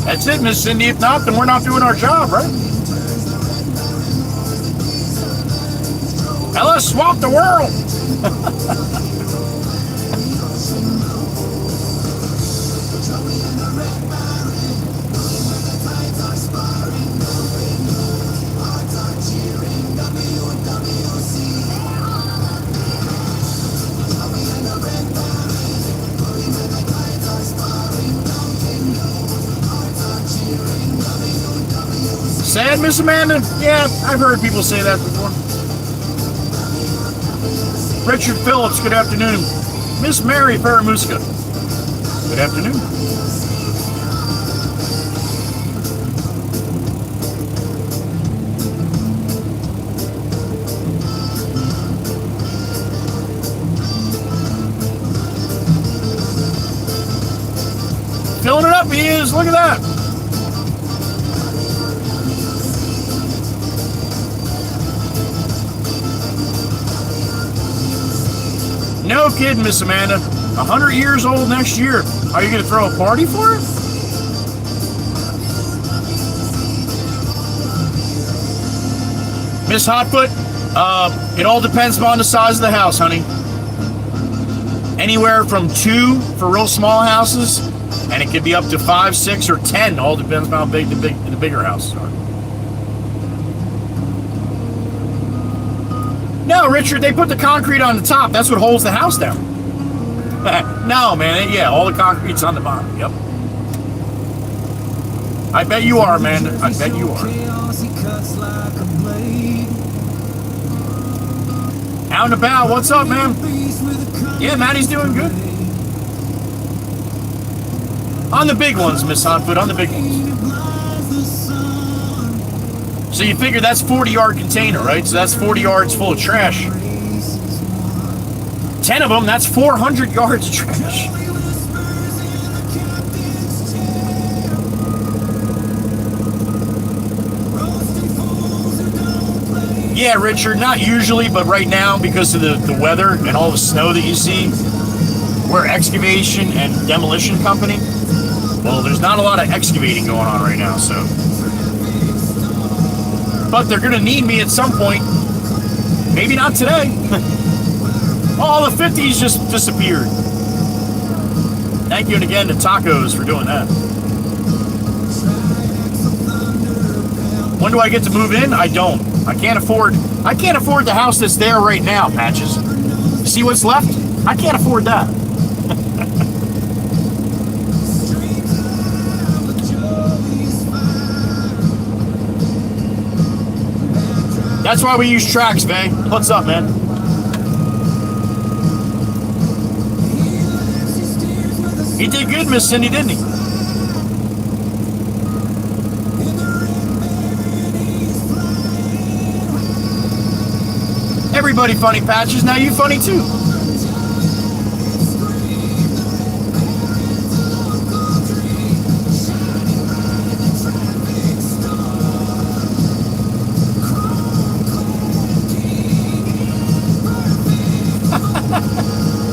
That's it, Miss Cindy. If not, then we're not doing our job, right? Now let's swap the world. Sad, Miss Amanda? Yeah, I've heard people say that before. Richard Phillips, good afternoon. Miss Mary Paramuska, good afternoon. Filling it up, he is. Look at that. No kidding, Miss Amanda. 100 years old next year. Are you going to throw a party for it? Miss Hotfoot, it all depends upon the size of the house, honey. Anywhere from 2 for real small houses, and it could be up to 5, 6, or 10. All depends on how big the bigger houses are. No, Richard, they put the concrete on the top. That's what holds the house down. No, man. Yeah, all the concrete's on the bottom. Yep. I bet you are, man. I bet you are. Out and about. What's up, man? Yeah, Maddie's doing good. On the big ones, Miss Hotfoot. On the big ones. So you figure that's 40-yard container, right? So that's 40 yards full of trash. 10 of them, that's 400 yards of trash. Yeah, Richard, not usually, but right now, because of the weather and all the snow that you see, we're excavation and demolition company. Well, there's not a lot of excavating going on right now, so. But they're going to need me at some point. Maybe not today. All the 50s just disappeared. Thank you again to Tacos for doing that. When do I get to move in? I don't. I can't afford the house that's there right now, Patches. See what's left? I can't afford that. That's why we use tracks, Vay. What's up, man? He did good, Miss Cindy, didn't he? Everybody funny, Patches. Now you funny too.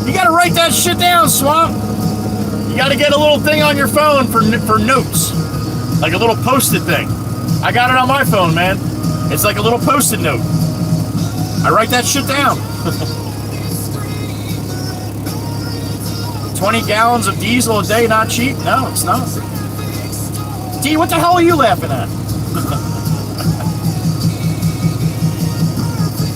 You gotta write that shit down, Swamp. You gotta get a little thing on your phone for notes. Like a little post-it thing. I got it on my phone, man. It's like a little post-it note. I write that shit down. 20 gallons of diesel a day, not cheap? No, it's not. D, what the hell are you laughing at?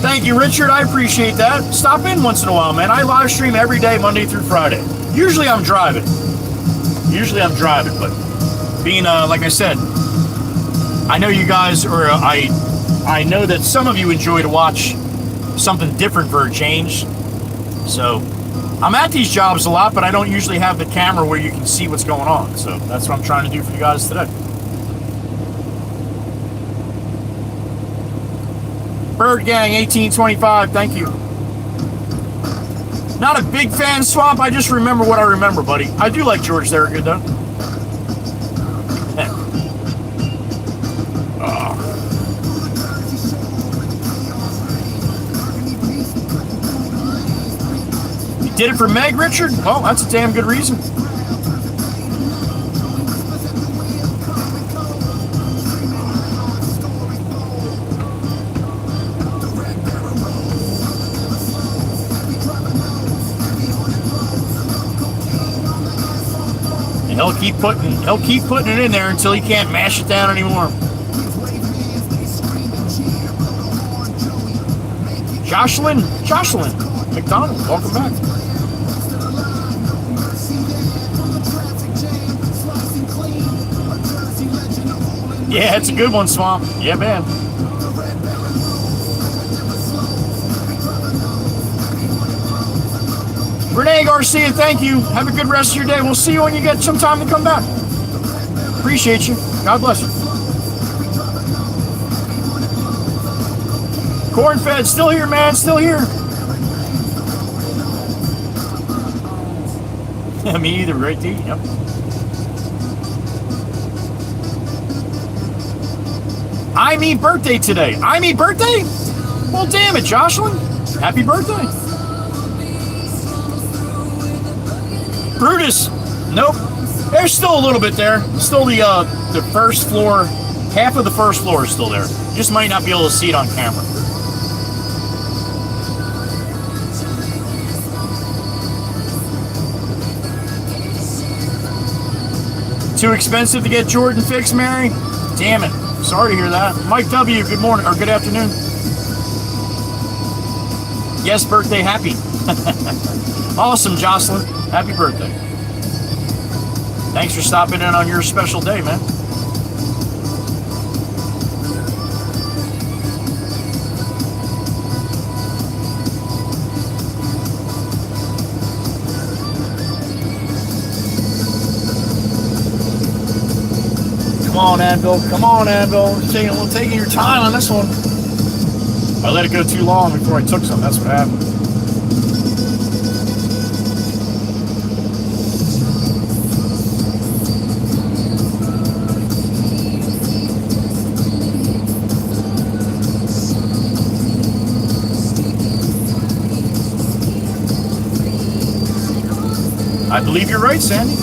Thank you, Richard. I appreciate that. Stop in once in a while, man. I live stream every day, Monday through Friday. Usually I'm driving, but being, like I said, I know you guys, or I know that some of you enjoy to watch something different for a change. So I'm at these jobs a lot, but I don't usually have the camera where you can see what's going on. So that's what I'm trying to do for you guys today. Bird Gang 1825, thank you. Not a big fan, Swamp. I just remember what I remember, buddy. I do like George Thorogood, though. Did it for Meg, Richard? Well, that's a damn good reason. And he'll keep putting it in there until he can't mash it down anymore. Jocelyn McDonald, welcome back. Yeah, it's a good one, Swamp. Yeah, man. Renee Garcia, thank you. Have a good rest of your day. We'll see you when you get some time to come back. Appreciate you. God bless you. Cornfed, still here, man. Still here. Me either, right, D? Yep. I mean birthday today. I mean birthday? Well, damn it, Jocelyn. Happy birthday. Brutus. Nope. There's still a little bit there. Still the first floor Half of the first floor is still there. You just might not be able to see it on camera. Too expensive to get Jordan fixed, Mary? Damn it. Sorry to hear that. Mike W., good morning, or good afternoon. Yes, birthday happy. Awesome, Jocelyn. Happy birthday. Thanks for stopping in on your special day, man. Come on, Anvil. Come on, Anvil. We're taking your time on this one. I let it go too long before I took some. That's what happened. I believe you're right, Sandy.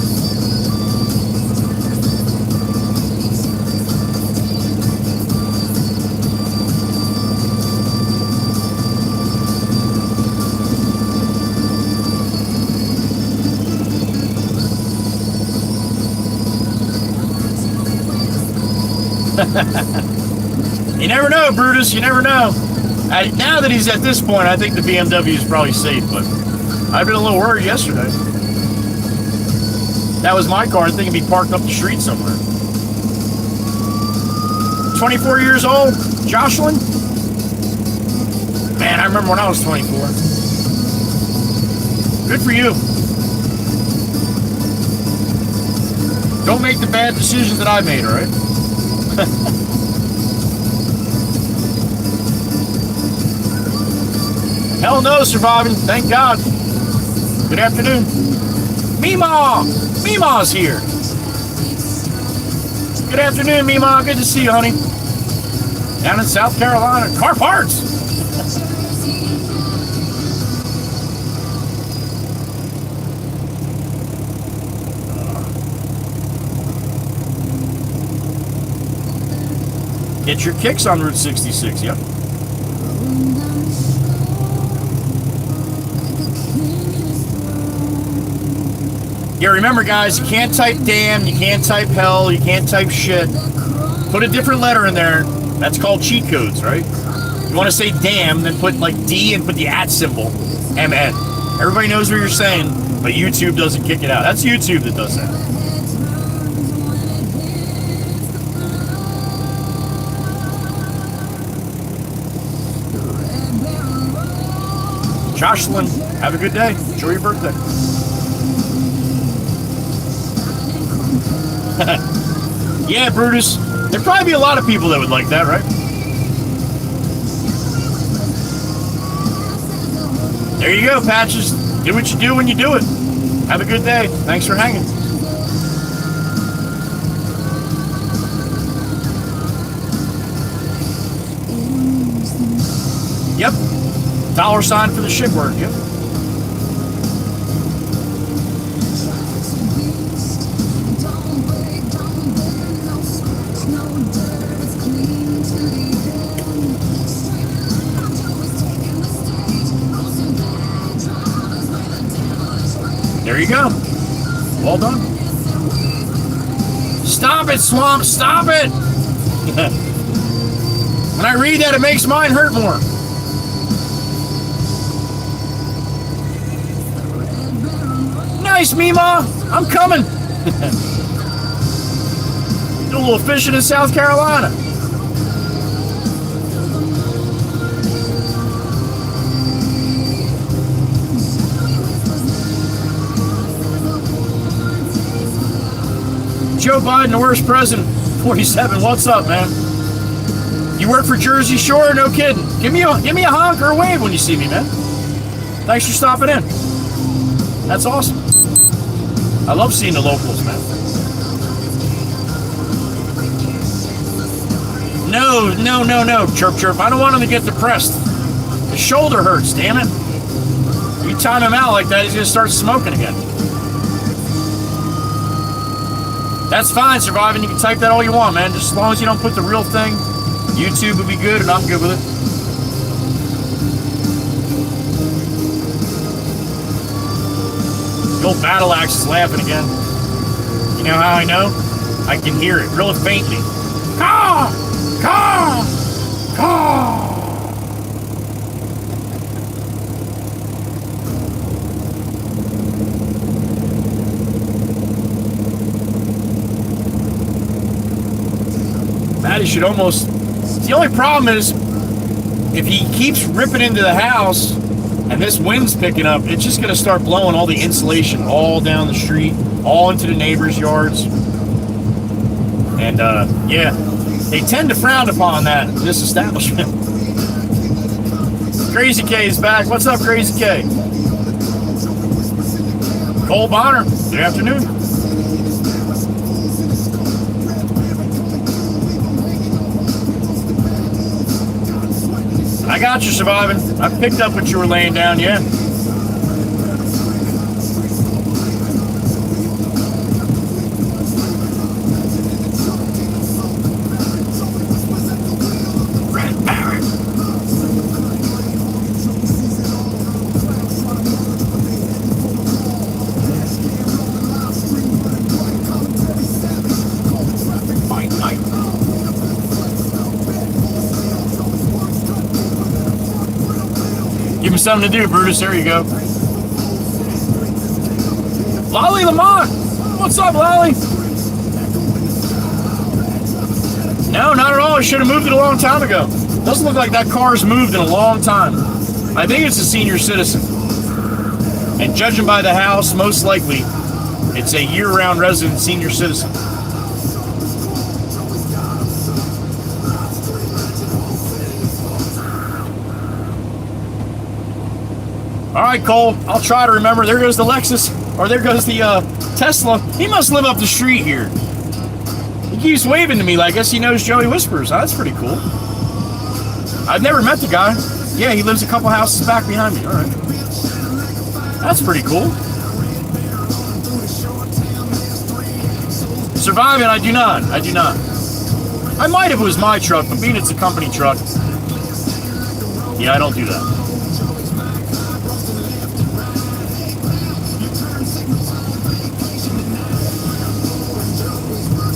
You never know, Brutus. You never know. Now that he's at this point, I think the BMW is probably safe, but I've been a little worried yesterday. That was my car. I think it'd be parked up the street somewhere. 24 years old, Jocelyn? Man, I remember when I was 24. Good for you. Don't make the bad decisions that I made, all right? Hell no, surviving. Thank God. Good afternoon. Meemaw! Meemaw's here. Good afternoon, Meemaw. Good to see you, honey. Down in South Carolina. Car parts! Get your kicks on Route 66, yep. Yeah, remember guys, you can't type damn, you can't type hell, you can't type shit. Put a different letter in there. That's called cheat codes, right? You want to say damn, then put like D and put the @ symbol, MN. Everybody knows what you're saying, but YouTube doesn't kick it out. That's YouTube that does that. Jocelyn, have a good day. Enjoy your birthday. Yeah, Brutus. There'd probably be a lot of people that would like that, right? There you go, Patches. Do what you do when you do it. Have a good day. Thanks for hanging. Yep. $sign for the ship word, yep. There you go. Well done. Stop it, Swamp. Stop it. When I read that, it makes mine hurt more. Nice, Mima. I'm coming. Do a little fishing in South Carolina. Joe Biden, the worst president. 47. What's up, man? You work for Jersey Shore? No kidding. Give me a honk or a wave when you see me, man. Thanks for stopping in. That's awesome. I love seeing the locals, man. No, chirp chirp. I don't want him to get depressed. His shoulder hurts, damn it. You time him out like that, he's gonna start smoking again. That's fine, Surviving. You can type that all you want, man. Just as long as you don't put the real thing. YouTube would be good, and I'm good with it. The old battle axe is laughing again. You know how I know? I can hear it real faintly. Caw! Caw! Caw! Matty should almost... The only problem is, if he keeps ripping into the house, and this wind's picking up, it's just going to start blowing all the insulation all down the street, all into the neighbors' yards. And, yeah, they tend to frown upon that in this establishment. Crazy K is back. What's up, Crazy K? Cole Bonner, good afternoon. I got you, Surviving. I picked up what you were laying down, yeah. Red Baron. Fight night. Give me something to do, Brutus. There you go. Lolly Lamont! What's up, Lolly? No, not at all. I should have moved it a long time ago. Doesn't look like that car's moved in a long time. I think it's a senior citizen. And judging by the house, most likely, it's a year-round resident senior citizen. All right, Cole, I'll try to remember. There goes the Lexus, or there goes the Tesla. He must live up the street here. He keeps waving to me like I guess he knows Joey Whispers. Oh, that's pretty cool. I've never met the guy. Yeah, he lives a couple houses back behind me. All right. That's pretty cool. Surviving, I do not. I do not. I might if it was my truck, but being it's a company truck, yeah, I don't do that.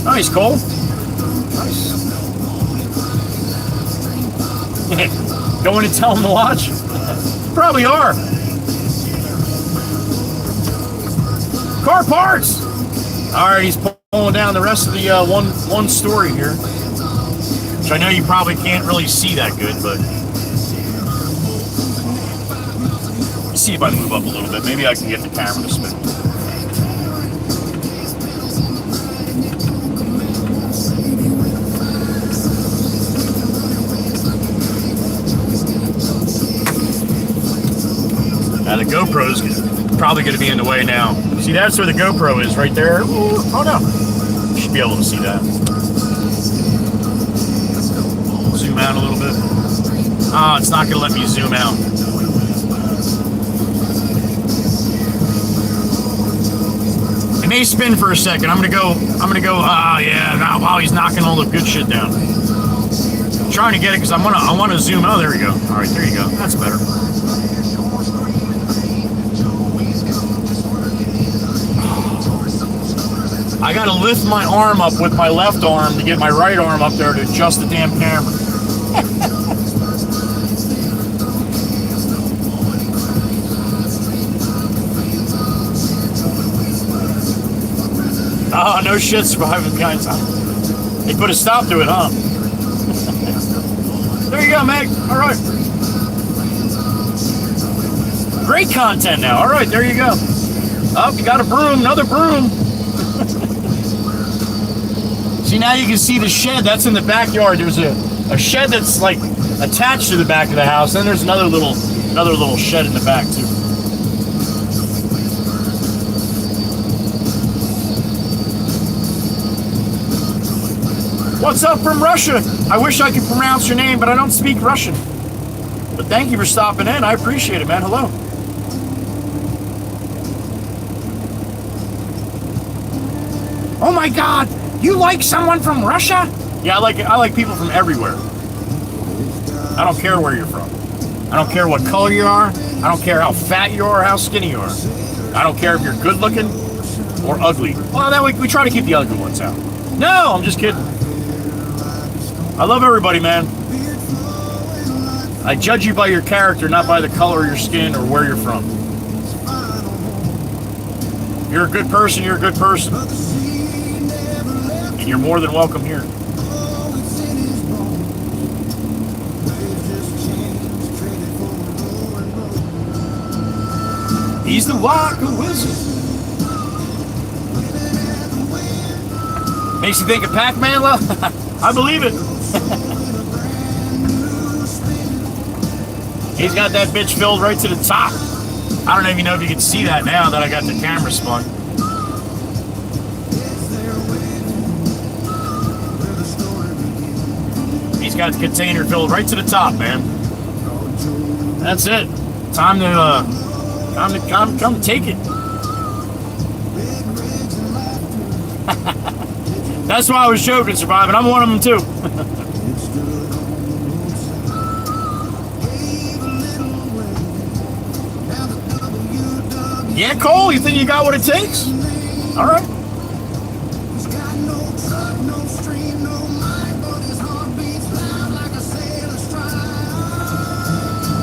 Nice, Cole. Nice. Going to tell him to watch? Probably are. Car parts! Alright, he's pulling down the rest of the one story here. Which I know you probably can't really see that good, but... Let's see if I move up a little bit. Maybe I can get the camera to spin. Now the GoPro's probably going to be in the way now. See, that's where the GoPro is, right there. Ooh, oh no. You should be able to see that. Zoom out a little bit. Oh, it's not going to let me zoom out. It may spin for a second. I'm going to go, yeah, now while he's knocking all the good shit down. I'm trying to get it because I want to zoom. Oh, there we go. All right, there you go. That's better. I gotta lift my arm up with my left arm to get my right arm up there to adjust the damn camera. Oh, no shit, Surviving guys. They put a stop to it, huh? There you go, Meg. All right. Great content now. All right, there you go. Oh, you got a broom, another broom. See, now you can see the shed that's in the backyard. There's a shed that's like attached to the back of the house. Then there's another little shed in the back too. What's up from Russia? I wish I could pronounce your name, but I don't speak Russian. But thank you for stopping in. I appreciate it, man. Hello. Oh my God, you like someone from Russia? Yeah, I like people from everywhere. I don't care where you're from. I don't care what color you are. I don't care how fat you are or how skinny you are. I don't care if you're good looking or ugly. Well, that we try to keep the ugly ones out. No, I'm just kidding. I love everybody, man. I judge you by your character, not by the color of your skin or where you're from. You're a good person, you're a good person. And you're more than welcome here. He's the Walker Wizard. Makes you think of Pac-Man, love? I believe it. He's got that bitch filled right to the top. I don't even know if you can see that now that I got the camera spun. He's got the container filled right to the top, man. That's it. Time to come take it. That's why I was joking, surviving. I'm one of them too. Yeah, Cole, you think you got what it takes? All right.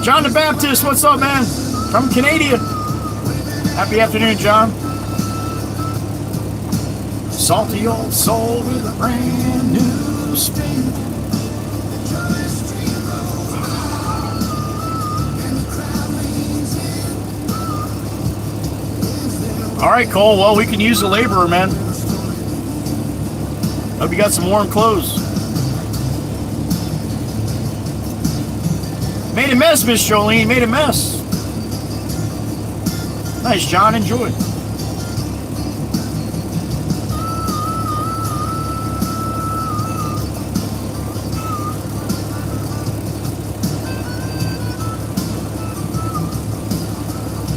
John the Baptist, what's up, man? From Canada. Happy afternoon, John. Salty old soul with a brand new spin. All right, Cole. Well, we can use a laborer, man. Hope you got some warm clothes. Made a mess, Miss Jolene. Made a mess. Nice, John. Enjoy.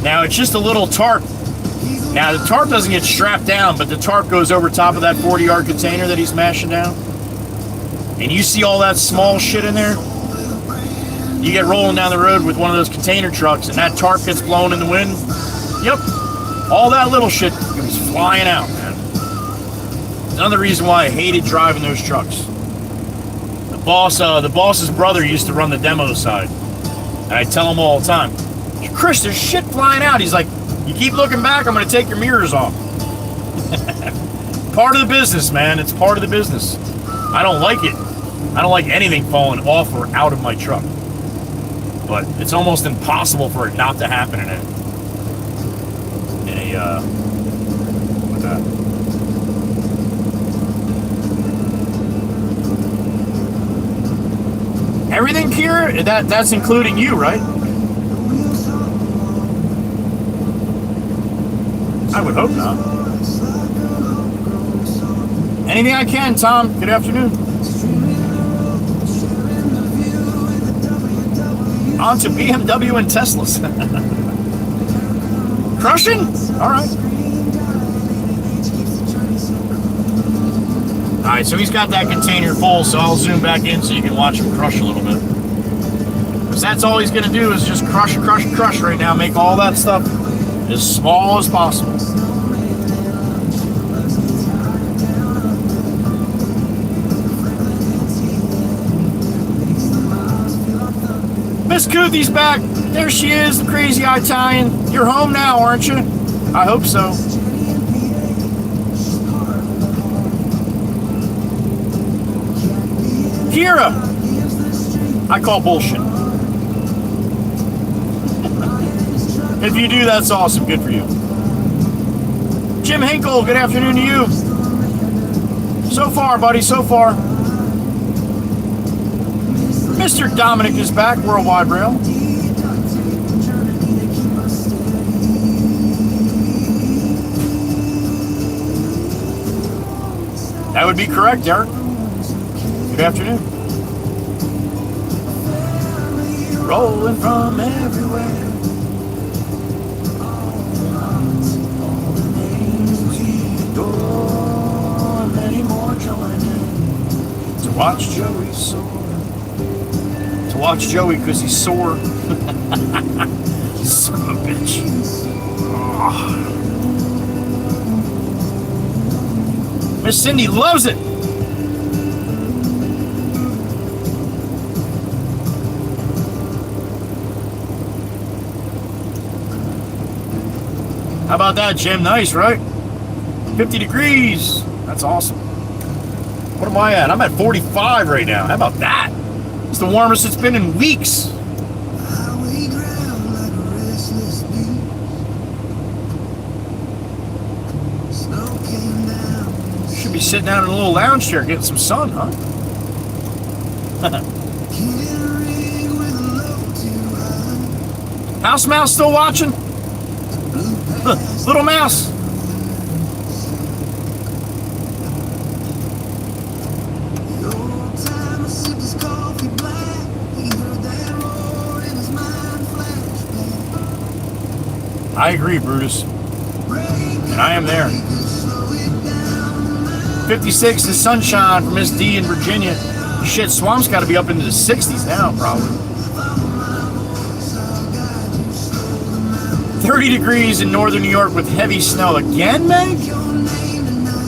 Now, it's just a little tarp. Now, the tarp doesn't get strapped down, but the tarp goes over top of that 40-yard container that he's mashing down. And you see all that small shit in there? You get rolling down the road with one of those container trucks, and that tarp gets blown in the wind. Yep. All that little shit goes flying out, man. Another reason why I hated driving those trucks. The boss's brother used to run the demo side. And I tell him all the time, Chris, there's shit flying out. He's like, you keep looking back, I'm going to take your mirrors off. Part of the business, man. It's part of the business. I don't like it. I don't like anything falling off or out of my truck. But it's almost impossible for it not to happen in what's that? Everything, Kira? That's including you, right? I would hope not. Anything I can, Tom. Good afternoon. On to BMW and Teslas. Crushing? All right. All right, so he's got that container full, so I'll zoom back in so you can watch him crush a little bit. Because that's all he's going to do is just crush right now, make all that stuff as small as possible. Miss Koothy's back. There she is, the crazy Italian. You're home now, aren't you? I hope so. Kira! I call bullshit. If you do, that's awesome. Good for you. Jim Hinkle, good afternoon to you. So far, buddy, so far. Mr. Dominic is back, Worldwide Rail. That would be correct, Derek. Good afternoon. Rolling from everywhere. watch Joey. To watch Joey because he's sore. Son of a bitch. Oh. Miss Cindy loves it. How about that, Jim? Nice, right? 50 degrees. That's awesome. What am I at? I'm at 45 right now. How about that? It's the warmest it's been in weeks. Highway ground like a restless beast. Snow came down. Should be sitting down in a little lounge chair getting some sun, huh? Can't ring with a low too high. House Mouse still watching? Little Mouse. The old timer sipped his coffee black. He heard that roar in his mind flashback. I agree, Brutus. And I am there. 56 is sunshine for Miss D in Virginia. Shit, Swamp's got to be up into the 60s now, probably. 30 degrees in northern New York with heavy snow. Again, Meg?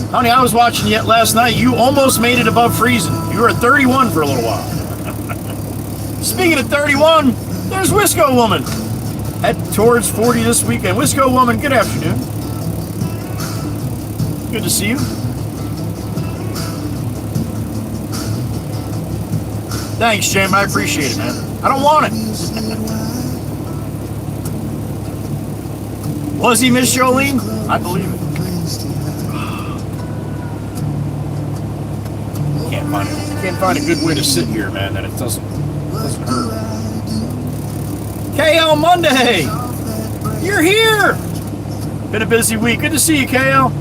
Honey, I was watching you last night. You almost made it above freezing. You were at 31 for a little while. Speaking of 31, there's Wisco Woman. Head towards 40 this weekend. Wisco Woman, good afternoon. Good to see you. Thanks, Jim. I appreciate it, man. I don't want it. Was he Miss Jolene? I believe it. Can't find a good way to sit here, man, that it doesn't hurt. KL Monday! You're here! Been a busy week. Good to see you, KL.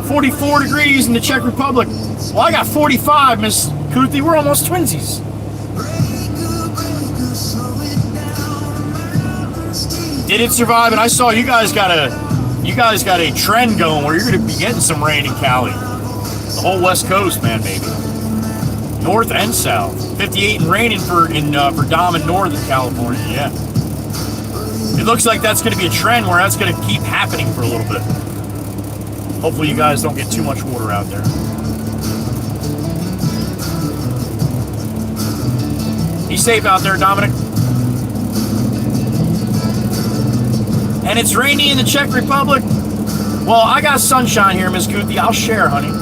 44 degrees in the Czech Republic. Well, I got 45, Miss Kuthi. We're almost twinsies. Did it survive? And I saw you guys got a trend going where you're going to be getting some rain in Cali. The whole West Coast, man, baby. North and south. 58 and raining for Dom in Northern California. Yeah. It looks like that's going to be a trend where that's going to keep happening for a little bit. Hopefully you guys don't get too much water out there. Be safe out there, Dominic. And it's rainy in the Czech Republic. Well, I got sunshine here, Miss Kuthi. I'll share, honey.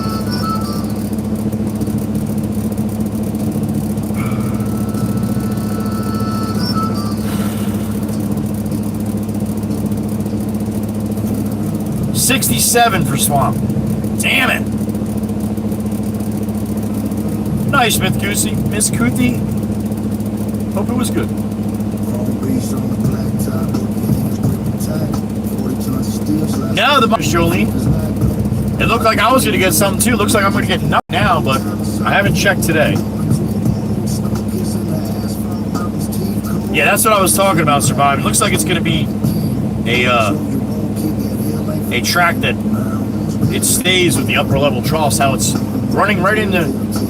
$67 for Swamp. Damn it. Nice, Miss Kuthi. Hope it was good. No, the Jolene. It looked like I was going to get something too. Looks like I'm going to get nothing now, but I haven't checked today. Yeah, that's what I was talking about, surviving. Looks like it's going to be a track that it stays with the upper level troughs, how it's running right into,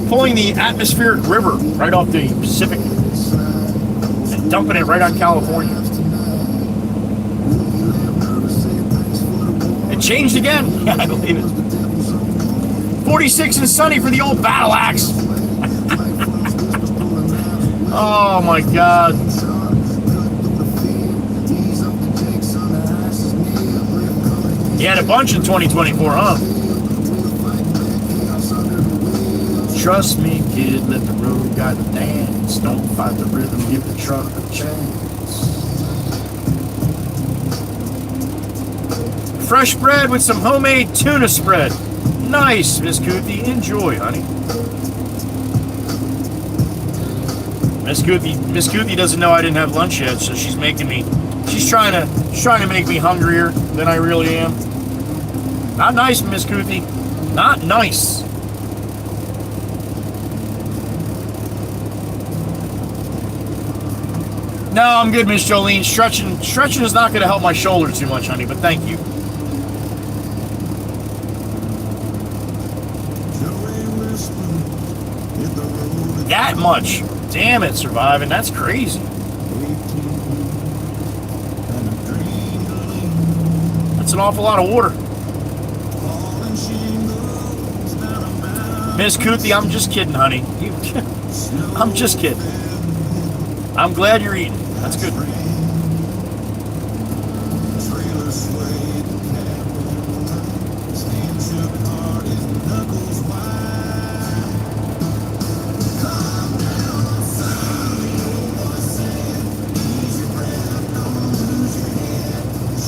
pulling the atmospheric river right off the Pacific and dumping it right on California. It changed again. Yeah, I believe it. 46 and sunny for the old battle axe. Oh my God. You had a bunch in 2024, huh? Trust me, kid, let the road guide the dance. Don't fight the rhythm, give the truck a chance. Fresh bread with some homemade tuna spread. Nice, Miss Kuthi. Enjoy, honey. Miss Kuthi doesn't know I didn't have lunch yet, so she's making me. She's trying to make me hungrier than I really am. Not nice, Miss Kuthi. Not nice. No, I'm good, Miss Jolene. Stretching is not going to help my shoulder too much, honey, but thank you. That much. Damn it, surviving. That's crazy. That's an awful lot of water. Miss Cootie, I'm just kidding, honey. I'm just kidding. I'm glad you're eating. That's good.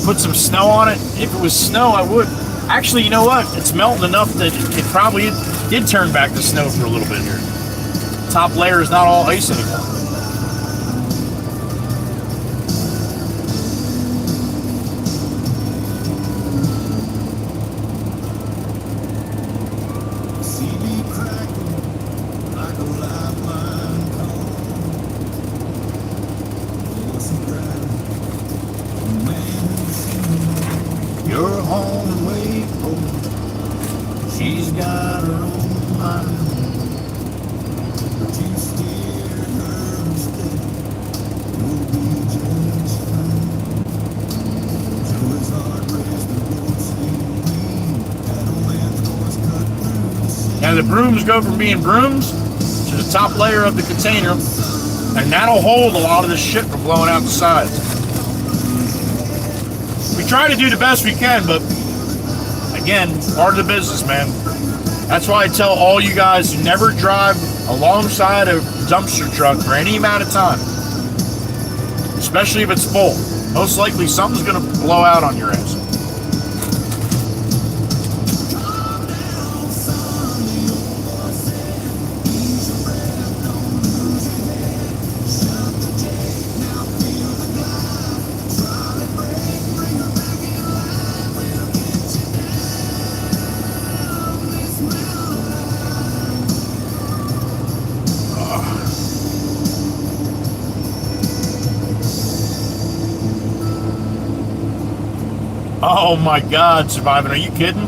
Put some snow on it. If it was snow, I would. Actually, you know what? It's melting enough that it probably did turn back to snow for a little bit here. Top layer is not all ice anymore. You're home and wait for. She's got her own mind. But you steer her instead. You'll be just fine. Joey's heart raced the road sleep. Cut through the sea. And the brooms go from being brooms to the top layer of the container, and that'll hold a lot of this shit from blowing out the sides. We try to do the best we can, but again, part of the business, man. That's why I tell all you guys to never drive alongside a dumpster truck for any amount of time, especially if it's full. Most likely something's going to blow out on your ass. Oh my God, surviving, are you kidding?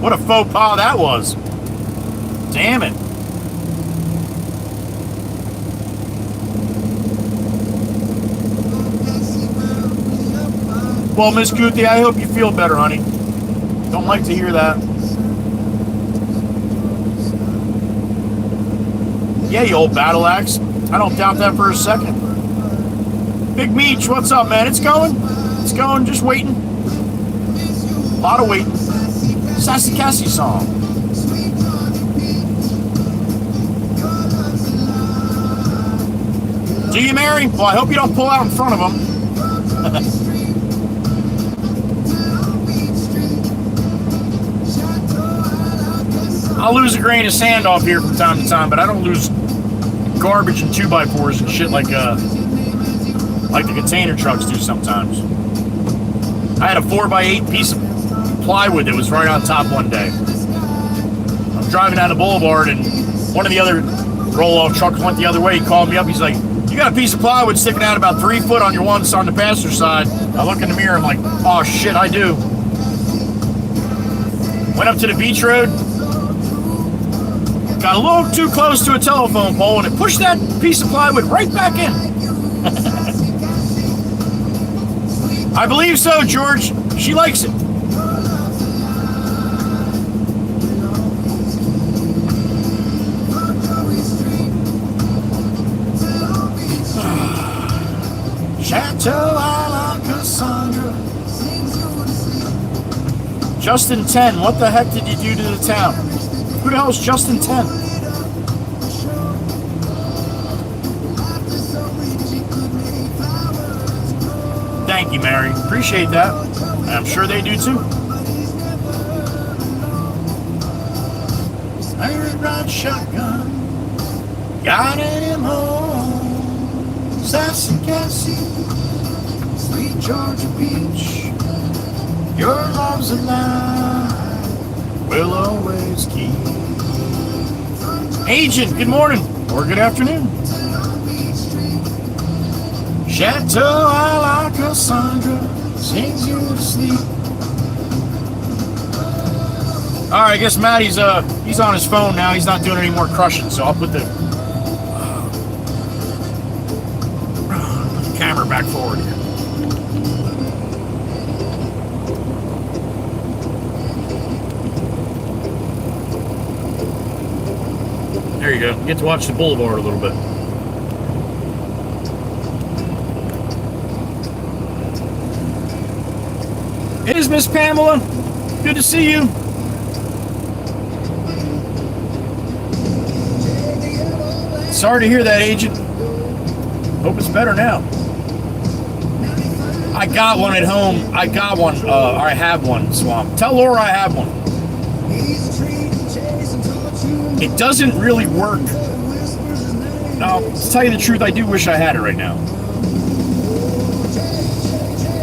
What a faux pas that was. Damn it. Well, Miss Cootie, I hope you feel better, honey. Don't like to hear that. Yeah, you old battle axe. I don't doubt that for a second. Big Meech, what's up, man? It's going. It's going, just waiting. A lot of waiting. Sassy Cassie song. Do you, Mary? Well, I hope you don't pull out in front of them. I'll lose a grain of sand off here from time to time, but I don't lose garbage and 2x4s and shit like the container trucks do sometimes. I had a 4x8 piece of plywood that was right on top one day. I was driving down the boulevard and one of the other roll-off trucks went the other way. He called me up. He's like, "You got a piece of plywood sticking out about 3 foot on your on the passenger side." I look in the mirror. I'm like, "Oh shit, I do." Went up to the beach road. Got a little too close to a telephone pole and it pushed that piece of plywood right back in. I believe so, George. She likes it. Chateau a la Cassandra. Justin 10, what the heck did you do to the town? Who the hell is Justin 10? Thank you, Mary. Appreciate that. I'm sure they do too. Iron rod shotgun. Got him home. Sassy Cassie. Sweet Georgia Peach. Your love's alive. We'll always keep. Agent, good morning. Or good afternoon. Chateau a la Cassandra sings you to sleep. All right, I guess Matty's he's on his phone now. He's not doing any more crushing, so I'll put the camera back forward here. There you go. You get to watch the boulevard a little bit. It is Miss Pamela. Good to see you. Sorry to hear that, Agent. Hope it's better now. I got one at home. I got one. I have one, Swamp. Tell Laura I have one. It doesn't really work. No, to tell you the truth, I do wish I had it right now.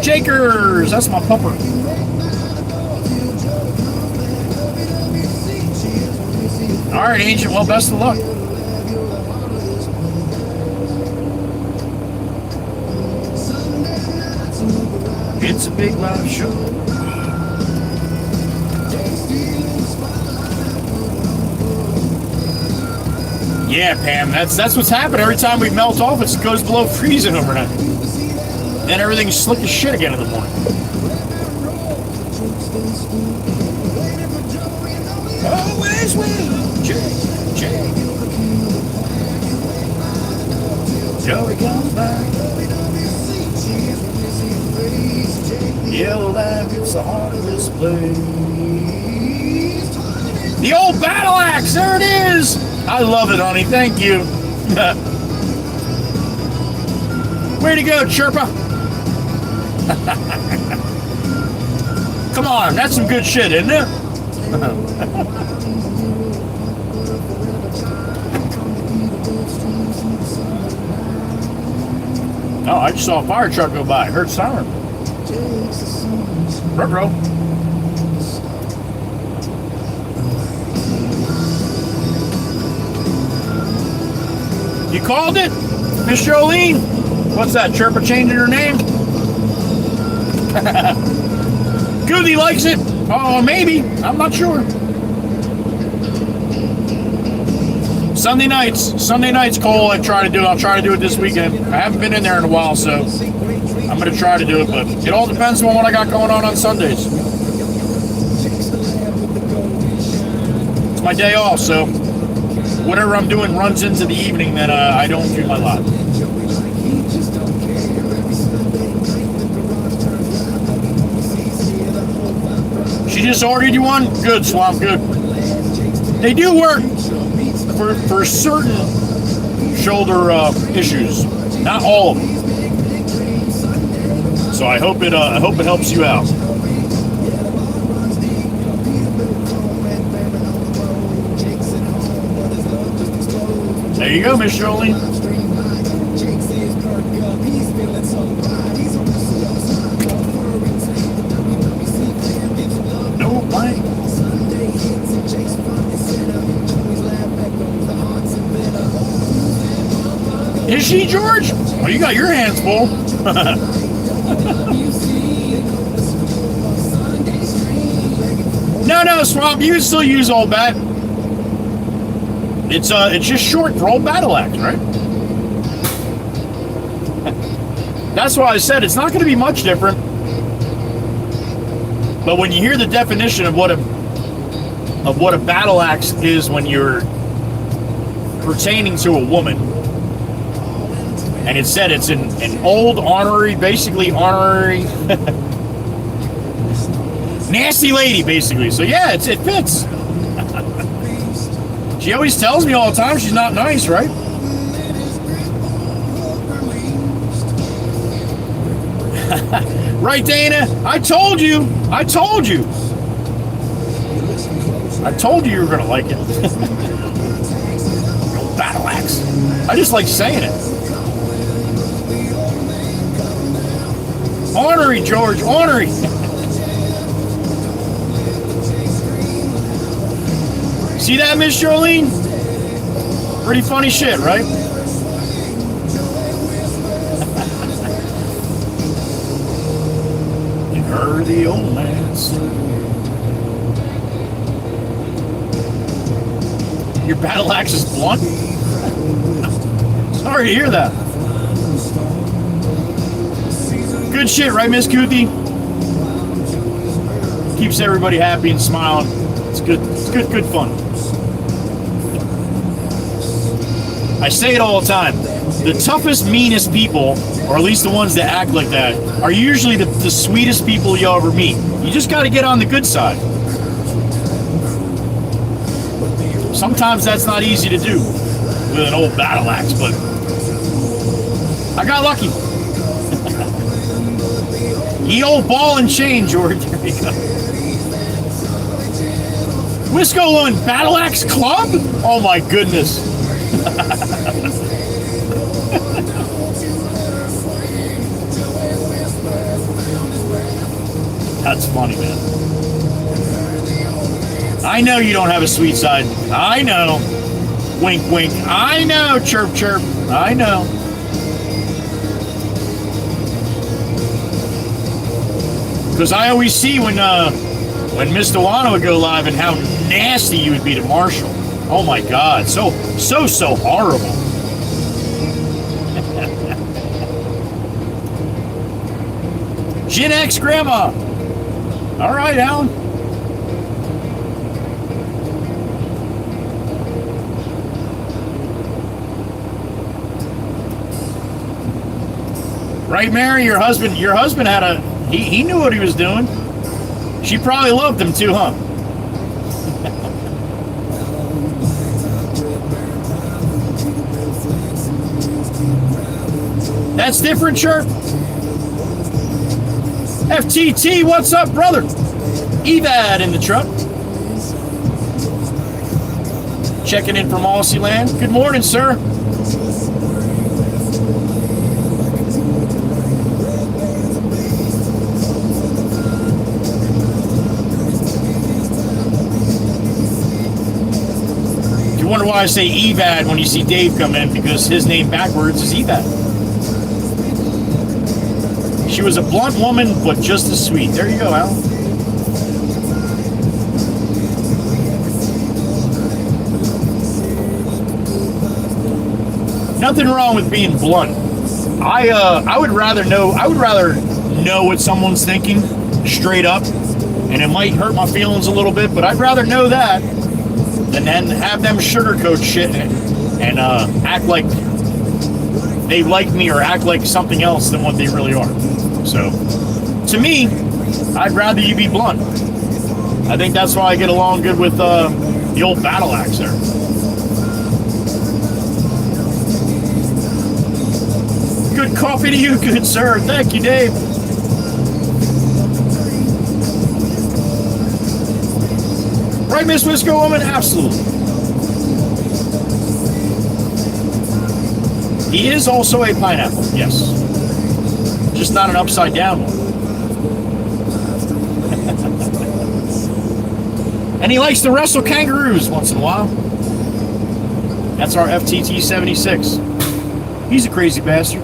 Jakers, that's my pumper. All right, Ancient. Well, best of luck. It's a big live show. Yeah, Pam, that's what's happened. Every time we melt off, it goes below freezing overnight. Then everything's slick as shit again in the morning. Always win. Joey comes back. Yellow lamp, it's the heart of this place. The old battle axe, there it is. I love it, honey. Thank you. Way to go, Chirpa. Come on, that's some good shit, isn't it? Oh, I just saw a fire truck go by. I heard siren. Ruh-roh. You called it? Miss Jolene? What's that, Chirpa changing her name? Goody likes it. Oh, maybe. I'm not sure. Sunday nights, Cole, I'll try to do it this weekend. I haven't been in there in a while, so I'm going to try to do it, but it all depends on what I got going on Sundays. It's my day off, so whatever I'm doing runs into the evening, then I don't do my lot. She just ordered you one? Good, Swamp, good. They do work for certain shoulder issues, not all of them. So I hope it helps you out. There you go, Miss Jolene. No blank. Is she, George? Oh, you got your hands full. No, Swamp, you can still use Old Bat. It's just short for Old Battle Axe, right? That's why I said it's not going to be much different. But when you hear the definition of what a battle axe is when you're pertaining to a woman, and it said it's an old ornery, basically ornery, nasty lady, basically. So yeah, it fits. She always tells me all the time she's not nice, right? Right, Dana? I told you you were gonna like it. Battle axe. I just like saying it. Ornery, George, ornery. See that, Miss Jolene? Pretty funny shit, right? You heard the old man say. Your battle axe is blunt? Sorry to hear that. Good shit, right, Miss Kuthi? Keeps everybody happy and smiling. It's good. It's good fun. I say it all the time. The toughest, meanest people, or at least the ones that act like that, are usually the sweetest people you'll ever meet. You just got to get on the good side. Sometimes that's not easy to do with an old battle axe, but I got lucky. Ye old ball and chain, George. There you go. Wisco One Battle Axe Club? Oh my goodness. That's funny, man. I know you don't have a sweet side. I know. Wink, wink. I know. Chirp, chirp. I know. Because I always see when Miss Dewana would go live and how nasty you would be to Marshall. Oh my God. So horrible. Gen X Grandma. All right, Alan. Right, Mary? Your husband had a, he knew what he was doing. She probably loved him too, huh? That's different, Chirp. FTT, what's up, brother? Evad in the truck. Checking in from Aussie land. Good morning, sir. You wonder why I say Evad when you see Dave come in, because his name backwards is Evad. She was a blunt woman, but just as sweet. There you go, Al. Nothing wrong with being blunt. I would rather know what someone's thinking straight up, and it might hurt my feelings a little bit, but I'd rather know that than then have them sugarcoat shit and act like they like me or act like something else than what they really are. So, to me, I'd rather you be blunt. I think that's why I get along good with the old battle axe there. Good coffee to you, good sir. Thank you, Dave. Right, Miss Wisco Woman? Absolutely. He is also a pineapple, yes. Just not an upside down one. And he likes to wrestle kangaroos once in a while. That's our FTT 76. He's a crazy bastard.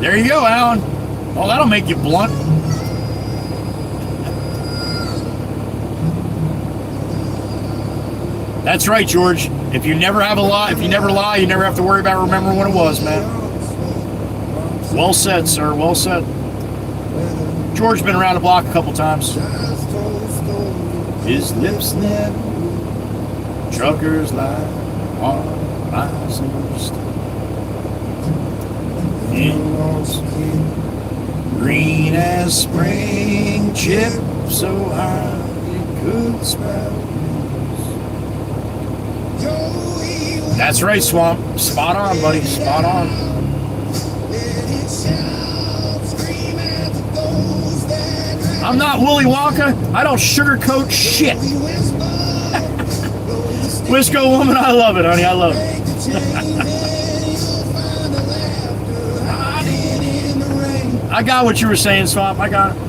There you go, Alan. Oh, that'll make you blunt. That's right, George. If you never lie, you never have to worry about remembering what it was, man. Well said, sir. Well said. George's been around the block a couple times. His lips never move. Truckers lie on risers. Green as spring, chip so high you could smell. That's right, Swamp. Spot on, buddy. Spot on. I'm not Willy Wonka. I don't sugarcoat shit. Wisco Woman, I love it, honey. I love it. I got what you were saying, Swamp. I got it.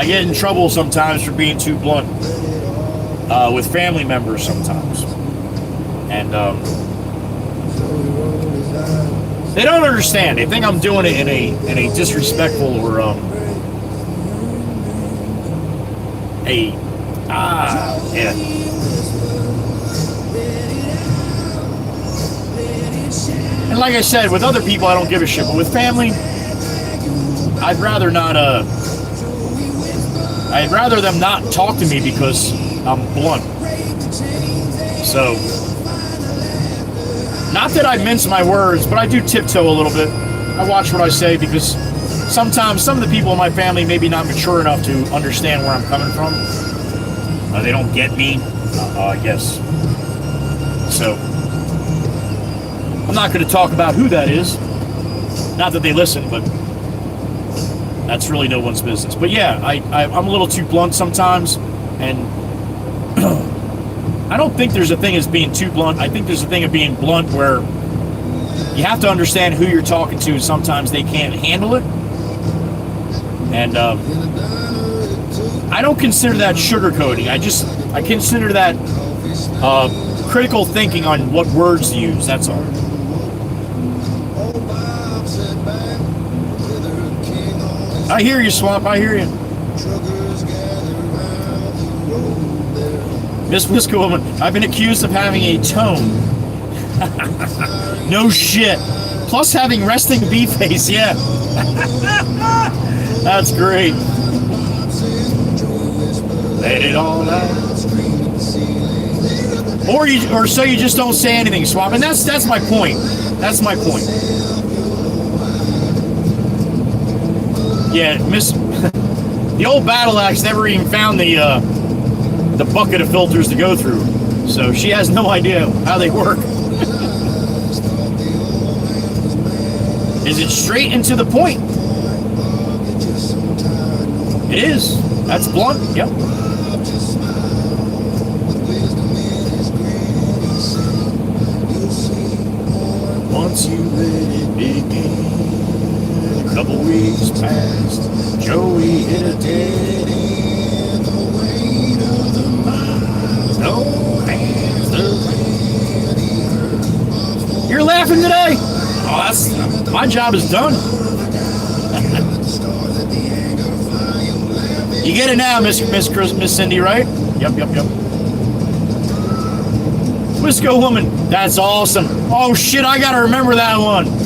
I get in trouble sometimes for being too blunt with family members sometimes, and they don't understand. They think I'm doing it in a disrespectful or yeah. And like I said, with other people I don't give a shit, but with family, I'd rather not I'd rather them not talk to me because I'm blunt. So, not that I mince my words, but I do tiptoe a little bit. I watch what I say because sometimes some of the people in my family may be not mature enough to understand where I'm coming from. They don't get me, I guess. So, I'm not going to talk about who that is. Not that they listen, but that's really no one's business. But yeah, I'm a little too blunt sometimes, and I don't think there's a thing as being too blunt. I think there's a thing of being blunt where you have to understand who you're talking to, and sometimes they can't handle it. And I don't consider that sugarcoating. I consider that critical thinking on what words to use. That's all. I hear you, Swamp. I hear you. Miss Coolman, I've been accused of having a tone. No shit. Plus having resting bee face, yeah. That's great. Let it all out. Or so you just don't say anything, Swamp. And that's my point. That's my point. Yeah, the old battle axe never even found the bucket of filters to go through, so she has no idea how they work. Is it straight and to the point? It is. That's blunt. Yep. Once you let it begin. A couple weeks passed, Joey hit a dead end. The weight of the mind, no hands to lend. You're laughing today? Oh, that's my job is done. You get it now, Miss Cindy, right? Yep. Wisco Woman, that's awesome. Oh shit, I gotta remember that one.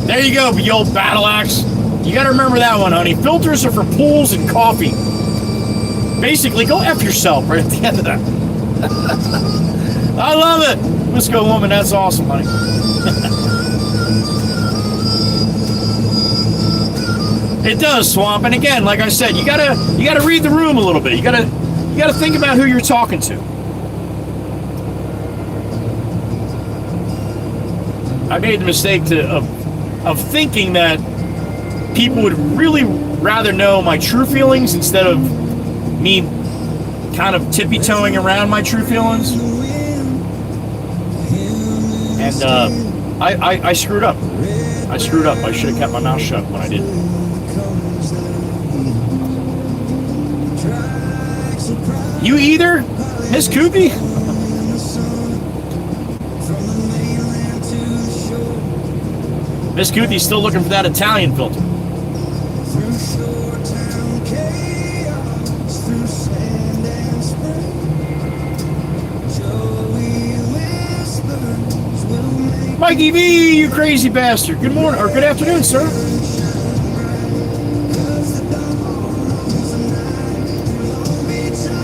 There you go, you old battle axe. You gotta remember that one, honey. Filters are for pools and coffee. Basically, go F yourself right at the end of that. I love it. Wisco Woman, that's awesome, honey. It does, Swamp. And again, like I said, you gotta read the room a little bit. You gotta think about who you're talking to. I made the mistake of thinking that people would really rather know my true feelings instead of me kind of tippy-toeing around my true feelings. And I screwed up. I screwed up. I should have kept my mouth shut when I did. You either, Miss Koopy? Miss Koopy's still looking for that Italian filter. Mikey V, you crazy bastard. Good morning, or good afternoon, sir.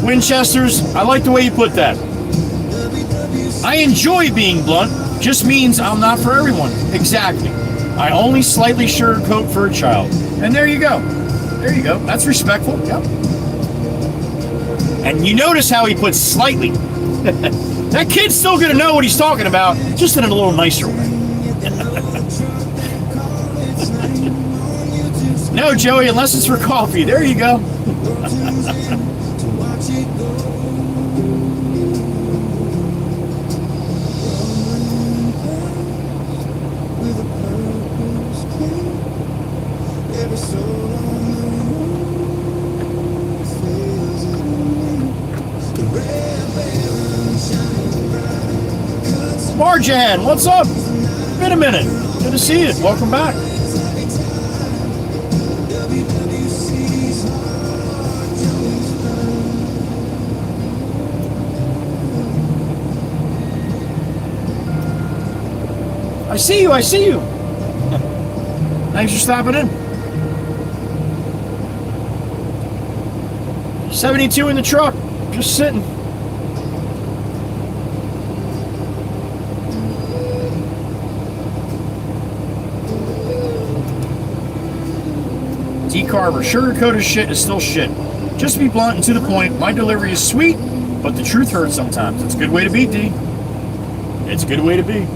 Winchesters, I like the way you put that. I enjoy being blunt, just means I'm not for everyone. Exactly. I only slightly sugarcoat for a child. And there you go. There you go. That's respectful. Yep. And you notice how he puts slightly. That kid's still going to know what he's talking about, just in a little nicer way. No, Joey, unless it's for coffee. There you go. Arjan, what's up? Been a minute. Good to see you. Welcome back. I see you, I see you. Thanks for stopping in. 72 in the truck, just sitting. D. Carver, sugar-coated shit is still shit. Just to be blunt and to the point, my delivery is sweet, but the truth hurts sometimes. It's a good way to be, D. It's a good way to be.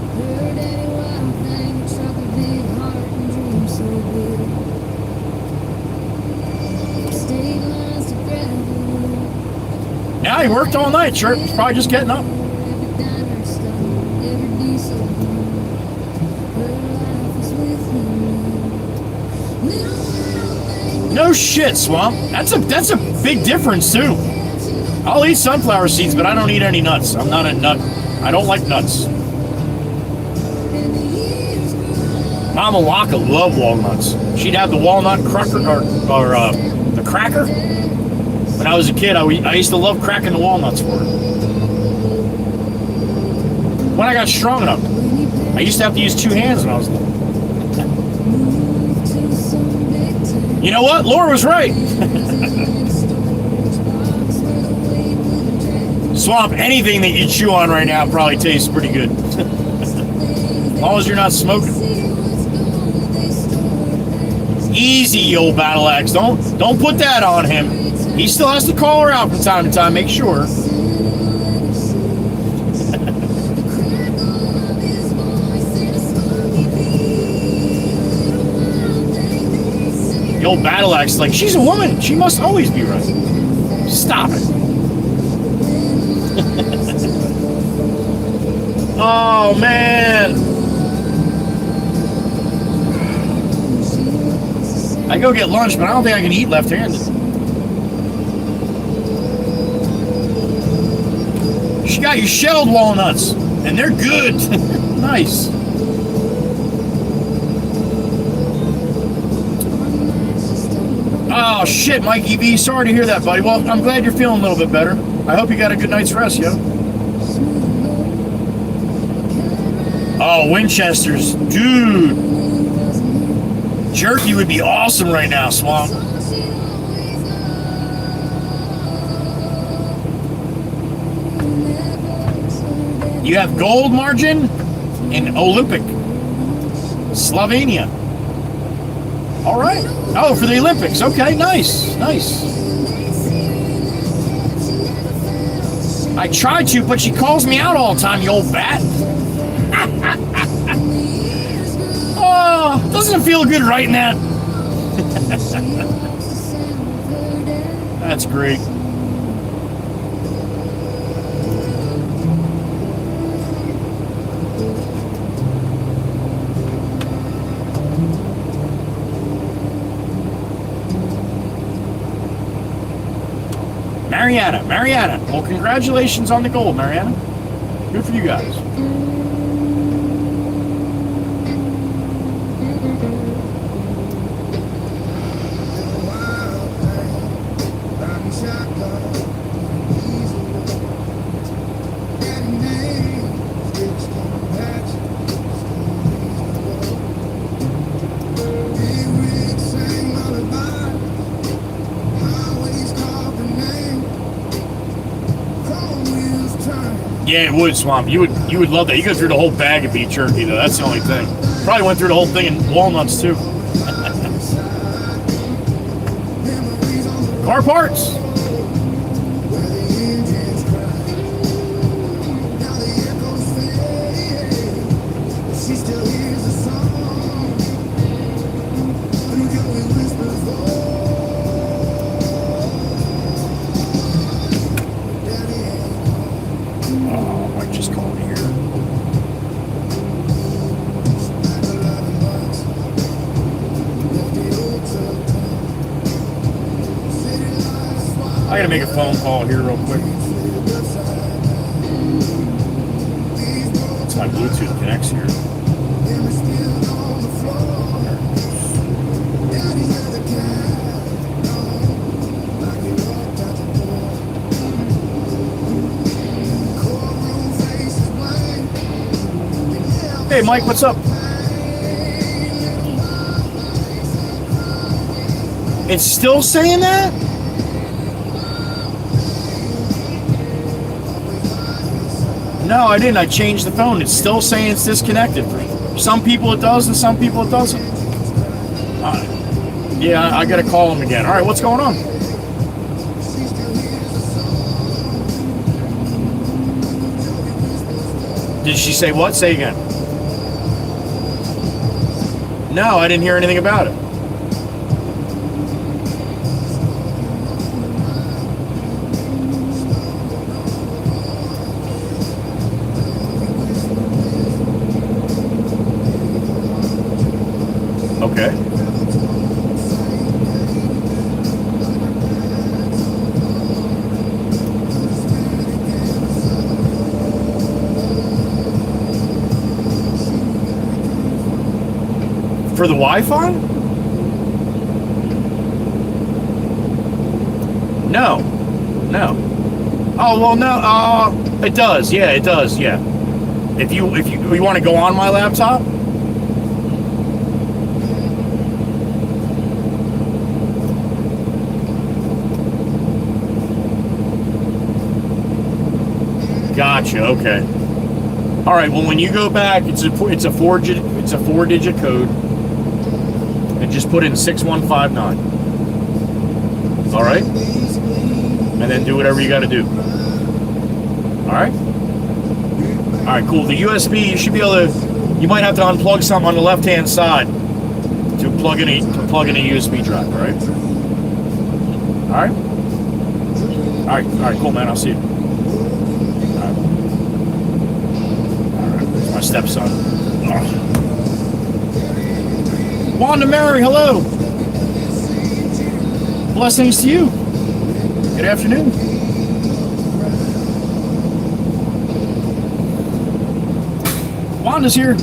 Yeah, he worked all night, sure. He's probably just getting up. No shit, Swamp. That's a big difference too. I'll eat sunflower seeds, but I don't eat any nuts. I'm not a nut. I don't like nuts. Mama Waka loved walnuts. She'd have the walnut cracker or the cracker. When I was a kid, I used to love cracking the walnuts for her. When I got strong enough, I used to have to use 2 hands when I was little. You know what? Laura was right. Swamp, anything that you chew on right now probably tastes pretty good. As long as you're not smoking. Easy, you old battle axe. Don't put that on him. He still has to call her out from time to time, make sure. The old battle axe is like, she's a woman. She must always be right. Stop it. Oh, man. I go get lunch, but I don't think I can eat left-handed. She got you shelled walnuts, and they're good. Nice. Oh, shit, Mikey V. Sorry to hear that, buddy. Well, I'm glad you're feeling a little bit better. I hope you got a good night's rest, yo. Oh, Winchesters. Dude. Jerky would be awesome right now, Swamp. You have gold margin in Olympic. Slovenia. All right. Oh, for the Olympics. Okay, nice. Nice. I tried to, but she calls me out all the time, you old bat. Oh, doesn't it feel good writing that? That's great. Mariana. Well, congratulations on the gold, Mariana. Good for you guys. Yeah, it would, Swamp. You would love that. You go through the whole bag of beef jerky, though. That's the only thing. Probably went through the whole thing in walnuts, too. Car parts. I gotta make a phone call here real quick. What's my Bluetooth connects here. Hey, Mike, what's up? It's still saying that? No, I didn't. I changed the phone. It's still saying it's disconnected. Some people it does, and some people it doesn't. Yeah, I gotta call him again. All right, what's going on? Did she say what? Say again. No, I didn't hear anything about it. Okay. For the Wi-Fi? No. No. Oh, well, no. It does. Yeah, it does. Yeah. If you want to go on my laptop? Gotcha. Okay. All right. Well, when you go back, it's a four-digit code, and just put in 6159. All right. And then do whatever you got to do. All right. All right. Cool. The USB, you should be able to. You might have to unplug something on the left-hand side to plug in a USB drive. All right. All right. All right. All right. Cool, man. I'll see you. My stepson. Oh. Wanda Mary, hello. Blessings to you. Good afternoon. Wanda's here.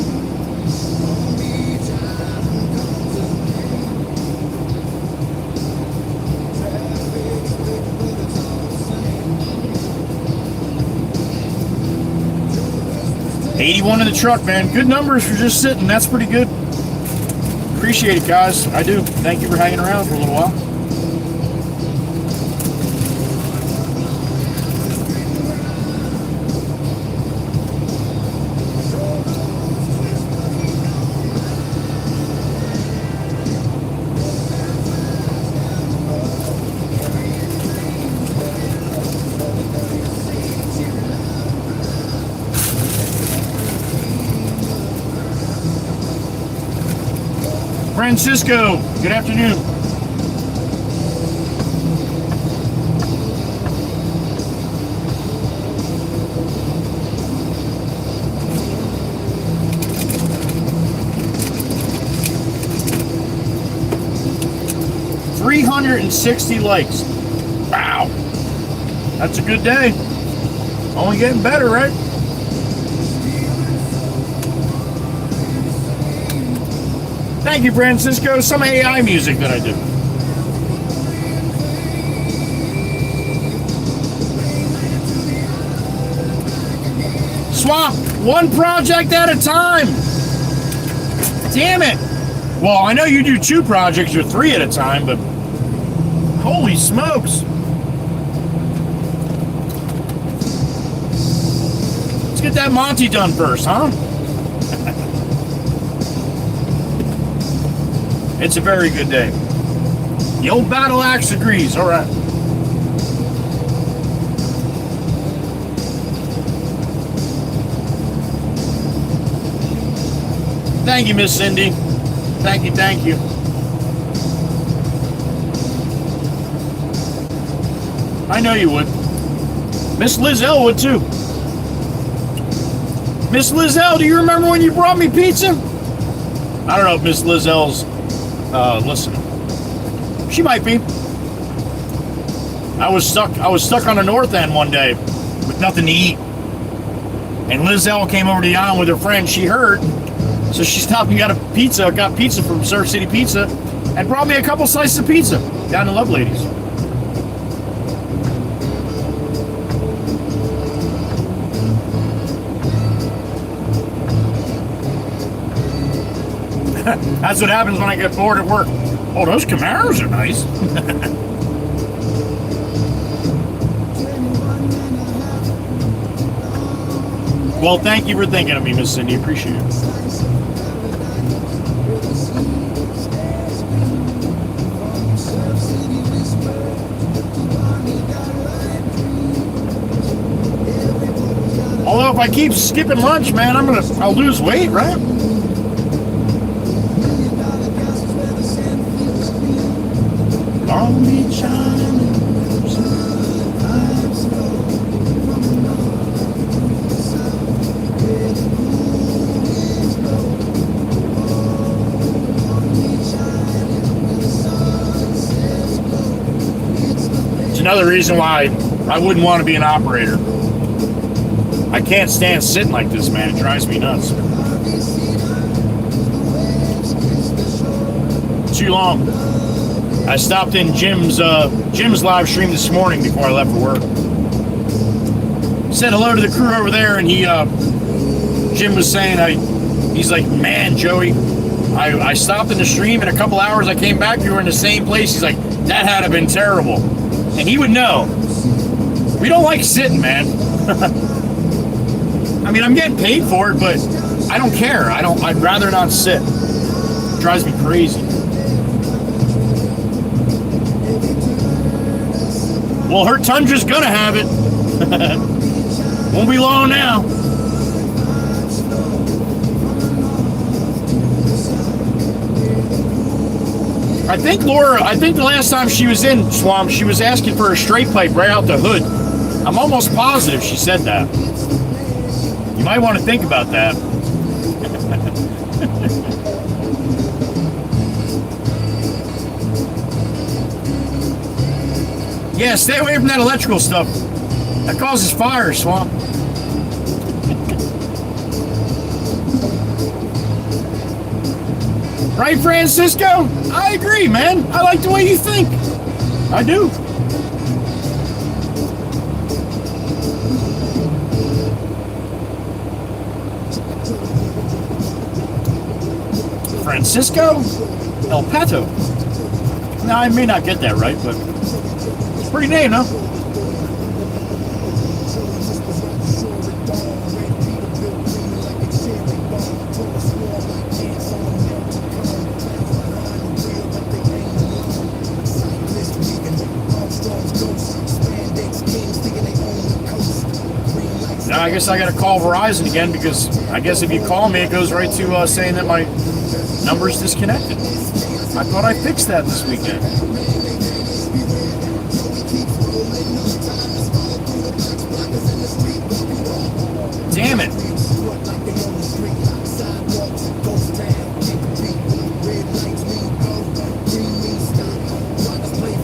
$81 in the truck, man. Good numbers for just sitting. That's pretty good. Appreciate it, guys. I do. Thank you for hanging around for a little while. Francisco, good afternoon. $360 likes. Wow. That's a good day. Only getting better, right? Thank you, Francisco. Some AI music that I do. Swamp, one project at a time. Damn it. Well, I know you do 2 projects or 3 at a time, but holy smokes. Let's get that Monty done first, huh? It's a very good day. The old battle axe agrees. All right. Thank you, Miss Cindy. Thank you, thank you. I know you would. Miss Lizelle would too. Miss Lizelle, do you remember when you brought me pizza? I don't know if Miss Lizelle's listening. She might be. I was stuck on the north end one day with nothing to eat. And Lizelle came over to the island with her friend. She heard, so she stopped and got pizza from Surf City Pizza, and brought me a couple slices of pizza down to Love Ladies. That's what happens when I get bored at work. Oh, those Camaros are nice. Well, thank you for thinking of me, Miss Cindy. Appreciate it. Although if I keep skipping lunch, man, I'll lose weight, right? Long Beach Island. It's another reason why I wouldn't want to be an operator. I can't stand sitting like this, man. It drives me nuts. Too long. I stopped in Jim's live stream this morning before I left for work. Said hello to the crew over there, and Jim was saying, he's like, man, Joey, I stopped in the stream, in a couple hours I came back, you were in the same place. He's like, that had to have been terrible. And he would know. We don't like sitting, man. I mean, I'm getting paid for it, but I don't care. I'd rather not sit. It drives me crazy. Well, her Tundra's gonna have it. Won't be long now. I think the last time she was in Swamp, she was asking for a straight pipe right out the hood. I'm almost positive she said that. You might want to think about that. Yeah, stay away from that electrical stuff. That causes fire, Swamp. Right, Francisco? I agree, man. I like the way you think. I do. Francisco El Pato. Now, I may not get that right, but it's a pretty name, huh? Now, I guess I got to call Verizon again, because I guess if you call me, it goes right to saying that my number's disconnected. I thought I fixed that this weekend. Damn it.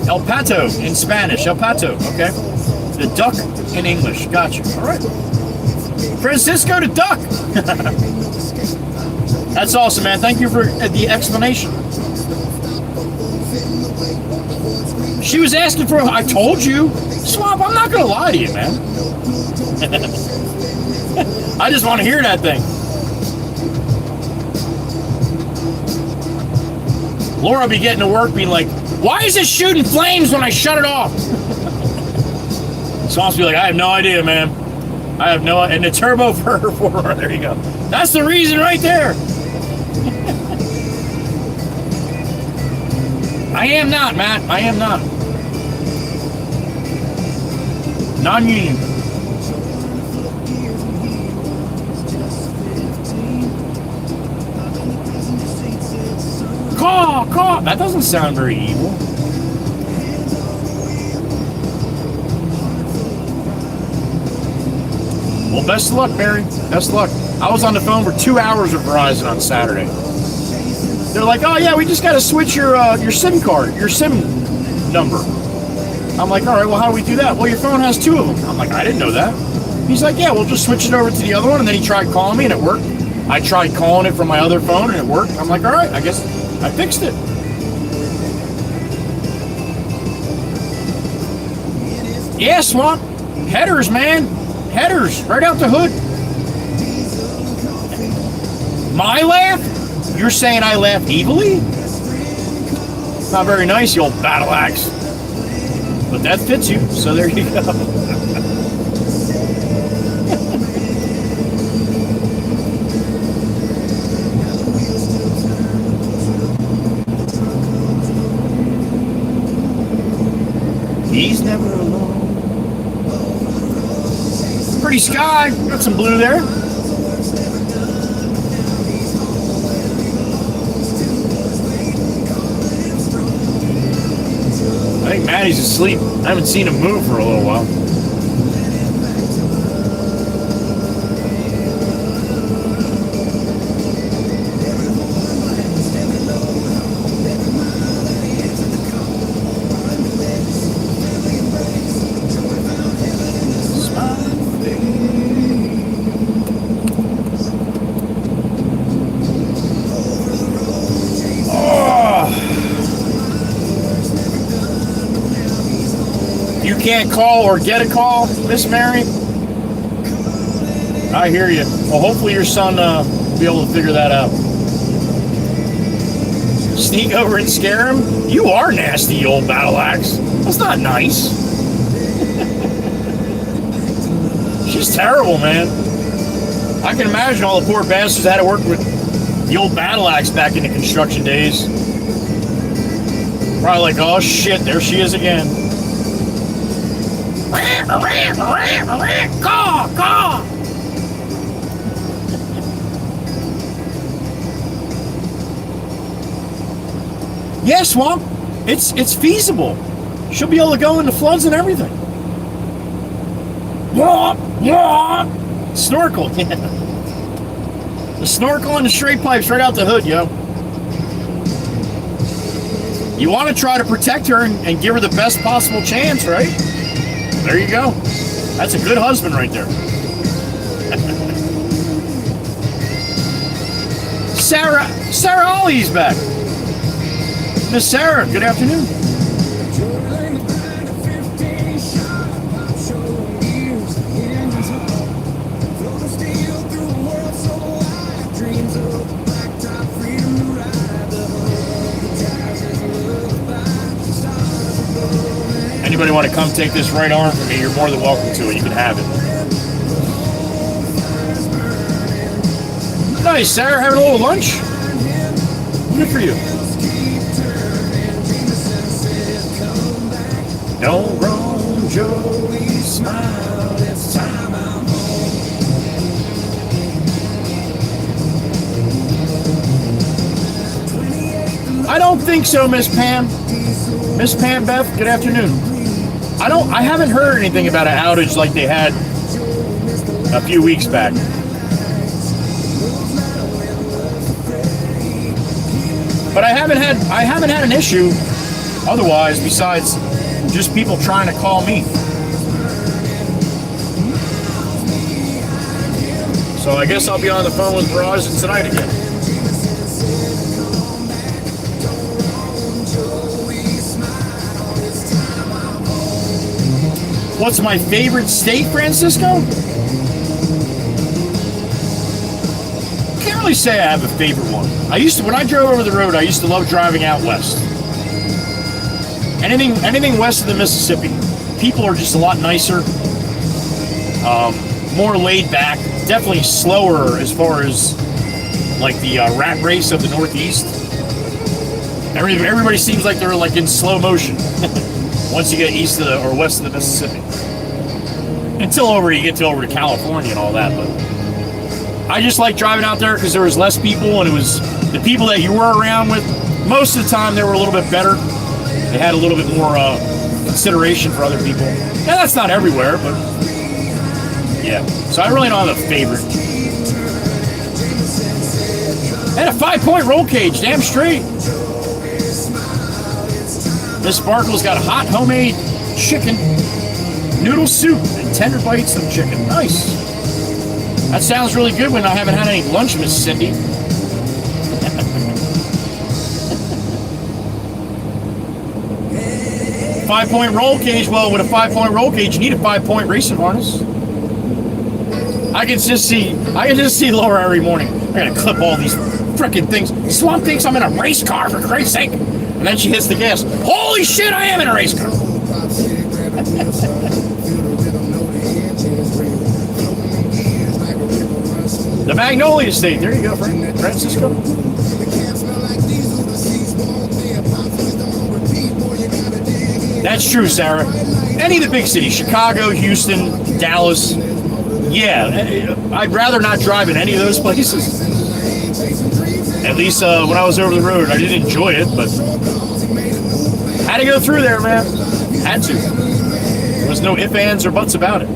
El Pato in Spanish. El Pato, okay. The duck in English. Gotcha. All right. Francisco the duck. That's awesome, man. Thank you for the explanation. She was asking for, I told you. Swamp, I'm not going to lie to you, man. I just want to hear that thing. Laura will be getting to work being like, why is it shooting flames when I shut it off? Swamp's be like, I have no idea, man. I have no idea. And the turbo for her 4runner, there you go. That's the reason right there. I am not, Matt. I am not. Non-union. Caw. That doesn't sound very evil. Well, best of luck, Barry. Best of luck. I was on the phone for 2 hours with Verizon on Saturday. They're like, oh yeah, we just got to switch your SIM card, your SIM number. I'm like, all right, well, how do we do that? Well, your phone has 2 of them. I'm like, I didn't know that. He's like, yeah, we'll just switch it over to the other one. And then he tried calling me and it worked. I tried calling it from my other phone and it worked. I'm like, all right, I guess I fixed it. Yeah, Swamp. Headers, man. Headers, right out the hood. My laugh? You're saying I laugh evilly? Not very nice, you old battle axe. But that fits you, so there you go. He's never alone. Pretty sky. Got some blue there. I think Maddie's asleep. I haven't seen him move for a little while. Can't call or get a call, Miss Mary? I hear you. Well, hopefully your son will be able to figure that out. Sneak over and scare him? You are nasty, you old battle axe. That's not nice. She's terrible, man. I can imagine all the poor bastards had to work with the old battle axe back in the construction days. Probably like, oh shit, there she is again. Caw, caw. Yeah, Swamp. It's feasible. She'll be able to go into floods and everything. Womp, womp. Snorkel. Yeah. The snorkel and the straight pipes right out the hood, yo. You want to try to protect her and give her the best possible chance, right? There you go. That's a good husband right there. Sarah Ollie's back. Miss Sarah, good afternoon. Anybody want to come take this right arm from me, you're more than welcome to it. You can have it. Nice, Sarah, having a little lunch? Good for you. Don't roam, Joey, smile, it's time I'm home. I don't think so, Miss Pam. Miss Pam Beth, good afternoon. I haven't heard anything about an outage like they had a few weeks back. But I haven't had an issue otherwise besides just people trying to call me. So I guess I'll be on the phone with Verizon tonight again. What's my favorite state, Francisco? Can't really say I have a favorite one. When I drove over the road, I used to love driving out west. Anything west of the Mississippi. People are just a lot nicer, more laid back, definitely slower as far as like the rat race of the Northeast. Everybody seems like they're like in slow motion once you get east of or west of the Mississippi. Until you get over to California and all that, but I just like driving out there because there was less people, and it was the people that you were around with. Most of the time, they were a little bit better. They had a little bit more consideration for other people. Yeah, that's not everywhere, but yeah. So I really don't have a favorite. And a 5-point roll cage, damn straight. Miss Sparkle's got a hot homemade chicken noodle soup and tender bites of chicken. Nice. That sounds really good when I haven't had any lunch, Miss Cindy. Five-point roll cage. Well, with a 5-point roll cage, you need a 5-point racing harness. I can just see Laura every morning. I gotta clip all these frickin' things. Swamp thinks I'm in a race car, for Christ's sake. And then she hits the gas. Holy shit, I am in a race car. The Magnolia State. There you go, Francisco. That's true, Sarah. Any of the big cities, Chicago, Houston, Dallas. Yeah, I'd rather not drive in any of those places. At least when I was over the road, I didn't enjoy it, but had to go through there, man. Had to. There was no ifs, ands, or buts about it.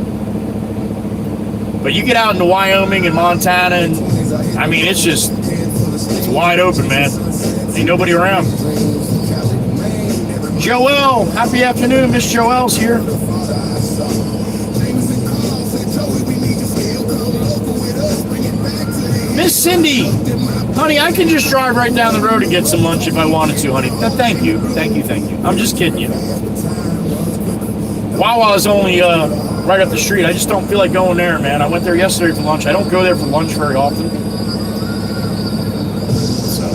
But you get out into Wyoming and Montana, and I mean, it's wide open, man. Ain't nobody around. Joelle, happy afternoon. Miss Joelle's here. Miss Cindy, honey, I can just drive right down the road and get some lunch if I wanted to, honey. Thank you. I'm just kidding you. Wawa's only right up the street. I just don't feel like going there, man. I went there yesterday for lunch. I don't go there for lunch very often. So.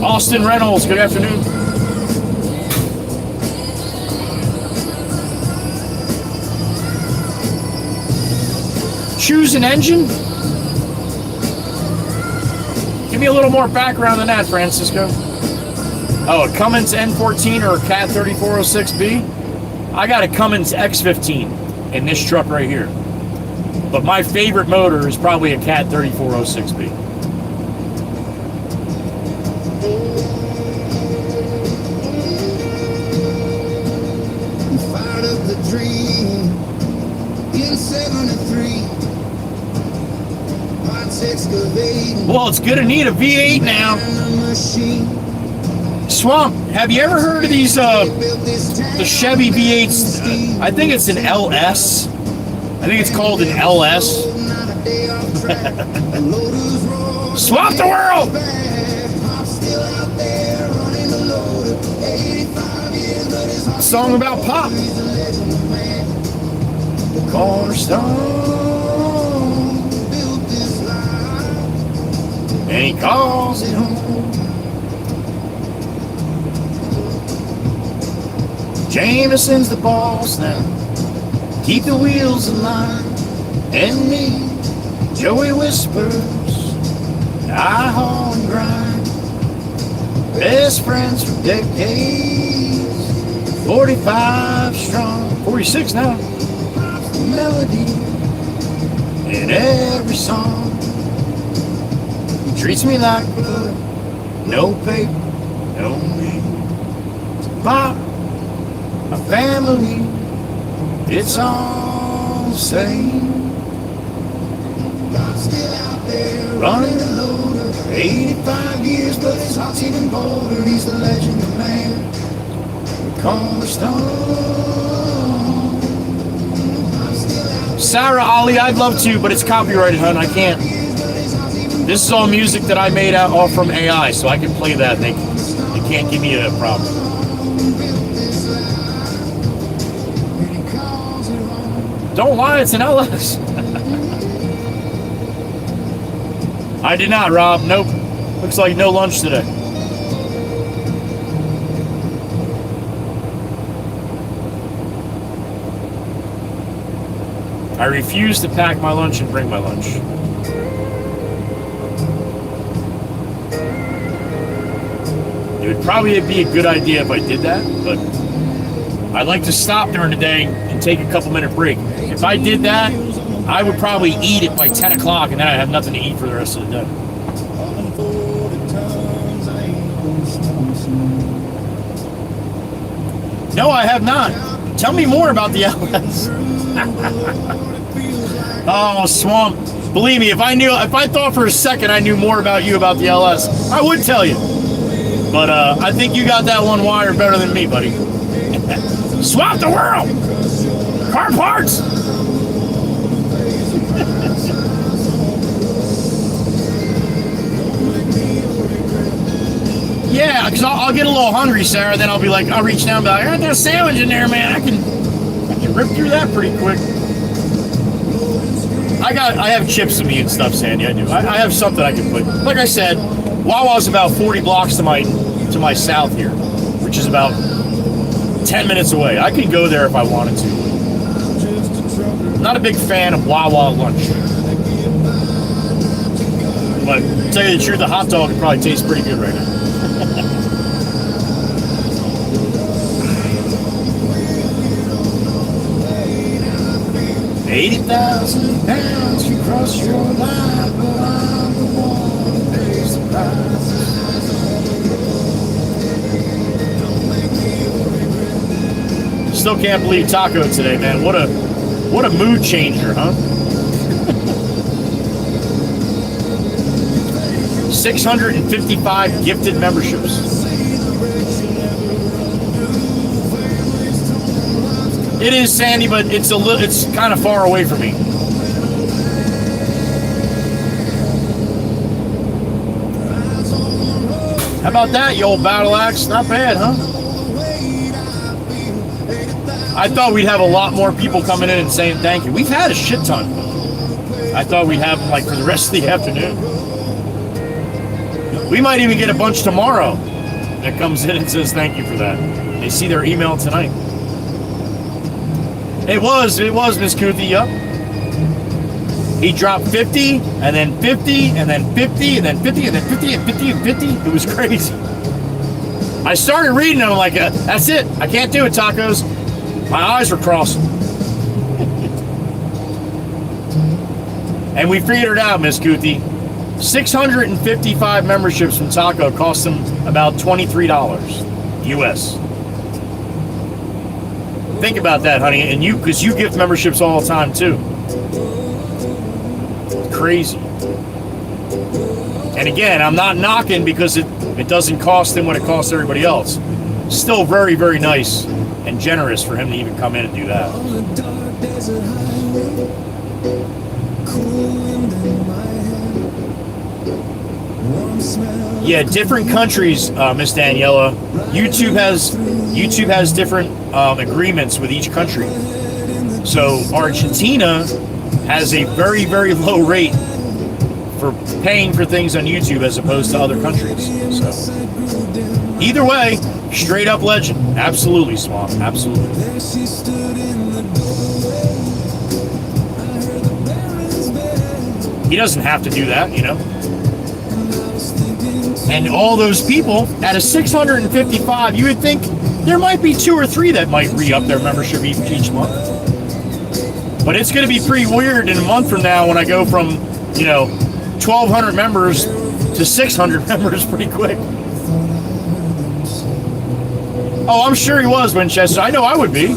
Austin Reynolds, good afternoon. Choose an engine? Give me a little more background than that, Francisco. Oh, a Cummins N14 or a Cat 3406B? I got a Cummins X15 in this truck right here. But my favorite motor is probably a Cat 3406B. Fired up the dream in 73. Well, it's gonna need a V8 now. Swamp, have you ever heard of these, the Chevy V8s? I think it's an LS. I think it's called an LS. Swamp the world! Song about pop. Cornerstone. And he calls it home. Jameson's the boss now. Keep the wheels alive. And me, Joey whispers, I haul and grind. Best friends for decades. 45 strong. 46 now. Melody in every song. Treats me like blood, no paper, no me. Pop, a family, it's all the same. I'm still out there running the loader, 85 years, but his heart's even bolder. He's the legend of man, the cornerstone. Sarah Ali, I'd love to, but it's copyrighted, hun. I can't. This is all music that I made out all from AI, so I can play that. They can't give me a problem. Don't lie, it's an LS. I did not, Rob. Nope. Looks like no lunch today. I refuse to pack my lunch and bring my lunch. It would probably be a good idea if I did that, but I'd like to stop during the day and take a couple-minute break. If I did that, I would probably eat it by 10 o'clock, and then I'd have nothing to eat for the rest of the day. No, I have not. Tell me more about the LS. Oh, Swamp. Believe me, if I thought for a second I knew more about you about the LS, I would tell you. But I think you got that one wired better than me, buddy. Swap the world! Car parts! Yeah, because I'll get a little hungry, Sarah, then I'll be like, I'll reach down and be like, I got that sandwich in there, man. I can rip through that pretty quick. I have chips to me and stuff, Sandy. I do. I have something I can put. Like I said, Wawa's about 40 blocks to my south here, which is about 10 minutes away. I could go there if I wanted to. I'm not a big fan of Wawa lunch. But to tell you the truth, the hot dog would probably taste pretty good right now. 80,000 pounds you cross your line, but I'm the one who pays the price. Still can't believe Taco today, man. What a mood changer, huh? 655 gifted memberships. It is, Sandy, but it's kind of far away from me. How about that, you old battle axe? Not bad, huh? I thought we'd have a lot more people coming in and saying thank you. We've had a shit ton. I thought we'd have them like for the rest of the afternoon. We might even get a bunch tomorrow that comes in and says thank you for that. They see their email tonight. It was Miss Kuthi, yup. He dropped 50, and then 50, and then 50, and then 50, and then 50, and 50, and 50. It was crazy. I started reading them, I'm like, that's it. I can't do it, Tacos. My eyes were crossing. And we figured it out, Miss Kuthi. 655 memberships from Taco cost them about $23 US. Think about that, honey, and because you gift memberships all the time too. Crazy. And again, I'm not knocking because it doesn't cost him what it costs everybody else. Still very, very nice and generous for him to even come in and do that. Yeah, different countries, Miss Daniela. YouTube has different agreements with each country. So Argentina has a very, very low rate for paying for things on YouTube as opposed to other countries. So either way, straight up legend. Absolutely, Swamp. Absolutely. He doesn't have to do that, you know. And all those people, out of 655, you would think there might be 2 or 3 that might re-up their membership each month. But it's going to be pretty weird in a month from now when I go from, 1,200 members to 600 members pretty quick. Oh, I'm sure he was, Winchester. I know I would be.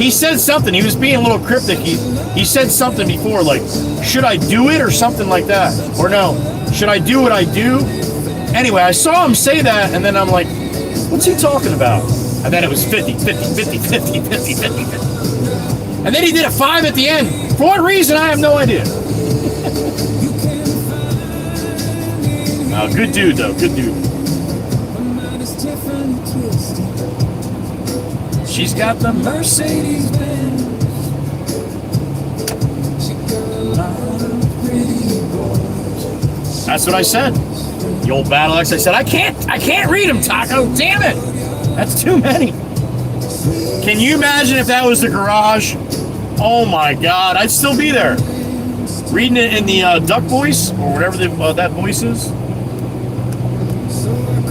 He said something. He was being a little cryptic. He said something before, like, should I do it or something like that? Or no, should I do what I do? Anyway, I saw him say that, and then I'm like, what's he talking about? And then it was 50, 50, 50, 50, 50, 50, 50. And then he did a 5 at the end. For what reason, I have no idea. Good dude, though. Good dude. She's got the Mercedes Benz. That's what I said. The old Battle Axe. I said, I can't read them, Taco. Damn it. That's too many. Can you imagine if that was the garage? Oh my God, I'd still be there. Reading it in the duck voice, or whatever that voice is.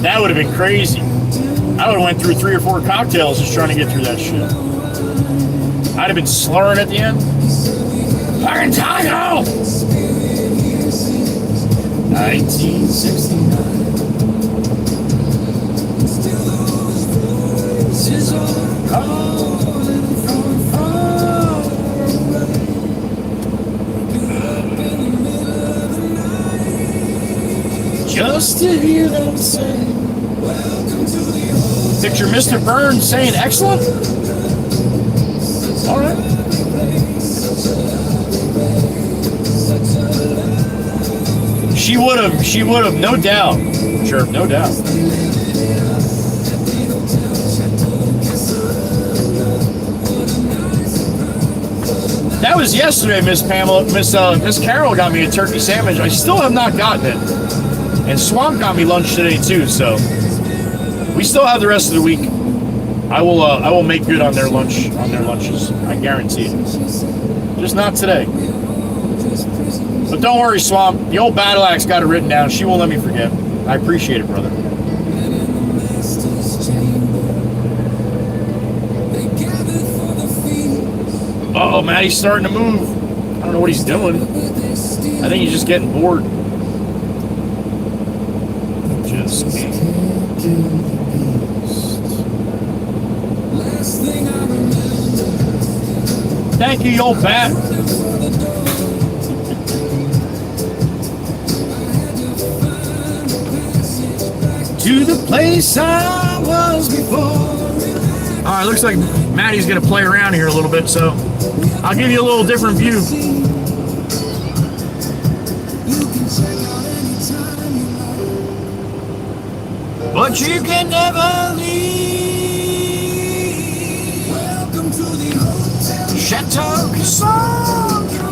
That would have been crazy. I would have went through 3 or 4 cocktails just trying to get through that shit. I'd have been slurring at the end. Fucking Taco! 1969. Just to hear them say, picture Mr. Burns saying excellent. All right. She would have, no doubt. Sure, no doubt. That was yesterday, Miss Pamela. Miss Carol got me a turkey sandwich. I still have not gotten it. And Swamp got me lunch today too, so we still have the rest of the week. I will make good on their lunches. I guarantee it. Just not today. But don't worry, Swamp. The old Battle Axe got it written down. She won't let me forget. I appreciate it, brother. Uh-oh, Maddie's starting to move. I don't know what he's doing. I think he's just getting bored. Just can't. Thank you, you old bat. To the place I was before. All right, looks like Maddie's gonna play around here a little bit, so I'll give you a little different view. But you can never leave. Welcome to the hotel. Chateau Cassandra.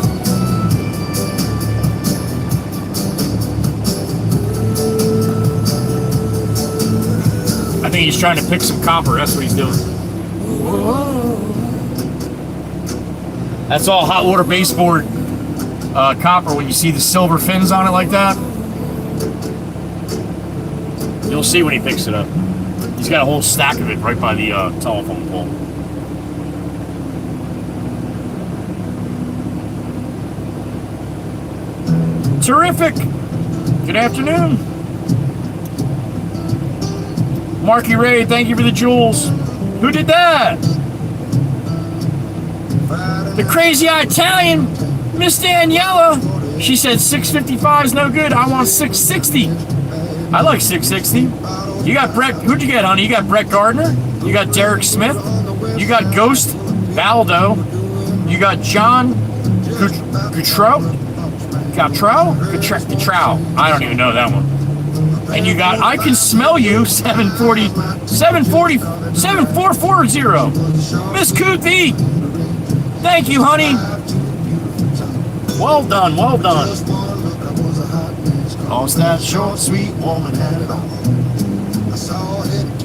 I think he's trying to pick some copper. That's what he's doing. Whoa. That's all hot water baseboard copper. When you see the silver fins on it like that, you'll see when he picks it up. He's got a whole stack of it right by the telephone pole. Terrific. Good afternoon. Marky Ray, thank you for the jewels. Who did that? The crazy Italian, Miss Daniela. She said 655 is no good. I want 660. I like 660. You got Brett. Who'd you get, honey? You got Brett Gardner. You got Derek Smith. You got Ghost Baldo. You got John Gautreau. I don't even know that one. And you got I Can Smell You, 7440. Miss Coothie. Thank you, honey. Well done, well done. Cause that short, sweet woman had it all.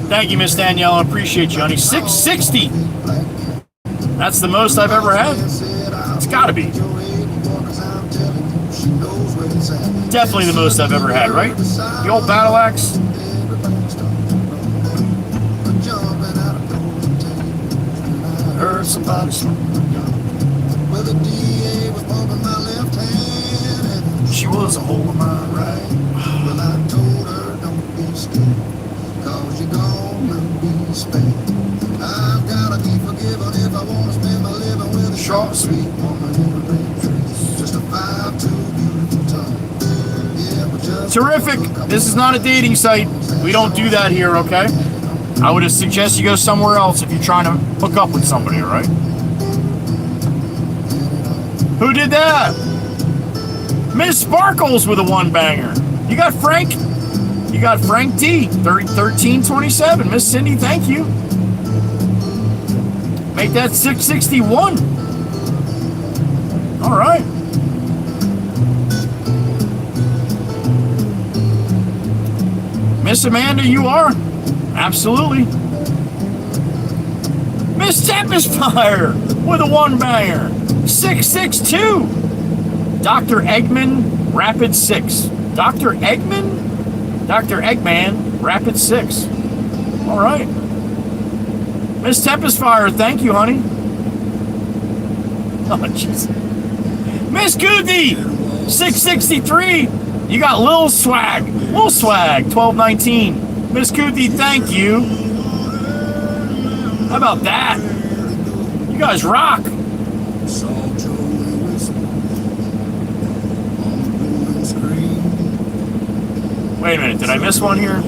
Thank you, Miss Danielle. I appreciate you, honey. 660. That's the most I've ever had. It's gotta be. Definitely the most I've ever had, right? The old Battle Axe. Heard somebody she was a hole in my right. Well, I told her don't be scared, cause you're gonna be spanked. I've gotta be forgiven if I wanna spend my living with a short, sweet woman in a red dress. Just a vibe too beautiful time. Terrific. This is not a dating site. We don't do that here, okay? I would suggest you go somewhere else if you're trying to hook up with somebody, all right? Who did that? Miss Sparkles with a one-banger. You got Frank? You got Frank D, 1327. Miss Cindy, thank you. Make that 661. All right. Miss Amanda, you are? Absolutely. Miss Tempest Fire with a one-banger. 662. Dr. Eggman, Rapid 6. Dr. Eggman? Dr. Eggman, Rapid 6. All right. Miss Tempest Fire, thank you, honey. Oh, jeez. Miss Goothy, 663. You got Lil Swag. Lil Swag, 1219. Miss Goothy, thank you. How about that? You guys rock. Wait a minute, did I miss one here?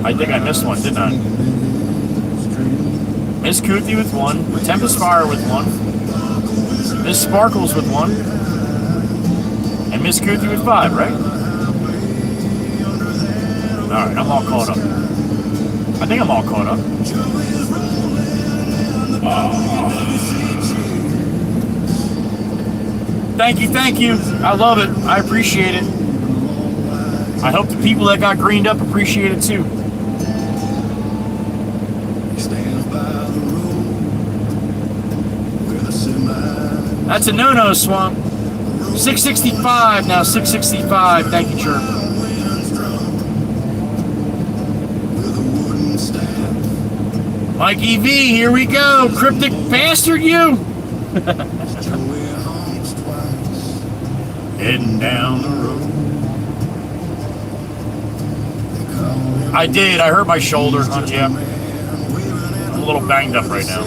I think I missed one, didn't I? Miss Kuthi with 1. Tempest Fire with 1. Miss Sparkles with 1. And Miss Kuthi with 5, right? Alright, I'm all caught up. I think I'm all caught up. Thank you. I love it. I appreciate it. I hope the people that got greened up appreciate it too. That's a no-no, Swamp. 665 now, 665. Thank you, Chirp. Mike EV, here we go. Cryptic bastard, you. Heading down the road. I did. I hurt my shoulder, huh, Jim? I'm a little banged up right now.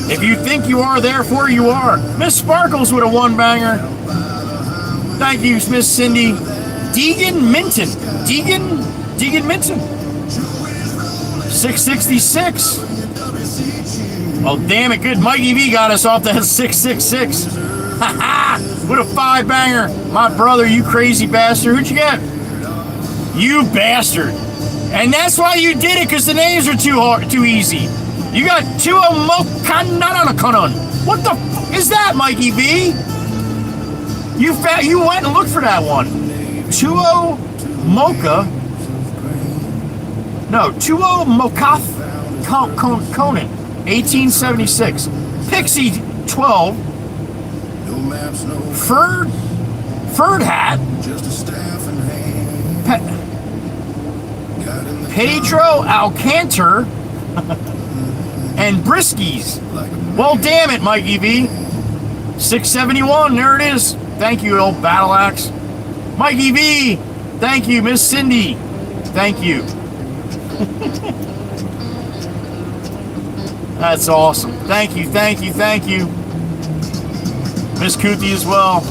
If you think you are, therefore you are. Miss Sparkles with a 1-banger. Thank you, Miss Cindy. Deegan Minton. Deegan Minton. 666. Oh, damn it. Good. Mike EV got us off that 666. Ha with a 5-banger. My brother, you crazy bastard. Who'd you get? You bastard. And that's why you did it, because the names are too easy. You got Tuo Mokananakanon. What the f is that, Mikey V? You went and looked for that one. Tuo Mokath Conan, 1876. Pixie 12. Ferd Hat. Pedro Alcantar. And Briskies. Well, damn it, Mikey V. 671, there it is. Thank you, old battle axe. Mikey V. Thank you, Miss Cindy. Thank you. That's awesome. Thank you. Miss Kuthi as well.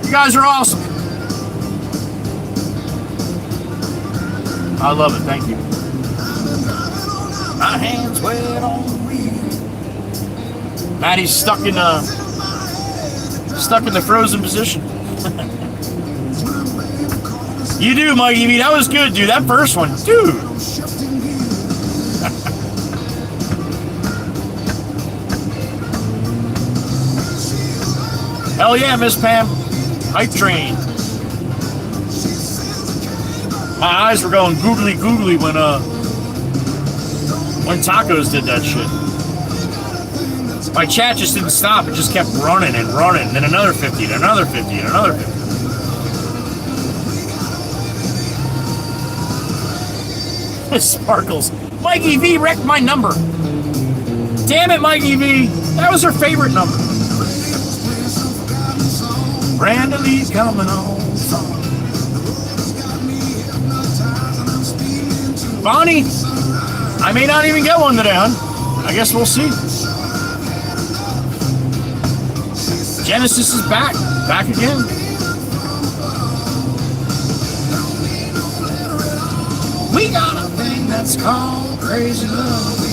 You guys are awesome. I love it. Thank you. My hands wet on the wheel. Maddie's stuck in the frozen position. You do, Mikey V. That was good, dude. That first one, dude. Hell yeah, Miss Pam. Hype train. My eyes were going googly when Tacos did that shit. My chat just didn't stop. It just kept running and running. Then another 50, and another 50, and another 50. Sparkles. Mikey V wrecked my number. Damn it, Mikey V. That was her favorite number. Brenda Lee's coming on. Bonnie, I may not even get one today, hon. I guess we'll see. Genesis is back again. We got a thing that's called crazy love.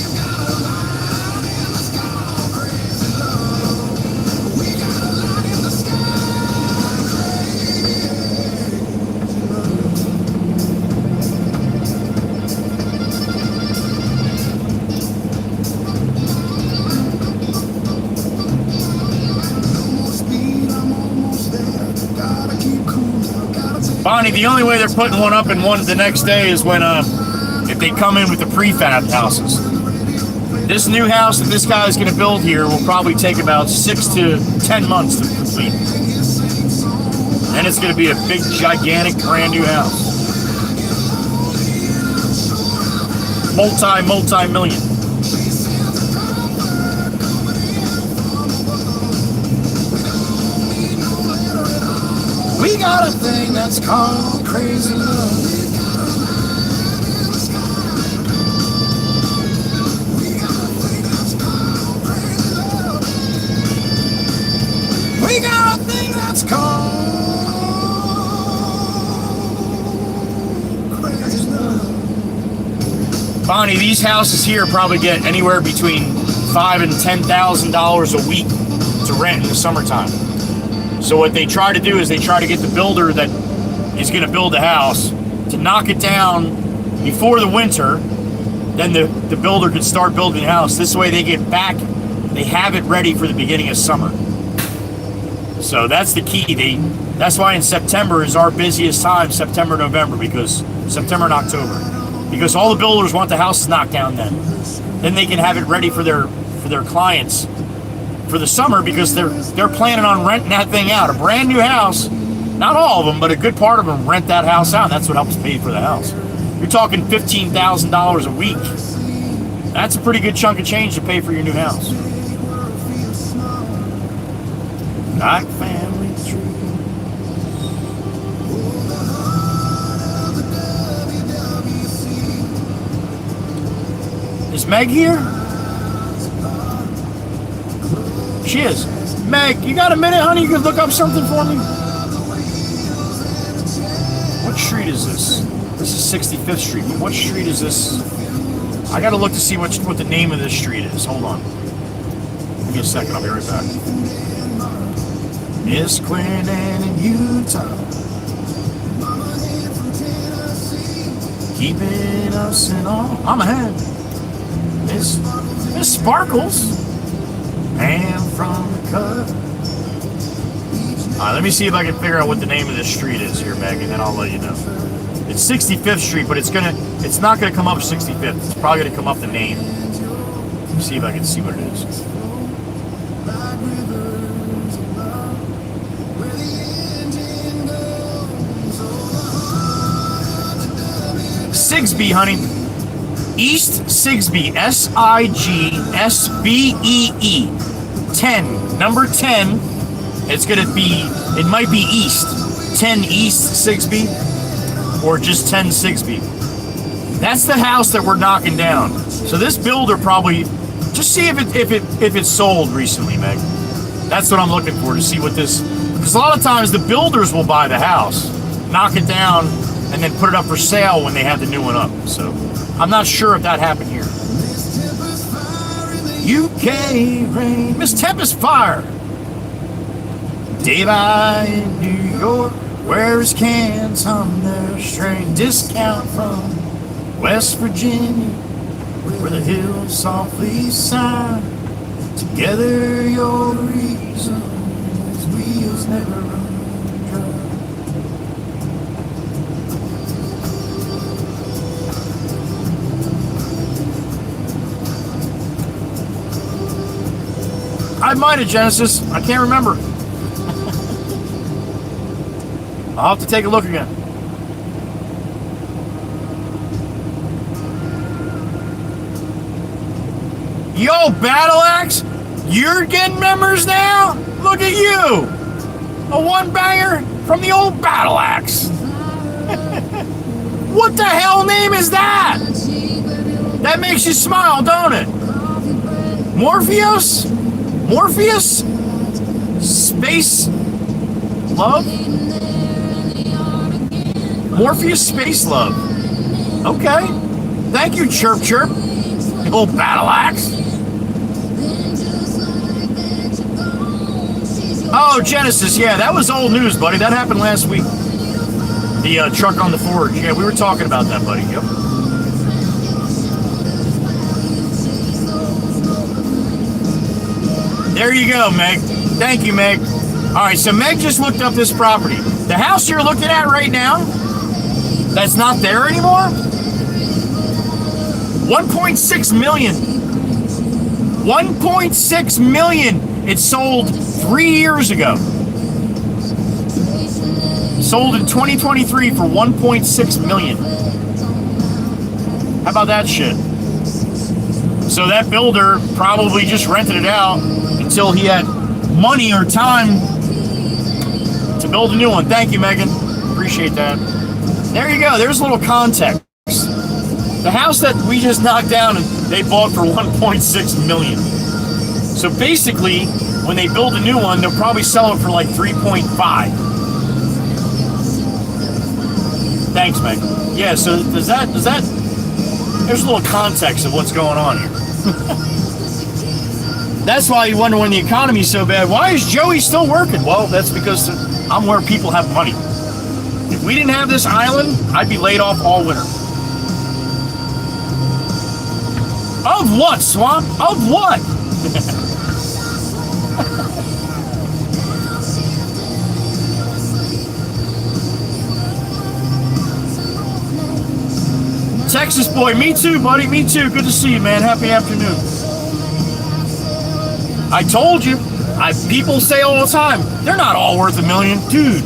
Bonnie, the only way they're putting one up and one the next day is when if they come in with the prefab houses. This new house that this guy is going to build here will probably take about 6 to 10 months to complete. And it's going to be a big, gigantic, brand new house. Multi-million. We got a thing that's called crazy love. We got a thing that's called Bonnie, these houses here probably get anywhere between $5,000 and $10,000 a week to rent in the summertime. So what they try to do is they try to get the builder that is going to build a house to knock it down before the winter. Then the builder could start building the house. This way they get back, they have it ready for the beginning of summer. So that's the key. That's why in September is our busiest time, September, November, because September and October. Because all the builders want the houses knocked down then. Then they can have it ready for their clients for the summer, because they're planning on renting that thing out. A brand new house, not all of them, but a good part of them rent that house out. That's what helps pay for the house. You're talking $15,000 a week. That's a pretty good chunk of change to pay for your new house. Like family tree. Is Meg here? She is. Meg, you got a minute, honey? You can look up something for me? What street is this? This is 65th Street, but what street is this? I gotta look to see what the name of this street is. Hold on. Give me a second, I'll be right back. Miss Quinnan in Utah, keeping us in awe. I'm ahead. Miss Sparkles, and from the cut. All right, let me see if I can figure out what the name of this street is here, Meg, and then I'll let you know. It's 65th Street, but it's not gonna come up 65th. It's probably gonna come up the name. Let me see if I can see what it is. Sigsbee, honey. East Sigsbee. Sigsbee. 10. Number 10. It's gonna be. It might be East. 10 East Sigsbee, or just 10 Sigsbee. That's the house that we're knocking down. So this builder probably just see if it's sold recently, Meg. That's what I'm looking for, to see what this. Because a lot of times the builders will buy the house, knock it down, and then put it up for sale when they have the new one up. So I'm not sure if that happened here. UK rain, Miss Tempest Fire. Dave I in New York, where his cans on their string. Discount from West Virginia, where the hills softly sigh. Together you're the reason his wheels never run dry. I might have, Genesis. I can't remember. I'll have to take a look again. Yo, Battle Axe, you're getting members now? Look at you. A one-banger from the old Battle Axe. What the hell name is that? That makes you smile, don't it? Morpheus? Morpheus? Space Love? Morpheus Space Love. Okay. Thank you, Chirp Chirp. The old Battle Axe. Oh, Genesis. Yeah, that was old news, buddy. That happened last week. The truck on the forge. Yeah, we were talking about that, buddy. Yep. There you go, Meg. Thank you, Meg. All right, so Meg just looked up this property. The house you're looking at right now, that's not there anymore, 1.6 million. 1.6 million. It sold 3 years ago. Sold in 2023 for 1.6 million. How about that shit? So that builder probably just rented it out until he had money or time to build a new one. Thank you, Megan. Appreciate that. There you go. There's a little context. The house that we just knocked down, they bought for 1.6 million. So basically, when they build a new one, they'll probably sell it for like 3.5. Thanks, Meg. Yeah. So does that there's a little context of what's going on here. That's why you wonder when the economy's so bad, why is Joey still working? Well, that's because I'm where people have money. If we didn't have this island, I'd be laid off all winter. Of what, Swamp? Of what? Texas boy, me too, buddy, me too. Good to see you, man. Happy afternoon. I told you. People say all the time, they're not all worth $1 million. Dude,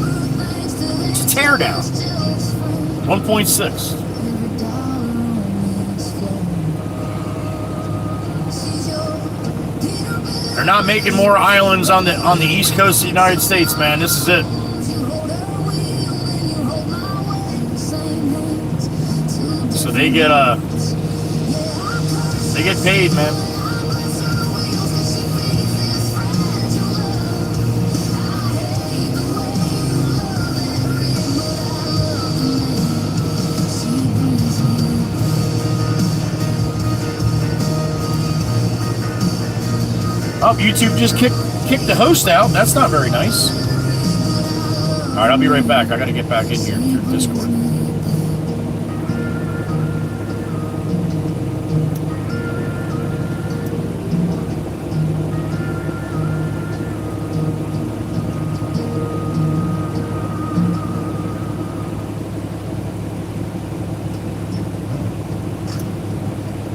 it's a teardown. 1.6. They're not making more islands on the east coast of the United States, man. This is it. So they get paid, man. Oh, YouTube just kicked the host out. That's not very nice. All right, I'll be right back. I got to get back in here through Discord.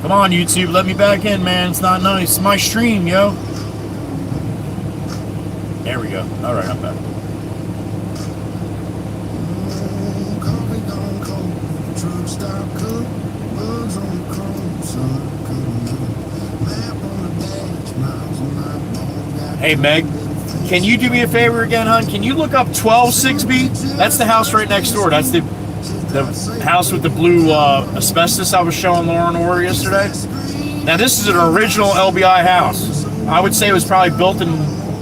Come on, YouTube, let me back in, man. It's not nice. It's my stream, yo. There we go. All right, I'm back. Hey, Meg, can you do me a favor again, hon? Can you look up 126B? That's the house right next door. That's the house with the blue asbestos I was showing Lauren Orr yesterday. Now, this is an original LBI house. I would say it was probably built in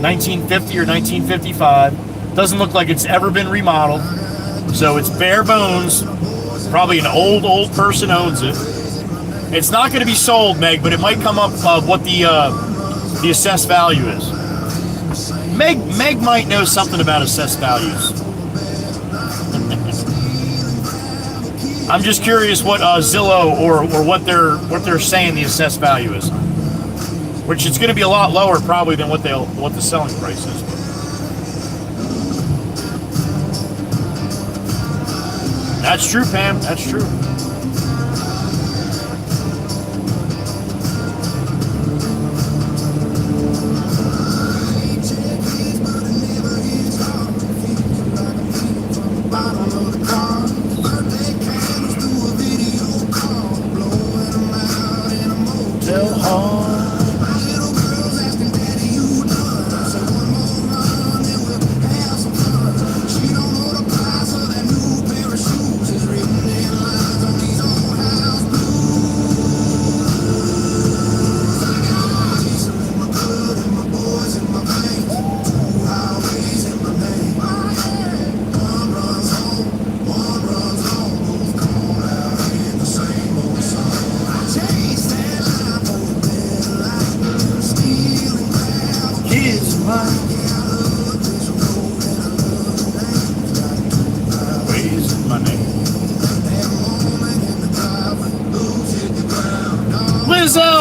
1950 or 1955. Doesn't look like it's ever been remodeled. So it's bare bones. Probably an old person owns it. It's not going to be sold, Meg, but it might come up what the assessed value is. Meg might know something about assessed values. I'm just curious what Zillow or what they're saying the assessed value is, which it's going to be a lot lower probably than what the selling price is. That's true, Pam. That's true.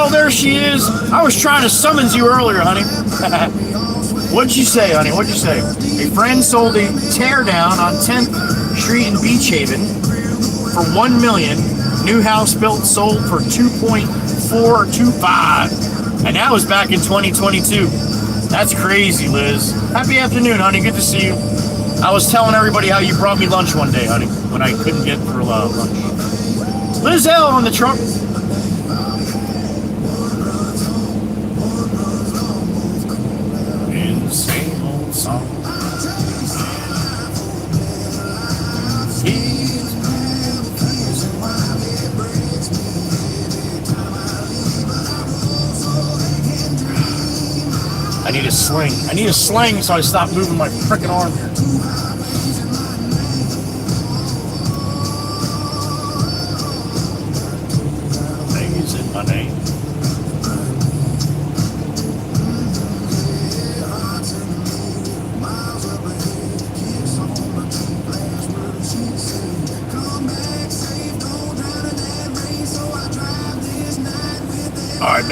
There she is. I was trying to summons you earlier, honey. What'd you say, honey? What'd you say? A friend sold a teardown on 10th Street in Beach Haven for $1 million. New house built sold for $2.425, and that was back in 2022. That's crazy, Liz. Happy afternoon, honey. Good to see you. I was telling everybody how you brought me lunch one day, honey, when I couldn't get for lunch. Liz L on the truck. Same old song. I need a sling. I need a sling so I stop moving my frickin' arm here.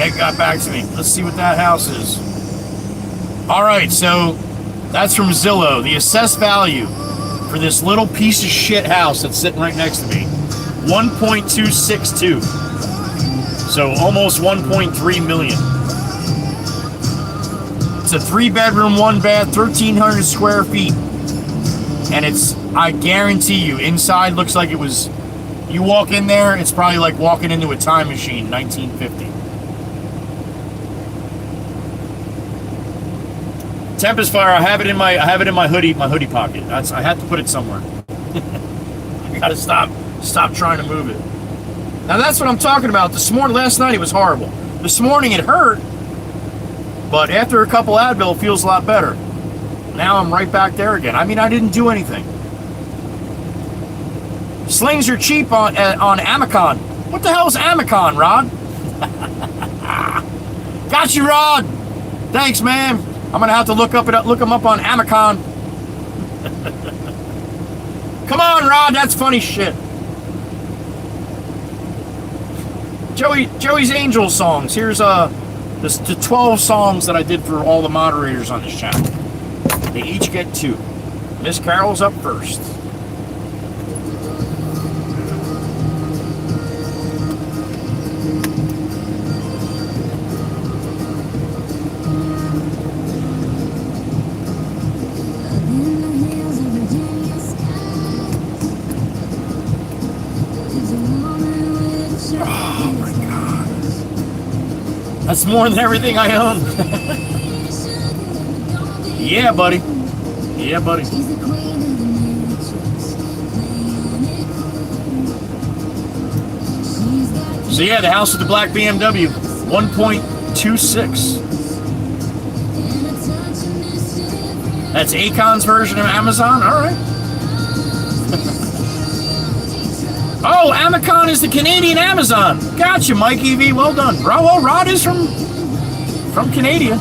Meg got back to me. Let's see what that house is. All right, so that's from Zillow. The assessed value for this little piece of shit house that's sitting right next to me, 1.262. So almost 1.3 million. It's a 3-bedroom, 1-bath, 1,300 square feet. And it's, I guarantee you, inside looks like it was, you walk in there, it's probably like walking into a time machine, 1950. Tempest Fire, I have it in my hoodie pocket. I had to put it somewhere. I gotta stop trying to move it. Now that's what I'm talking about. Last night it was horrible. This morning it hurt, but after a couple Advil, it feels a lot better. Now I'm right back there again. I mean, I didn't do anything. Slings are cheap on Amicon. What the hell is Amicon, Rod? Got you, Rod. Thanks, man. I'm gonna have to look them up on Amicon. Come on, Rod. That's funny shit. Joey's Angel songs. Here's the 12 songs that I did for all the moderators on this channel. They each get 2. Miss Carol's up first. Oh my God. That's more than everything I own. Yeah, buddy. Yeah, buddy. So yeah, the house with the black BMW, 1.26. That's Akon's version of Amazon? All right. Oh, Amicon is the Canadian Amazon. Gotcha, Mike EV. Well done. Well, Rod is from Canada.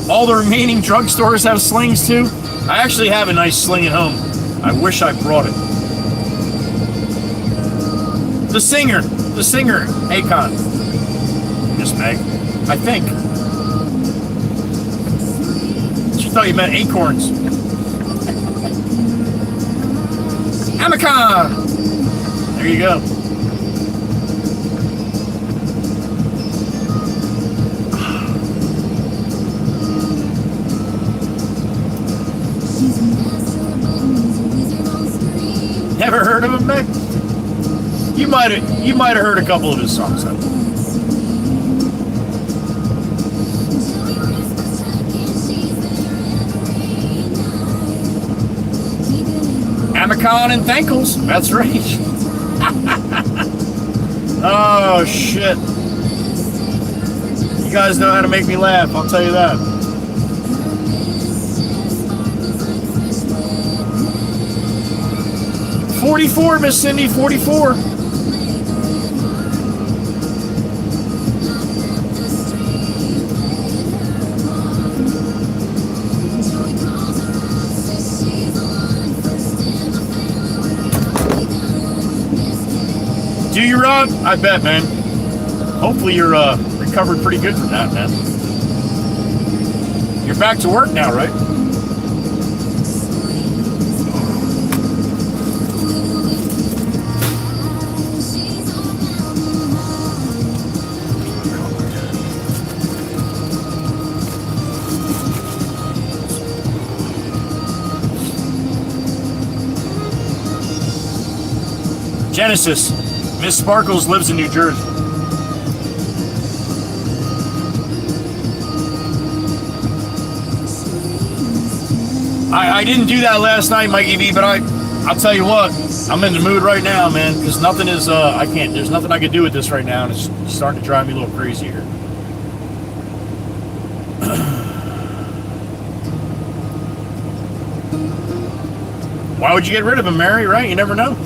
All the remaining drugstores have slings too. I actually have a nice sling at home. I wish I brought it. The singer, Akon. Miss Meg, I think. She thought you meant acorns. Amicon! There you go. Never heard of him, Meg? You might have heard a couple of his songs though. Amicon and Thankles. That's right. Oh shit. You guys know how to make me laugh, I'll tell you that. $44, Miss Cindy, 44. Do you, Rod? I bet, man. Hopefully you're recovered pretty good from that, man. You're back to work now, right? Genesis. Miss Sparkles lives in New Jersey. I didn't do that last night, Mikey V, but I'll tell you what, I'm in the mood right now, man, because nothing is, there's nothing I can do with this right now, and it's starting to drive me a little crazy here. Why would you get rid of him, Mary, right? You never know.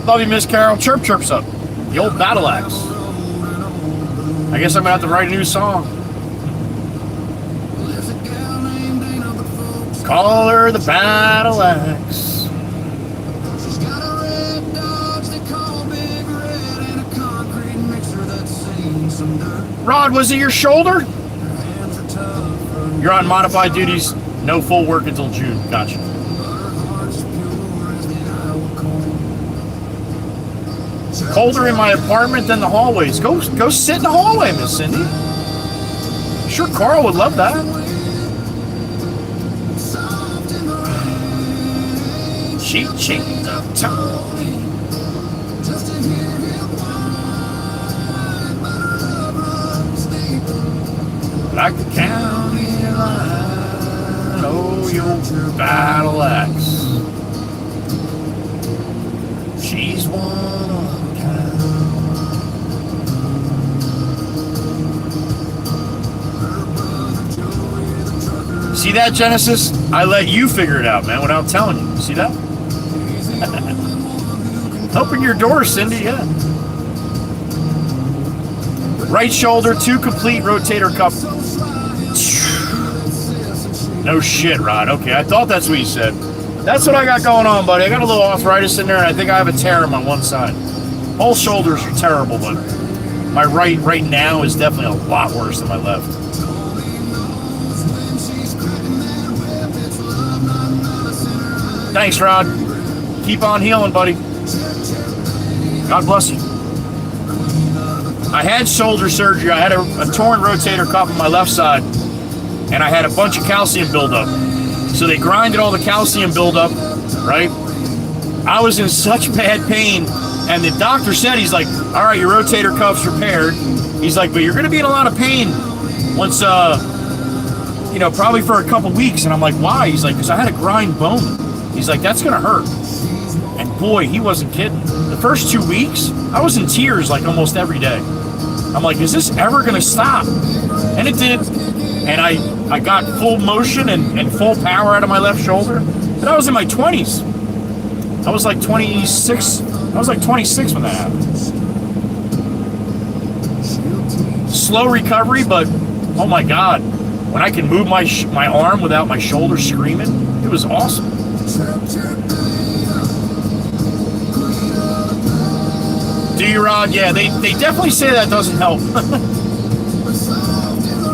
Love you, Miss Carol. Chirp Chirp's up. The old battle axe. I guess I'm going to have to write a new song. Call her the battle axe. Rod, was it your shoulder? You're on modified duties. No full work until June. Gotcha. Colder in my apartment than the hallways. Go sit in the hallway, Miss Cindy. Sure, Carl would love that. Cheap, cheap, like the county line, oh, your battle axe. She's one of a kind. See that, Genesis? I let you figure it out, man, without telling you. See that? Open your door, Cindy, yeah. Right shoulder, 2 complete rotator cuff. No shit, Rod. Okay, I thought that's what you said. That's what I got going on, buddy. I got a little arthritis in there, and I think I have a tear on my one side. All shoulders are terrible, but my right now is definitely a lot worse than my left. Thanks, Rod. Keep on healing, buddy. God bless you. I had shoulder surgery. I had a torn rotator cuff on my left side, and I had a bunch of calcium buildup. So they grinded all the calcium buildup, right? I was in such bad pain, and the doctor said, he's like, all right, your rotator cuff's repaired. He's like, but you're going to be in a lot of pain once, probably for a couple weeks. And I'm like, why? He's like, because I had a grind bone. He's like, that's going to hurt. And boy, he wasn't kidding. The first 2 weeks, I was in tears like almost every day. I'm like, is this ever going to stop? And it did. And I got full motion and full power out of my left shoulder. But I was in my 20s. I was like 26. I was like 26 when that happened. Slow recovery, but oh my God. When I can move my arm without my shoulder screaming, it was awesome. Do you, Rod? Yeah, they definitely say that doesn't help.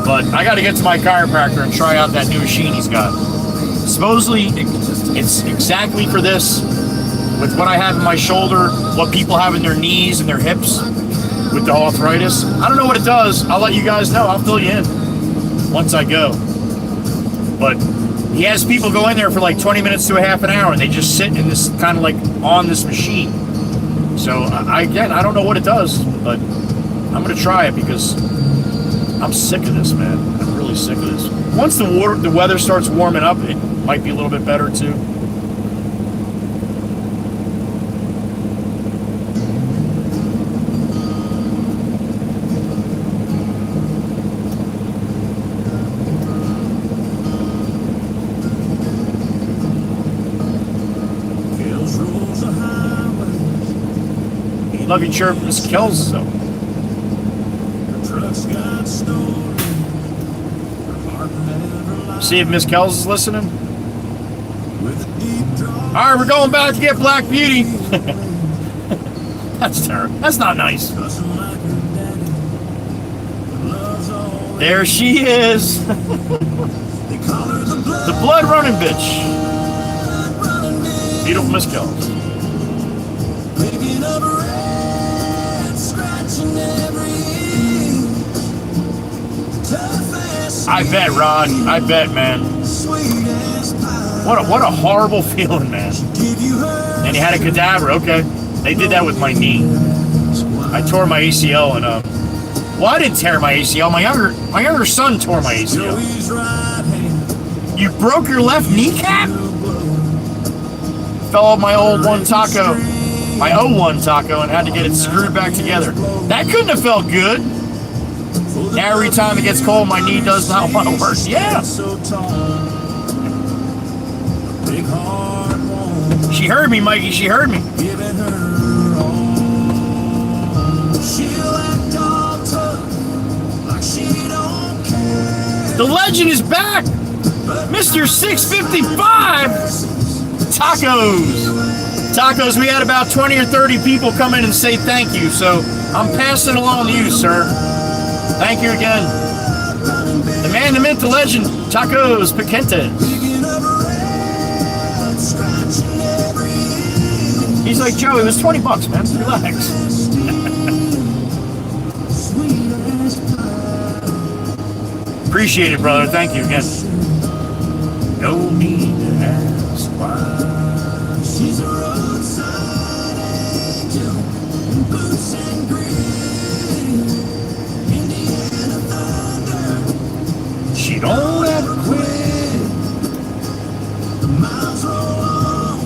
But I got to get to my chiropractor and try out that new machine he's got. Supposedly, it's exactly for this. With what I have in my shoulder, what people have in their knees and their hips with the arthritis. I don't know what it does. I'll let you guys know. I'll fill you in once I go. But he has people go in there for like 20 minutes to a half an hour, and they just sit in this kind of like on this machine. So I don't know what it does, but I'm going to try it because I'm sick of this, man. I'm really sick of this. Once the weather starts warming up, it might be a little bit better too. Love you, chirp, Miss Kells. So. See if Miss Kells is listening. All right, we're going back to get Black Beauty. That's terrible. That's not nice. There she is. The blood running bitch. Beautiful Miss Kells. I bet, Rod. I bet, man. What a horrible feeling, man. And he had a cadaver. Okay, they did that with my knee. I tore my ACL, and well, I didn't tear my ACL. My younger son tore my ACL. You broke your left kneecap? Fell off my old one taco, my 01 taco, and had to get it screwed back together. That couldn't have felt good. Now every time it gets cold, my knee does not want to work. Yeah. She heard me, Mikey. She heard me. The legend is back. Mr. 655. Tacos, we had about 20 or 30 people come in and say thank you. So I'm passing along to you, sir. Thank you again. The man, the myth, the legend, Tacos Piquentes. He's like, Joe, it was 20 bucks, man. Relax. Appreciate it, brother. Thank you again. No need to ask why. She's a roadside angel, boots and green, Indiana thunder. She don't ever quit. Miles roll on,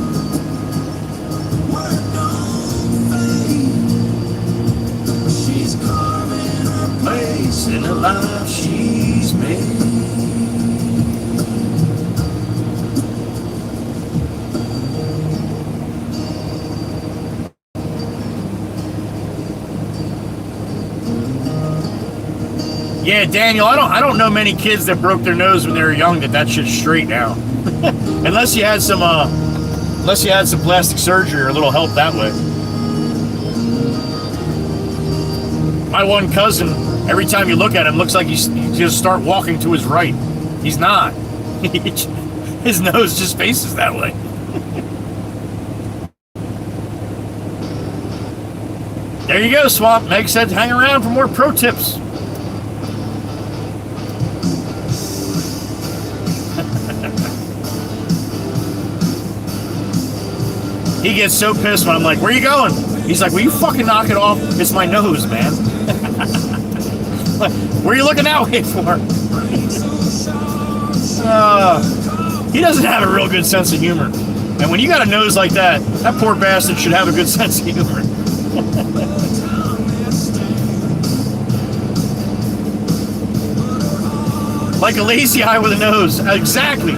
work don't fade. She's carving her place in the life she's made. Yeah, Daniel, I don't know many kids that broke their nose when they were young that shit's straight now. unless you had some plastic surgery or a little help that way. My one cousin, every time you look at him, looks like he's just start walking to his right. He's not. His nose just faces that way. There you go, Swamp. Meg said hang around for more pro tips. He gets so pissed when I'm like, where you going? He's like, will you fucking knock it off? It's my nose, man. Where are you looking that way for? He doesn't have a real good sense of humor. And when you got a nose like that, that poor bastard should have a good sense of humor. Like a lazy eye with a nose. Exactly.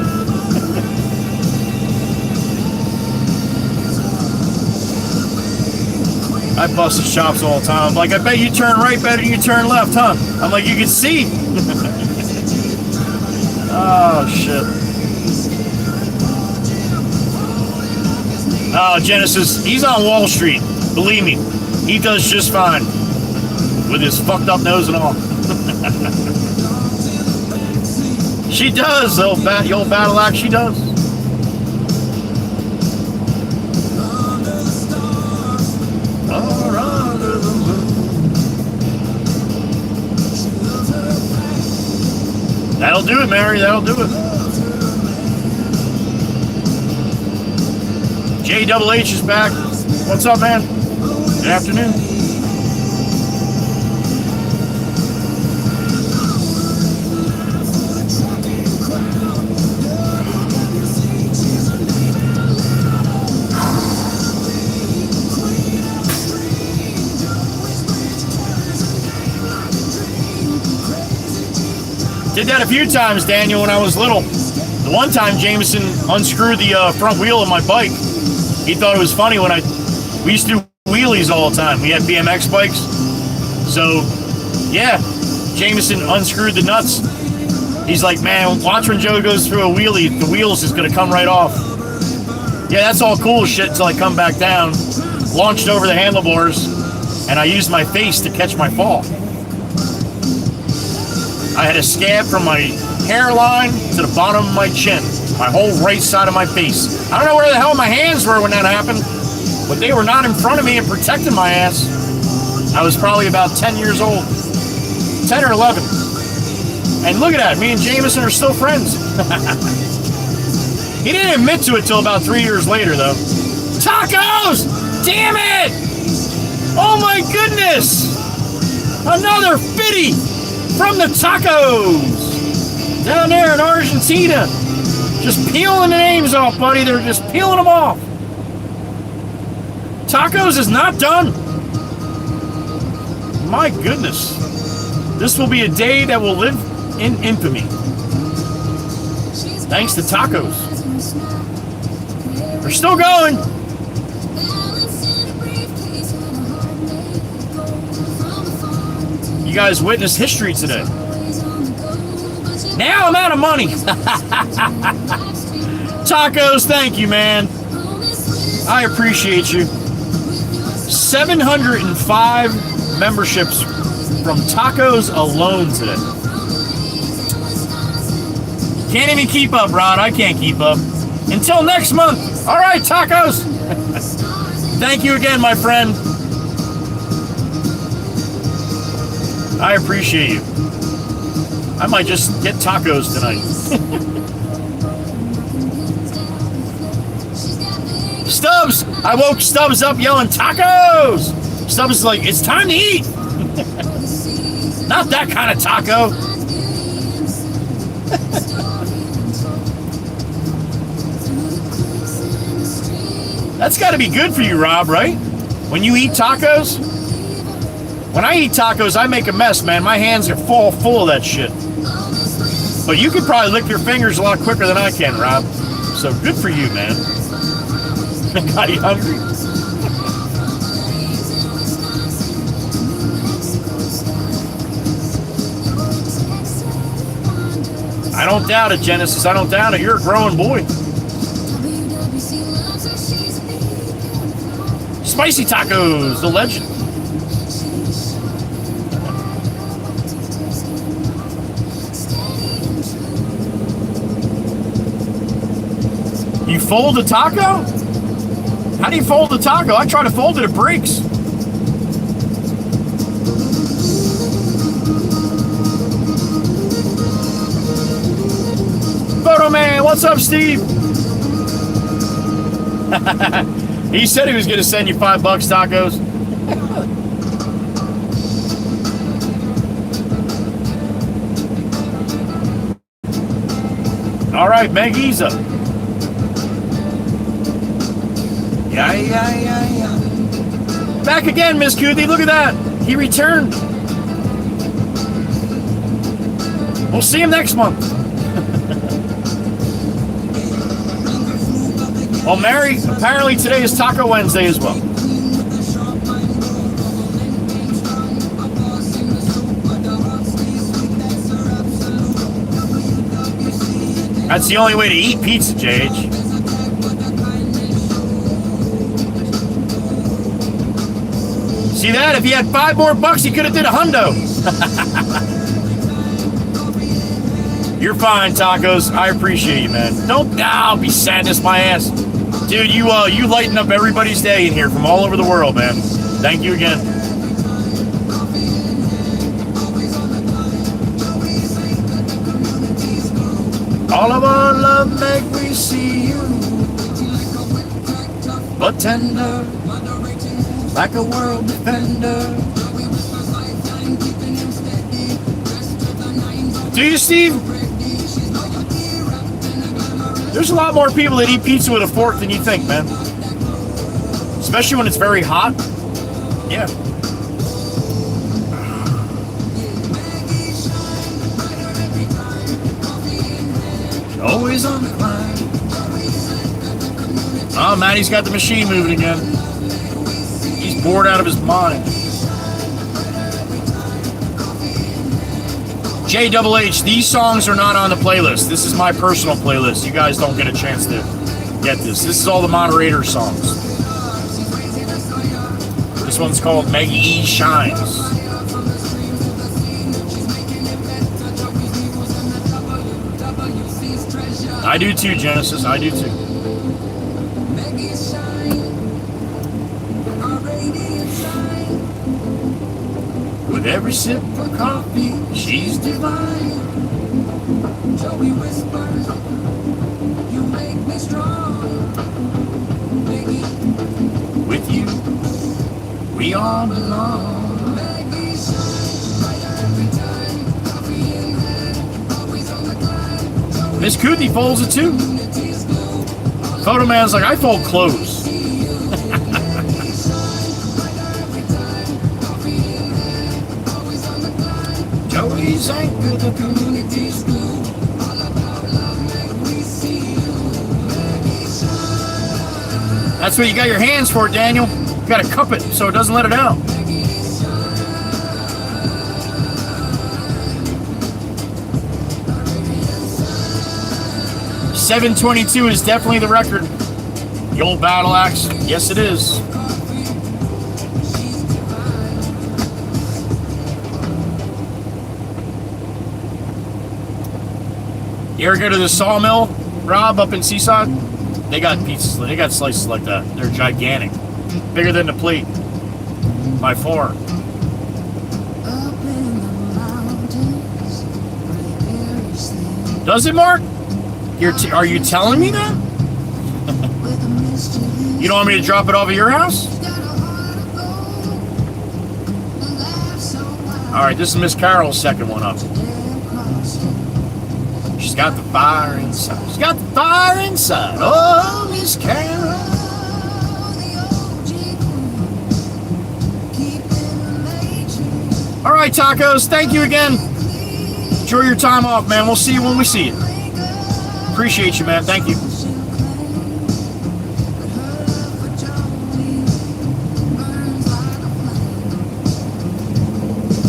I bust his chops all the time. I'm like, I bet you turn right better than you turn left, huh? I'm like, you can see. Oh, shit. Oh, Genesis, he's on Wall Street. Believe me, he does just fine. With his fucked up nose and all. She does, the old battle axe, she does. That'll do it, Mary. That'll do it. JHH is back. What's up, man? Good afternoon. Did that a few times, Daniel, when I was little. The one time Jameson unscrewed the front wheel of my bike. He thought it was funny when we used to do wheelies all the time. We had BMX bikes. So, yeah, Jameson unscrewed the nuts. He's like, man, watch when Joe goes through a wheelie, the wheels is going to come right off. Yeah, that's all cool shit until I come back down, launched over the handlebars, and I used my face to catch my fall. I had a scab from my hairline to the bottom of my chin, my whole right side of my face. I don't know where the hell my hands were when that happened, but they were not in front of me and protecting my ass. I was probably about 10 years old, 10 or 11. And look at that, me and Jameson are still friends. He didn't admit to it till about 3 years later, though. Tacos! Damn it! Oh my goodness! Another 50! From the tacos down there in Argentina. Just peeling the names off, buddy. They're just peeling them off. Tacos is not done. My goodness. This will be a day that will live in infamy. Thanks to tacos. They're still going. You guys witnessed history today. Now I'm out of money. Tacos, thank you, man. I appreciate you. 705 memberships from tacos alone today. Can't even keep up, Rod. I can't keep up. Until next month. All right, tacos. Thank you again, my friend. I appreciate you. I might just get tacos tonight. Stubbs! I woke Stubbs up yelling, tacos! Stubbs is like, it's time to eat! Not that kind of taco. That's got to be good for you, Rob, right? When you eat tacos? When I eat tacos, I make a mess, man. My hands are full of that shit. But you could probably lick your fingers a lot quicker than I can, Rob. So good for you, man. Got you hungry? I don't doubt it, Genesis. I don't doubt it. You're a growing boy. Spicy tacos, the legend. You fold a taco? How do you fold a taco? I try to fold it, it breaks. Photo man, what's up, Steve? He said he was going to send you $5 tacos. All right, Maggie's up. Yeah. Back again, Miss Kuthi. Look at that. He returned. We'll see him next month. Well, Mary, apparently today is Taco Wednesday as well. That's the only way to eat pizza, JH. See that? If he had $5 more, he could have did a hundo. You're fine, tacos. I appreciate you, man. Don't be sadness my ass. Dude, you lighten up everybody's day in here from all over the world, man. Thank you again. All of our love make we see you, but tender, like a world defender. Do you, Steve? There's a lot more people that eat pizza with a fork than you think, man. Especially when it's very hot. Yeah. Always on the climb. Oh, Maddie's got the machine moving again. He's bored out of his mind. JHH, these songs are not on the playlist. This is my personal playlist. You guys don't get a chance to get this. This is all the moderator songs. This one's called Maggie E Shines. I do too, Genesis. I do too. With every sip of coffee, she's divine. Joey whispers, you make me strong. Maggie, with you, we all belong. Maggie shines brighter every time. Coffee in hand, always on the climb. Miss Kuthi folds it too. Photo man's like, I fold clothes. Joey's anchor, the community's blue. All about love, make we see you. That's what you got your hands for, Daniel. You got to cup it so it doesn't let it out. 722 is definitely the record. The old battle axe. Yes, it is. You ever go to the sawmill, Rob, up in Seaside? They got pizzas. They got slices like that. They're gigantic, bigger than the plate by far. Does it, Mark? Are you telling me that? You don't want me to drop it off at your house? All right, this is Miss Carol's second one up. She's got the fire inside. She's got the fire inside. Oh, Miss Carol. All right, Tacos, thank you again. Enjoy your time off, man. We'll see you when we see you. Appreciate you, man. Thank you.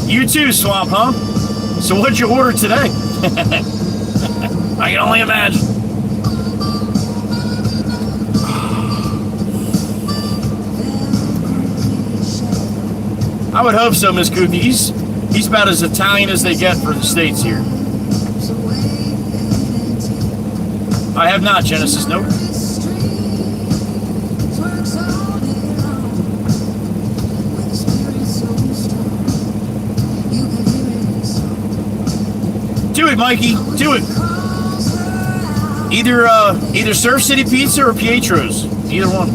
You too, Swamp, huh? So what'd you order today? I can only imagine. I would hope so, Miss Goofy. He's about as Italian as they get for the States here. I have not, Genesis. Nope. Do it, Mikey. Do it. Either Surf City Pizza or Pietro's. Either one.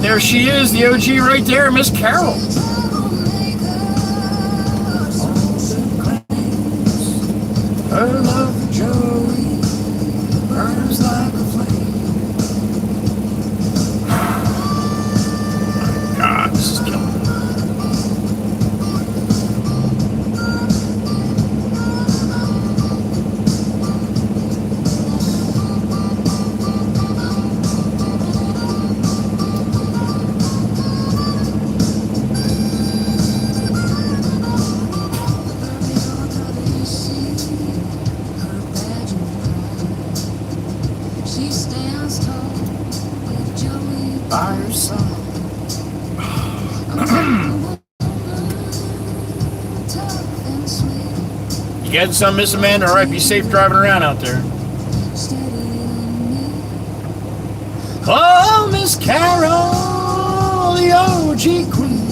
There she is, the OG right there, Miss Carol. Her love for Joey burns like a flame. God, this is killing me. You getting some, Miss Amanda? All right, be safe driving around out there. Oh, Miss Carol, the OG queen,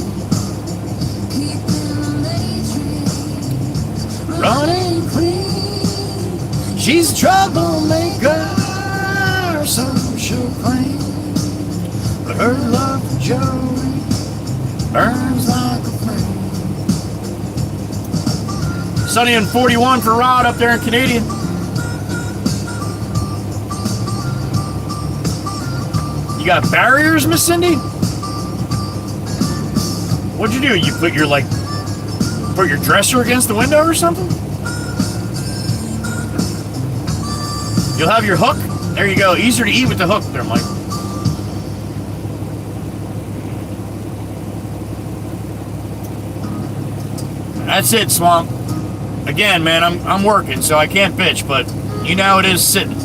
running clean. She's a troublemaker, so she'll claim. But her love for Joey burns like a flame. Sunny and 41 for Rod up there in Canadian. You got barriers, Miss Cindy? What'd you do? You put your dresser against the window or something? You'll have your hook. There you go. Easier to eat with the hook there, Mike. That's it, Swamp. Again, man, I'm working, so I can't bitch, but you know how it is sitting.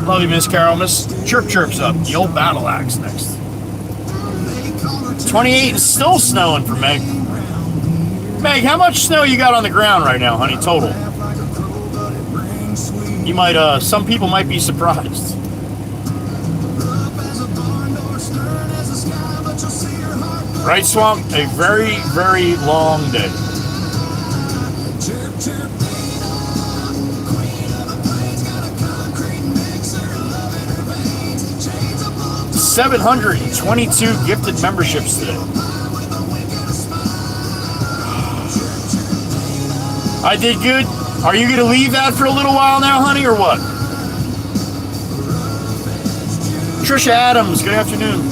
Love you, Miss Carol. Miss Chirp Chirp's up. The old battle axe next. 28 and still snowing for Meg. Meg, how much snow you got on the ground right now, honey, total? You might, some people might be surprised. Right, Swamp? A very, very long day. 722 gifted memberships today. I did good. Are you going to leave that for a little while now, honey, or what? Trisha Adams, good afternoon.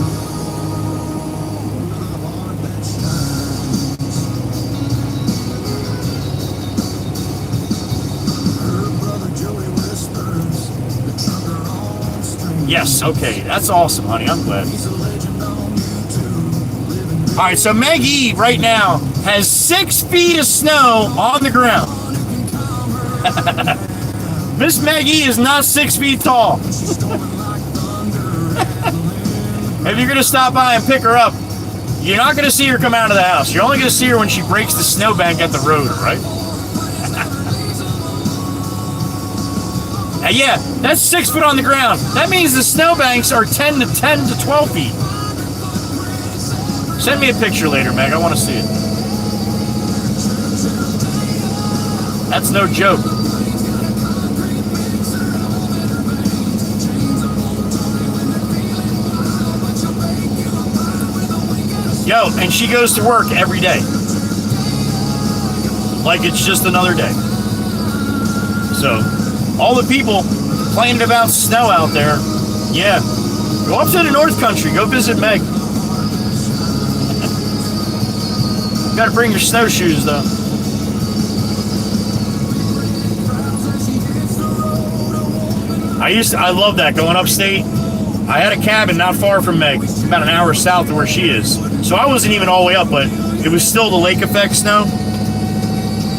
Yes, okay. That's awesome, honey. I'm glad. Alright, so Meg E right now has 6 feet of snow on the ground. Miss Meg E is not 6 feet tall. If you're going to stop by and pick her up, you're not going to see her come out of the house. You're only going to see her when she breaks the snowbank at the road, right? Yeah, that's 6 foot on the ground. That means the snowbanks are 10 to 12 feet. Send me a picture later, Meg. I want to see it. That's no joke. Yo, and she goes to work every day. Like it's just another day. So, all the people complaining about snow out there, yeah. Go up to the North Country. Go visit Meg. You gotta bring your snowshoes, though. I love that, going upstate. I had a cabin not far from Meg, about an hour south of where she is. So I wasn't even all the way up, but it was still the lake effect snow.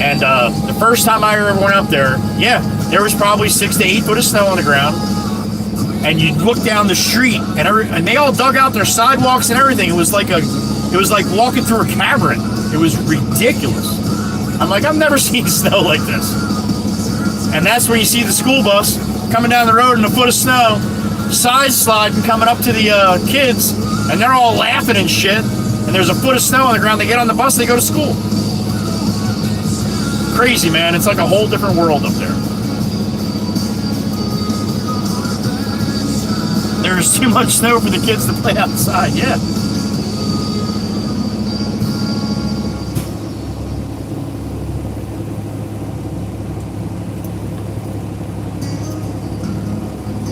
And the first time I ever went up there, yeah, there was probably 6 to 8 foot of snow on the ground. And you'd look down the street, and they all dug out their sidewalks and everything. It was like walking through a cavern. It was ridiculous. I'm like, I've never seen snow like this. And that's where you see the school bus coming down the road in a foot of snow, side sliding, coming up to the kids, and they're all laughing and shit. And there's a foot of snow on the ground. They get on the bus, they go to school. Crazy, man. It's like a whole different world up there. There's too much snow for the kids to play outside, yeah.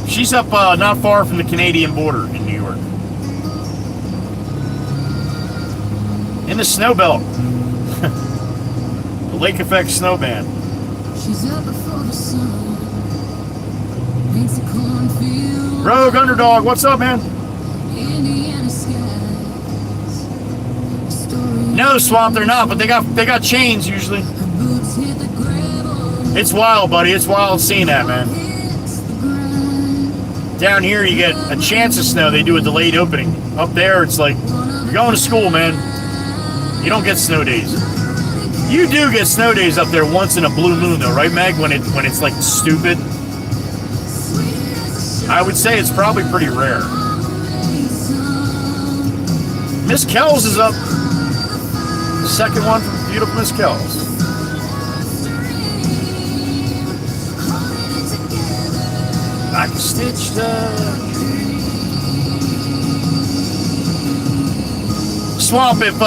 She's up not far from the Canadian border in New York. In the snow belt. The lake effect snow band. She's up before the sun. Makes a cornfield. Rogue Underdog, what's up, man? Indiana skies. No, Swamp, they're not, but they got chains usually. Her boots hit the gravel. It's wild, buddy. It's wild seeing that, man. Hits the ground. Down here, you get a chance of snow. They do a delayed opening. Up there, it's like, you're going to school, man. You don't get snow days. You do get snow days up there once in a blue moon, though, right, Meg? When it's like stupid. I would say it's probably pretty rare. Miss Kells is up. Second one from beautiful Miss Kells. Back stitched up. Swamp, if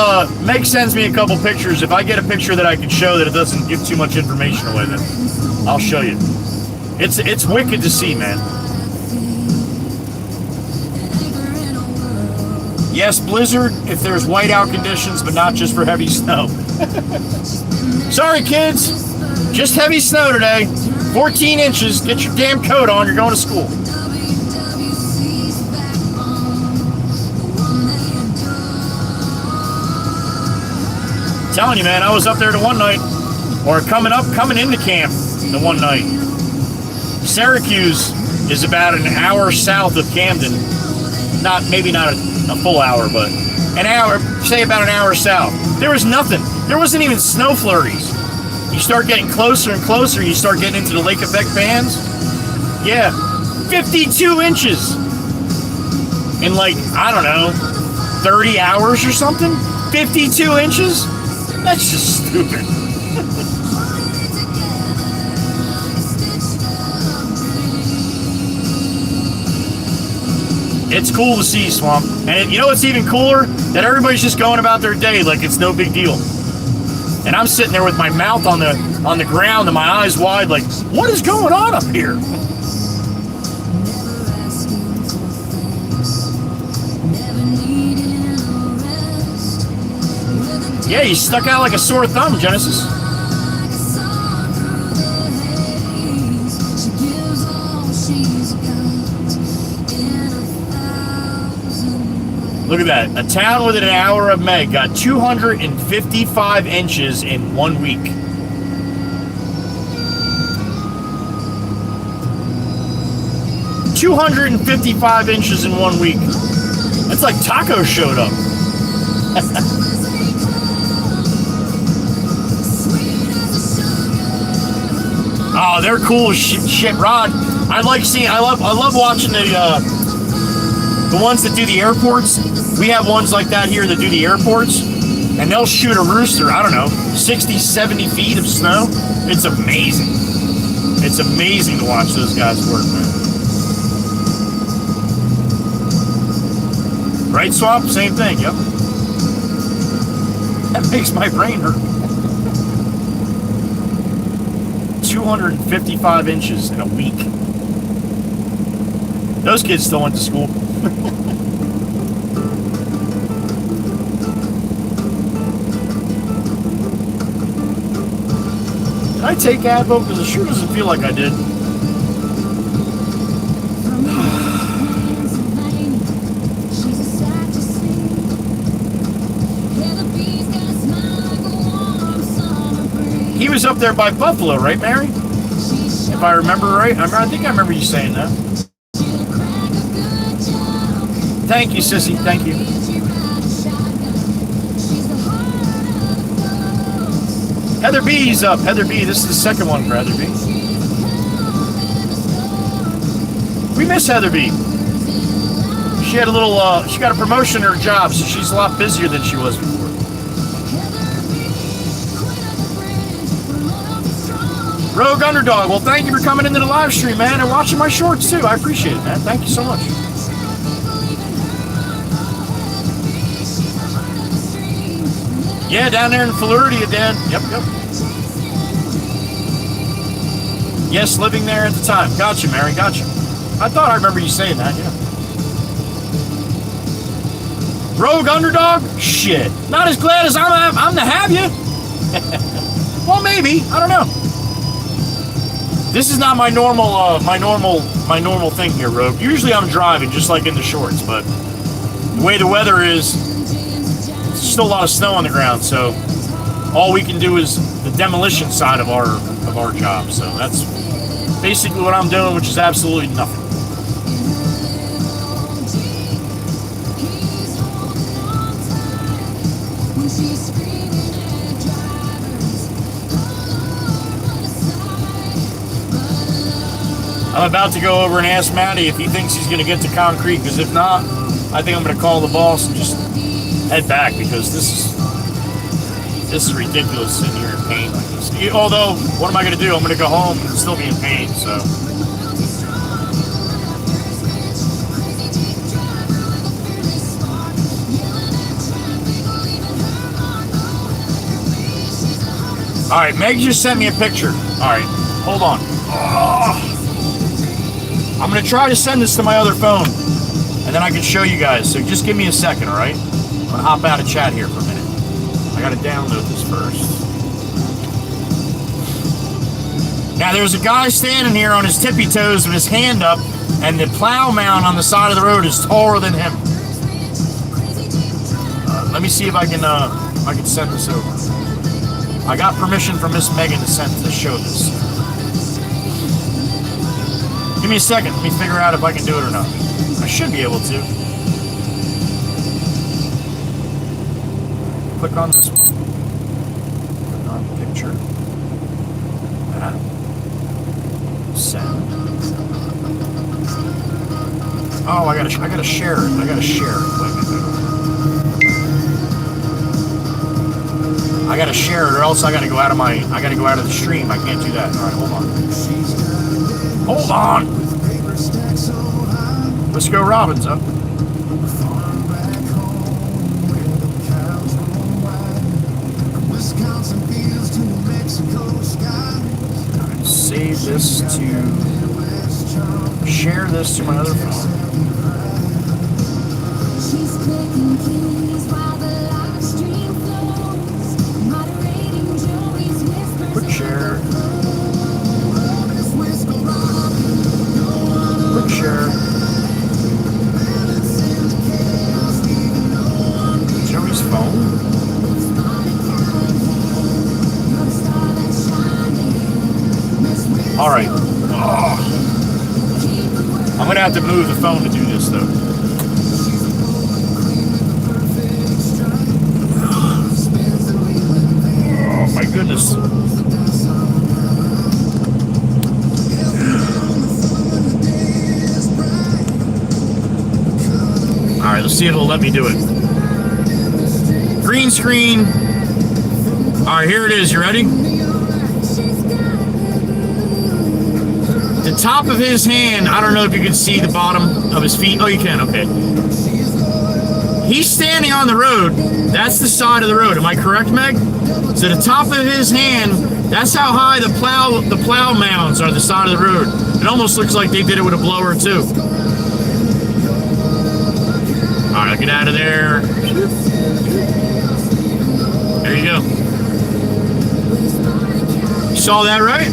Meg sends me a couple pictures, if I get a picture that I can show that it doesn't give too much information away, then I'll show you. It's wicked to see, man. Yes, blizzard if there's whiteout conditions, but not just for heavy snow. Sorry, kids. Just heavy snow today. 14 inches. Get your damn coat on. You're going to school. I'm telling you, man, I was up there the one night, or coming into camp the one night. Syracuse is about an hour south of Camden. Maybe not a full hour, but an hour, say about an hour south. There was nothing. There wasn't even snow flurries. You start getting closer and closer, you start getting into the lake effect bands. Yeah, 52 inches in like, I don't know, 30 hours or something? 52 inches? That's just stupid. It's cool to see, Swamp. And you know what's even cooler? That everybody's just going about their day like it's no big deal. And I'm sitting there with my mouth on the ground and my eyes wide like, what is going on up here? Yeah, you stuck out like a sore thumb, Genesis. Look at that. A town within an hour of Meg got 255 inches in 1 week. $255 inches in 1 week. That's like Taco showed up. Oh, they're cool as shit, Rod. I love watching the ones that do the airports. We have ones like that here that do the airports, and they'll shoot a rooster, I don't know, 60, 70 feet of snow. It's amazing. It's amazing to watch those guys work, man. Right, Swamp? Same thing, yep. That makes my brain hurt. 255 inches in a week. Those kids still went to school. Did I take Advo? Because it sure doesn't feel like I did. He was up there by Buffalo, right, Mary? If I remember right. I think I remember you saying that. Thank you, Sissy. Thank you. Heather B's up. Heather B. This is the second one for Heather B. We miss Heather B. She had a little, she got a promotion in her job, so she's a lot busier than she was before. Rogue Underdog, well, thank you for coming into the live stream, man, and watching my shorts, too. I appreciate it, man. Thank you so much. Yeah, down there in Florida, Dan. Yep. Yes, living there at the time. Gotcha, Mary, gotcha. I thought I remember you saying that, yeah. Rogue Underdog? Shit. Not as glad as I'm to have you. Well, maybe. I don't know. This is not my normal thing here, Rogue. Usually I'm driving, just like in the shorts, but the way the weather is, there's still a lot of snow on the ground, so all we can do is the demolition side of our job. So that's basically what I'm doing, which is absolutely nothing. I'm about to go over and ask Matty if he thinks he's going to get to Concrete, because if not, I think I'm going to call the boss and just head back, because this is ridiculous sitting here in pain like this. Although, what am I going to do? I'm going to go home and still be in pain, so. All right, Meg just sent me a picture. All right, hold on. Oh. I'm going to try to send this to my other phone, and then I can show you guys. So just give me a second, all right? I'm going to hop out of chat here for a minute. I got to download this first. Now, there's a guy standing here on his tippy toes with his hand up, and the plow mound on the side of the road is taller than him. Let me see if I can send this over. I got permission from Miss Megan to show this. Give me a second. Let me figure out if I can do it or not. I should be able to. Click on this one. Click on picture. That. Send. Oh, I gotta share it. I gotta share it. Wait a minute. I gotta share it, or else I gotta go out of the stream. I can't do that. All right, hold on. Hold on. Let's go, Robbins up. Right, save this to share this to my other phone. Quick share. Quick share. I'm gonna have to move the phone to do this though. Oh my goodness. Alright, let's see if it'll let me do it. Green screen. Alright, here it is. You ready? The top of his hand, I don't know if you can see the bottom of his feet. Oh, you can, okay. He's standing on the road. That's the side of the road. Am I correct, Meg? So the top of his hand, that's how high the plow mounds are the side of the road. It almost looks like they did it with a blower too. All right, get out of there. There you go. You saw that, right?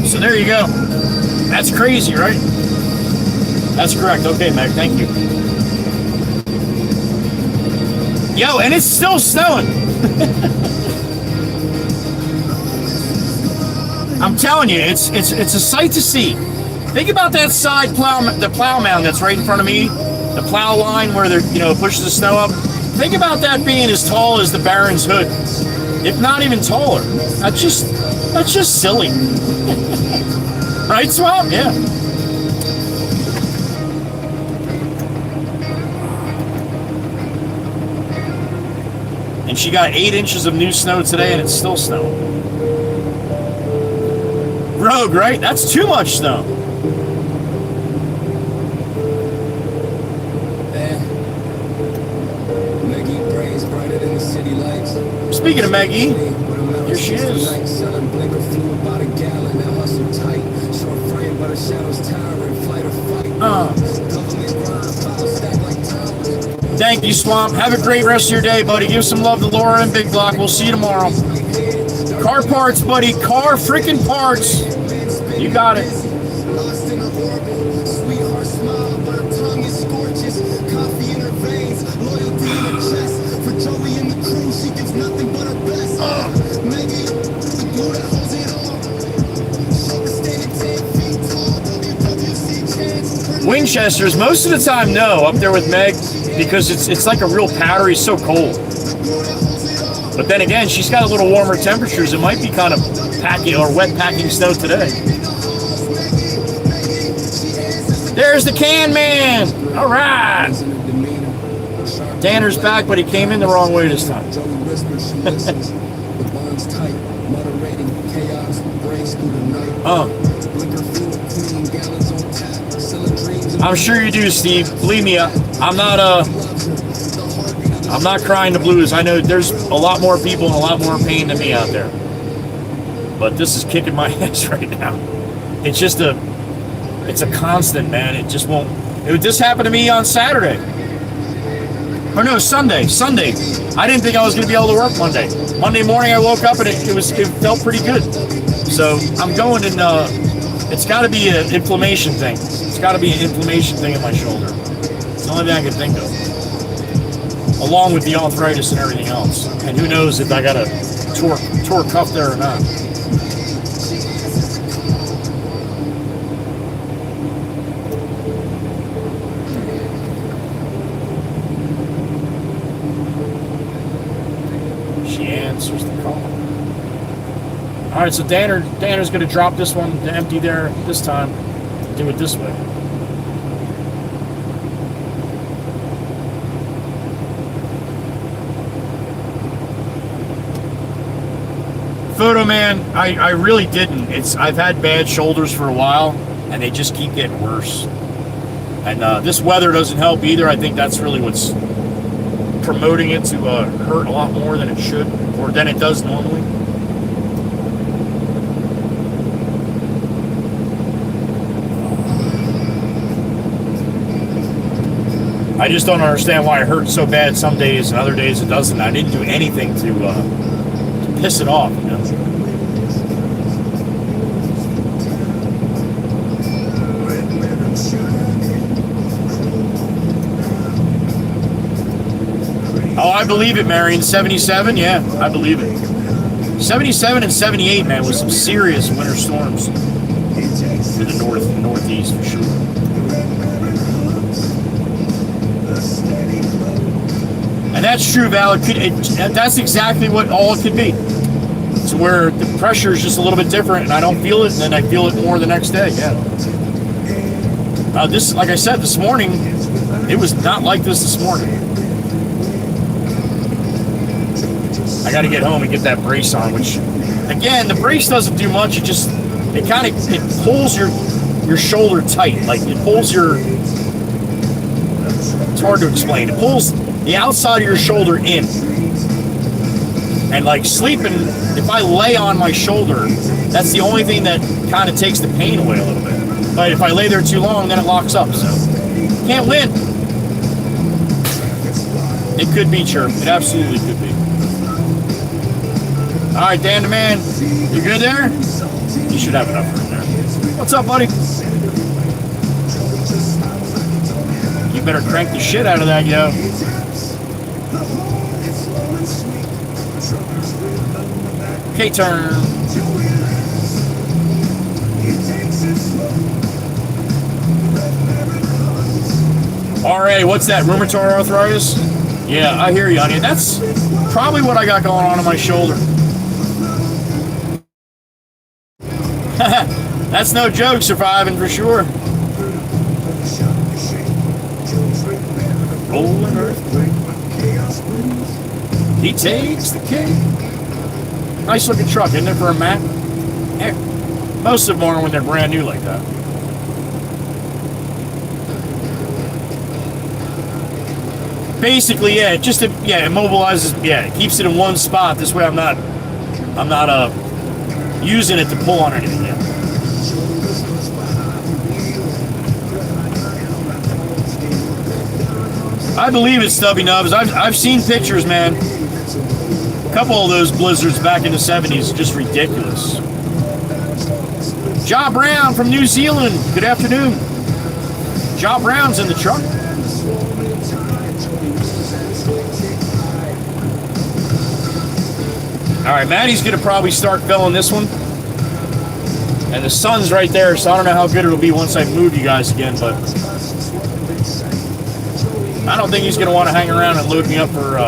So there you go. That's crazy, right? That's correct. Okay, Meg, thank you. Yo, and it's still snowing. I'm telling you, it's a sight to see. Think about that side plow, the plow mound that's right in front of me, the plow line where they're, you know, pushes the snow up. Think about that being as tall as the Baron's hood, if not even taller. That's just silly. Right, Swamp? Yeah. And she got 8 inches of new snow today, and it's still snowing. Rogue, right? That's too much snow. Speaking of Maggie, here she is. Thank you, Swamp. Have a great rest of your day, buddy. Give some love to Laura and Big Block. We'll see you tomorrow. Car parts, buddy. Car freaking parts. You got it. Winchesters, most of the time, no, up there with Meg, because it's like a real powder. He's so cold. But then again, she's got a little warmer temperatures. It might be kind of packing or wet packing snow today. There's the can man. All right. Danner's back, but he came in the wrong way this time. I'm sure you do, Steve. Believe me, I'm not crying the blues. I know there's a lot more people and a lot more pain than me out there. But this is kicking my ass right now. It's just it's a constant, man. It just won't. This happened to me on Saturday. Or no, Sunday. I didn't think I was going to be able to work Monday. Monday morning I woke up and it felt pretty good. So I'm going and it's got to be an inflammation thing. It's got to be an inflammation thing in my shoulder. It's the only thing I can think of. Along with the arthritis and everything else. And who knows if I got a tore cuff there or not. She answers the call. All right, so Danner's going to drop this one to empty there this time. Do it this way. Photo man, I really didn't. I've had bad shoulders for a while, and they just keep getting worse. And this weather doesn't help either. I think that's really what's promoting it to hurt a lot more than it should, or than it does normally. I just don't understand why it hurts so bad some days and other days it doesn't. I didn't do anything to piss it off, you know. Oh, I believe it, Marion. 77, yeah, I believe it. 77 and 78, man, with some serious winter storms to the north and northeast for sure. And that's true, Val. That's exactly what all it could be. It's where the pressure is just a little bit different, and I don't feel it, and then I feel it more the next day. Yeah. This, like I said, this morning, it was not like this morning. I got to get home and get that brace on, which, again, the brace doesn't do much. It pulls your shoulder tight. Like, it pulls your, it's hard to explain. It pulls the outside of your shoulder in. And like sleeping, if I lay on my shoulder, that's the only thing that kind of takes the pain away a little bit. But if I lay there too long, then it locks up. So, can't win. It could be, Chirp. It absolutely could be. All right, Dan the Man, you good there? You should have enough room there. What's up, buddy? You better crank the shit out of that, yo. K-turn. RA, what's that? Rheumatoid arthritis? Yeah, I hear you, honey. That's probably what I got going on my shoulder. That's no joke, surviving for sure. Rolling earthquake. He takes the cake. Nice looking truck, isn't it, for a Mac? Heck, most of them are when they're brand new like that. Basically, yeah, it immobilizes, it keeps it in one spot. This way I'm not using it to pull on anything yet. I believe it, Stubby Nubs. I've seen pictures, man. A couple of those blizzards back in the 70s, just ridiculous. Ja Brown from New Zealand. Good afternoon. Ja Brown's in the truck. All right, Maddie's gonna probably start filling this one. And the sun's right there, so I don't know how good it'll be once I move you guys again, but I don't think he's gonna want to hang around and load me up for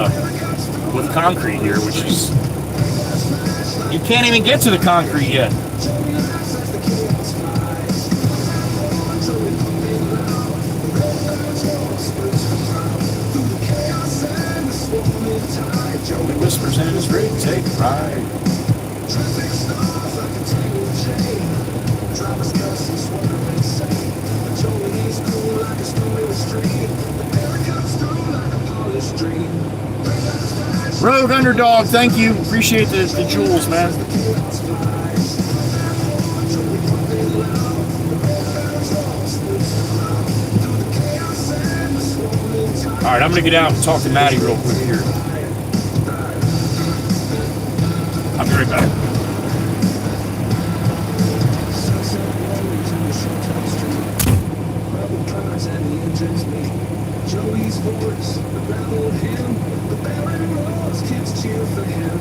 with concrete here, which is, you can't even get to the concrete yet. Joey whispers and is ready to take a ride. Rogue Underdog, thank you. Appreciate the jewels, man. All right, I'm going to get out and talk to Maddie real quick here. I'll be right back. Joey's voice, the battle of him, the Baron Rose, kids cheer for him.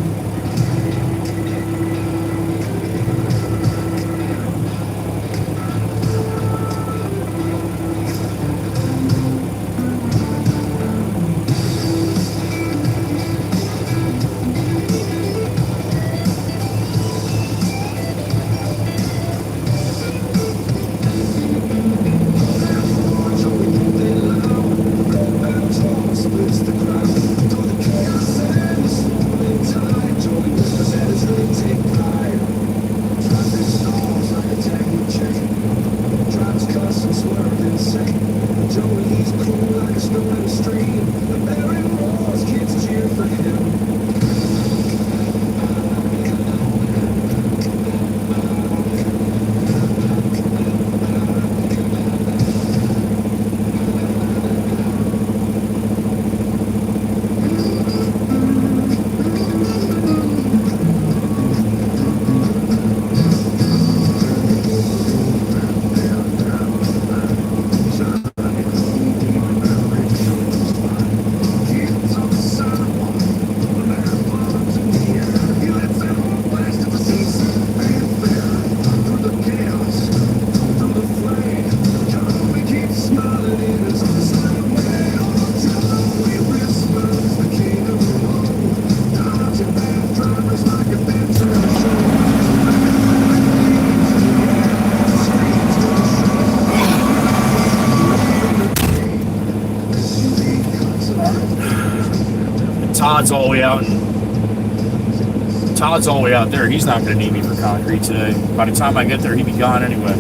Todd's all the way out, and Todd's all the way out there. He's not going to need me for concrete today. By the time I get there, he'd be gone anyway.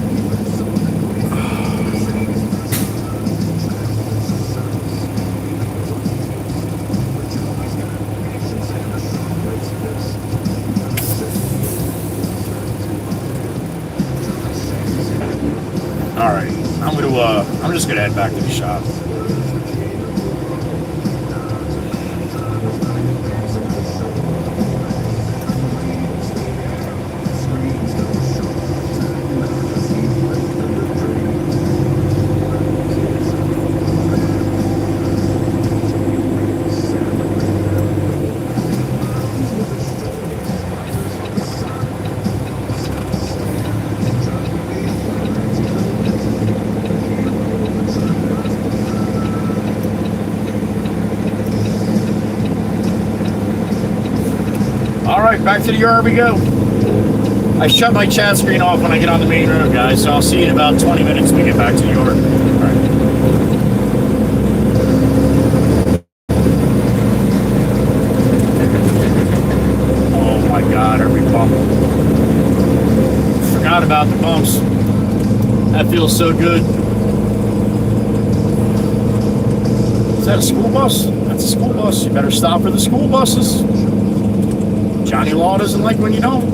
All right, I'm just gonna head back to the shop. Back to the yard we go. I shut my chat screen off when I get on the main road, guys, so I'll see you in about 20 minutes when we get back to the yard. All right. Oh my God, every bump. Forgot about the bumps. That feels so good. Is that a school bus? That's a school bus. You better stop for the school buses. Johnny Law doesn't like when you don't.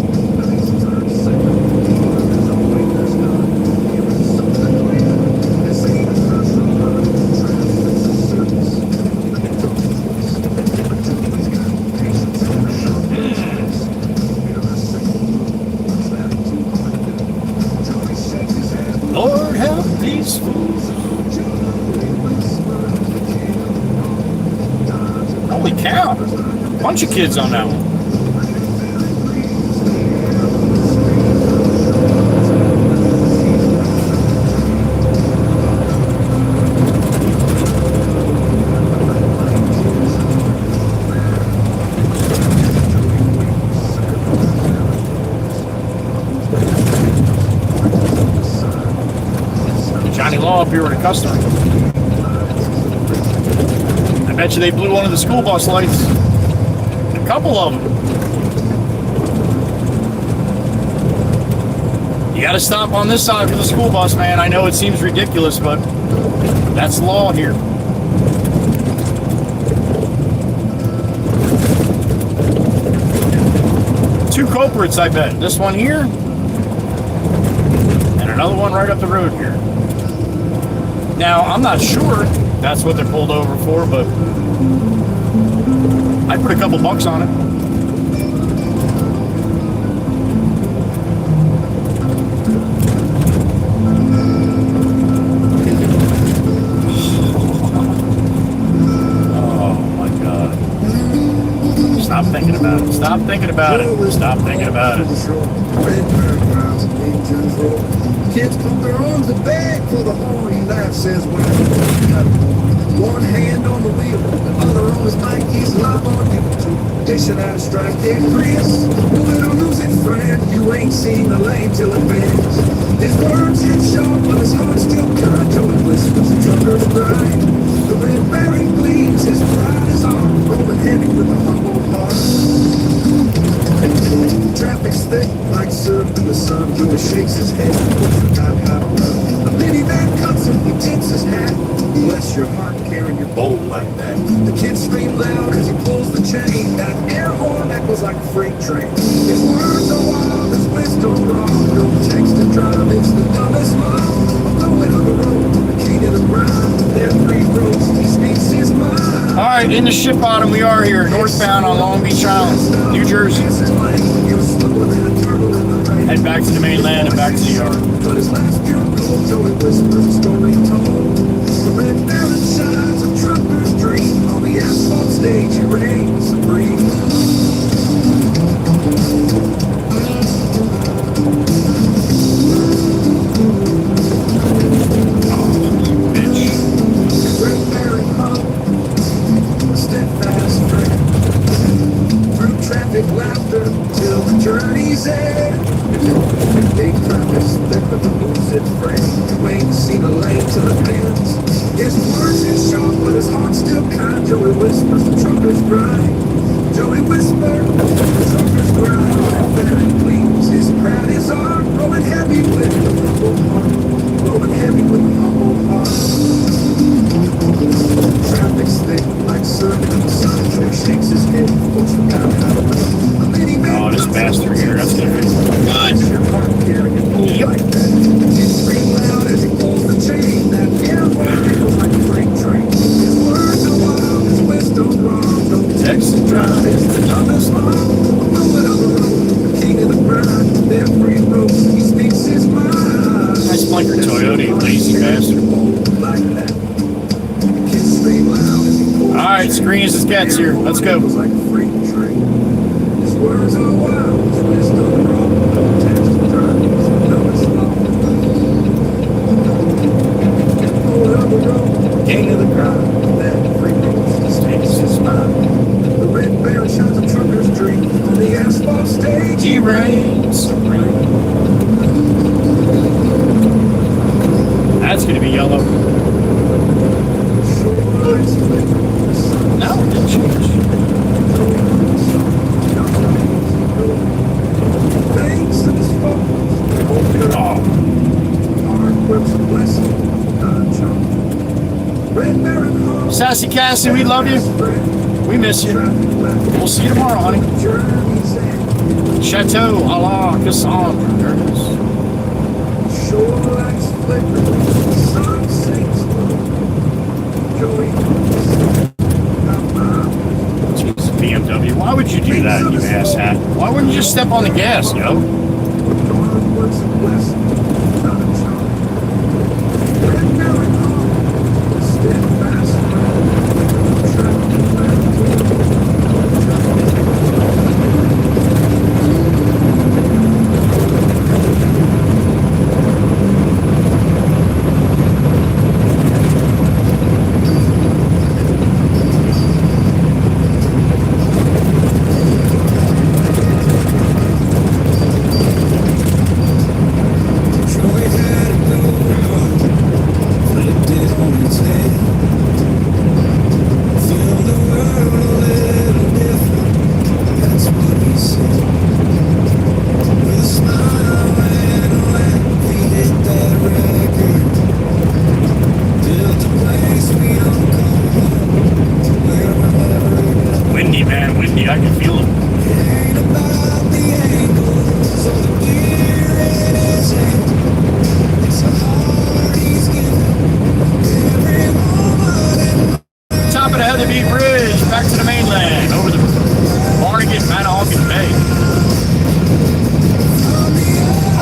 Lord help these fools. Holy cow. Bunch of kids on that one. Up here with a customer. I bet you they blew one of the school bus lights. A couple of them. You gotta stop on this side for the school bus, man. I know it seems ridiculous, but that's law here. Two culprits, I bet. This one here, and another one right up the road here. Now, I'm not sure that's what they're pulled over for, but I put a couple bucks on it. Oh my God. Stop thinking about it. Stop thinking about it. Stop thinking about it. Kids put their arms and beg for the horn. He laughs, says, when one hand on the wheel, the other on his bike, he's live on YouTube. Dishing out a strike there, Chris. Bullet or losing friend, you ain't seen the lane till it bends. His words hit sharp, but his heart still kind. Till it whispers a trucker's grind. The red berry bleeds, his pride is on, rolling heavy with a humble heart. Traffic's thick, like syrup in the sun. Joey shakes his head, forgot how to run. A minivan cuts him, he takes his hat. Bless your heart, carrying your bowl like that. The kids scream loud as he pulls the chain. That air horn echoes like a freight train. His words are wild, his wisdom raw. No text to drive, it's the dumbest law. Going on the road, the king of the ground. There are 3 roads, he speaks his mind. All right, in the ship bottom we are here, northbound on Long Beach Island, New Jersey. Head back to the mainland and back to the yard. But his last pure gold, Joey whispers a story told. The red barren shines a trucker's dream. On the asphalt stage, he reigns supreme. Red barren hum, steadfast friend. Through traffic. laughter till the journey's end. Big purpose, live for the moves it frames. You ain't seen a lane to the bends. His words is sharp, but his heart's still kind. Joey whispers, the trucker's grind. Joey whispers, the trucker's grind. And Barry gleams, his pride is art. Rolling heavy with the humble heart. Rolling heavy with the humble heart. Traffic's thick, like circling sun. Joey shakes his head, folks forgot how to run. A minivan Oh, this bastard here. That's gonna be good. your heart carrying holes like that. It screams loud as he pulls the chain. That air feels like a freight train. His words are wild, his wisdom's wrong. Don't text and drive, it's the toughest law. A moment of the road, the king of the grind. Every road, he speaks his mind. Nice blinker Toyota, you lazy bastard. Like that. Kids scream loud as he pulls the Alright, chain. screen as it gets here. Let's go. Feels like a freight train. His words are wild, his wisdom wrong. Don't text and drive, it's the toughest law. King of the crowd, that free road just takes his mind. The red bear shines a trucker's dream on the asphalt stage. He reigns supreme. That's gonna be yellow. Lights flicker, the sun No, it didn't change. thanks to this phone. Oh, Hard work's a blessing, not a chunk. Red bear and hard. Sassy Cassie, we love you. We miss you. We'll see you tomorrow, honey. Journey's end. Chateau, Allah, Cassandra. There it is. Shore lights flicker, the sun sinks low. Joey Jeez, BMW. Why would you do that, you asshat? Why wouldn't you just step on the gas, yo? hard work's a blessing, not a chunk. Red bear and hard, steadfast love. Traveling back Joey had a golden heart, flipped it on its head. Feel the world a little different, that's what he said. With a smile and a laugh, he hit that record. Built a place we all call home, where we'll never know. Windy, man, windy. I can feel it. It ain't about the angles or the gear in his hand. It's a heart he's given every moment and Top of the Heatherby Bridge, back to the mainland, over the Barnegat, Manahawkin Bay.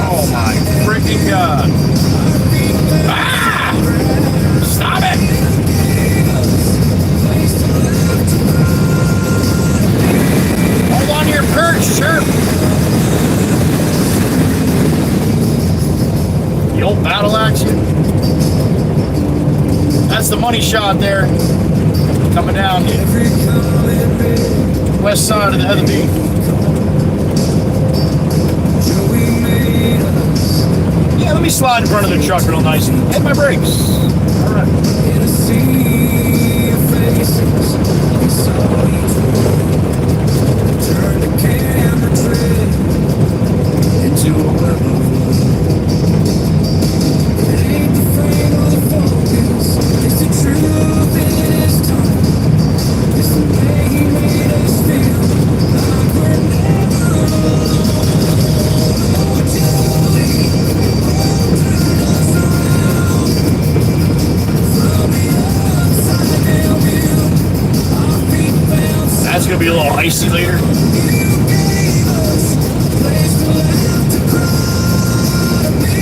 Oh my freaking God. Ah! Stop it! Hold on to your perch, chirp! The old battle axe. That's the money shot there. Coming down the every common bit. west side of the Heatherby. Joey made us Yeah, let me slide in front of the truck real nice and hit my brakes. All right. in a sea of faces. We saw each one. Turn the camera trip into a web of love. It ain't the frame or the focus, it's the truth in his tone. It's the way he made us feel like we're never alone. Oh, Joey, turn us around. From the upside down view, our feet found That's gonna be a little icy later. you gave us a place to laugh, to cry, to be.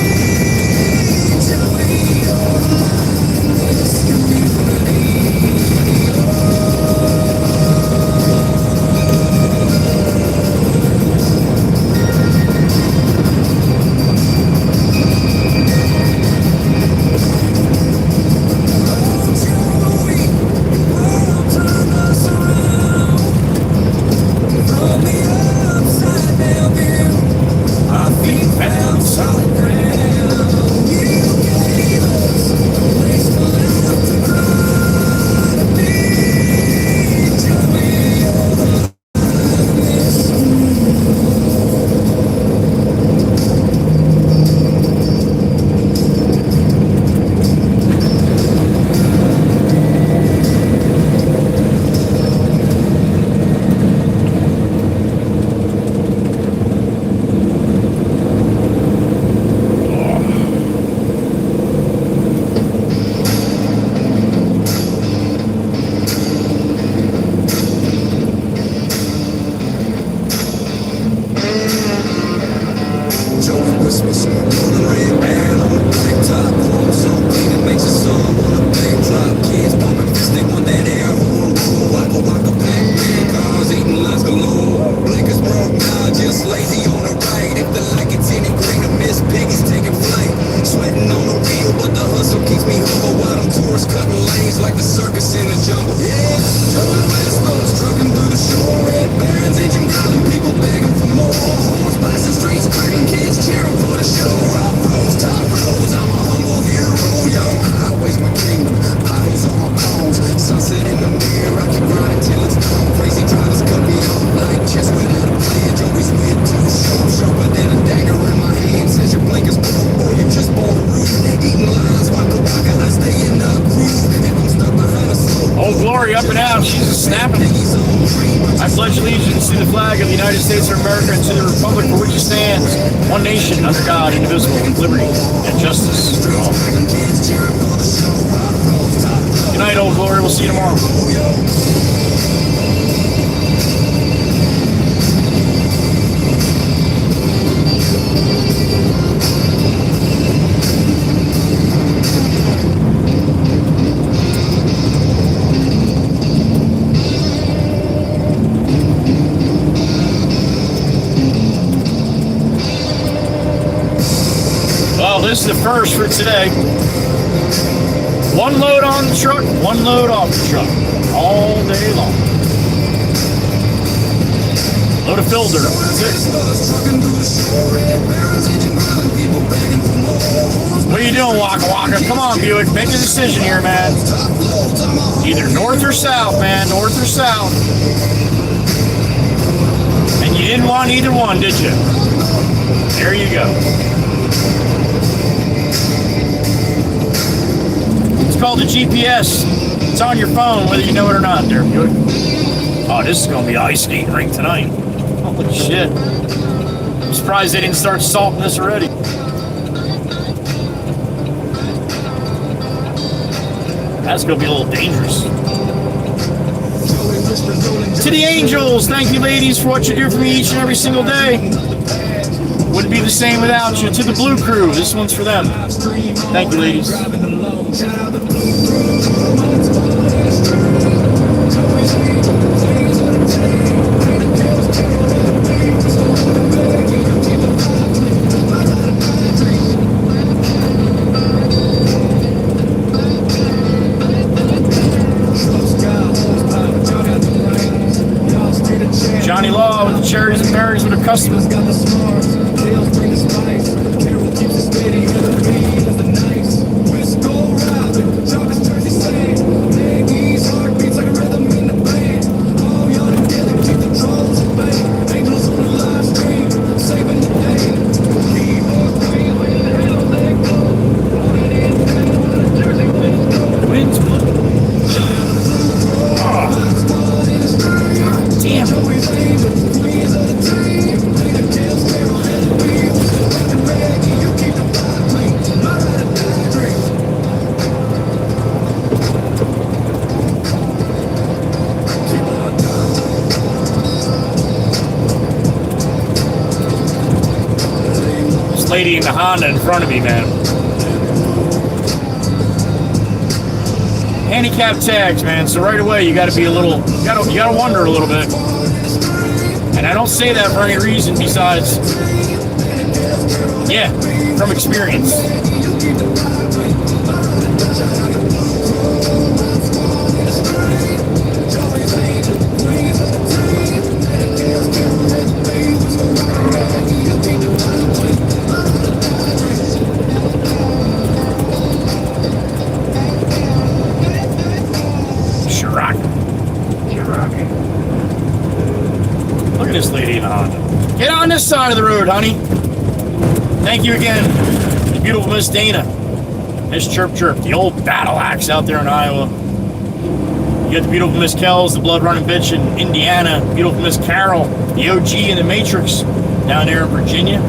Joey, you're mine, this can be Joey, world turn us around. lazy on the right. If the light gets any greener, Miss Piggy's taking flight. Sweating on the wheel, but the hustle keeps me humble. While them tourists cutting lanes like the circus in the jungle. Yeah, double west roads trucking through the shore. Red barons, engine growling, people begging for more. Horns blasting streets, cracking kids cheering for the show. Rock roads, top roads, I'm a humble hero. Yo, highways my kingdom, potholes on my bones. Sunset in the mirror, I keep riding till it's gone. Crazy drivers cut me off like chess without a plan. Always with two sharp, sharper than a dagger in my hand. Says your blinkers broke, boy, you just bought a roof. Eating lines, while Kabaka, I stay in the groove. If I'm stuck behind a slope, Oh, Glory, up and out. She's a snapping. I pledge allegiance to the flag of the United States of America and to the republic for which it stands, one nation, under God, indivisible, with liberty and justice for all. Good night, Old Glory. We'll see you tomorrow. Well, this is the first for today. One load on the truck, one load off the truck, all day long. Load of fill dirt. That's it. What are you doing, Waka Waka? Come on, Buick. Make a decision here, man. Either north or south, man. North or south. And you didn't want either one, did you? There you go. It's called the GPS. It's on your phone, whether you know it or not. There, Buick. Oh, this is going to be ice skating rink tonight. Holy shit. I'm surprised they didn't start salting this already. That's going to be a little dangerous. To the Angels, thank you, ladies, for what you do for me each and every single day. Wouldn't be the same without you. To the Blue Crew, this one's for them. Thank you, ladies. Johnny Law with the cherries and berries with a customer. Lady in the Honda in front of me, man. Handicap tags, man. So right away you got to be a little, you got to wonder a little bit. And I don't say that for any reason besides, yeah, from experience. Look at this lady in the Honda. Get on this side of the road, honey. Thank you again, the beautiful Miss Dana, Miss Chirp Chirp, the old battle axe out there in Iowa. You got the beautiful Miss Kells, the blood running bitch in Indiana. Beautiful Miss Carol, the OG in the Matrix down there in Virginia.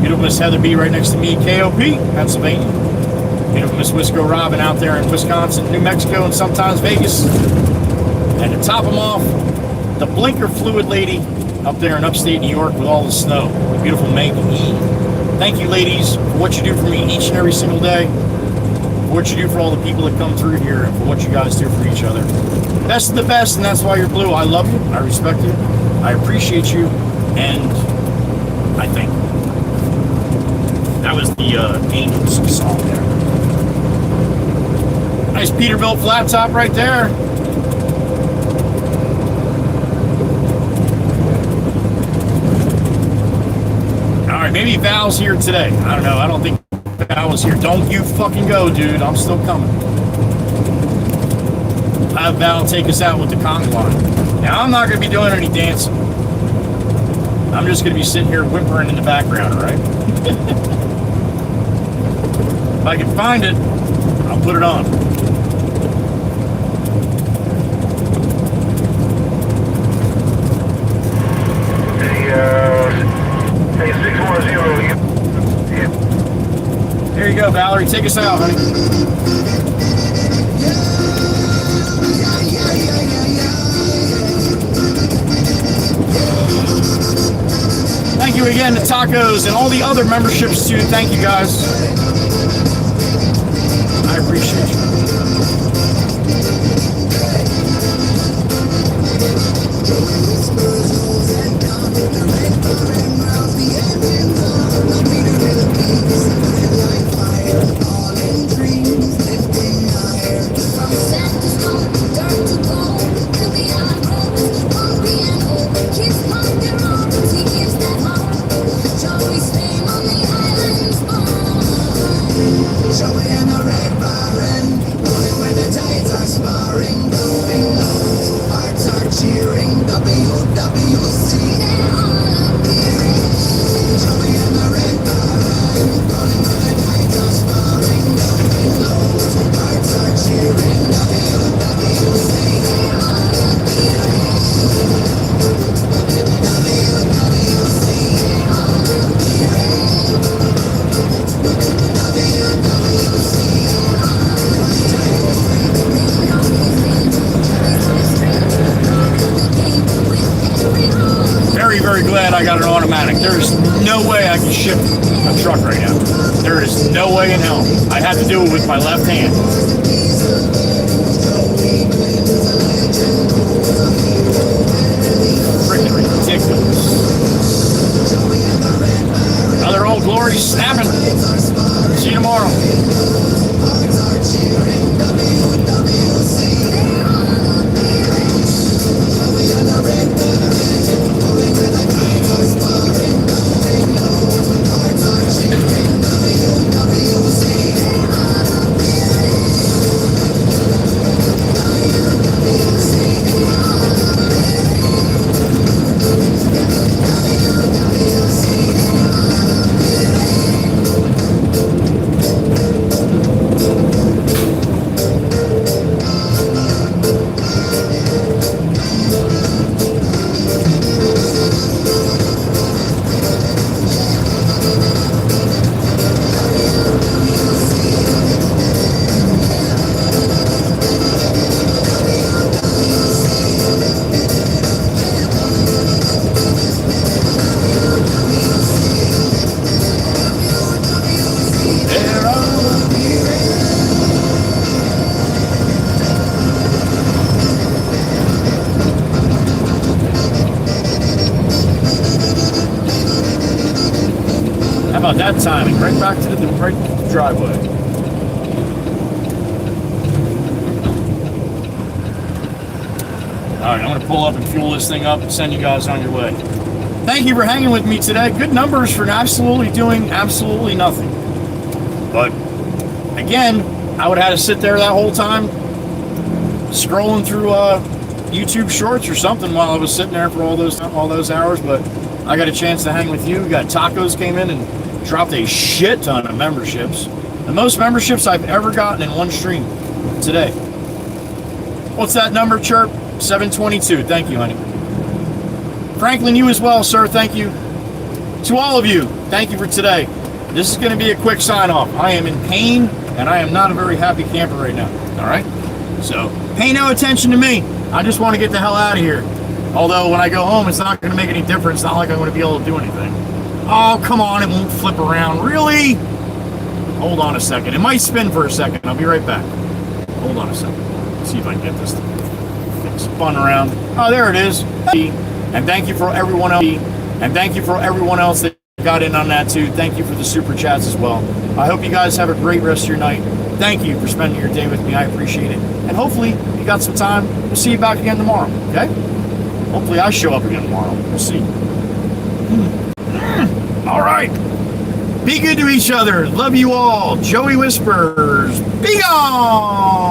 Beautiful Miss Heather B right next to me, KOP, Pennsylvania. Beautiful Miss Wisco Robin out there in Wisconsin, New Mexico, and sometimes Vegas. And to top them off, the blinker fluid lady up there in upstate New York with all the snow. The beautiful Meg E. Thank you, ladies, for what you do for me each and every single day. For what you do for all the people that come through here, and for what you guys do for each other. Best of the best, and that's why you're blue. I love you. I respect you. I appreciate you. And classic song there. Nice Peterbilt flat top right there. All right, maybe Val's here today. I don't know. I don't think Val was here. Don't you fucking go, dude. I'm still coming. I'll have Val take us out with the conga line. Now, I'm not going to be doing any dancing. I'm just going to be sitting here whimpering in the background, all right? If I can find it, I'll put it on. Hey, 610. There you go, Valerie. Take us out, honey. Thank you again to Tacos and all the other memberships too. Thank you guys. I appreciate you. Very glad I got an automatic. There's no way I can ship a truck right now. There is no way in hell. I'd have to do it with my left hand. Freaking ridiculous. Another Old Glory snapping. See you tomorrow. About that timing, right back to the right driveway. All right, I'm going to pull up and fuel this thing up and send you guys on your way. Thank you for hanging with me today. Good numbers for absolutely doing absolutely nothing. But again, I would have had to sit there that whole time scrolling through YouTube Shorts or something while I was sitting there for all those hours. But I got a chance to hang with you. We got Tacos came in and dropped a shit ton of memberships. The most memberships I've ever gotten in one stream today. What's that number, Chirp? 722. Thank you, honey. Franklin, you as well, sir. Thank you. To all of you, thank you for today. This is going to be a quick sign off. I am in pain, and I am not a very happy camper right now. All right? So, pay no attention to me. I just want to get the hell out of here. Although, when I go home, it's not going to make any difference. It's not like I'm going to be able to do anything. Oh, come on, it won't flip around. Really? Hold on a second. It might spin for a second. I'll be right back. Hold on a second. Let's see if I can get this thing spun around. Oh, there it is. And thank you for everyone else. And thank you for everyone else that got in on that too. Thank you for the super chats as well. I hope you guys have a great rest of your night. Thank you for spending your day with me. I appreciate it. And hopefully you got some time. We'll see you back again tomorrow. Okay? Hopefully I show up again tomorrow. We'll see. All right. Be good to each other. Love you all. Joey Whispers. Be gone.